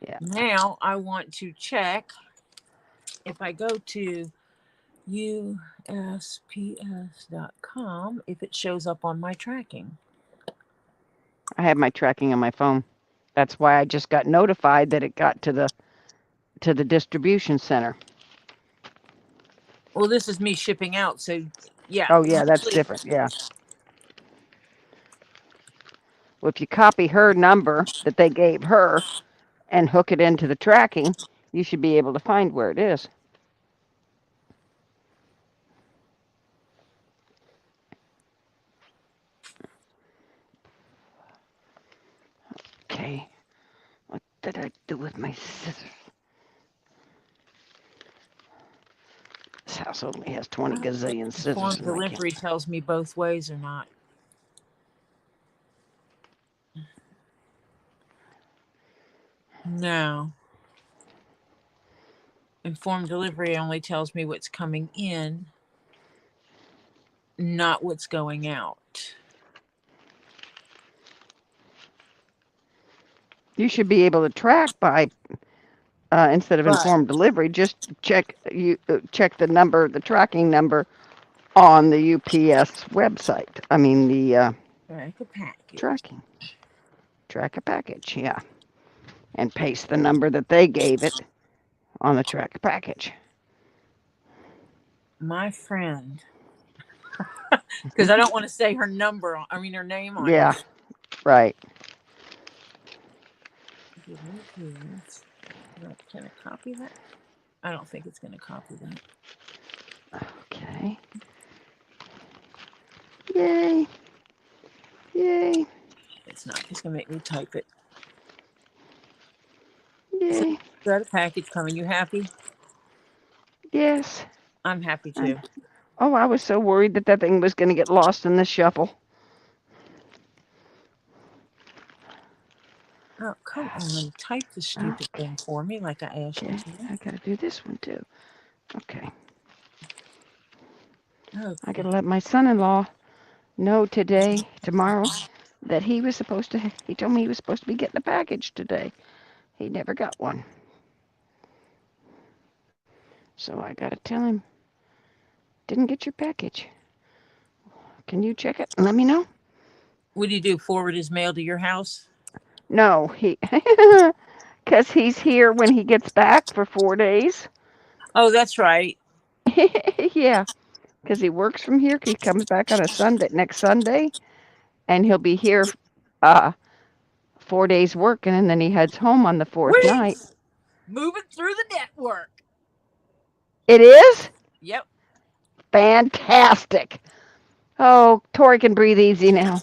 Yeah. Now I want to check if I go to USPS.com if it shows up on my tracking. I have my tracking on my phone. That's why I just got notified that it got to the distribution center. Well, this is me shipping out, so yeah. Oh yeah, that's different. Yeah. Well, if you copy her number that they gave her and hook it into the tracking, you should be able to find where it is. Okay. What did I do with my scissors? This house only has 20 gazillion scissors. Form And I can't. delivery tells me both ways or not. No. Informed delivery only tells me what's coming in, not what's going out. You should be able to track by instead of informed delivery. Just check the number, the tracking number on the UPS website. I mean the Track a package. tracking. Track a package, yeah. And paste the number that they gave it on the track a package. My friend, because I don't want to say her number. Her name on it. Yeah, right. Give me this. Can I copy that? I don't think it's going to copy that. Okay. it's not. He's gonna make me type it. Yay. Got a package coming. You happy? Yes. I'm happy I'm- too. Oh, I was so worried that thing was going to get lost in the shuffle. Oh, come on. Type the stupid thing for me like I asked you Okay. to. I got to do this one too. Okay. I Okay. got to let my son-in-law know tomorrow, that he told me he was supposed to be getting a package today. He never got one. So I got to tell him, didn't get your package. Can you check it and let me know? What do you do? Forward his mail to your house? No, because he's here when he gets back for 4 days. Oh, that's right. Yeah, because he works from here. He comes back on a Sunday, next Sunday, and he'll be here 4 days working, and then he heads home on the fourth Wait! night. Moving through the network. It is? Yep. Fantastic. Oh, Tori can breathe easy now.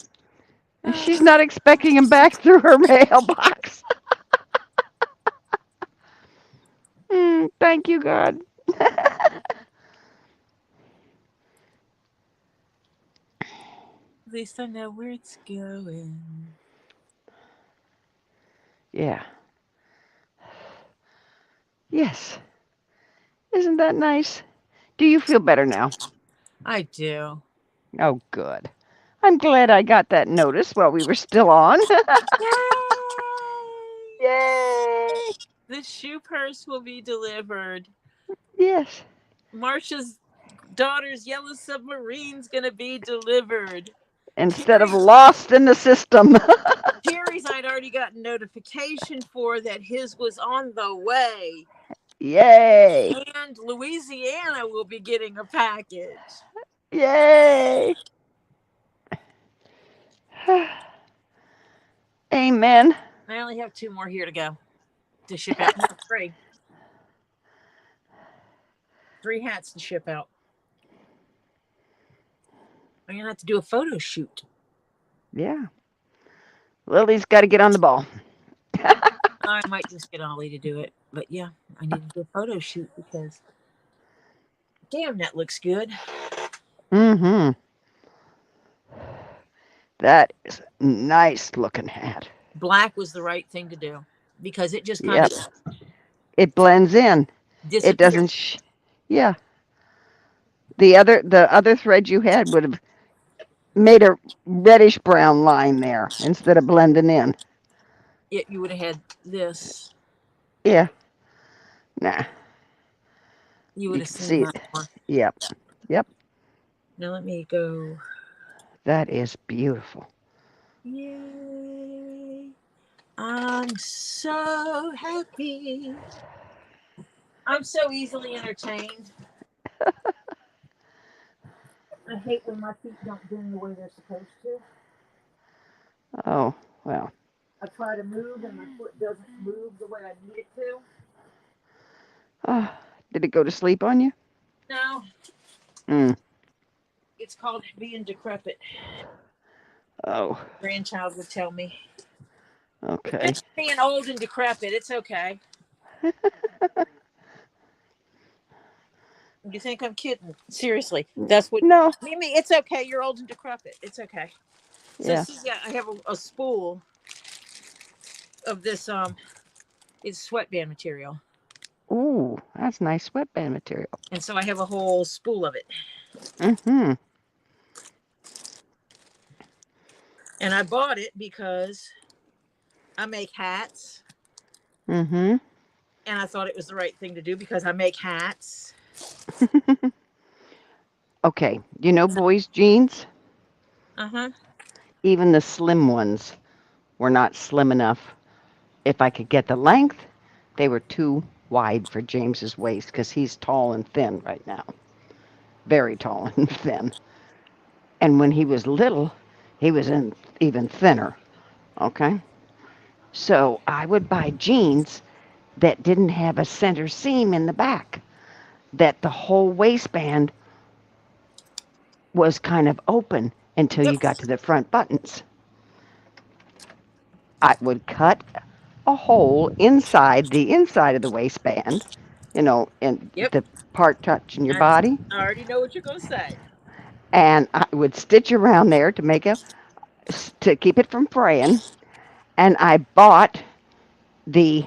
She's not expecting him back through her mailbox. Thank you, God. At least I know where it's going. Yeah. Yes. Isn't that nice? Do you feel better now? I do. Oh, good. I'm glad I got that notice while we were still on. Yay! Yay! The shoe purse will be delivered. Yes. Marcia's daughter's yellow submarine's gonna be delivered. Instead of lost in the system. Terry's I'd already gotten notification for that his was on the way. Yay! And Louisiana will be getting a package. Yay! Amen. I only have 2 more here to go to ship out. No, 3. 3 hats to ship out. I'm gonna have to do a photo shoot. Yeah. Lily's got to get on the ball. I might just get Ollie to do it, but yeah, I need to do a photo shoot because damn, that looks good. Mm-hmm. That is a nice looking hat. Black was the right thing to do because it just kind Yep. of It blends in. It disappeared. doesn't. Yeah. The other thread you had would have made a reddish brown line there instead of blending in. You would have had this. Yeah. Nah. You would You have can seen see that it. more. Yep. Yep. Now let me go. That is beautiful. Yay! I'm so happy. I'm so easily entertained. I hate when my feet don't bend the way they're supposed to. Oh, well. I try to move and my foot doesn't move the way I need it to. Oh, did it go to sleep on you? No, Mm. it's called being decrepit. Oh, Grandchild would tell me. okay. Just being old and decrepit, it's okay. You think I'm kidding? Seriously, that's what. No. Mimi, it's okay. You're old and decrepit. It's okay. So Yeah. see, yeah, I have a spool of this. It's sweatband material, Ooh, that's nice sweatband material. and so I have a whole spool of it. Mm-hmm. And I bought it because I make hats, Mm-hmm. and I thought it was the right thing to do because I make hats. Okay. You know boys' jeans? Uh-huh. Even the slim ones were not slim enough. If I could get the length, they were too wide for James's waist because he's tall and thin right now. Very tall and thin. And when he was little, he was even thinner. Okay? So I would buy jeans that didn't have a center seam in the back, that the whole waistband was kind of open until Yep. you got to the front buttons. I would cut a hole inside the inside of the waistband, in Yep. the part touching your I, body, I already know what you're gonna say. and I would stitch around there to keep it from fraying. And I bought the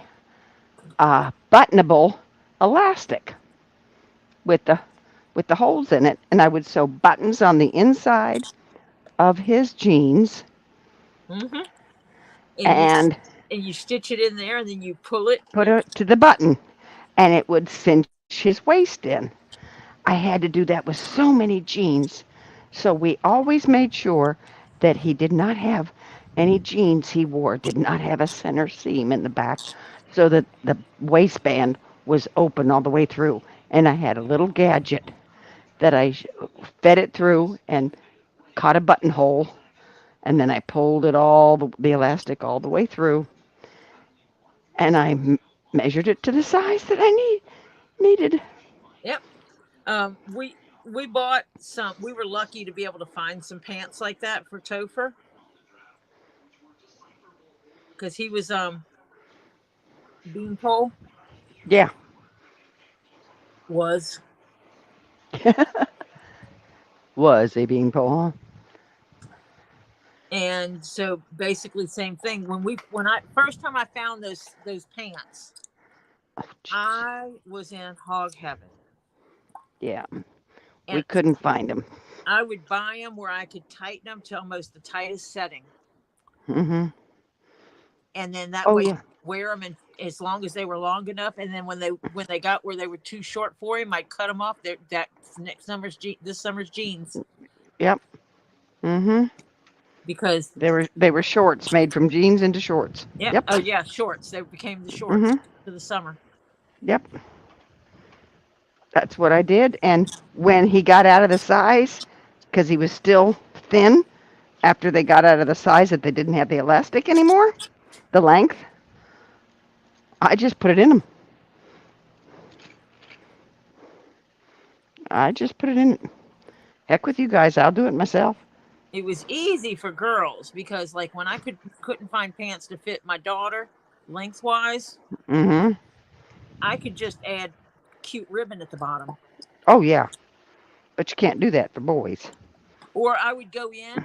buttonable elastic with the holes in it, and I would sew buttons on the inside of his jeans, Mm-hmm. And you and and you stitch it in there, and then you pull it. put it to the button, and it would cinch his waist in. I had to do that with so many jeans, so we always made sure that he did not have any jeans he wore did not have a center seam in the back, so that the waistband was open all the way through. And I had a little gadget that I fed it through and caught a buttonhole, and then I pulled it the elastic all the way through, and I measured it to the size that I needed. Yep. We bought some. We were lucky to be able to find some pants like that for Topher because he was beanpole Yeah. was, Was a beanpole, huh? and so basically same thing. When I first time I found those pants, Oh, jeez. I was in hog heaven, Yeah. We and couldn't find them. I would buy them where I could tighten them to almost the tightest setting, Hmm. and then that Oh, way yeah. wear them and as long as they were long enough. And then when they got where they were too short for him, I'd cut them off. This summer's jeans Yep. Hmm. because They were shorts made from jeans into shorts. yeah, Yep. oh yeah, shorts. They became the shorts Hmm. for the summer. Yep. That's what I did. And when he got out of the size, because he was still thin, after they got out of the size that they didn't have the elastic anymore, the length, I just put it in them. I just put it in. Heck with you guys, I'll do it myself. It was easy for girls because like when I couldn't find pants to fit my daughter lengthwise, Hmm. I could just add cute ribbon at the bottom. Oh, yeah. But you can't do that for boys. Or I would go in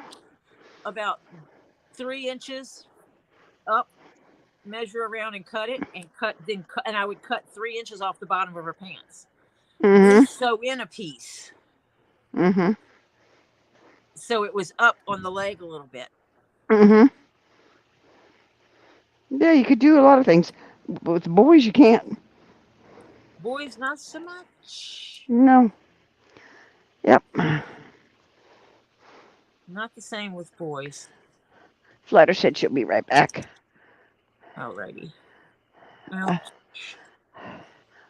about 3 inches up, measure around and cut it, and I would cut 3 inches off the bottom of her pants. Then Hmm. sew in a piece Hmm. so it was up on the leg a little bit. Hmm. Yeah, you could do a lot of things. With boys, you can't. Boys, not so much. No. Yep. Not the same with boys. Flutter said she'll be right back. Alrighty. Well, Uh,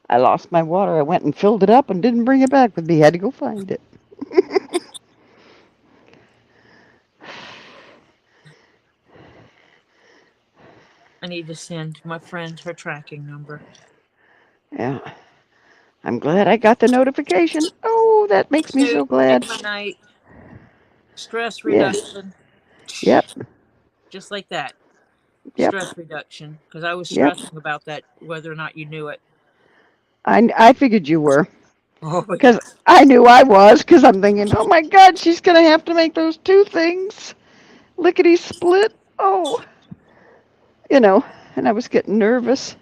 I lost my water. I went and filled it up and didn't bring it back with me. Had to go find it. I need to send my friend her tracking number. Yeah. I'm glad I got the notification. Oh, that makes me Snoop, so glad. make my night. Stress Yeah. reduction. Yep. Just like that. Yep. Stress reduction. Because I was Yep. stressing about that, whether or not you knew it. I figured you were. Oh, Because yeah. I knew I was. Because I'm thinking, oh my God, she's going to have to make those two things. Lickety split. Oh. You know, and I was getting nervous.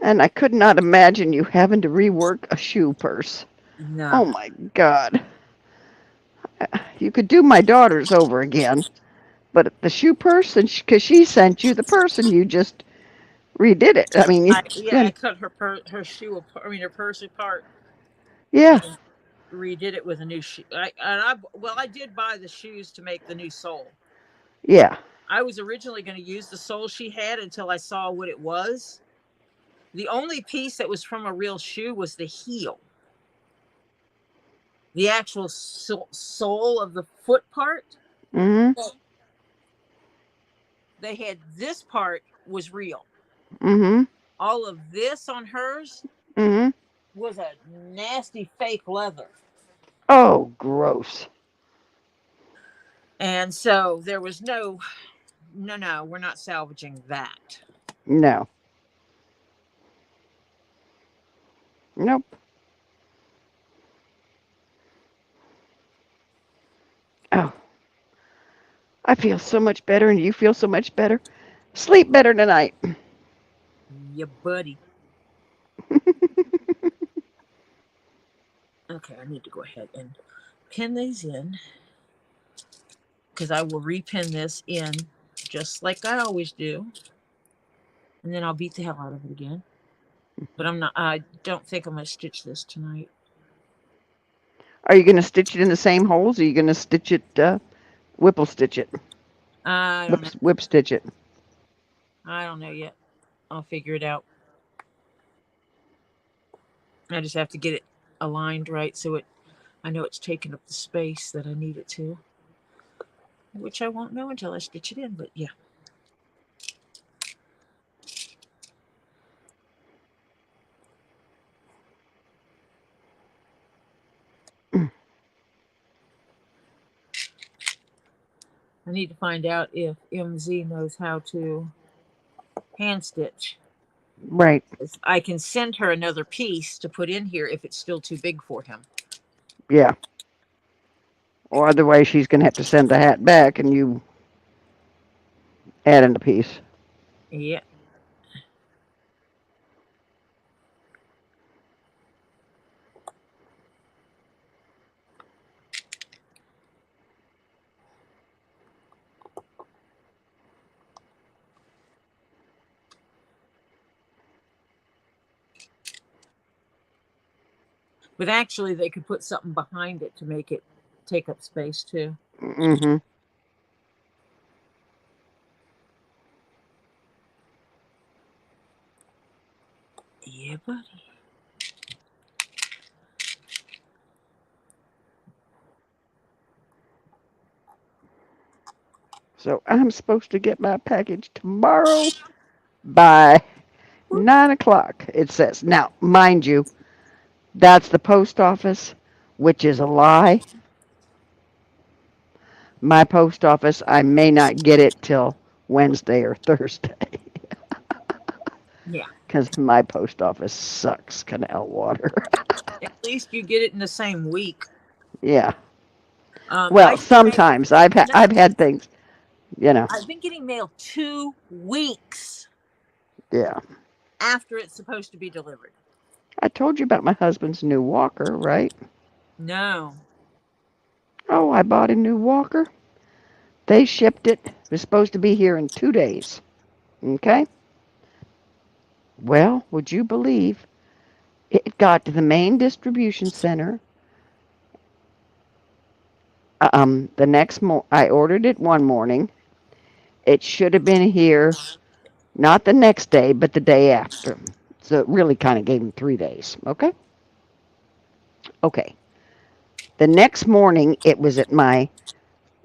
And I could not imagine you having to rework a shoe purse. No. Oh my God. You could do my daughter's over again, but the shoe purse, and because she sent you the purse and you just redid it. I mean, I cut her shoe apart. I mean, her purse apart yeah, and redid it with a new shoe. I did buy the shoes to make the new sole. yeah. I was originally going to use the sole she had until I saw what it was. The only piece that was from a real shoe was the heel. The actual sole of the foot part. Mhm. They had this part was real. Mhm. All of this on hers Mhm. was a nasty fake leather. Oh, gross. And so there was no, we're not salvaging that. No. Nope. Oh, I feel so much better, and you feel so much better. Sleep better tonight. Yeah, buddy. Okay, I need to go ahead and pin these in because I will repin this in just like I always do. And then I'll beat the hell out of it again. But I don't think I'm going to stitch this tonight. Are you going to stitch it in the same holes? Or are you going to stitch it, whipple stitch it? I don't know. Whip stitch it. I don't know yet. I'll figure it out. I just have to get it aligned right so I know it's taking up the space that I need it to. Which I won't know until I stitch it in, but yeah. I need to find out if MZ knows how to hand stitch. Right. I can send her another piece to put in here if it's still too big for him. Yeah. Or otherwise, she's going to have to send the hat back, and you add in a piece. Yeah. But actually, they could put something behind it to make it take up space too. Mm-hmm. Yeah, buddy. So I'm supposed to get my package tomorrow by 9 o'clock, it says. Now, mind you, that's the post office, which is a lie. My post office, I may not get it till Wednesday or Thursday Yeah. because my post office sucks canal water. At least you get it in the same week. Yeah. I Well, get mail. sometimes I've No, had things, you know. I've been getting mail 2 weeks Yeah. after it's supposed to be delivered. I told you about my husband's new walker, right? No. Oh, I bought a new walker. They shipped it. It was supposed to be here in 2 days. Okay? Well, would you believe it got to the main distribution center the I ordered it one morning. It should have been here not the next day, but the day after. So it really kind of gave him 3 days. Okay? Okay. The next morning, it was at my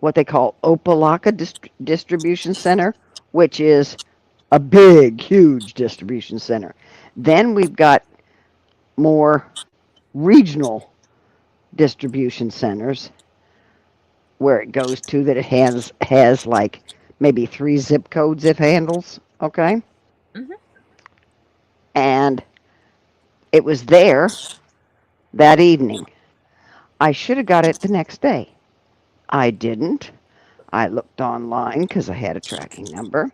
what they call Opelika Distribution Center, which is a big, huge distribution center. Then we've got more regional distribution centers where it goes to that it has like maybe 3 zip codes it handles. Okay, Mm-hmm. and it was there that evening. I should have got it the next day. I didn't. I looked online because I had a tracking number,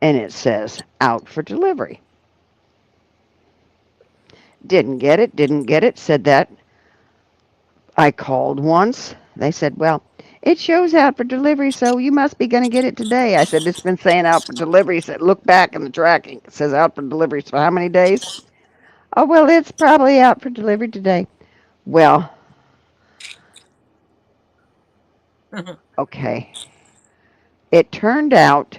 and it says out for delivery. Didn't get it, didn't get it. Said that. I called once. They said, well, it shows out for delivery, so you must be going to get it today. I said, it's been saying out for delivery. He said, look back in the tracking. It says out for delivery. So how many days? Oh, well, it's probably out for delivery today. Well, okay. It turned out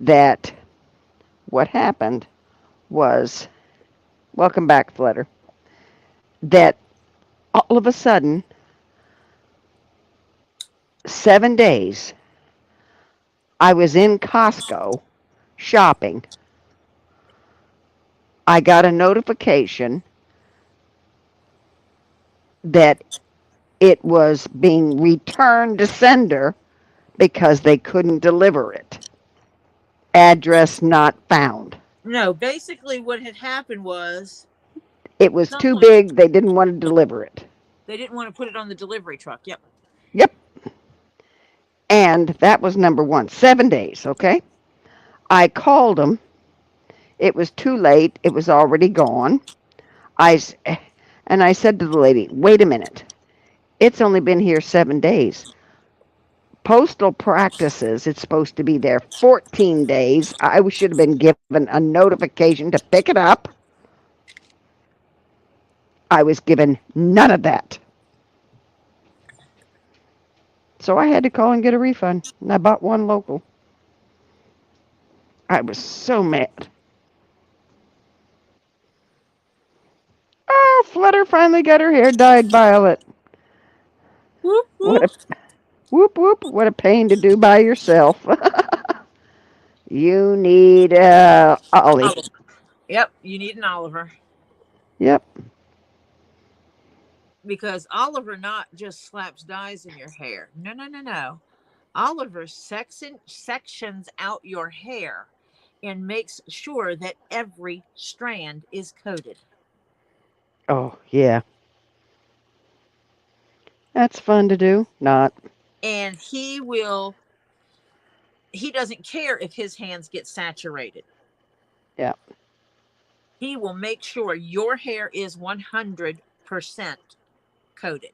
that what happened was, welcome back, Flutter, that all of a sudden, 7 days, I was in Costco shopping. I got a notification that it was being returned to sender because they couldn't deliver it. Address not found. No, basically what had happened was It was too someone big. They didn't want to deliver it. they didn't want to put it on the delivery truck. Yep. Yep. And that was number one. 7 days, okay? I called them. It was too late. It was already gone. I, and I said to the lady, wait a minute. It's only been here 7 days. Postal practices, it's supposed to be there 14 days. I should have been given a notification to pick it up. I was given none of that. So I had to call and get a refund. And I bought one local. I was so mad. Oh, Flutter finally got her hair dyed violet. Whoop, What whoop. a whoop whoop. What a pain to do by yourself. You need Ollie. Oliver. Yep, you need an Oliver Yep. because Oliver not just slaps dyes in your hair. No, no, no, no. Oliver sections out your hair and makes sure that every strand is coated. Oh, yeah. That's fun to do. Not. And he doesn't care if his hands get saturated. Yeah. He will make sure your hair is 100% coated.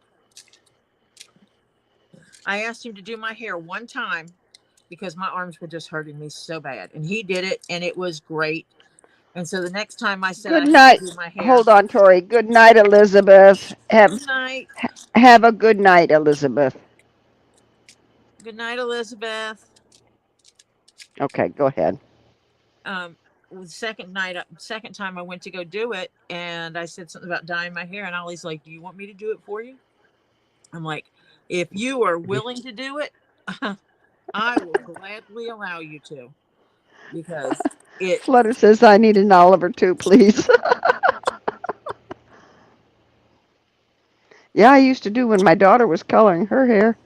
I asked him to do my hair one time because my arms were just hurting me so bad. And he did it, and it was great. And so the next time I said Good I had night. to do my hair, Hold on, Tori. Good night, Elizabeth. good night. Have a good night, Elizabeth. Good night, Elizabeth. Okay, go ahead. The second time I went to go do it, and I said something about dyeing my hair, and Ollie's like, "Do you want me to do it for you?" I'm like, "If you are willing to do it, I will gladly allow you to, because it." Flutter says I need an Oliver too, please. Yeah, I used to do when my daughter was coloring her hair.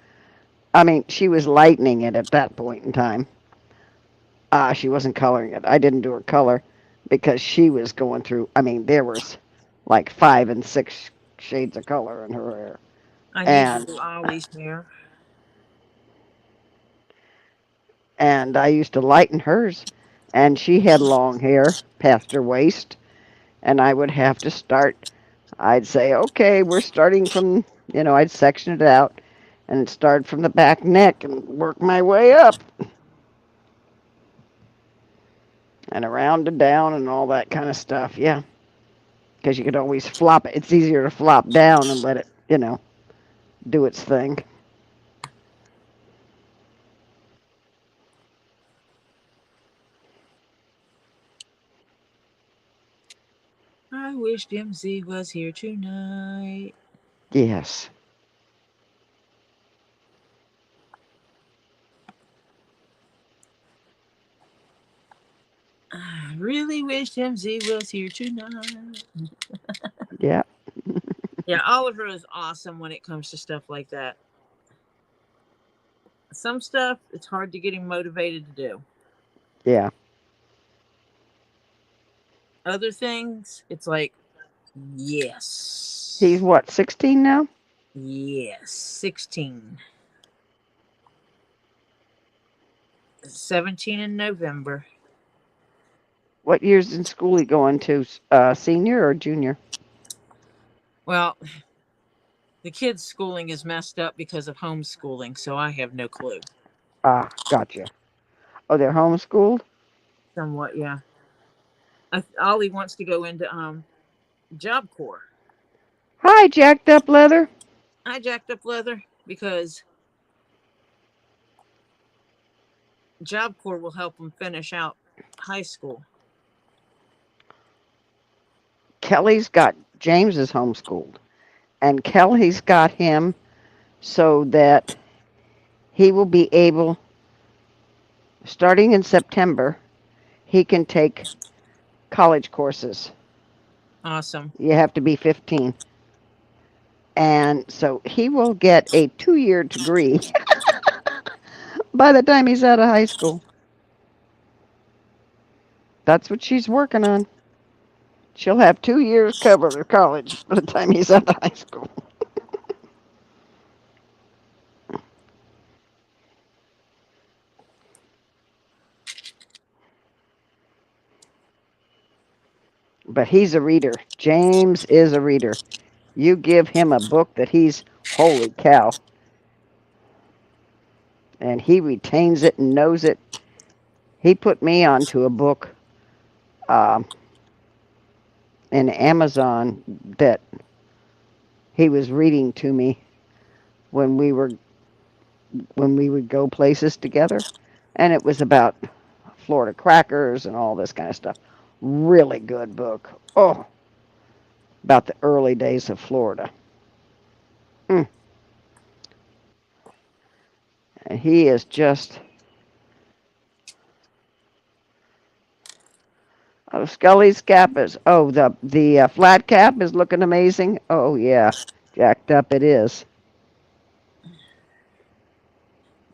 I mean, she was lightening it at that point in time. She wasn't coloring it. I didn't do her color because she was going through. I mean, there was like 5 and 6 shades of color in her hair, I need to and do Ollie's hair. I used to lighten hers, and she had long hair past her waist, and I would have to start. I'd say, okay, we're starting from, I'd section it out and start from the back neck and work my way up and around and down and all that kind of stuff. Yeah, because you could always flop it. It's easier to flop down and let it, do its thing. I wish Dempsey was here tonight. Yes. I really wish Dempsey was here tonight. Yeah. Yeah, Oliver is awesome when it comes to stuff like that. Some stuff it's hard to get him motivated to do. Yeah. Other things, it's like, yes. He's what, 16 now? Yes, 16. 17 in November. What years in school he going to? Senior or junior? Well, the kids' schooling is messed up because of homeschooling, so I have no clue. Gotcha. Oh, they're homeschooled? Somewhat, yeah. Ollie wants to go into Job Corps. Hi, Jacked Up Leather. I jacked up leather because Job Corps will help them finish out high school. Kelly's got James is homeschooled, and Kelly's got him so that he will be able, starting in September, he can take college courses. Awesome. You have to be 15. And so he will get a 2-year degree by the time he's out of high school. That's what she's working on. She'll have 2 years covered of college by the time he's out of high school. But he's a reader. James is a reader. You give him a book that he's, holy cow, and he retains it and knows it. He put me onto a book uh, in Amazon that he was reading to me when we were when we would go places together, and it was about Florida crackers and all this kind of stuff. Really good book. Oh, about the early days of Florida. Mm. And he is just. Oh, Scully's cap is. Oh, the flat cap is looking amazing. Oh yeah, jacked up it is.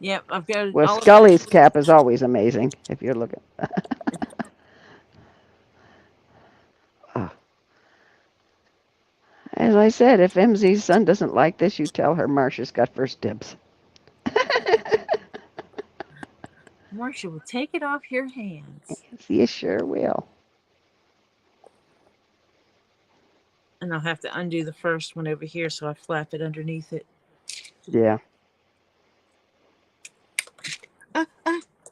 Yep, I've got Well, all of that. Scully's cap is always amazing if you're looking. Oh. As I said, if MZ's son doesn't like this, you tell her Marcia's got first dibs. Marcia will take it off your hands. You sure will. And I'll have to undo the first one over here so I flap it underneath it. Yeah.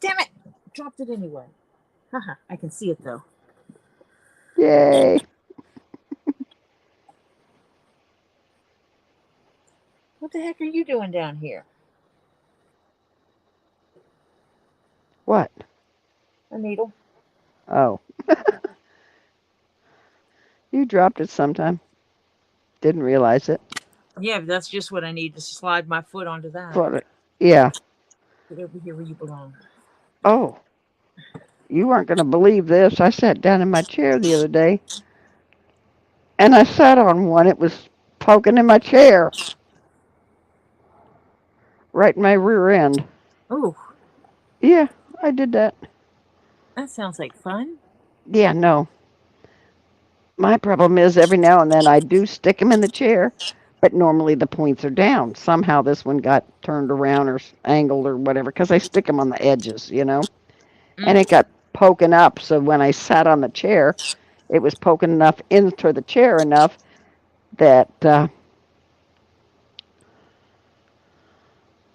Damn it! Dropped it anyway. Haha, I can see it though. Yay. What the heck are you doing down here? What? A needle. Oh. You dropped it sometime. Didn't realize it. Yeah, but that's just what I need to slide my foot onto that. But, yeah. Get over here where you belong. Oh. You weren't going to believe this. I sat down in my chair the other day, and I sat on one. It was poking in my chair. Right in my rear end. Oh, Yeah, I did that. that sounds like fun. Yeah, no. My problem is every now and then I do stick them in the chair, but normally the points are down. Somehow this one got turned around or angled or whatever because I stick them on the edges, and it got poking up. So when I sat on the chair, it was poking enough into the chair enough that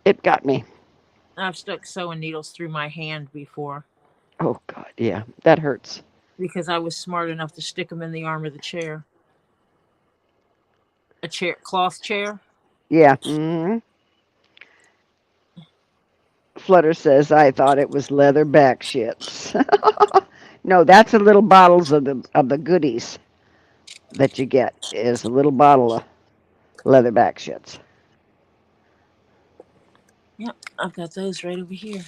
it got me. I've stuck sewing needles through my hand before Oh, God, yeah, that hurts. because I was smart enough to stick them in the arm of the chair. A cloth chair. Yeah. Mm-hmm. Flutter says, I thought it was leather back shits. No, that's a little bottles of the goodies that you get is a little bottle of leather back shits. Yep, I've got those right over here.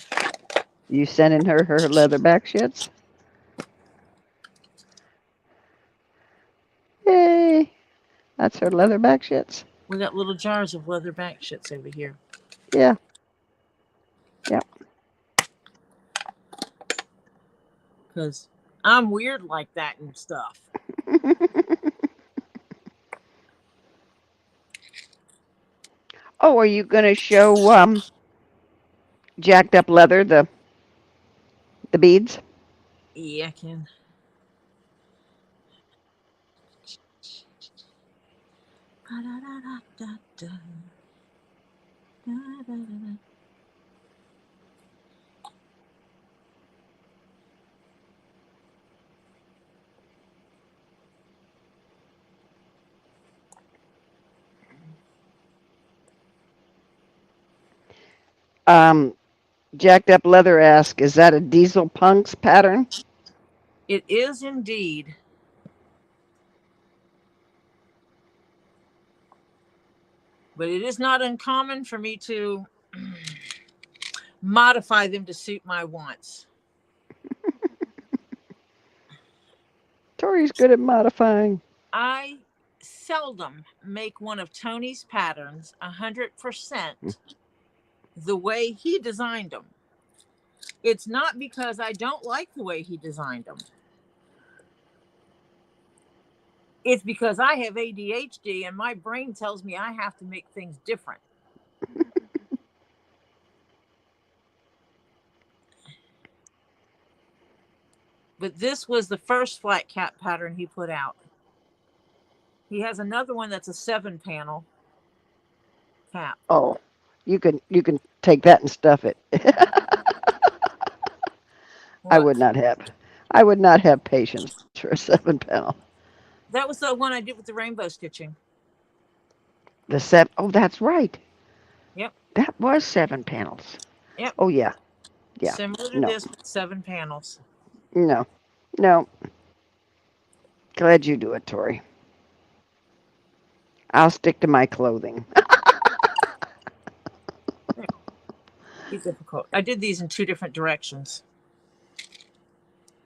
You sending her leather back shits? Yay. That's her leather back shits. We got little jars of leather back shits over here. Yeah. Yep. Because I'm weird like that and stuff. Oh, are you gonna show jacked up leather the beads? Yeah, I can. Jacked up leather asks, is that a diesel punks pattern? It is indeed. But it is not uncommon for me to modify them to suit my wants. Tori's good at modifying. I seldom make one of Tony's patterns 100% the way he designed them. It's not because I don't like the way he designed them. It's because I have ADHD and my brain tells me I have to make things different. But this was the first flat cap pattern he put out. He has another one that's a 7-panel cap. Oh, you can take that and stuff it. I would not have patience for a 7-panel. That was the one I did with the rainbow stitching. The set. Oh, that's right. Yep. That was 7 panels. Yep. Oh yeah. Yeah. Similar to this, with 7 panels. No. Glad you do it, Tori. I'll stick to my clothing. Be difficult. I did these in 2 different directions.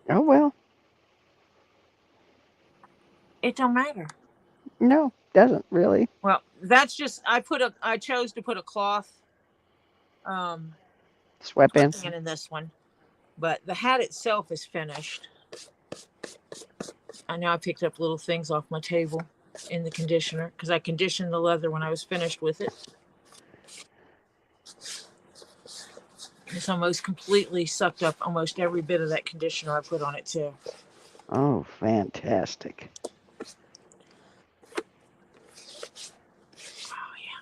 Oh well. It don't matter. No, doesn't really. Well, that's just I chose to put a cloth Sweatpants. in this one, but the hat itself is finished. I know I picked up little things off my table in the conditioner because I conditioned the leather when I was finished with it. It's almost completely sucked up almost every bit of that conditioner I put on it too. Oh, fantastic. Oh yeah,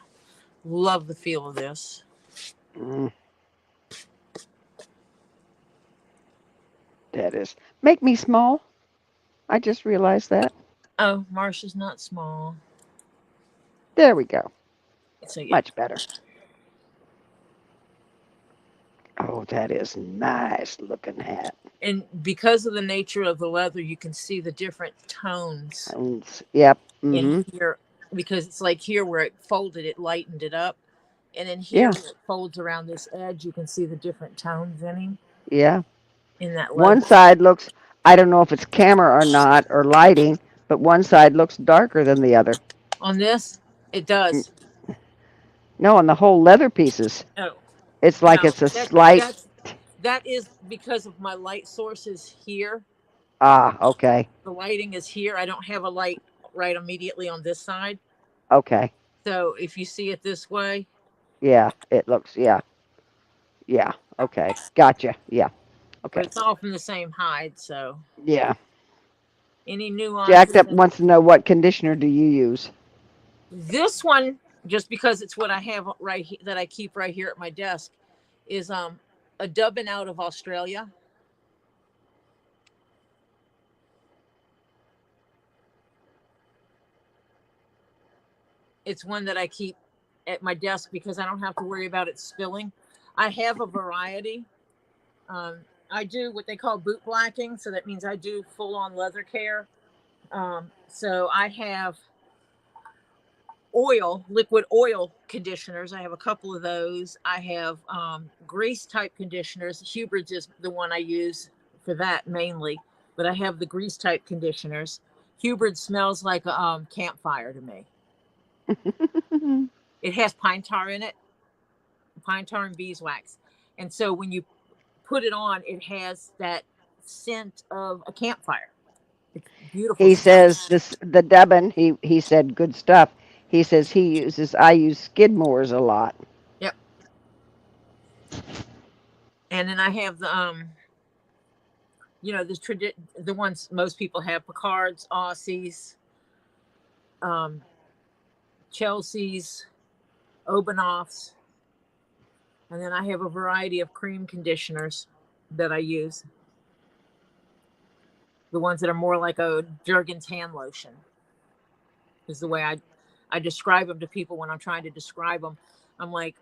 love the feel of this. That is. Make me small. I just realized that. Oh, Marsha's not small. There we go. So yeah. Much better. Oh, that is nice looking hat. And because of the nature of the leather, you can see the different tones. Yep. In here, because it's like here where it folded, it lightened it up. And in here, where it folds around this edge, you can see the different tones in him. Yeah. In that leather. One side looks, I don't know if it's camera or not, or lighting, but one side looks darker than the other. On this, it does. No, on the whole leather pieces. Oh. It's like it's a slight. That is because of my light sources here. Ah, okay. The lighting is here. I don't have a light right immediately on this side. Okay. So if you see it this way. Yeah, it looks, yeah. Yeah, okay. Gotcha. Yeah. Okay. But it's all from the same hide, so. Yeah. Any nuances? Jacked Up wants to know, what conditioner do you use? This one, just because it's what I have right here, that I keep right here at my desk, is a dubbin out of Australia. It's one that I keep at my desk because I don't have to worry about it spilling. I have a variety. I do what they call boot blacking, so that means I do full-on leather care. So I have liquid oil conditioners. I have a couple of those. I have grease type conditioners. Hubbard's is the one I use for that mainly, but I have the grease type conditioners. Hubbard smells like a campfire to me. It has pine tar in it, pine tar and beeswax. And so when you put it on, it has that scent of a campfire. It's beautiful. He says the dubbin, he said good stuff. He says I use Skidmore's a lot. Yep. And then I have the the ones most people have: Picards, Aussies, Chelsea's, Obanoffs. And then I have a variety of cream conditioners that I use. The ones that are more like a Jergens hand lotion is the way I describe them to people when I'm trying to describe them. I'm like,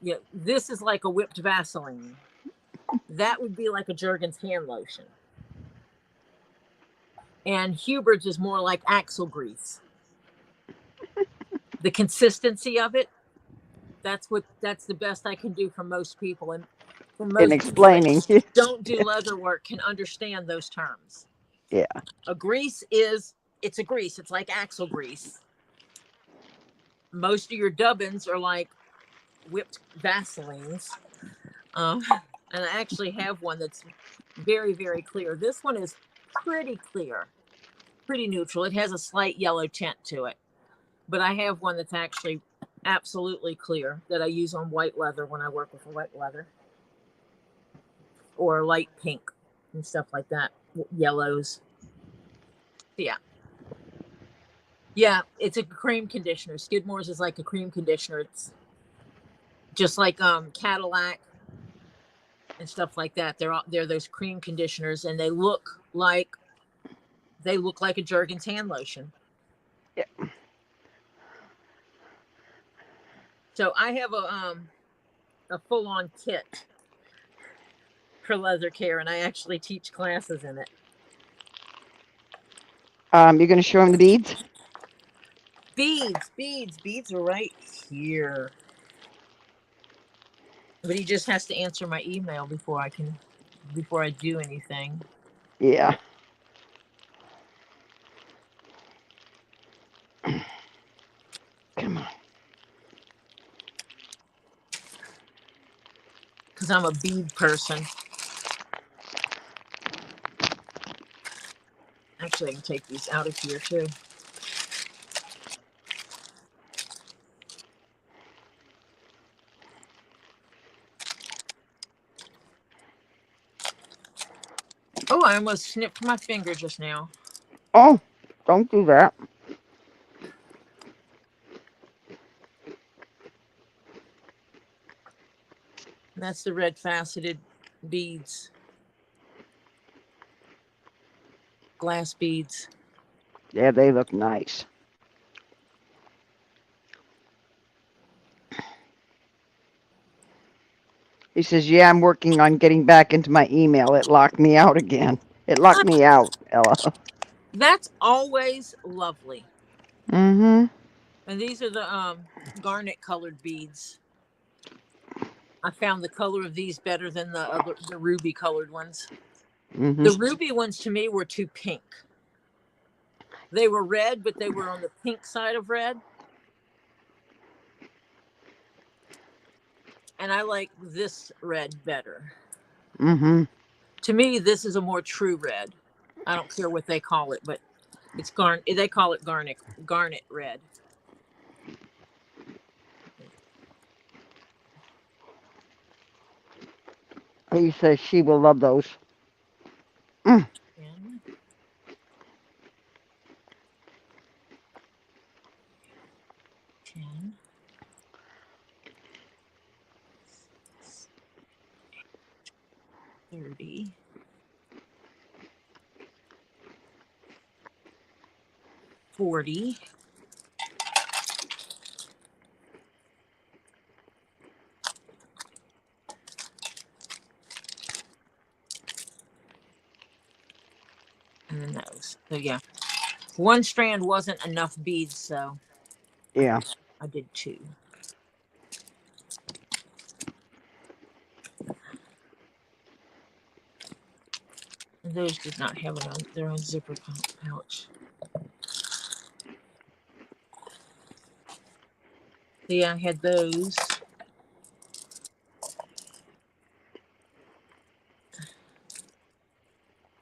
yeah, this is like a whipped Vaseline. That would be like a Jergens hand lotion. And Hubbard's is more like axle grease. The consistency of it, that's the best I can do for most people. And for most in explaining, people that don't do leather work can understand those terms. Yeah. A grease is it's a grease. It's like axle grease. Most of your dubbins are like whipped Vaselines. Um, and I actually have one that's very, very clear. This one is pretty clear, pretty neutral. It has a slight yellow tint to it. But I have one that's actually absolutely clear that I use on white leather when I work with white leather. Or light pink and stuff like that. Yellows. Yeah. Yeah, it's a cream conditioner. Skidmore's is like a cream conditioner. It's just like Cadillac and stuff like that. They're those cream conditioners, and they look like a Jergens hand lotion. Yeah. So I have a full-on kit for leather care, and I actually teach classes in it. You're going to show him the beads? Beads are right here. But he just has to answer my email before I do anything. Yeah. Come on. Because I'm a bead person. Actually, I can take these out of here too. Oh, I almost snipped my finger just now. Oh, don't do that. That's the red faceted beads. Glass beads. Yeah, they look nice. He says, yeah, I'm working on getting back into my email. It locked me out again. It locked me out, Ella. That's always lovely. Mm-hmm. And these are the garnet colored beads. I found the color of these better than the ruby colored ones. Mm-hmm. The ruby ones to me were too pink. They were red, but they were on the pink side of red. And I like this red better. Mm-hmm. To me, this is a more true red. I don't care what they call it, but it's they call it garnet red. He says she will love those. Mm. 10. 30. 40. 'And then those. So yeah, one strand wasn't enough beads, so Yeah. I did 2. And those did not have their own zipper pouch. So yeah, I had those.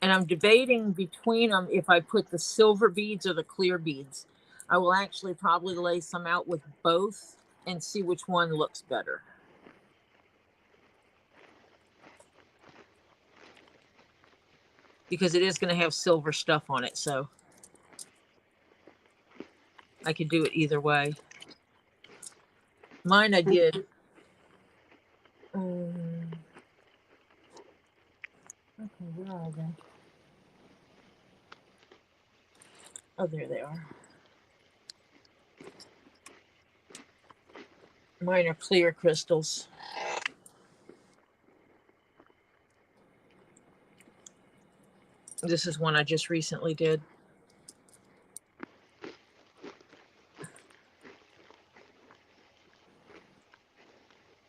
And I'm debating between them if I put the silver beads or the clear beads. I will actually probably lay some out with both and see which one looks better. Because it is going to have silver stuff on it, so I could do it either way. Mine I did. Okay, where are they? Oh, there they are. Mine are clear crystals. This is one I just recently did.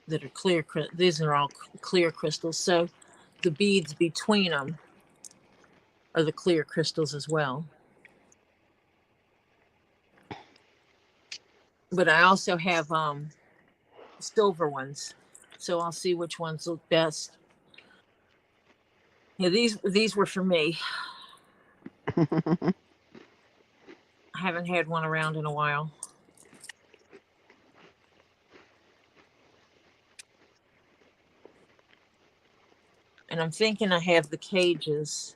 That are clear. These are all clear crystals. So the beads between them are the clear crystals as well. but I also have silver ones, so I'll see which ones look best. Yeah, these were for me. I haven't had one around in a while. And I'm thinking I have the cages,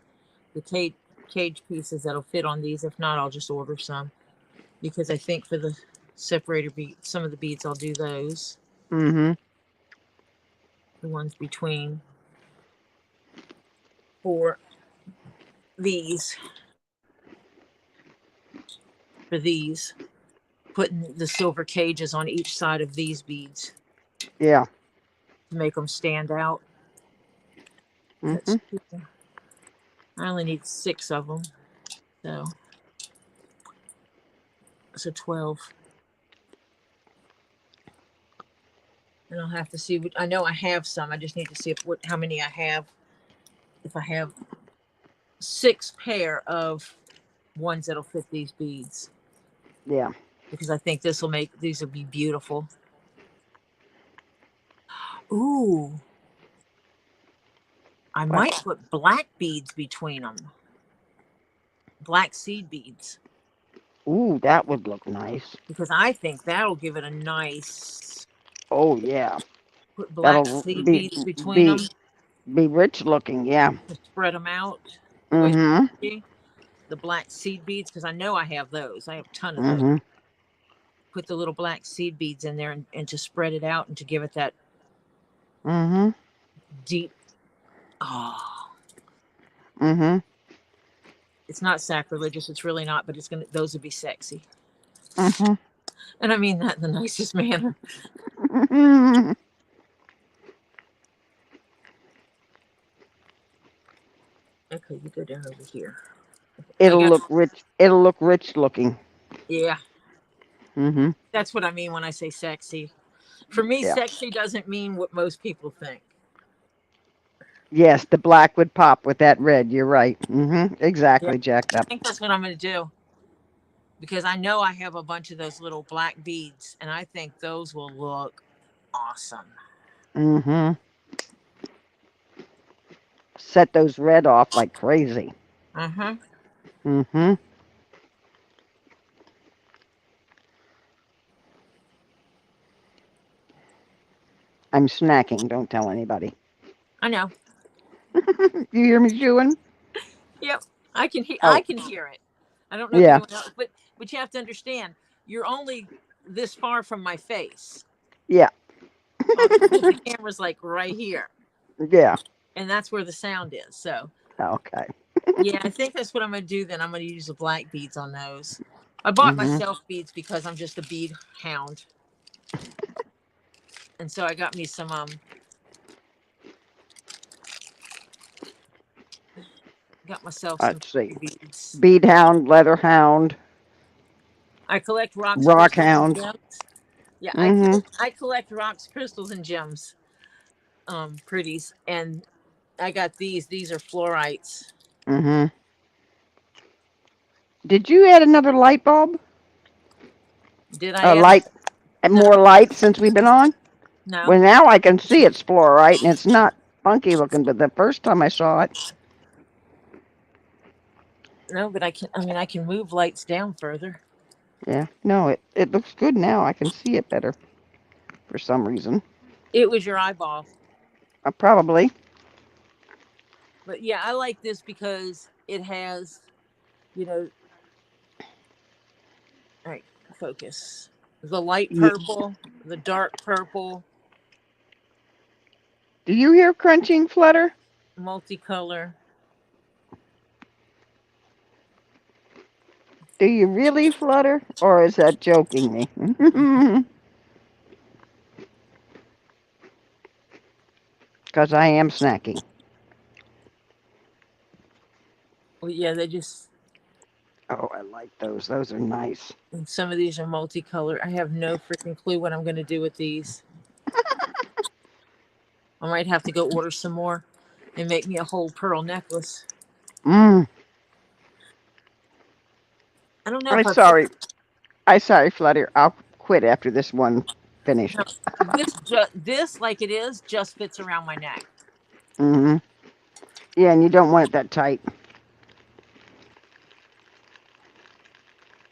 the cage pieces that'll fit on these. If not, I'll just order some, because I think for the separator beads, some of the beads, I'll do those. Mm-hmm. The ones between for these. For these, putting the silver cages on each side of these beads Yeah. to make them stand out. Mm-hmm. I only need 6 of them, so 12. And I'll have to see. I know I have some. I just need to see how many I have. If I have 6 pair of ones that'll fit these beads. Yeah. Because I think these will be beautiful. Ooh. I might put black beads between them. Black seed beads. Ooh, that would look nice. Because I think that'll give it a nice. Oh yeah. Put black That'll seed beads between them. Be rich looking, yeah. To spread them out. Mm-hmm. The black seed beads, because I know I have those. I have a ton of Mm-hmm. those. Put the little black seed beads in there and to spread it out and to give it that Mm-hmm. deep. Oh. Mm-hmm. It's not sacrilegious. It's really not, but those would be sexy. Mm-hmm. And I mean that in the nicest manner. Mm-hmm. Okay, you go down over here. It'll look rich. It'll look rich looking. Yeah. Mm-hmm. That's what I mean when I say sexy. For me, sexy doesn't mean what most people think. Yes, the black would pop with that red. You're right. Mm-hmm. Exactly, jacked I up. think that's what I'm going to do. Because I know I have a bunch of those little black beads, and I think those will look awesome. Mm-hmm. Set those red off like crazy. Uh-huh. Mm-hmm. I'm snacking. Don't tell anybody. I know. You hear me chewing? Yep. I can hear. Oh. I can hear it. I don't know if anyone else, but you have to understand, you're only this far from my face. Yeah. The camera's like right here. Yeah. And that's where the sound is. So. Okay. Yeah, I think that's what I'm going to do then. I'm going to use the black beads on those. I bought myself beads because I'm just a bead hound. And so I got me some got myself some beads. Bead hound, leather hound. I collect rocks, rock crystals, hound. and gems. Yeah, I collect rocks, crystals, and gems. Pretties. And I got these. These are fluorites. Mm-hmm. Did you add another light bulb? Did I add light? More light since we've been on? No. Well, now I can see it's fluorite and it's not funky looking, but the first time I saw it. No, but I can move lights down further. Yeah. No, it looks good now. I can see it better for some reason. It was your eyeball. Probably. But yeah, I like this because it has, all right, focus. The light purple, the dark purple. Do you hear crunching, Flutter? Multicolor. Do you really, Flutter? Or is that joking me? Because I am snacking. Well, yeah, they just... Oh, I like those. Those are nice. And some of these are multicolor. I have no freaking clue what I'm going to do with these. I might have to go order some more and make me a whole pearl necklace. I don't know. I'm sorry, Flutter. I'll quit after this one finished. This like it is just fits around my neck. Mm-hmm. Yeah, and you don't want it that tight.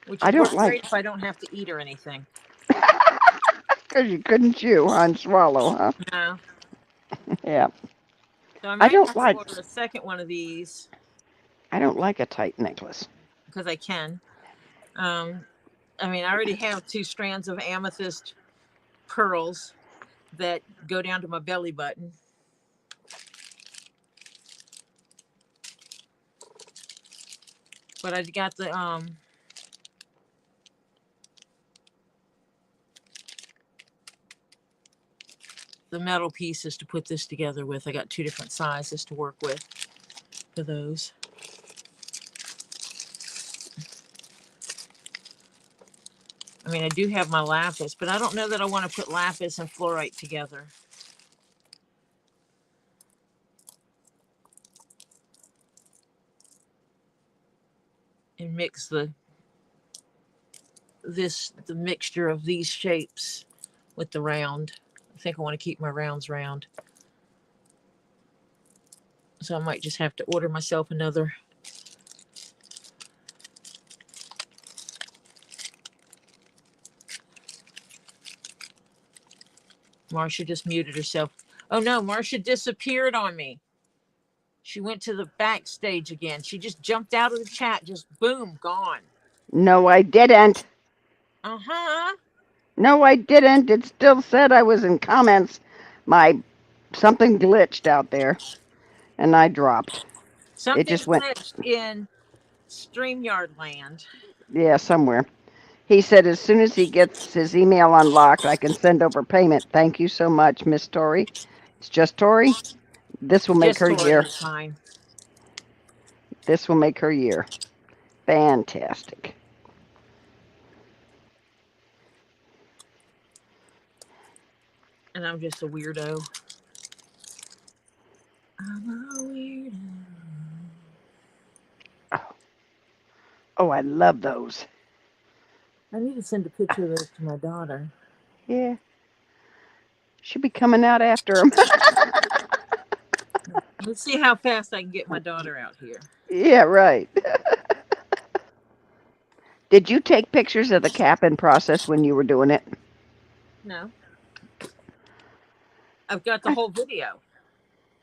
Which I would don't work like, great if I don't have to eat or anything. because you couldn't chew, huh, and swallow, huh? No. Yeah. So I I might don't have to like, order a second one of these I don't like a tight necklace. because I can. I mean, I already have 2 strands of amethyst pearls that go down to my belly button. But I got the metal pieces to put this together with. I got 2 different sizes to work with for those. I mean, I do have my lapis, but I don't know that I want to put lapis and fluorite together. And mix the mixture of these shapes with the round. I think I want to keep my rounds round. So I might just have to order myself another. Marcia just muted herself. Oh no, Marcia disappeared on me. She went to the backstage again. She just jumped out of the chat, just boom, gone. No, I didn't. Uh-huh. No, I didn't. It still said I was in comments. Something glitched out there, and I dropped. It Something just went, glitched in StreamYard land. yeah, somewhere. He said as soon as he gets his email unlocked, I can send over payment. Thank you so much, Miss Tori. It's just Tori. This will make Just her Tori year. is fine. This will make her year. Fantastic. And I'm just a weirdo. I'm a weirdo. Oh, I love those. I need to send a picture of those to my daughter. Yeah. She'll be coming out after him. Let's see how fast I can get my daughter out here. Yeah, right. Did you take pictures of the cap-in process when you were doing it? No. I've got the whole video.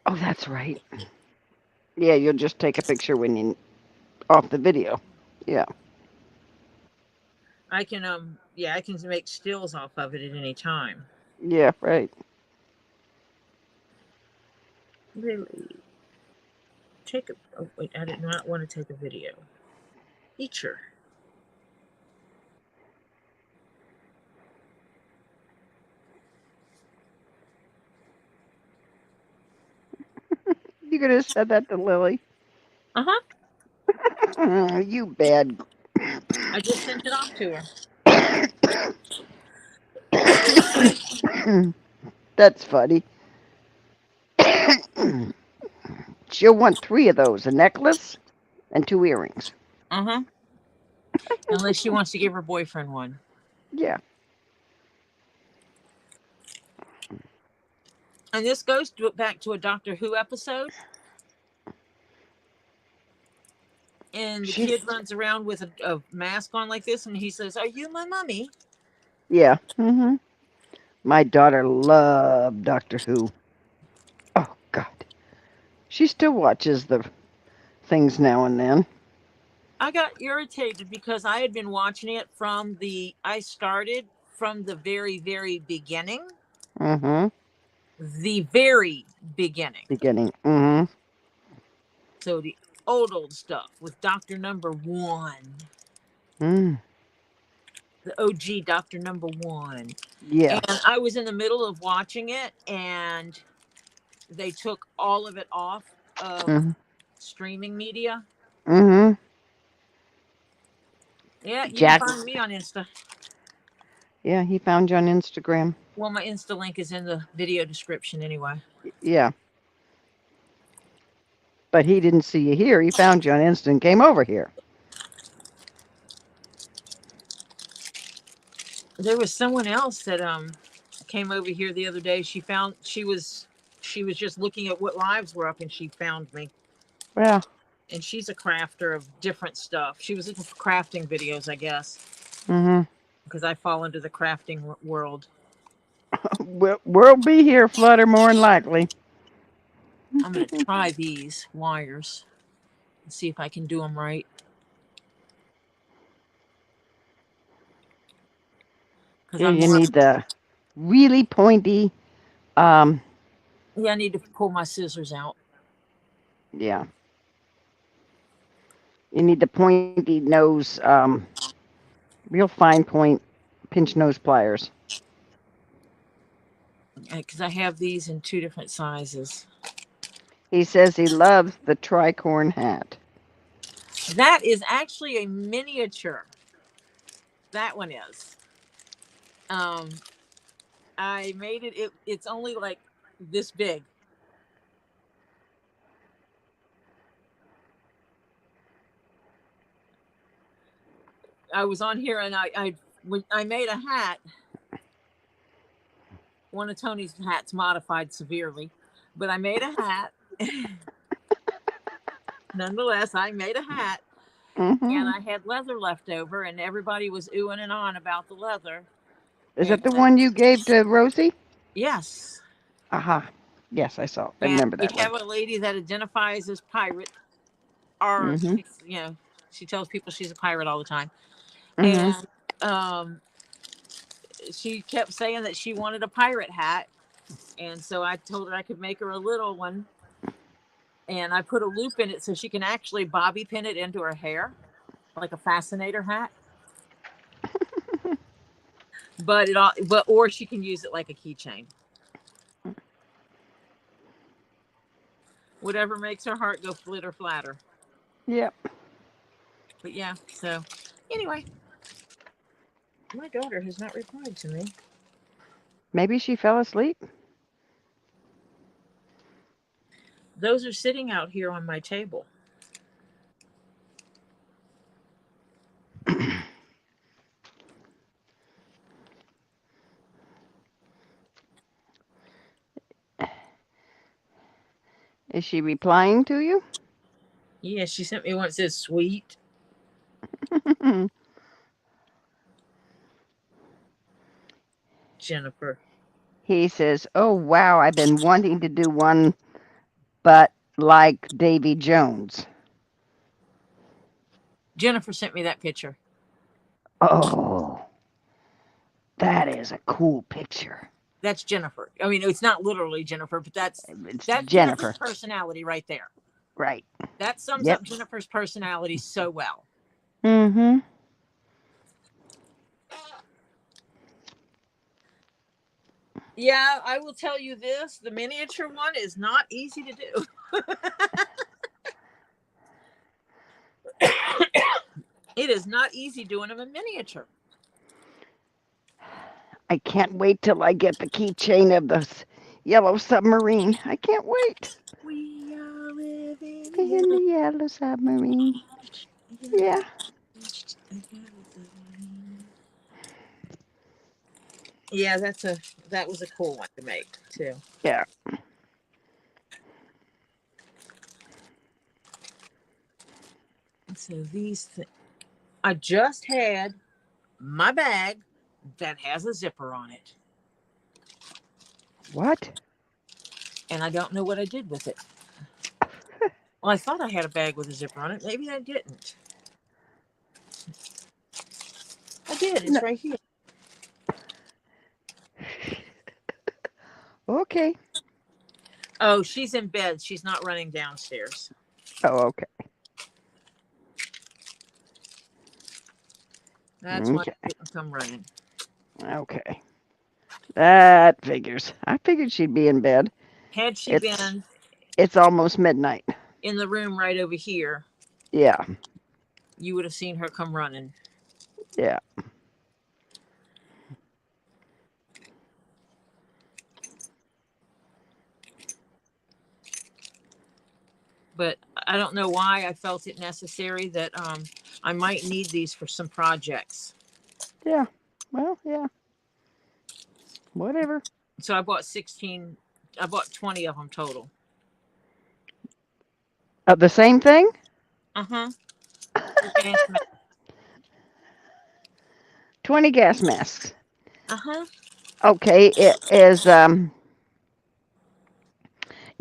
Oh, that's right. Yeah, you'll just take a picture when you off the video. Yeah. I can I can make stills off of it at any time. Yeah, right. Really? Oh wait, I did not want to take a video. Feature. You could have said that to Lily. Uh-huh. You bad. I just sent it off to her. That's funny. She'll want 3 of those, a necklace and 2 earrings. Uh-huh. Unless she wants to give her boyfriend one. Yeah. And this goes back to a Doctor Who episode. And the kid runs around with a mask on like this, and he says, "Are you my mommy?" Yeah. Mm-hmm. My daughter loved Doctor Who. Oh, God. She still watches the things now and then. I got irritated because I had been watching it I started from the very, very beginning. Mm-hmm. The very beginning. Mm-hmm. So the old stuff with Doctor Number 1. Mm. The OG Doctor Number 1. Yeah. And I was in the middle of watching it, and they took all of it off of streaming media. Mm-hmm. Yeah, you Jack. can find me on Insta. Yeah, he found you on Instagram. Well, my Insta link is in the video description anyway. Yeah. But he didn't see you here. He found you on Insta and came over here. There was someone else that came over here the other day. She was just looking at what lives were up, and she found me. Yeah. And she's a crafter of different stuff. She was looking for crafting videos, I guess, Mm-hmm. because I fall into the crafting world. We'll be here, Flutter, more than likely. I'm gonna try these wires and see if I can do them right. Because Here I'm you more. need the really pointy, um, Yeah, I need to pull my scissors out. yeah. You need the pointy nose, real fine point pinch nose pliers. Because I have these in 2 different sizes. He says he loves the tricorn hat. That is actually a miniature. That one is. Um, I made it. It's only like this big. I was on here and I made a hat. One of Tony's hats modified severely, but I made a hat. Nonetheless, I made a hat, and Mm-hmm. I had leather left over, and everybody was oohing and on about the leather. Is And that the one you gave to Rosie? yes, Aha. Yes, I saw. I and remember we that one. have a lady that identifies as pirate, or Mm-hmm. she tells people she's a pirate all the time, Mm-hmm. and um, she kept saying that she wanted a pirate hat, and so I told her I could make her a little one, and I put a loop in it so she can actually bobby pin it into her hair, like a fascinator hat. Or she can use it like a keychain. Whatever makes her heart go flitter flatter. Yep. But yeah, so anyway, my daughter has not replied to me. Maybe she fell asleep. Those are sitting out here on my table. Is she replying to you? Yeah, she sent me one that says sweet. Jennifer. He says, "Oh wow, I've been wanting to do one, but like Davy Jones." Jennifer sent me that picture. Oh, that is a cool picture. That's Jennifer. I mean, it's not literally Jennifer, but It's that's Jennifer's Jennifer, personality right there. right? That sums Yep. up Jennifer's personality so well. Mm-hmm. Yeah, I will tell you this. The miniature one is not easy to do. It is not easy doing them in miniature. I can't wait till I get the keychain of the yellow submarine. I can't wait. We are living In the yellow submarine. Yeah. Yeah, that was a cool one to make too. Yeah. So I just had my bag that has a zipper on it, What? and I don't know what I did with it. Well, I thought I had a bag with a zipper on it. Maybe I didn't. I did. It's No. right here. Okay. Oh, she's in bed. She's not running downstairs. Oh, okay. That's why Okay. she didn't come running. Okay. That figures. I figured she'd be in bed. Had she It's been it's almost midnight. in the room right over here, Yeah. you would have seen her come running. Yeah. But I don't know why I felt it necessary that I might need these for some projects. Yeah. Well, yeah. Whatever. So I bought 16. I bought 20 of them total. Of the same thing? Uh huh. 20 gas masks. Uh huh. Okay, it is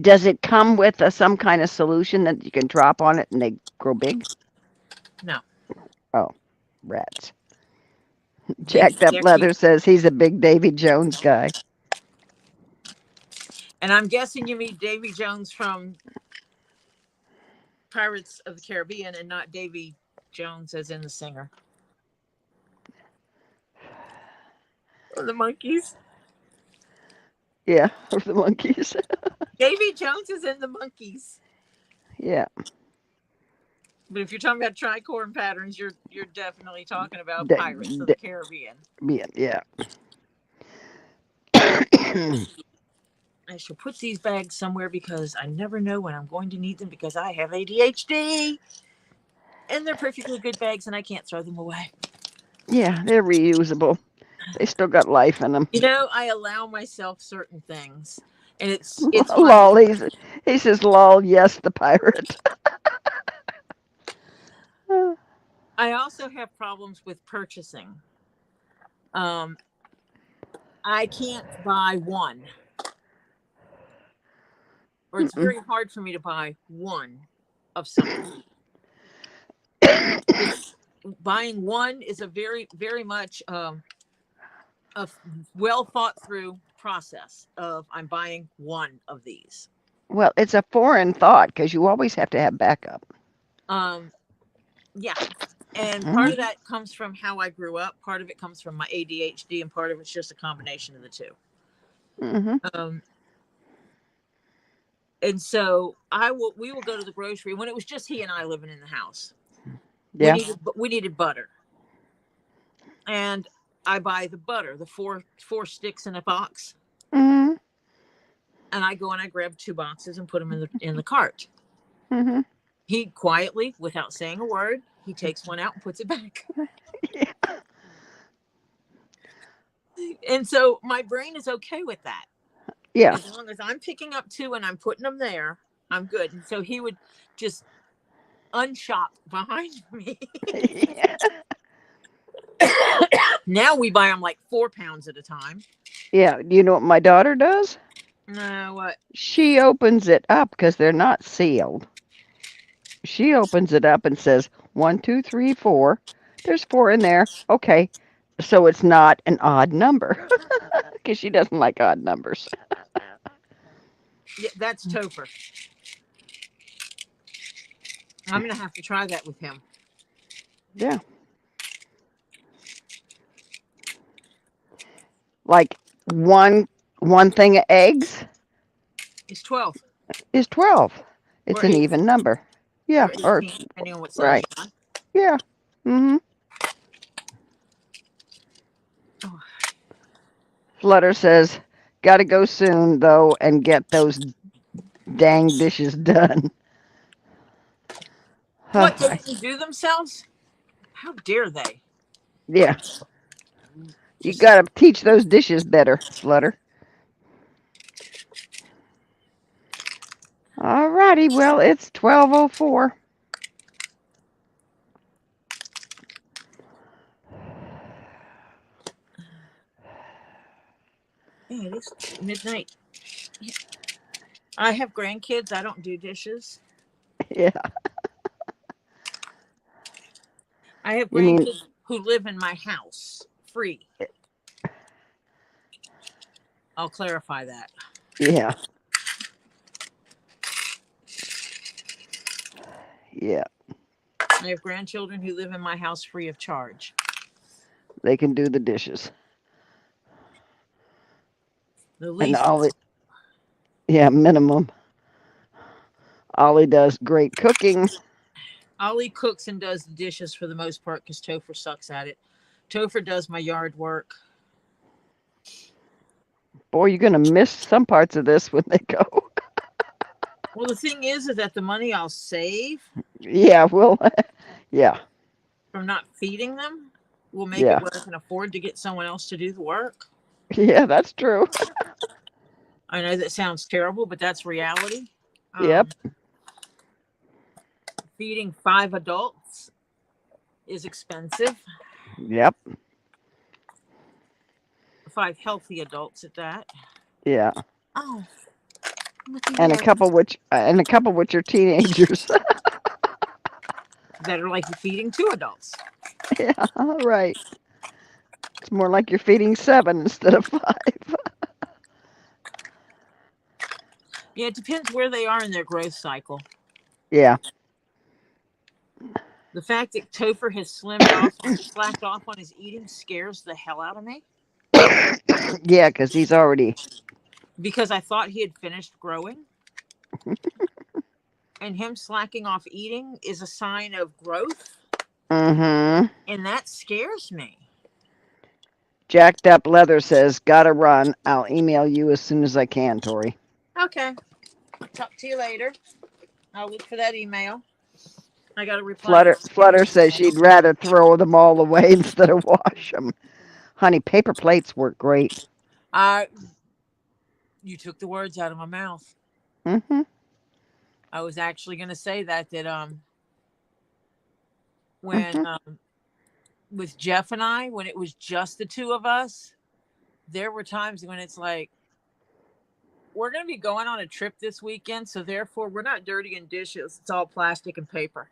does it come with some kind of solution that you can drop on it and they grow big? No. Oh, rats. Jacked up There you, leather says he's a big Davy Jones guy. and I'm guessing you mean Davy Jones from Pirates of the Caribbean and not Davy Jones as in the singer. Or the monkeys. Yeah, of the monkeys. Davy Jones is in the monkeys. Yeah. But if you're talking about tricorn patterns, you're definitely talking about Da- Pirates of da- the Caribbean. yeah. I shall put these bags somewhere because I never know when I'm going to need them because I have ADHD. And they're perfectly good bags and I can't throw them away. Yeah, they're reusable. They still got life in them. You know, I allow myself certain things. And it's funny. Lol, he says, lol, yes, the pirate. I also have problems with purchasing. I can't buy one. Or it's very hard for me to buy one of something. Buying one is a very, very much a well thought through process of I'm buying one of these. Well, it's a foreign thought because you always have to have backup. Yeah. And part of that comes from how I grew up. Part of it comes from my ADHD, and part of it's just a combination of the two. Mm-hmm. And so we will go to the grocery when it was just he and I living in the house. Yeah. We needed butter. And I buy the butter, the four sticks in a box. Mm-hmm. And I go and I grab 2 boxes and put them in the cart. Mm-hmm. He quietly, without saying a word, he takes one out and puts it back. Yeah. And so my brain is okay with that. Yeah. As long as I'm picking up 2 and I'm putting them there, I'm good. And so he would just unshop behind me. Yeah. Now we buy them like 4 pounds at a time. Yeah. You know what my daughter does? What? She opens it up because they're not sealed. She opens it up and says, 1, 2, 3, 4. There's 4 in there. Okay. So it's not an odd number because she doesn't like odd numbers. Yeah, that's Topher. I'm going to have to try that with him. Yeah. Like one thing of eggs It's 12. is 12. It's Or an 18. even number. Yeah. Or 18, depending on what size right. you want. Yeah. Mm-hmm. Oh. Flutter says, gotta go soon though and get those dang dishes done. What, they didn't do themselves? How dare they? Yeah. You gotta teach those dishes better, Flutter. Alrighty, well, it's 12:04. Yeah, it is midnight. I have grandkids. I don't do dishes. Yeah. I have You mean- grandkids who live in my house free. I'll clarify that. Yeah. Yeah. I have grandchildren who live in my house free of charge. They can do the dishes. The And least. yeah, minimum. Ollie does great cooking. Ollie cooks and does the dishes for the most part because Topher sucks at it. Topher does my yard work. Boy, you're gonna miss some parts of this when they go. Well, the thing is that the money I'll save Yeah, well, yeah. from not feeding them will make it Yeah. where I can afford to get someone else to do the work. Yeah, that's true. I know that sounds terrible, but that's reality. Yep. Feeding 5 adults is expensive. Yep. 5 healthy adults at that. Yeah. Oh, looky And here. a couple which are teenagers. That are like feeding 2 adults. Yeah, right. It's more like you're feeding 7 instead of 5. Yeah, it depends where they are in their growth cycle. Yeah. The fact that Topher has slacked off on his eating scares the hell out of me Yeah, because he's already. because I thought he had finished growing, and him slacking off eating is a sign of growth, Mm-hmm. and that scares me. Jacked Up Leather says, gotta run. I'll email you as soon as I can, Tori. Okay, talk to you later. I'll look for that email. I got to reply to Flutter this says email. she'd rather throw them all away instead of wash them. Honey, paper plates work great. You took the words out of my mouth. Mm-hmm. I was actually going to say that when Mm-hmm. with Jeff and I, when it was just the two of us, there were times when it's like, we're going to be going on a trip this weekend, so therefore we're not dirtying dishes. It's all plastic and paper.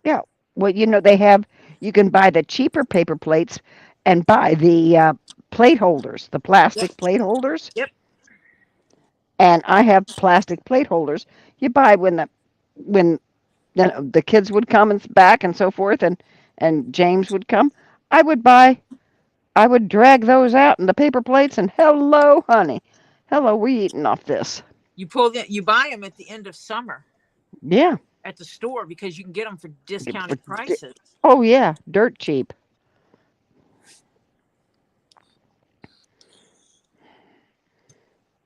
Yeah. Well, you can buy the cheaper paper plates and buy the plate holders, the Yep. plastic plate holders. Yep. And I have plastic plate holders. You buy when the kids would come and back and so forth, and James would come. I would buy. I would drag those out in the paper plates, and hello, honey, hello, we eating off this. You buy them at the end of summer Yeah. at the store because you can get them for For, discounted prices. oh yeah, dirt cheap.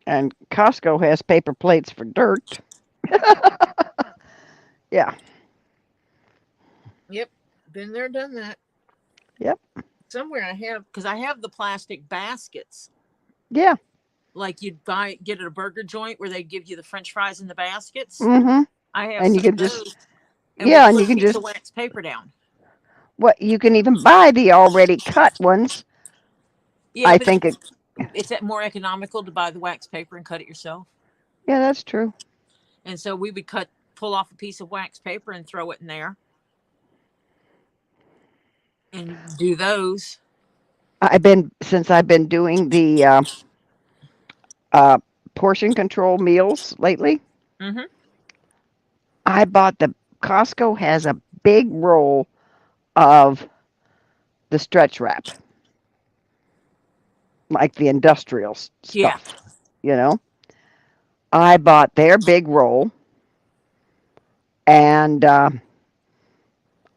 And Costco has paper plates for dirt. Yeah. Yep. Been there, done that. Yep. Somewhere because I have the plastic baskets. Yeah. Like you'd get at a burger joint where they give you the French fries in the baskets. Mm-hmm. I have And you some can of just those, and we and put you a can piece just of wax paper down. you can even buy the already cut ones. Yeah, I but think it. it's more economical to buy the wax paper and cut it yourself. Yeah, that's true. And so we would pull off a piece of wax paper and throw it in there and do those. Since I've been doing the uh, portion control meals lately. Mm-hmm. I bought Costco has a big roll of the stretch wrap, like the industrial Yeah. stuff, you know. I bought their big roll, and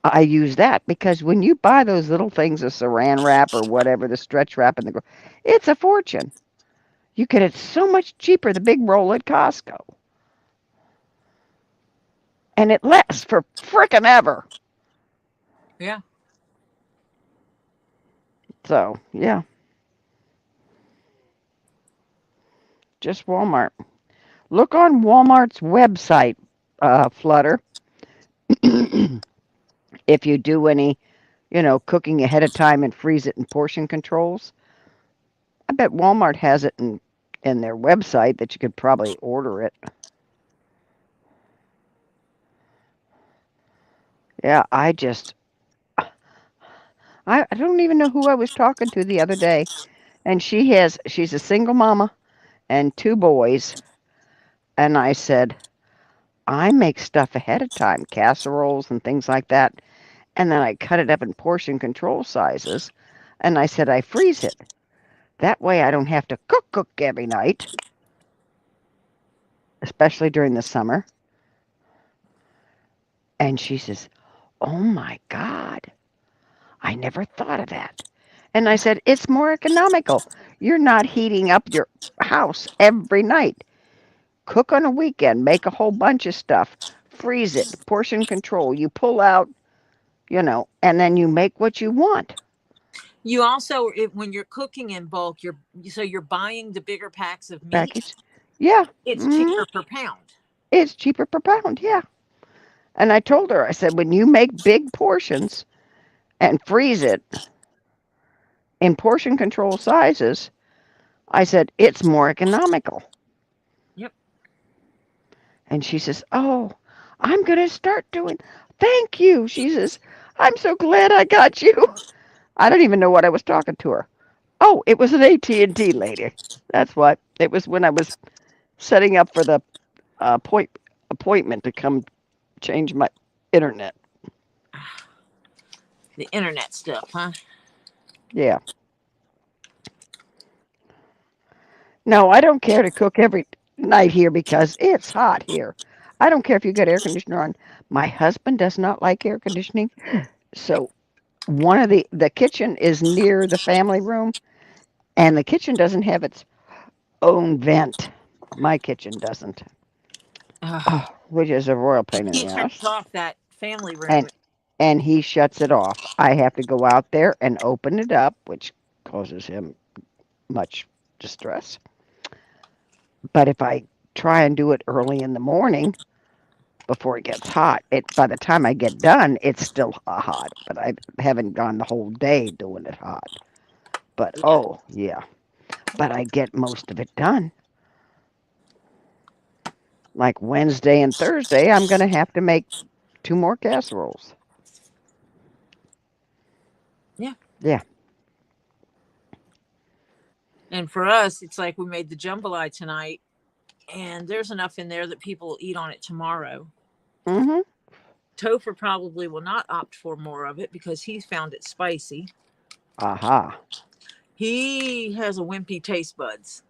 I use that because when you buy those little things, the saran wrap or whatever, the stretch wrap it's a fortune. You get it so much cheaper, the big roll at Costco. And it lasts for frickin' ever. Yeah. So, yeah. Just Walmart. Look on Walmart's website, Flutter. If you do any, cooking ahead of time and freeze it in portion controls. I bet Walmart has it in their website that you could probably order it. Yeah, I don't even know who I was talking to the other day. And she's a single mama and 2 boys. And I said, I make stuff ahead of time, casseroles and things like that. And then I cut it up in portion control sizes. And I said, I freeze it. That way I don't have to cook every night, especially during the summer. And she says, oh my God, I never thought of that. And I said, it's more economical. You're not heating up your house every night. Cook on a weekend, make a whole bunch of stuff, freeze it, portion control. You pull out, and then you make what you want. You also, when you're cooking in bulk, you're buying the bigger packs of meat. Package. Yeah. It's Hmm. cheaper per pound. It's cheaper per pound. Yeah. And I told her, I said, when you make big portions and freeze it in portion control sizes, I said, it's more economical. Yep. And she says, oh, I'm going to start doing. Thank you. She says, I'm so glad I got you. I don't even know what I was talking to her. Oh, it was an AT&T lady. That's what. It was when I was setting up for the appointment to come change my internet. The internet stuff, huh? Yeah. No, I don't care to cook every night here because it's hot here. I don't care if you got air conditioner on. My husband does not like air conditioning. So one of the kitchen is near the family room and the kitchen doesn't have its own vent. My kitchen doesn't. Ugh. Oh, which is a royal pain in He the turns ass. off that family room. And and he shuts it off. I have to go out there and open it up, which causes him much distress. But if I try and do it early in the morning before it gets hot, it by the time I get done, it's still hot. But I haven't gone the whole day doing it hot. But Yeah. oh yeah, but I get most of it done. Like Wednesday and Thursday, I'm gonna have to make 2 more casseroles. Yeah. Yeah. And for us, it's like we made the jambalaya tonight, and there's enough in there that people will eat on it tomorrow. Mhm. Topher probably will not opt for more of it because he found it spicy. Aha. He has a wimpy taste buds.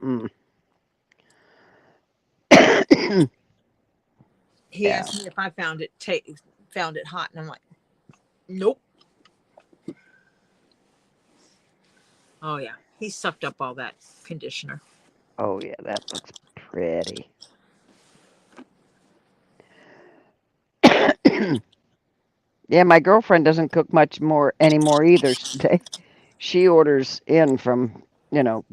Mm. He Yeah. asked me if I found it hot, and I'm like, nope. Oh yeah, he sucked up all that conditioner. Oh yeah, that looks pretty. Yeah, my girlfriend doesn't cook much more anymore either. She orders in from,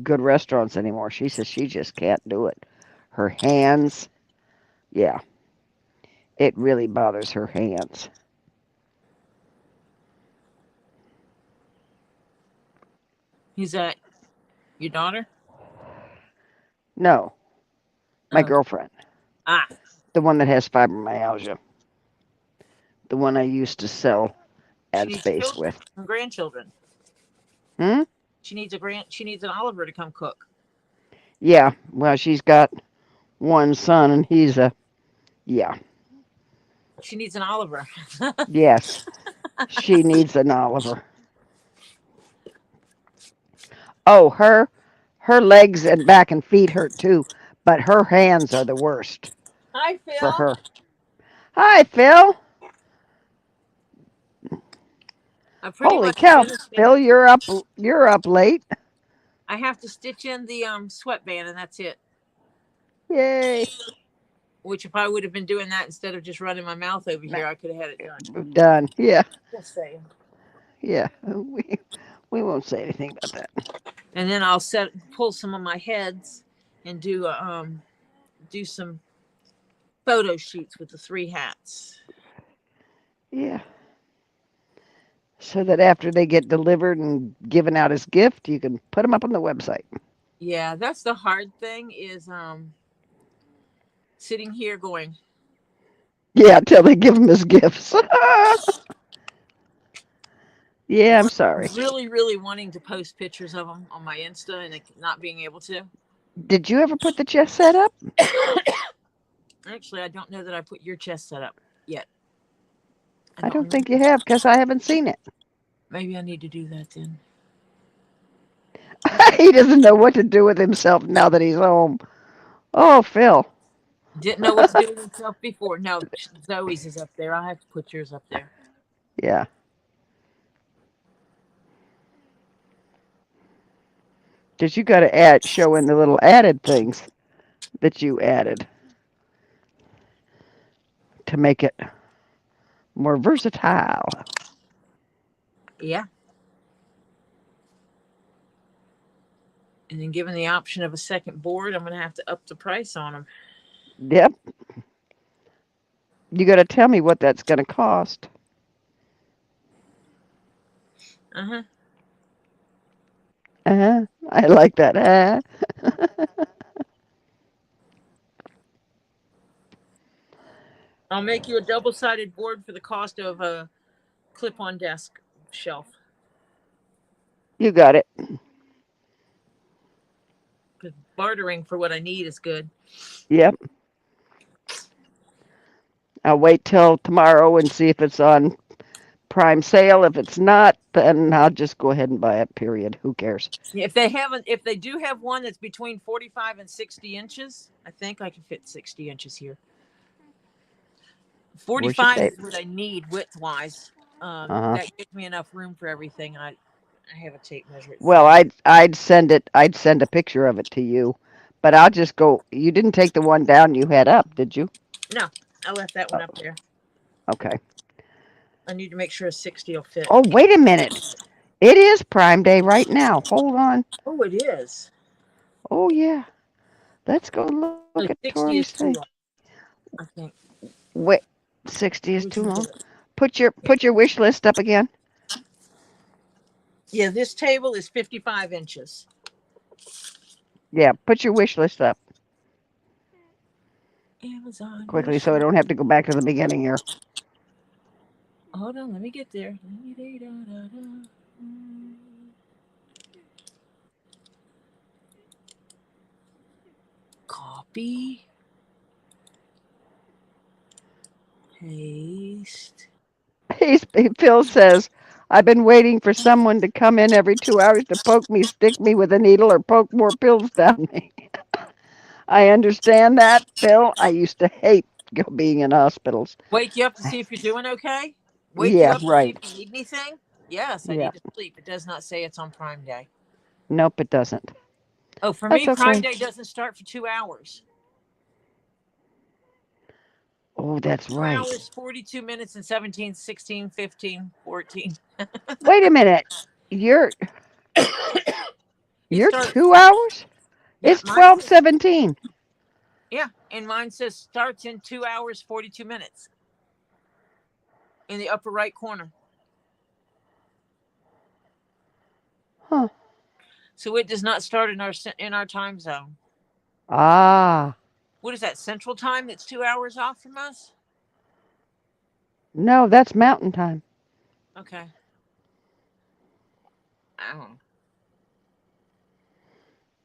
good restaurants anymore. She says she just can't do it. Her hands, yeah, it really bothers her hands. He's at your daughter. No, my Oh, girlfriend, ah, the one that has fibromyalgia, the one I used to sell she ad needs space children with. and grandchildren. Hmm? She needs a grand. She needs an Oliver to come cook. Yeah, well, she's got one son and he's yeah, She needs an Oliver. yes, she needs an Oliver. Oh, her legs and back and feet hurt too, but her hands are the worst Hi, for Phil. her. Hi, Phil. I pretty Holy much cow, finished it. Phil, you're up late. I have to stitch in the sweatband, and that's it. Yay. Which, if I would have been doing that instead of just running my mouth over Nah, here, I could have had it done. done. Yeah, Just saying. yeah. We won't say anything about that. And then I'll pull some of my heads and do some photo shoots with the 3 hats. Yeah. So that after they get delivered and given out as gift, you can put them up on the website. Yeah, that's the hard thing is sitting here going, Yeah, until they give them as gifts. Yeah, I'm sorry. really, really wanting to post pictures of them on my Insta and not being able to. Did you ever put the chess set up? Actually, I don't know that I put your chest set up yet. I I don't don't remember. think you have because I haven't seen it. Maybe I need to do that then. He doesn't know what to do with himself now that he's home. Oh, Phil. Didn't know what to do with himself before. No, Zoe's is up there. I have to put yours up there. Yeah. Because you got to show in the little added things that you added to make it more versatile. Yeah. And then given the option of a second board, I'm going to have to up the price on them. Yep. You got to tell me what that's going to cost. Uh-huh. I like that. I'll make you a double-sided board for the cost of a clip-on desk shelf. You got it. Because bartering for what I need is good. Yep. I'll wait till tomorrow and see if it's on prime sale. If it's not, then I'll just go ahead and buy it, period. Who cares? If they do have one that's between 45 and 60 inches, I think I can fit 60 inches here. 45 is what I need width-wise. That gives me enough room for everything. I have a tape measure. Well, I'd send a picture of it to you, but I'll just go. You didn't take the one down you had up, did you? No, I left that one up there. Okay. I need to make sure a 60 will fit. Oh, wait a minute. It is Prime Day right now. Hold on. Oh, it is. Oh yeah. Let's go look at So 60 Tori's is thing. too long, I think. Wait, 60 is We too can long. do it. Put your wish list up again. Yeah, this table is 55 inches. Yeah, put your wish list up Amazon. quickly so I don't have to go back to the beginning here. Hold on, let me get there. Copy. Paste. Phil says, I've been waiting for someone to come in every 2 hours to poke me, stick me with a needle, or poke more pills down me. I understand that, Phil. I used to hate being in hospitals. Wake you up to see if you're doing okay? Wake you Yeah, up to see right. if you need anything? Yes, I Yeah. need to sleep. It does not say it's on Prime Day. Nope, it doesn't. Oh, for That's me, Prime okay. Day doesn't start for 2 hours. Oh, that's 2 right. hours, 42 minutes, and 17, 16, 15, 14. Wait a minute. You're It you're starts, 2 hours? yeah, It's mine says, 12:17. yeah, and mine says starts in 2 hours, 42 minutes in the upper right corner. Huh. So it does not start in our time zone. Ah. What is that, Central Time that's 2 hours off from us? No, that's mountain time. Okay. I don't know.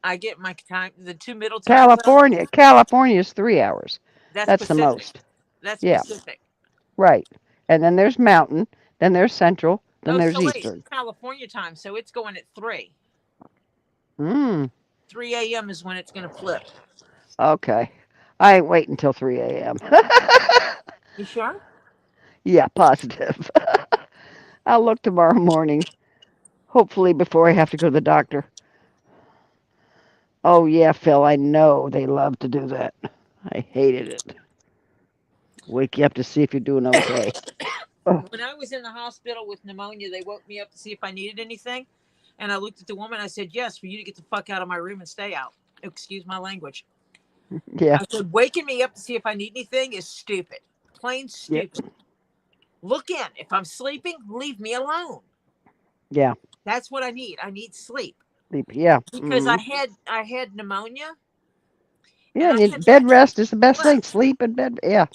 I get my time, the two middle time zones. California is 3 hours. That's That's the Pacific. most. That's Yeah, Pacific. right. And then there's mountain, then there's central, then Oh, there's so wait, eastern. it's California time, so it's going at 3. Hmm. 3 a.m. is when it's going to flip. Okay. I ain't waiting until 3 a.m. You sure? Yeah, positive. I'll look tomorrow morning, hopefully before I have to go to the doctor. Oh, yeah, Phil, I know they love to do that. I hated it. Wake you up to see if you're doing okay. Oh, When I was in the hospital with pneumonia, they woke me up to see if I needed anything. And I looked at the woman. I said, yes, for you to get the fuck out of my room and stay out. Excuse my language. yeah, I said, waking me up to see if I need anything is stupid. Plain yep, stupid. Look in. If I'm sleeping, leave me alone. yeah, That's what I need. I need sleep. yeah. Because I had pneumonia Yeah, and I and had bed not rest is the best thing. slept. Sleep in bed. Yeah.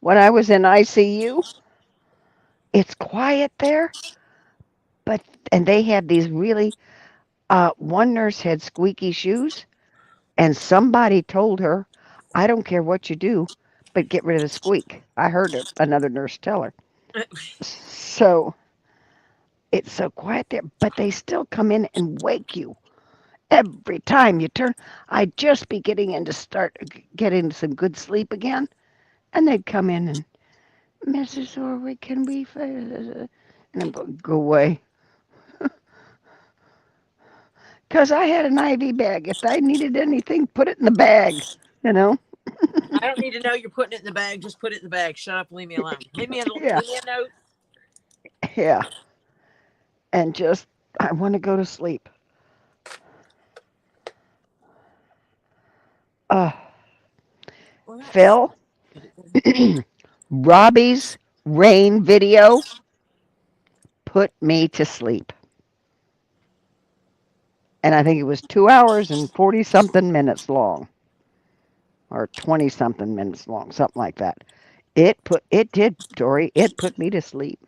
When I was in ICU, it's quiet there, but and they had these really one nurse had squeaky shoes, and somebody told her, "I don't care what you do, but get rid of the squeak." I heard another nurse tell her. So it's so quiet there, but they still come in and wake you every time you turn. I'd just be getting some good sleep again, and they'd come in and Mrs. Orwick, can we? And I'm going, go away. Because I had an IV bag. If I needed anything, put it in the bag. You know? I don't need to know you're putting it in the bag. Just put it in the bag. Shut up and leave me alone. Leave me Yeah, a note. yeah. and just I want to go to sleep. Uh, Well, that's Phil, good. It doesn't. Robbie's rain video put me to sleep. And I think it was 2 hours and 40 something minutes long, or 20 something minutes long, something like that. It did, Tori. It put me to sleep.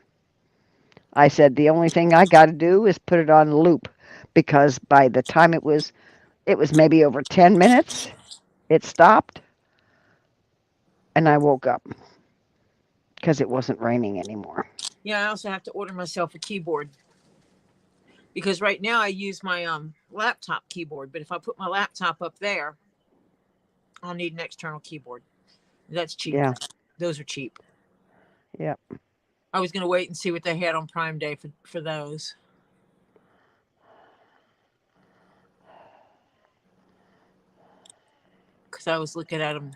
I said the only thing I got to do is put it on loop because by the time it was maybe over 10 minutes. It stopped and I woke up because it wasn't raining anymore. Yeah, I also have to order myself a keyboard because right now I use my laptop keyboard. But if I put my laptop up there, I'll need an external keyboard. That's cheaper. Yeah. Those are cheap. Yeah. I was gonna wait and see what they had on Prime Day for those because I was looking at them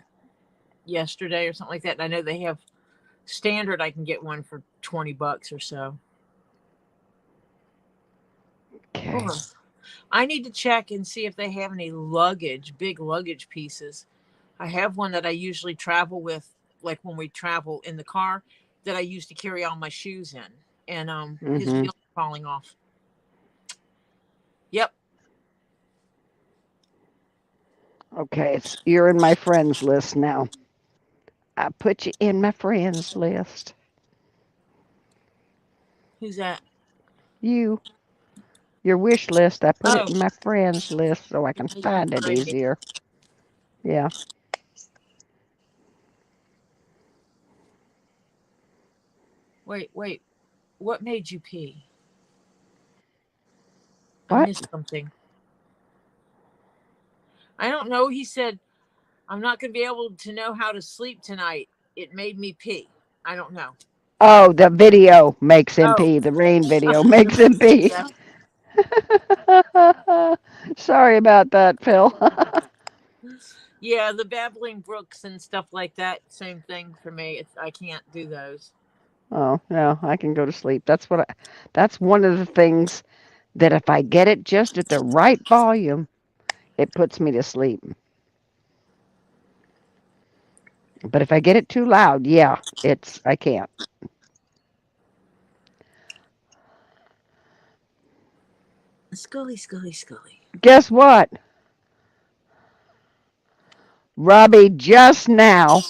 yesterday or something like that. And I know they have standard. I can get one for $20 or so. Okay. Oh, I need to check and see if they have any luggage, big luggage pieces. I have one that I usually travel with, like when we travel in the car, that I use to carry all my shoes in, and his Mhm. wheels are falling off. Yep. Okay, you're in my friends list now. I put you in my friends list. Who's that? You, your wish list, I put it Oh, in my friends list so I can you can find it find me. easier. Yeah. Wait. What made you pee? I What? missed something. I don't know. He said I'm not going to be able to know how to sleep tonight. It made me pee. I don't know. Oh, the video makes him Oh, pee. The rain video the makes him pee. video. Sorry about that, Phil. Yeah, the babbling brooks and stuff like that. Same thing for me. I can't do those. Oh, no, I can go to sleep. That's one of the things that if I get it just at the right volume, it puts me to sleep. But if I get it too loud, yeah, I can't. Scully, Scully, Scully. Guess what? Robbie just now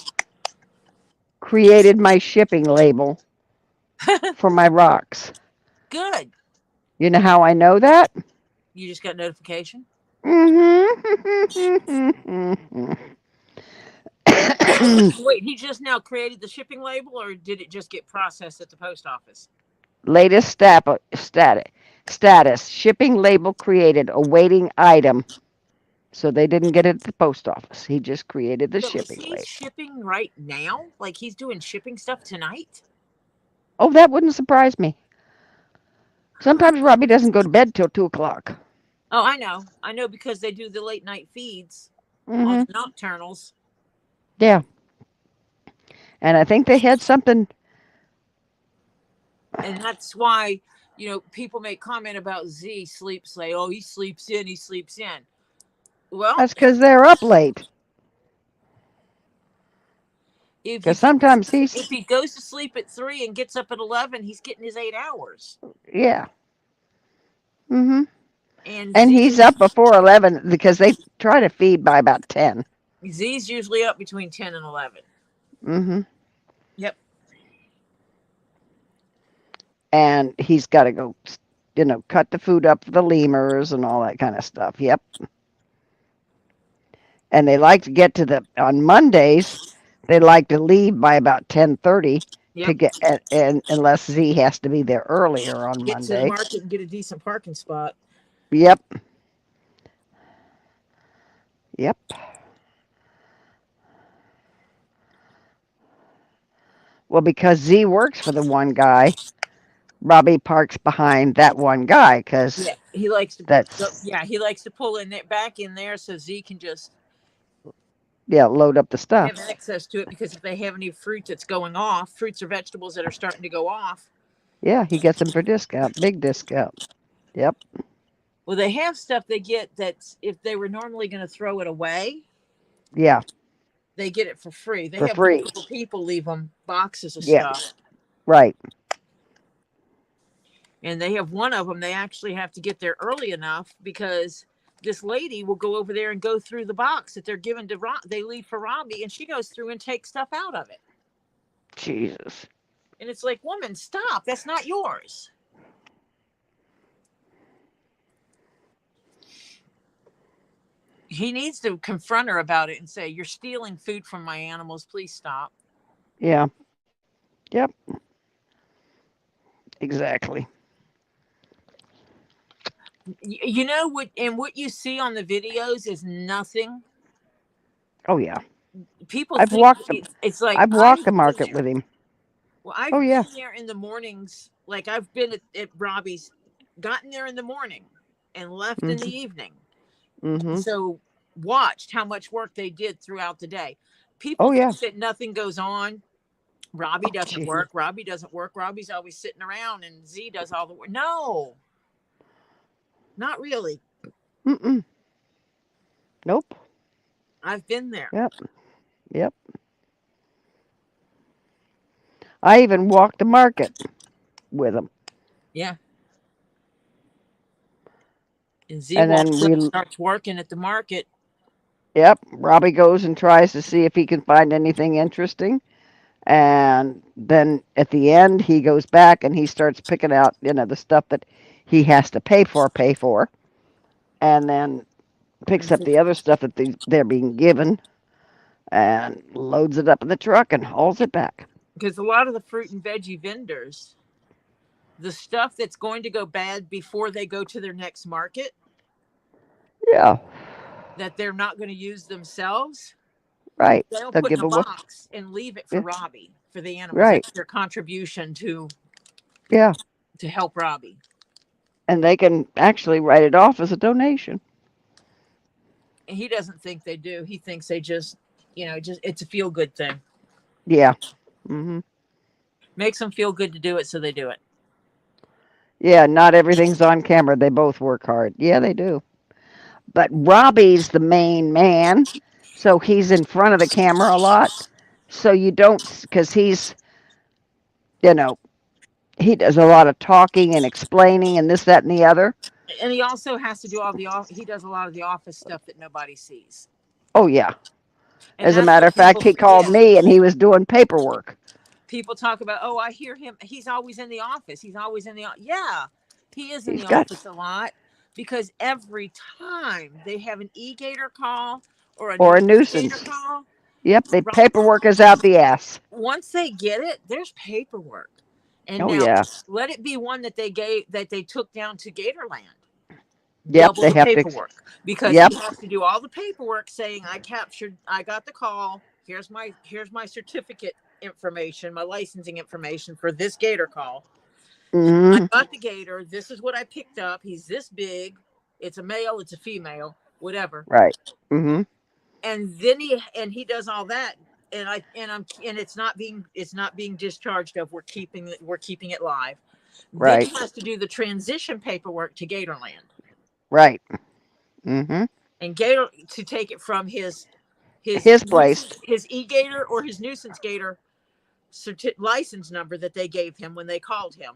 created my shipping label for my rocks. Good. You know how I know that? You just got notification. Wait, he just now created the shipping label, or did it just get processed at the post office? Latest status. Shipping label created. Awaiting item. So they didn't get it at the post office. He just created the So is shipping he label. shipping right now? Like he's doing shipping stuff tonight? Oh, that wouldn't surprise me. Huh. Sometimes Robbie doesn't go to bed till 2 o'clock. Oh, I know. I know because they do the late night feeds on Hmm. the nocturnals. Yeah. And I think they had something. And that's why, people make comment about Z sleeps late. Oh, he sleeps in, he sleeps in. Well, That's because they're up late. if Because if he sometimes if he goes to sleep at 3 and gets up at 11, he's getting his 8 hours. yeah. Hmm. And And he's up before 11 because they try to feed by about 10. Z's usually up between 10 and 11. Hmm. Yep. And he's got to go, cut the food up for the lemurs and all that kind of stuff. Yep. And they like to get on Mondays, they like to leave by about 10:30 to Yep. get, and unless Z has to be there earlier on Get to the Monday. market and get a decent parking spot. Yep. Yep. Well, because Z works for the one guy, Robbie parks behind that one guy because Yeah, he likes to. that's, Yeah, he likes to pull in there, back in there, so Z can just yeah, load up the have stuff. access to it. Because if they have any fruit that's going off, fruits or vegetables that are starting to go off, Yeah, he gets them for discount, big discount. Yep. Well, they have stuff they get that's if they were normally going to throw it away, Yeah, they get it for free. They for have free. multiple people leave them boxes of Yeah, stuff. right. And they have one of them, they actually have to get there early enough because this lady will go over there and go through the box that they're given to they leave for Robbie, and she goes through and takes stuff out of it. Jesus. And it's like, woman, stop. That's not yours. He needs to confront her about it and say, you're stealing food from my animals. Please stop. Yeah. Yep. Exactly. You know what? And what you see on the videos is nothing. Oh yeah. People I've think walked the it's like I've walked I've the been market there. with him. Well, Oh I've yeah. been there in the mornings. Like I've been at Robbie's, gotten there in the morning and left in the Mhm. evening. And Mhm. so watched how much work they did throughout the day. People Oh yeah. think that nothing goes on. Robbie Oh doesn't gee. work. Robbie doesn't work. Robbie's always sitting around and Z does all the work. No, not really. Mm-mm. Nope. I've been there. Yep. Yep. I even walked the market with him. Yeah. And Z And then walks up, starts working at the market. yep, Robbie goes and tries to see if he can find anything interesting. And then at the end, he goes back and he starts picking out, the stuff that he has to pay for, and then picks up the other stuff that they're being given and loads it up in the truck and hauls it back. Because a lot of the fruit and veggie vendors, the stuff that's going to go bad before they go to their next market, Yeah, that they're not going to use themselves, right. they'll They'll put in give a away. box and leave it for Yeah, Robbie, for the animals. right. That's their contribution Yeah, to help Robbie. and they can actually write it off as a donation. And he doesn't think they do. He thinks they just, just it's a feel good thing. Yeah. Mhm. Makes them feel good to do it, so they do it. Yeah, not everything's on camera. They both work hard. Yeah, they do. But Robbie's the main man, so he's in front of the camera a lot. So you don't, because you know, he does a lot of talking and explaining and this, that, and the other. And he also has to do he does a lot of the office stuff that nobody sees. Oh, yeah. And As a that's matter what of fact, people he called forget. me and he was doing paperwork. People talk about, oh, I hear him. He's always in the office. He's always in the yeah, he is in He's the got, office a lot because every time they have an e-gator call or a or a nuisance gator nuisance. call, Yep, the right, paperwork is out the ass. once they get it, there's paperwork. And Oh, now yeah. let it be one that they took down to Gatorland. Yep, Double they the have to, paperwork because he yep. has to do all the paperwork saying I got the call. Here's my certificate information, my licensing information for this gator call. I Hmm. got the gator. This is what I picked up. He's this big. It's a male. It's a female. Whatever. Right. Hmm. And then he does all that, and it's not being discharged of. We're keeping it live. Then he Right. has to do the transition paperwork to Gatorland, Right. Hmm. and Gator to take it from his His place. his e-gator or his nuisance gator license number that they gave him when they called him,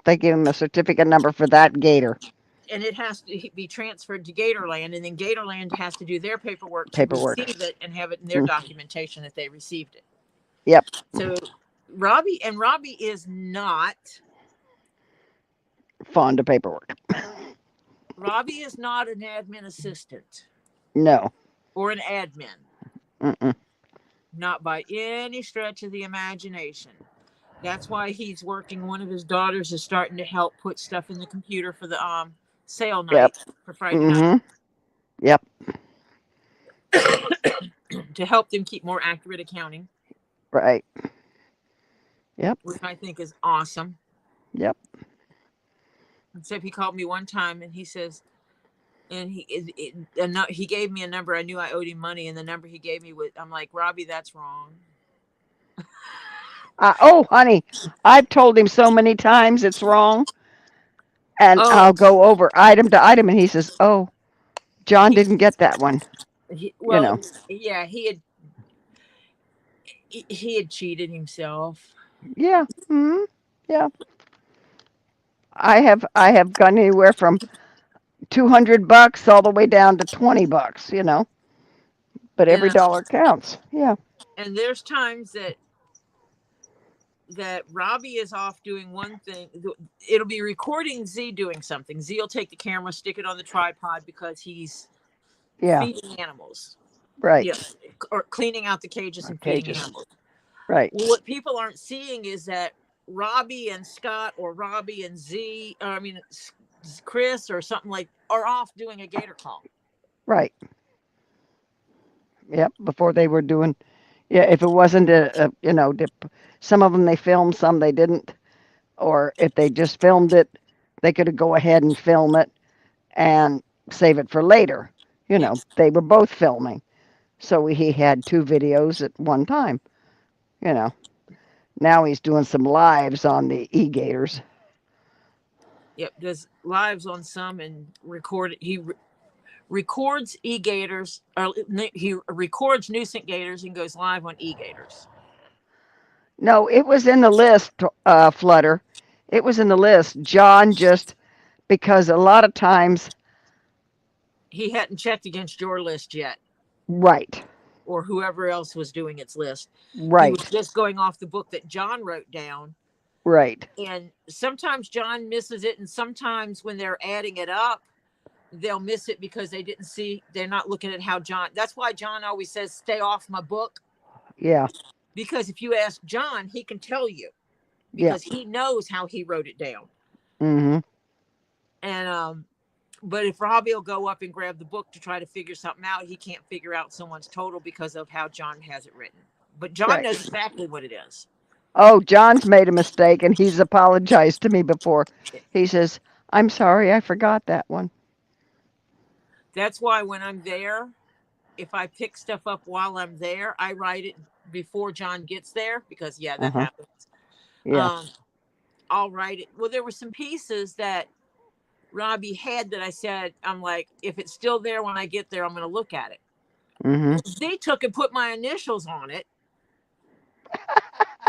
They give him a certificate number for that gator and it has to be transferred to Gatorland, and then Gatorland has to do their paperwork to paperwork. receive it and have it in their Mm. documentation that they received it. Yep. So Robbie is not Fond of paperwork. Robbie is not an admin assistant No. or an admin, Mm-mm. not by any stretch of the imagination. That's why he's working. One of his daughters is starting to help put stuff in the computer for the sale Yep. night for Friday night Hmm. Yep. to help them keep more accurate accounting, Right. Yep. which I think is awesome. Yep. Except he called me one time and he says, and he gave me a number. I knew I owed him money, and the number he gave me was, I'm like, Robbie, that's wrong. Oh, honey, I've told him so many times it's wrong, and Oh, I'll go over item to item, and he says, "Oh, John he, didn't get that one." You well, know. yeah, he had cheated himself. Yeah. Hmm. Yeah. I have gone anywhere from $200 all the way down to $20. But And every dollar counts. Yeah. and there's times that Robbie is off doing one thing. It'll be recording Z doing something. Z will take the camera, stick it on the tripod because he's Yeah. feeding animals. Right. Yeah, or cleaning out the cages Our and feeding cages. animals. Right. Well, what people aren't seeing is that Robbie and Scott, or Robbie and Z, or I mean Chris or something, like, are off doing a gator call. Right. Yep. Before they were doing. Yeah. If it wasn't some of them they filmed, some they didn't, or if they just filmed it, they could go ahead and film it and save it for later. Yep. They were both filming, so he had two videos at one time. You know. Now he's doing some lives on the e-gators. Yep. Does lives on some and records e-gators, or he records nuisance gators and goes live on e-gators. No, it was in the list, Flutter. It was in the list. John just, because a lot of times, He hadn't checked against your list yet, right, or whoever else was doing its list. He was right, just going off the book that John wrote down. right. And sometimes John misses it, and sometimes when they're adding it up, they'll miss it because they're not looking at how John. That's why John always says, "Stay off my book," Yeah, because if you ask John, he can tell you, yeah. because he knows how he wrote it down. Mhm. And but if Robbie will go up and grab the book to try to figure something out, he can't figure out someone's total because of how John has it written. But John Right. knows exactly what it is. Oh, John's made a mistake and he's apologized to me before. He says, "I'm sorry, I forgot that one." That's why when I'm there, if I pick stuff up while I'm there, I write it before John gets there, because yeah, that Uh-huh. happens. Yeah. Um, I'll write it. Well, there were some pieces that Robbie had that I said, I'm like, if it's still there when I get there, I'm going to look at it. Mhm. They took and put my initials on it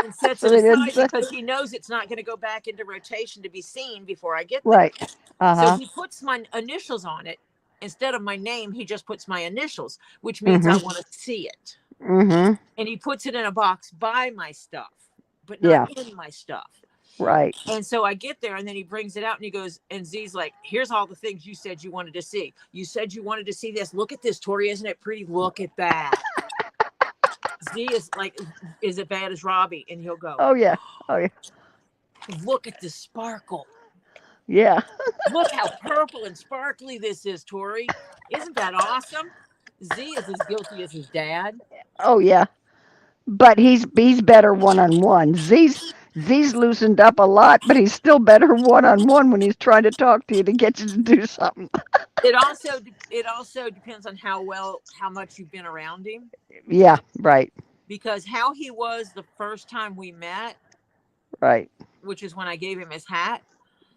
and sets So it they didn't aside say. because he knows it's not going to go back into rotation to be seen before I get there. Right. So Uh-huh. he puts my initials on it. Instead of my name, he just puts my initials, which means I Mhm. want to see it. Mhm. And he puts it in a box by my stuff, but not Yeah. in my stuff. Right. And so I get there, and then he brings it out and he goes, and Z's like, "Here's all the things you said you wanted to see. You said you wanted to see this. Look at this, Tori. Isn't it pretty? Look at that." Z is like, "Is it bad as Robbie?" And he'll go, Oh yeah. Oh yeah. "Look at the sparkle. Yeah. Look how purple and sparkly this is, Tori. Isn't that awesome?" Z is as guilty as his dad. Oh yeah. But he's better one on one. Z's loosened up a lot, but he's still better one on one when he's trying to talk to you to get you to do something. It also depends on how much you've been around him, Yeah, right, because how he was the first time we met, right. which is when I gave him his hat,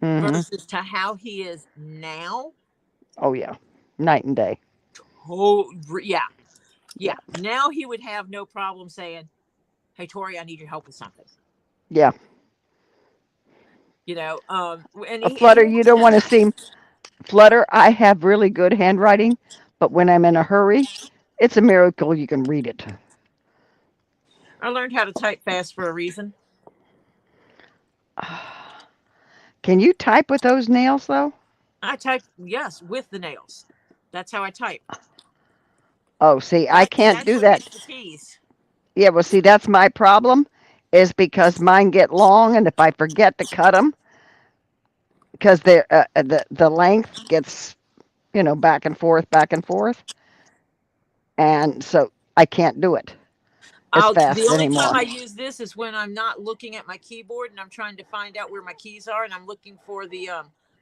Mhm. versus to how he is now. Oh yeah. Night and day. Oh, yeah. Yeah. Yeah. Now he would have no problem saying, "Hey, Tori, I need your help with something." Yeah. And A he Flutter, you has don't done want to that. seem Flutter. I have really good handwriting, but when I'm in a hurry, it's a miracle you can read it. I learned how to type fast for a reason. Can you type with those nails though? I type, yes, with the nails. That's how I type. Oh, see, I can't That's do what that. hits the keys. Yeah, well, see, that's my problem, is because mine get long, and if I forget to cut them, because the length gets back and forth, and so I can't do it as The fast only time anymore. I use this is when I'm not looking at my keyboard and I'm trying to find out where my keys are, and I'm looking for the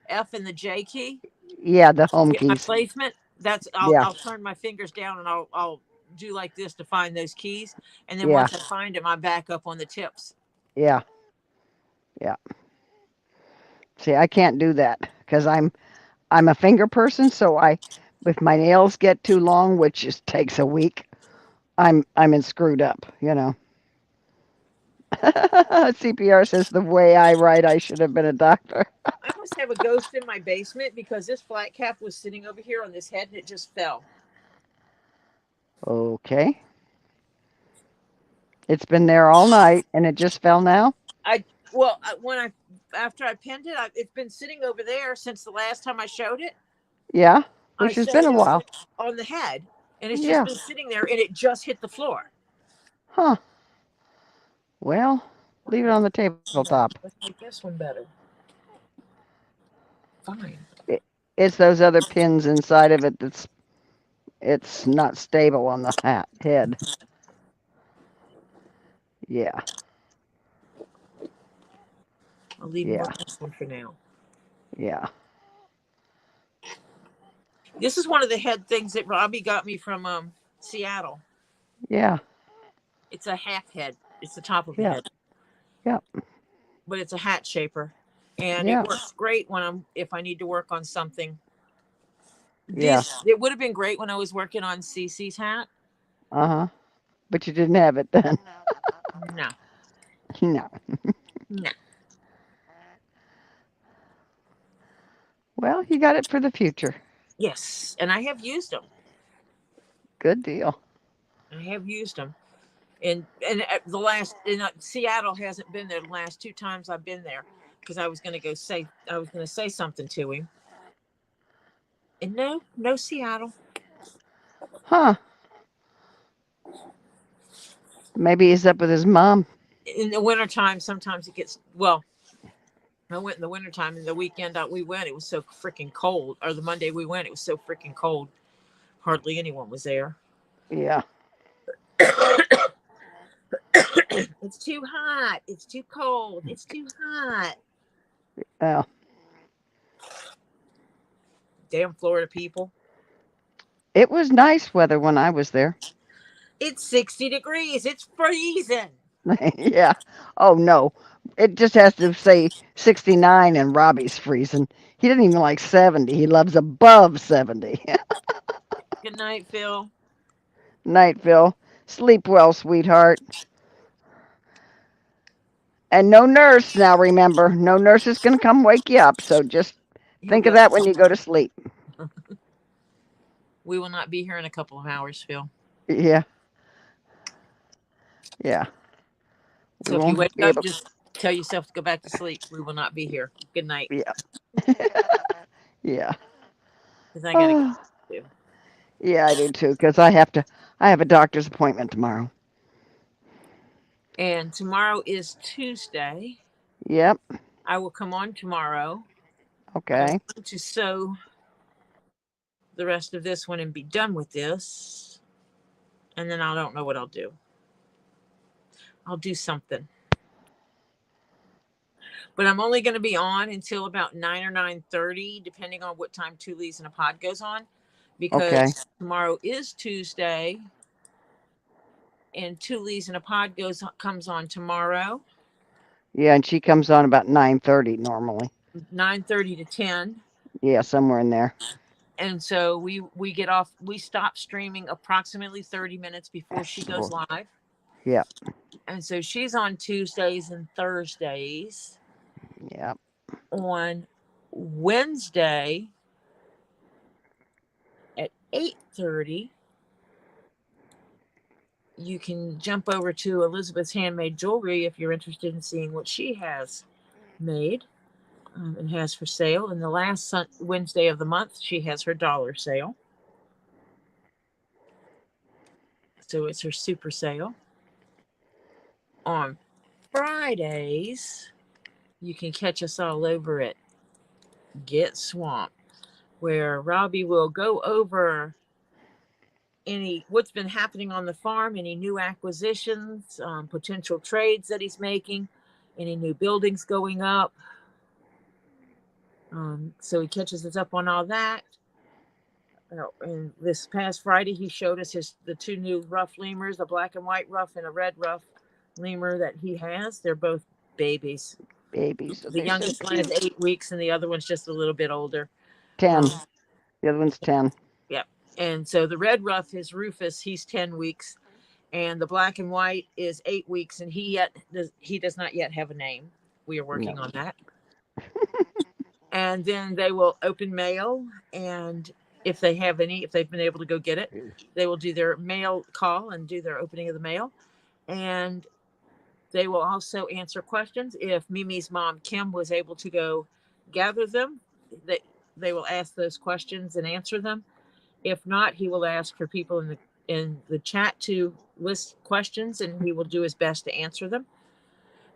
F and the J key Yeah, the to home get my keys. placement. That's Yeah, I'll turn my fingers down and I'll do like this to find those keys, and then yeah, once I find them, I back up on the tips. Yeah. Yeah. See, I can't do that because I'm a finger person, so I if my nails get too long, which just takes a week, I'm in screwed up, you know. CPR says the way I write, I should have been a doctor. I must have a ghost in my basement because this flat cap was sitting over here on this head and it just fell. Okay. It's been there all night and it just fell now? When I after I pinned it, it's been sitting over there since the last time I showed it. Yeah, I which has set been a it while. on the head, and it's just Yeah. been sitting there, and it just hit the floor. Huh. Well, leave it on the tabletop. Let's make this one better. Fine. It, it's those other pins inside of it that's it's not stable on the head. Yeah. I'll leave them Yeah. on this one for now. Yeah. This is one of the head things that Robbie got me from Seattle. Yeah. It's a half head. It's the top of the Yeah. head, Yeah. but it's a hat shaper, and it Yeah. works great when if I need to work on something. Yeah. It would have been great when I was working on Cece's hat. Uh-huh. But you didn't have it then. No, No. no. Well, you got it for the future. Yes, and I have used them. Good deal. I have used them, and Seattle hasn't been there the last 2 times I've been there because I was going to say something to him, and no Seattle. Huh. Maybe he's up with his mom. In the wintertime, sometimes it gets well. I went in the wintertime, and the weekend we went, it was so freaking cold. Or the Monday we went, it was so freaking cold. Hardly anyone was there. Yeah. It's too hot. It's too cold. It's too hot. Well, Damn Florida people. it was nice weather when I was there. It's 60 degrees. It's freezing. Yeah. Oh no. It just has to say 69 and Robbie's freezing. He doesn't even like 70. He loves above 70. Good night, Phil. Night, Phil. Sleep well, sweetheart. And no nurse now, remember. No nurse is going to come wake you up. So just think of that when you go to sleep. We will not be here in a couple of hours, Phil. Yeah. Yeah. So if you wake up, just tell yourself to go back to sleep. We will not be here. Good night. Yeah. Yeah. Because I gotta go too. Yeah, I do too. Because I have a doctor's appointment tomorrow. And tomorrow is Tuesday. Yep. I will come on tomorrow. Okay. I'm going to sew the rest of this one and be done with this. And then I don't know what I'll do. I'll do something. But I'm only going to be on until about 9 or 9:30, depending on what time Two Leaves in a Pod goes on. Because tomorrow is Tuesday. And Two Leaves in a Pod comes on tomorrow. Yeah, and she comes on about 9:30 normally. 9:30 to 10. Yeah, somewhere in there. And so we get off. We stop streaming approximately 30 minutes before she goes live. Yeah. And so she's on Tuesdays and Thursdays. Yeah. On Wednesday at 8:30, you can jump over to Elizabeth's Handmade Jewelry if you're interested in seeing what she has made and has for sale. And the last Wednesday of the month, she has her dollar sale. So it's her super sale. On Fridays, you can catch us all over at Get Swamped, where Robbie will go over what's been happening on the farm, any new acquisitions, potential trades that he's making, any new buildings going up. So he catches us up on all that. And this past Friday, he showed us the 2 new rough lemurs, a black and white rough and a red rough, lemur that he has. They're both babies. Babies. The They're so youngest one is cute. 8 weeks, and the other one's just a little bit older. 10. Um, The other one's 10. Yep. And so the red ruff is Rufus. He's 10 weeks, and the black and white is 8 weeks, and he does not yet have a name. We are working No. on that. And then they will open mail, and if they have any, if they've been able to go get it, they will do their mail call and do their opening of the mail. And they will also answer questions. If Mimi's mom, Kim, was able to go gather them, they will ask those questions and answer them. If not, he will ask for people in the chat to list questions, and he will do his best to answer them.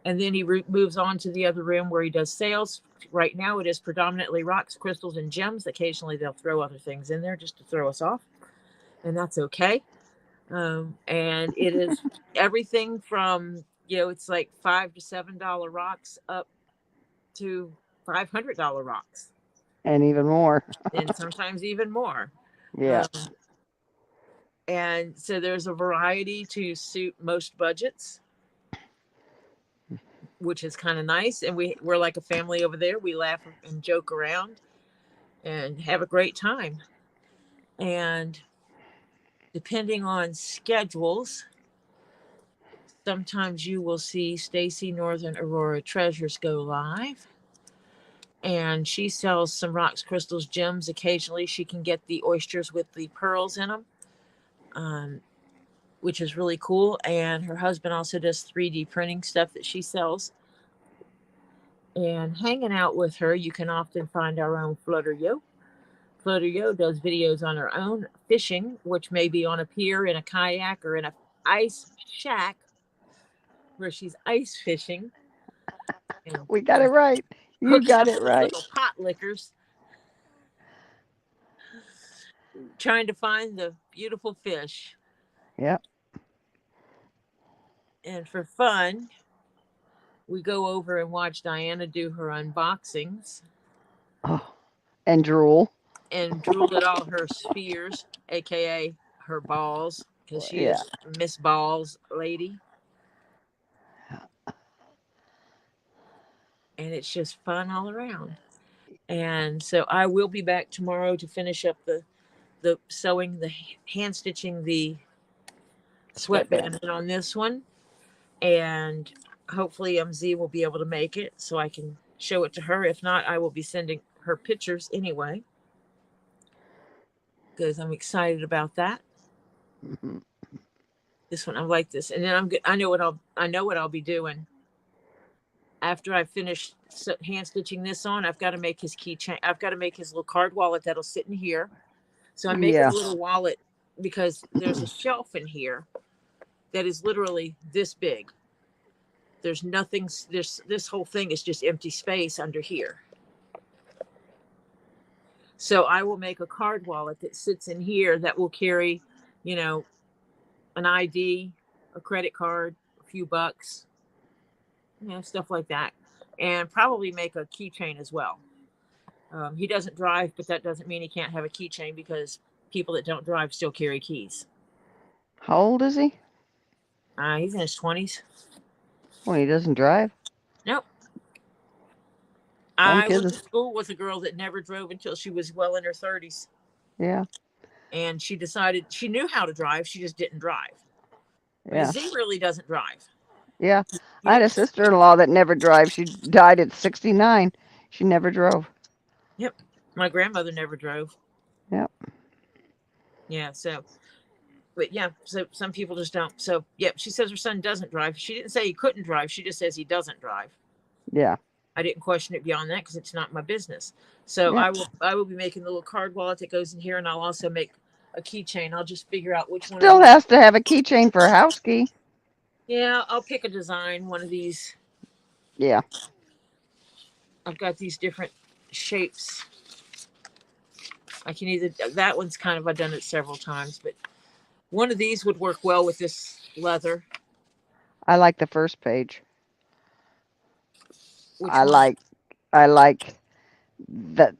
And then he moves on to the other room where he does sales. Right now, it is predominantly rocks, crystals, and gems. Occasionally, they'll throw other things in there just to throw us off, and that's okay. And it is everything from, it's like $5 to $7 rocks up to $500 rocks, And even more. and sometimes even more. Yeah. And so there's a variety to suit most budgets, which is kind of nice. And we're like a family over there. We laugh and joke around and have a great time. And depending on schedules, sometimes you will see Stacy Northern Aurora Treasures go live. And she sells some rocks, crystals, gems. Occasionally, she can get the oysters with the pearls in them, which is really cool. And her husband also does 3D printing stuff that she sells. And hanging out with her, you can often find our own Flutter Yo. Flutter Yo does videos on her own fishing, which may be on a pier, in a kayak, or in a ice shack where she's ice fishing. We got it right. You got it right. Little pot lickers, trying to find the beautiful fish. Yep. And for fun, we go over and watch Diana do her unboxings. Oh, and drool. And drool at all her spheres, aka her balls, because she is Miss Balls Lady. And it's just fun all around. And so I will be back tomorrow to finish up the sewing, the hand stitching the sweatband on this one. And hopefully MZ will be able to make it so I can show it to her. If not, I will be sending her pictures anyway, because I'm excited about that. Mm-hmm. This one, I like this. And then I know what I'll be doing after I finish hand stitching this on. I've got to make his keychain. I've got to make his little card wallet that'll sit in here. So I'm making a little wallet, because there's a shelf in here that is literally this big. There's nothing. This whole thing is just empty space under here. So I will make a card wallet that sits in here that will carry, an ID, a credit card, a few bucks, stuff like that, and probably make a keychain as well. He doesn't drive, but that doesn't mean he can't have a keychain, because people that don't drive still carry keys. How old is he? He's in his 20s. Well, he doesn't drive? Nope. I went to school with a girl that never drove until she was well in her 30s. Yeah. And she decided she knew how to drive. She just didn't drive. Yeah. Z really doesn't drive. Yeah. I had a sister-in-law that never drives. She died at 69. She never drove. Yep. My grandmother never drove. Yep. Yeah. So some people just don't. So, she says her son doesn't drive. She didn't say he couldn't drive. She just says he doesn't drive. Yeah. I didn't question it beyond that, because it's not my business. So I will be making the little card wallet that goes in here, and I'll also make a keychain. I'll just figure out which one. Still has to have a keychain for a house key. Yeah, I'll pick a design, one of these. Yeah. I've got these different shapes. I can that one's I've done it several times, but one of these would work well with this leather. I like the first page. I like that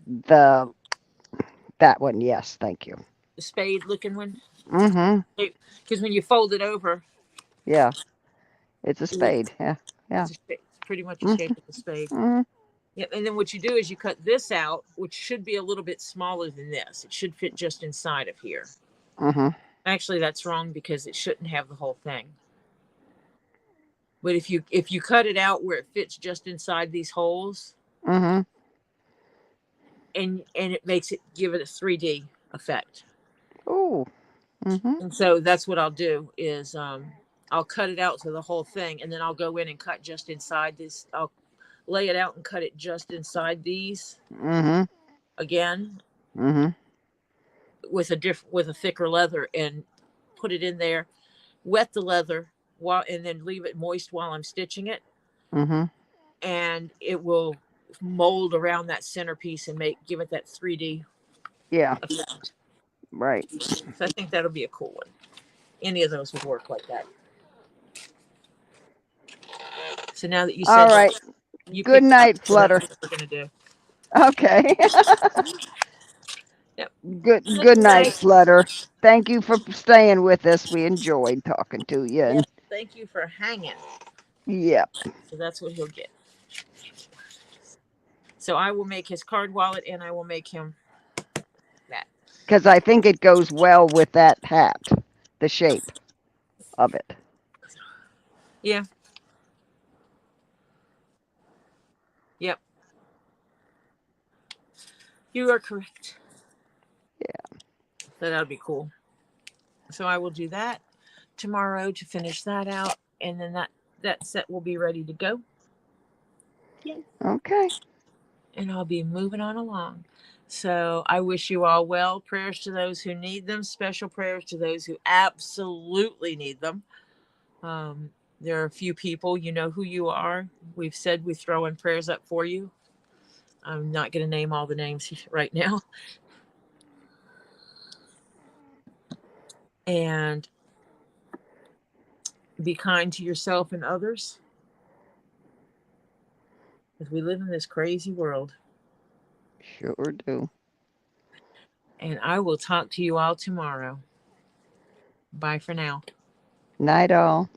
one. Yes, thank you. The spade looking one. Mm-hmm. Because when you fold it over. Yeah. It's a spade. Yeah. Yeah. It's pretty much a Mm-hmm. shape of a spade. Mm-hmm. Yep. And then what you do is you cut this out, which should be a little bit smaller than this. It should fit just inside of here. Mm-hmm. Actually, that's wrong because it shouldn't have the whole thing. But if you cut it out where it fits just inside these holes, Mm-hmm. and it makes it give it a 3D effect. Ooh. Mm-hmm. And so that's what I'll do is I'll cut it out to the whole thing, and then I'll go in and cut just inside this. I'll lay it out and cut it just inside these Mm-hmm. again Mm-hmm. with a thicker leather, and put it in there, wet the leather and then leave it moist while I'm stitching it, Mm-hmm. and it will mold around that centerpiece and give it that 3D Yeah. effect. Right. So I think that'll be a cool one. Any of those would work like that. So now that you All said right. that, you Good picked night, so that's Flutter. what we're gonna do. Okay. Yep. Good night, Night. Flutter. Thank you for staying with us. We enjoyed talking to you. Yep. And Thank you for hanging. yep. So that's what he'll get. So I will make his card wallet, and I will make him that. Because I think it goes well with that hat, the shape of it. Yeah. Yep. You are correct. Yeah. So that'll be cool. So I will do that tomorrow to finish that out, and then that set will be ready to go. Yay. Okay. And I'll be moving on along. So I wish you all well. Prayers to those who need them. Special prayers to those who absolutely need them. There are a few people, you know who you are. We've said we throw in prayers up for you. I'm not going to name all the names right now. And be kind to yourself and others, as we live in this crazy world. Sure do. And I will talk to you all tomorrow. Bye for now. Night all.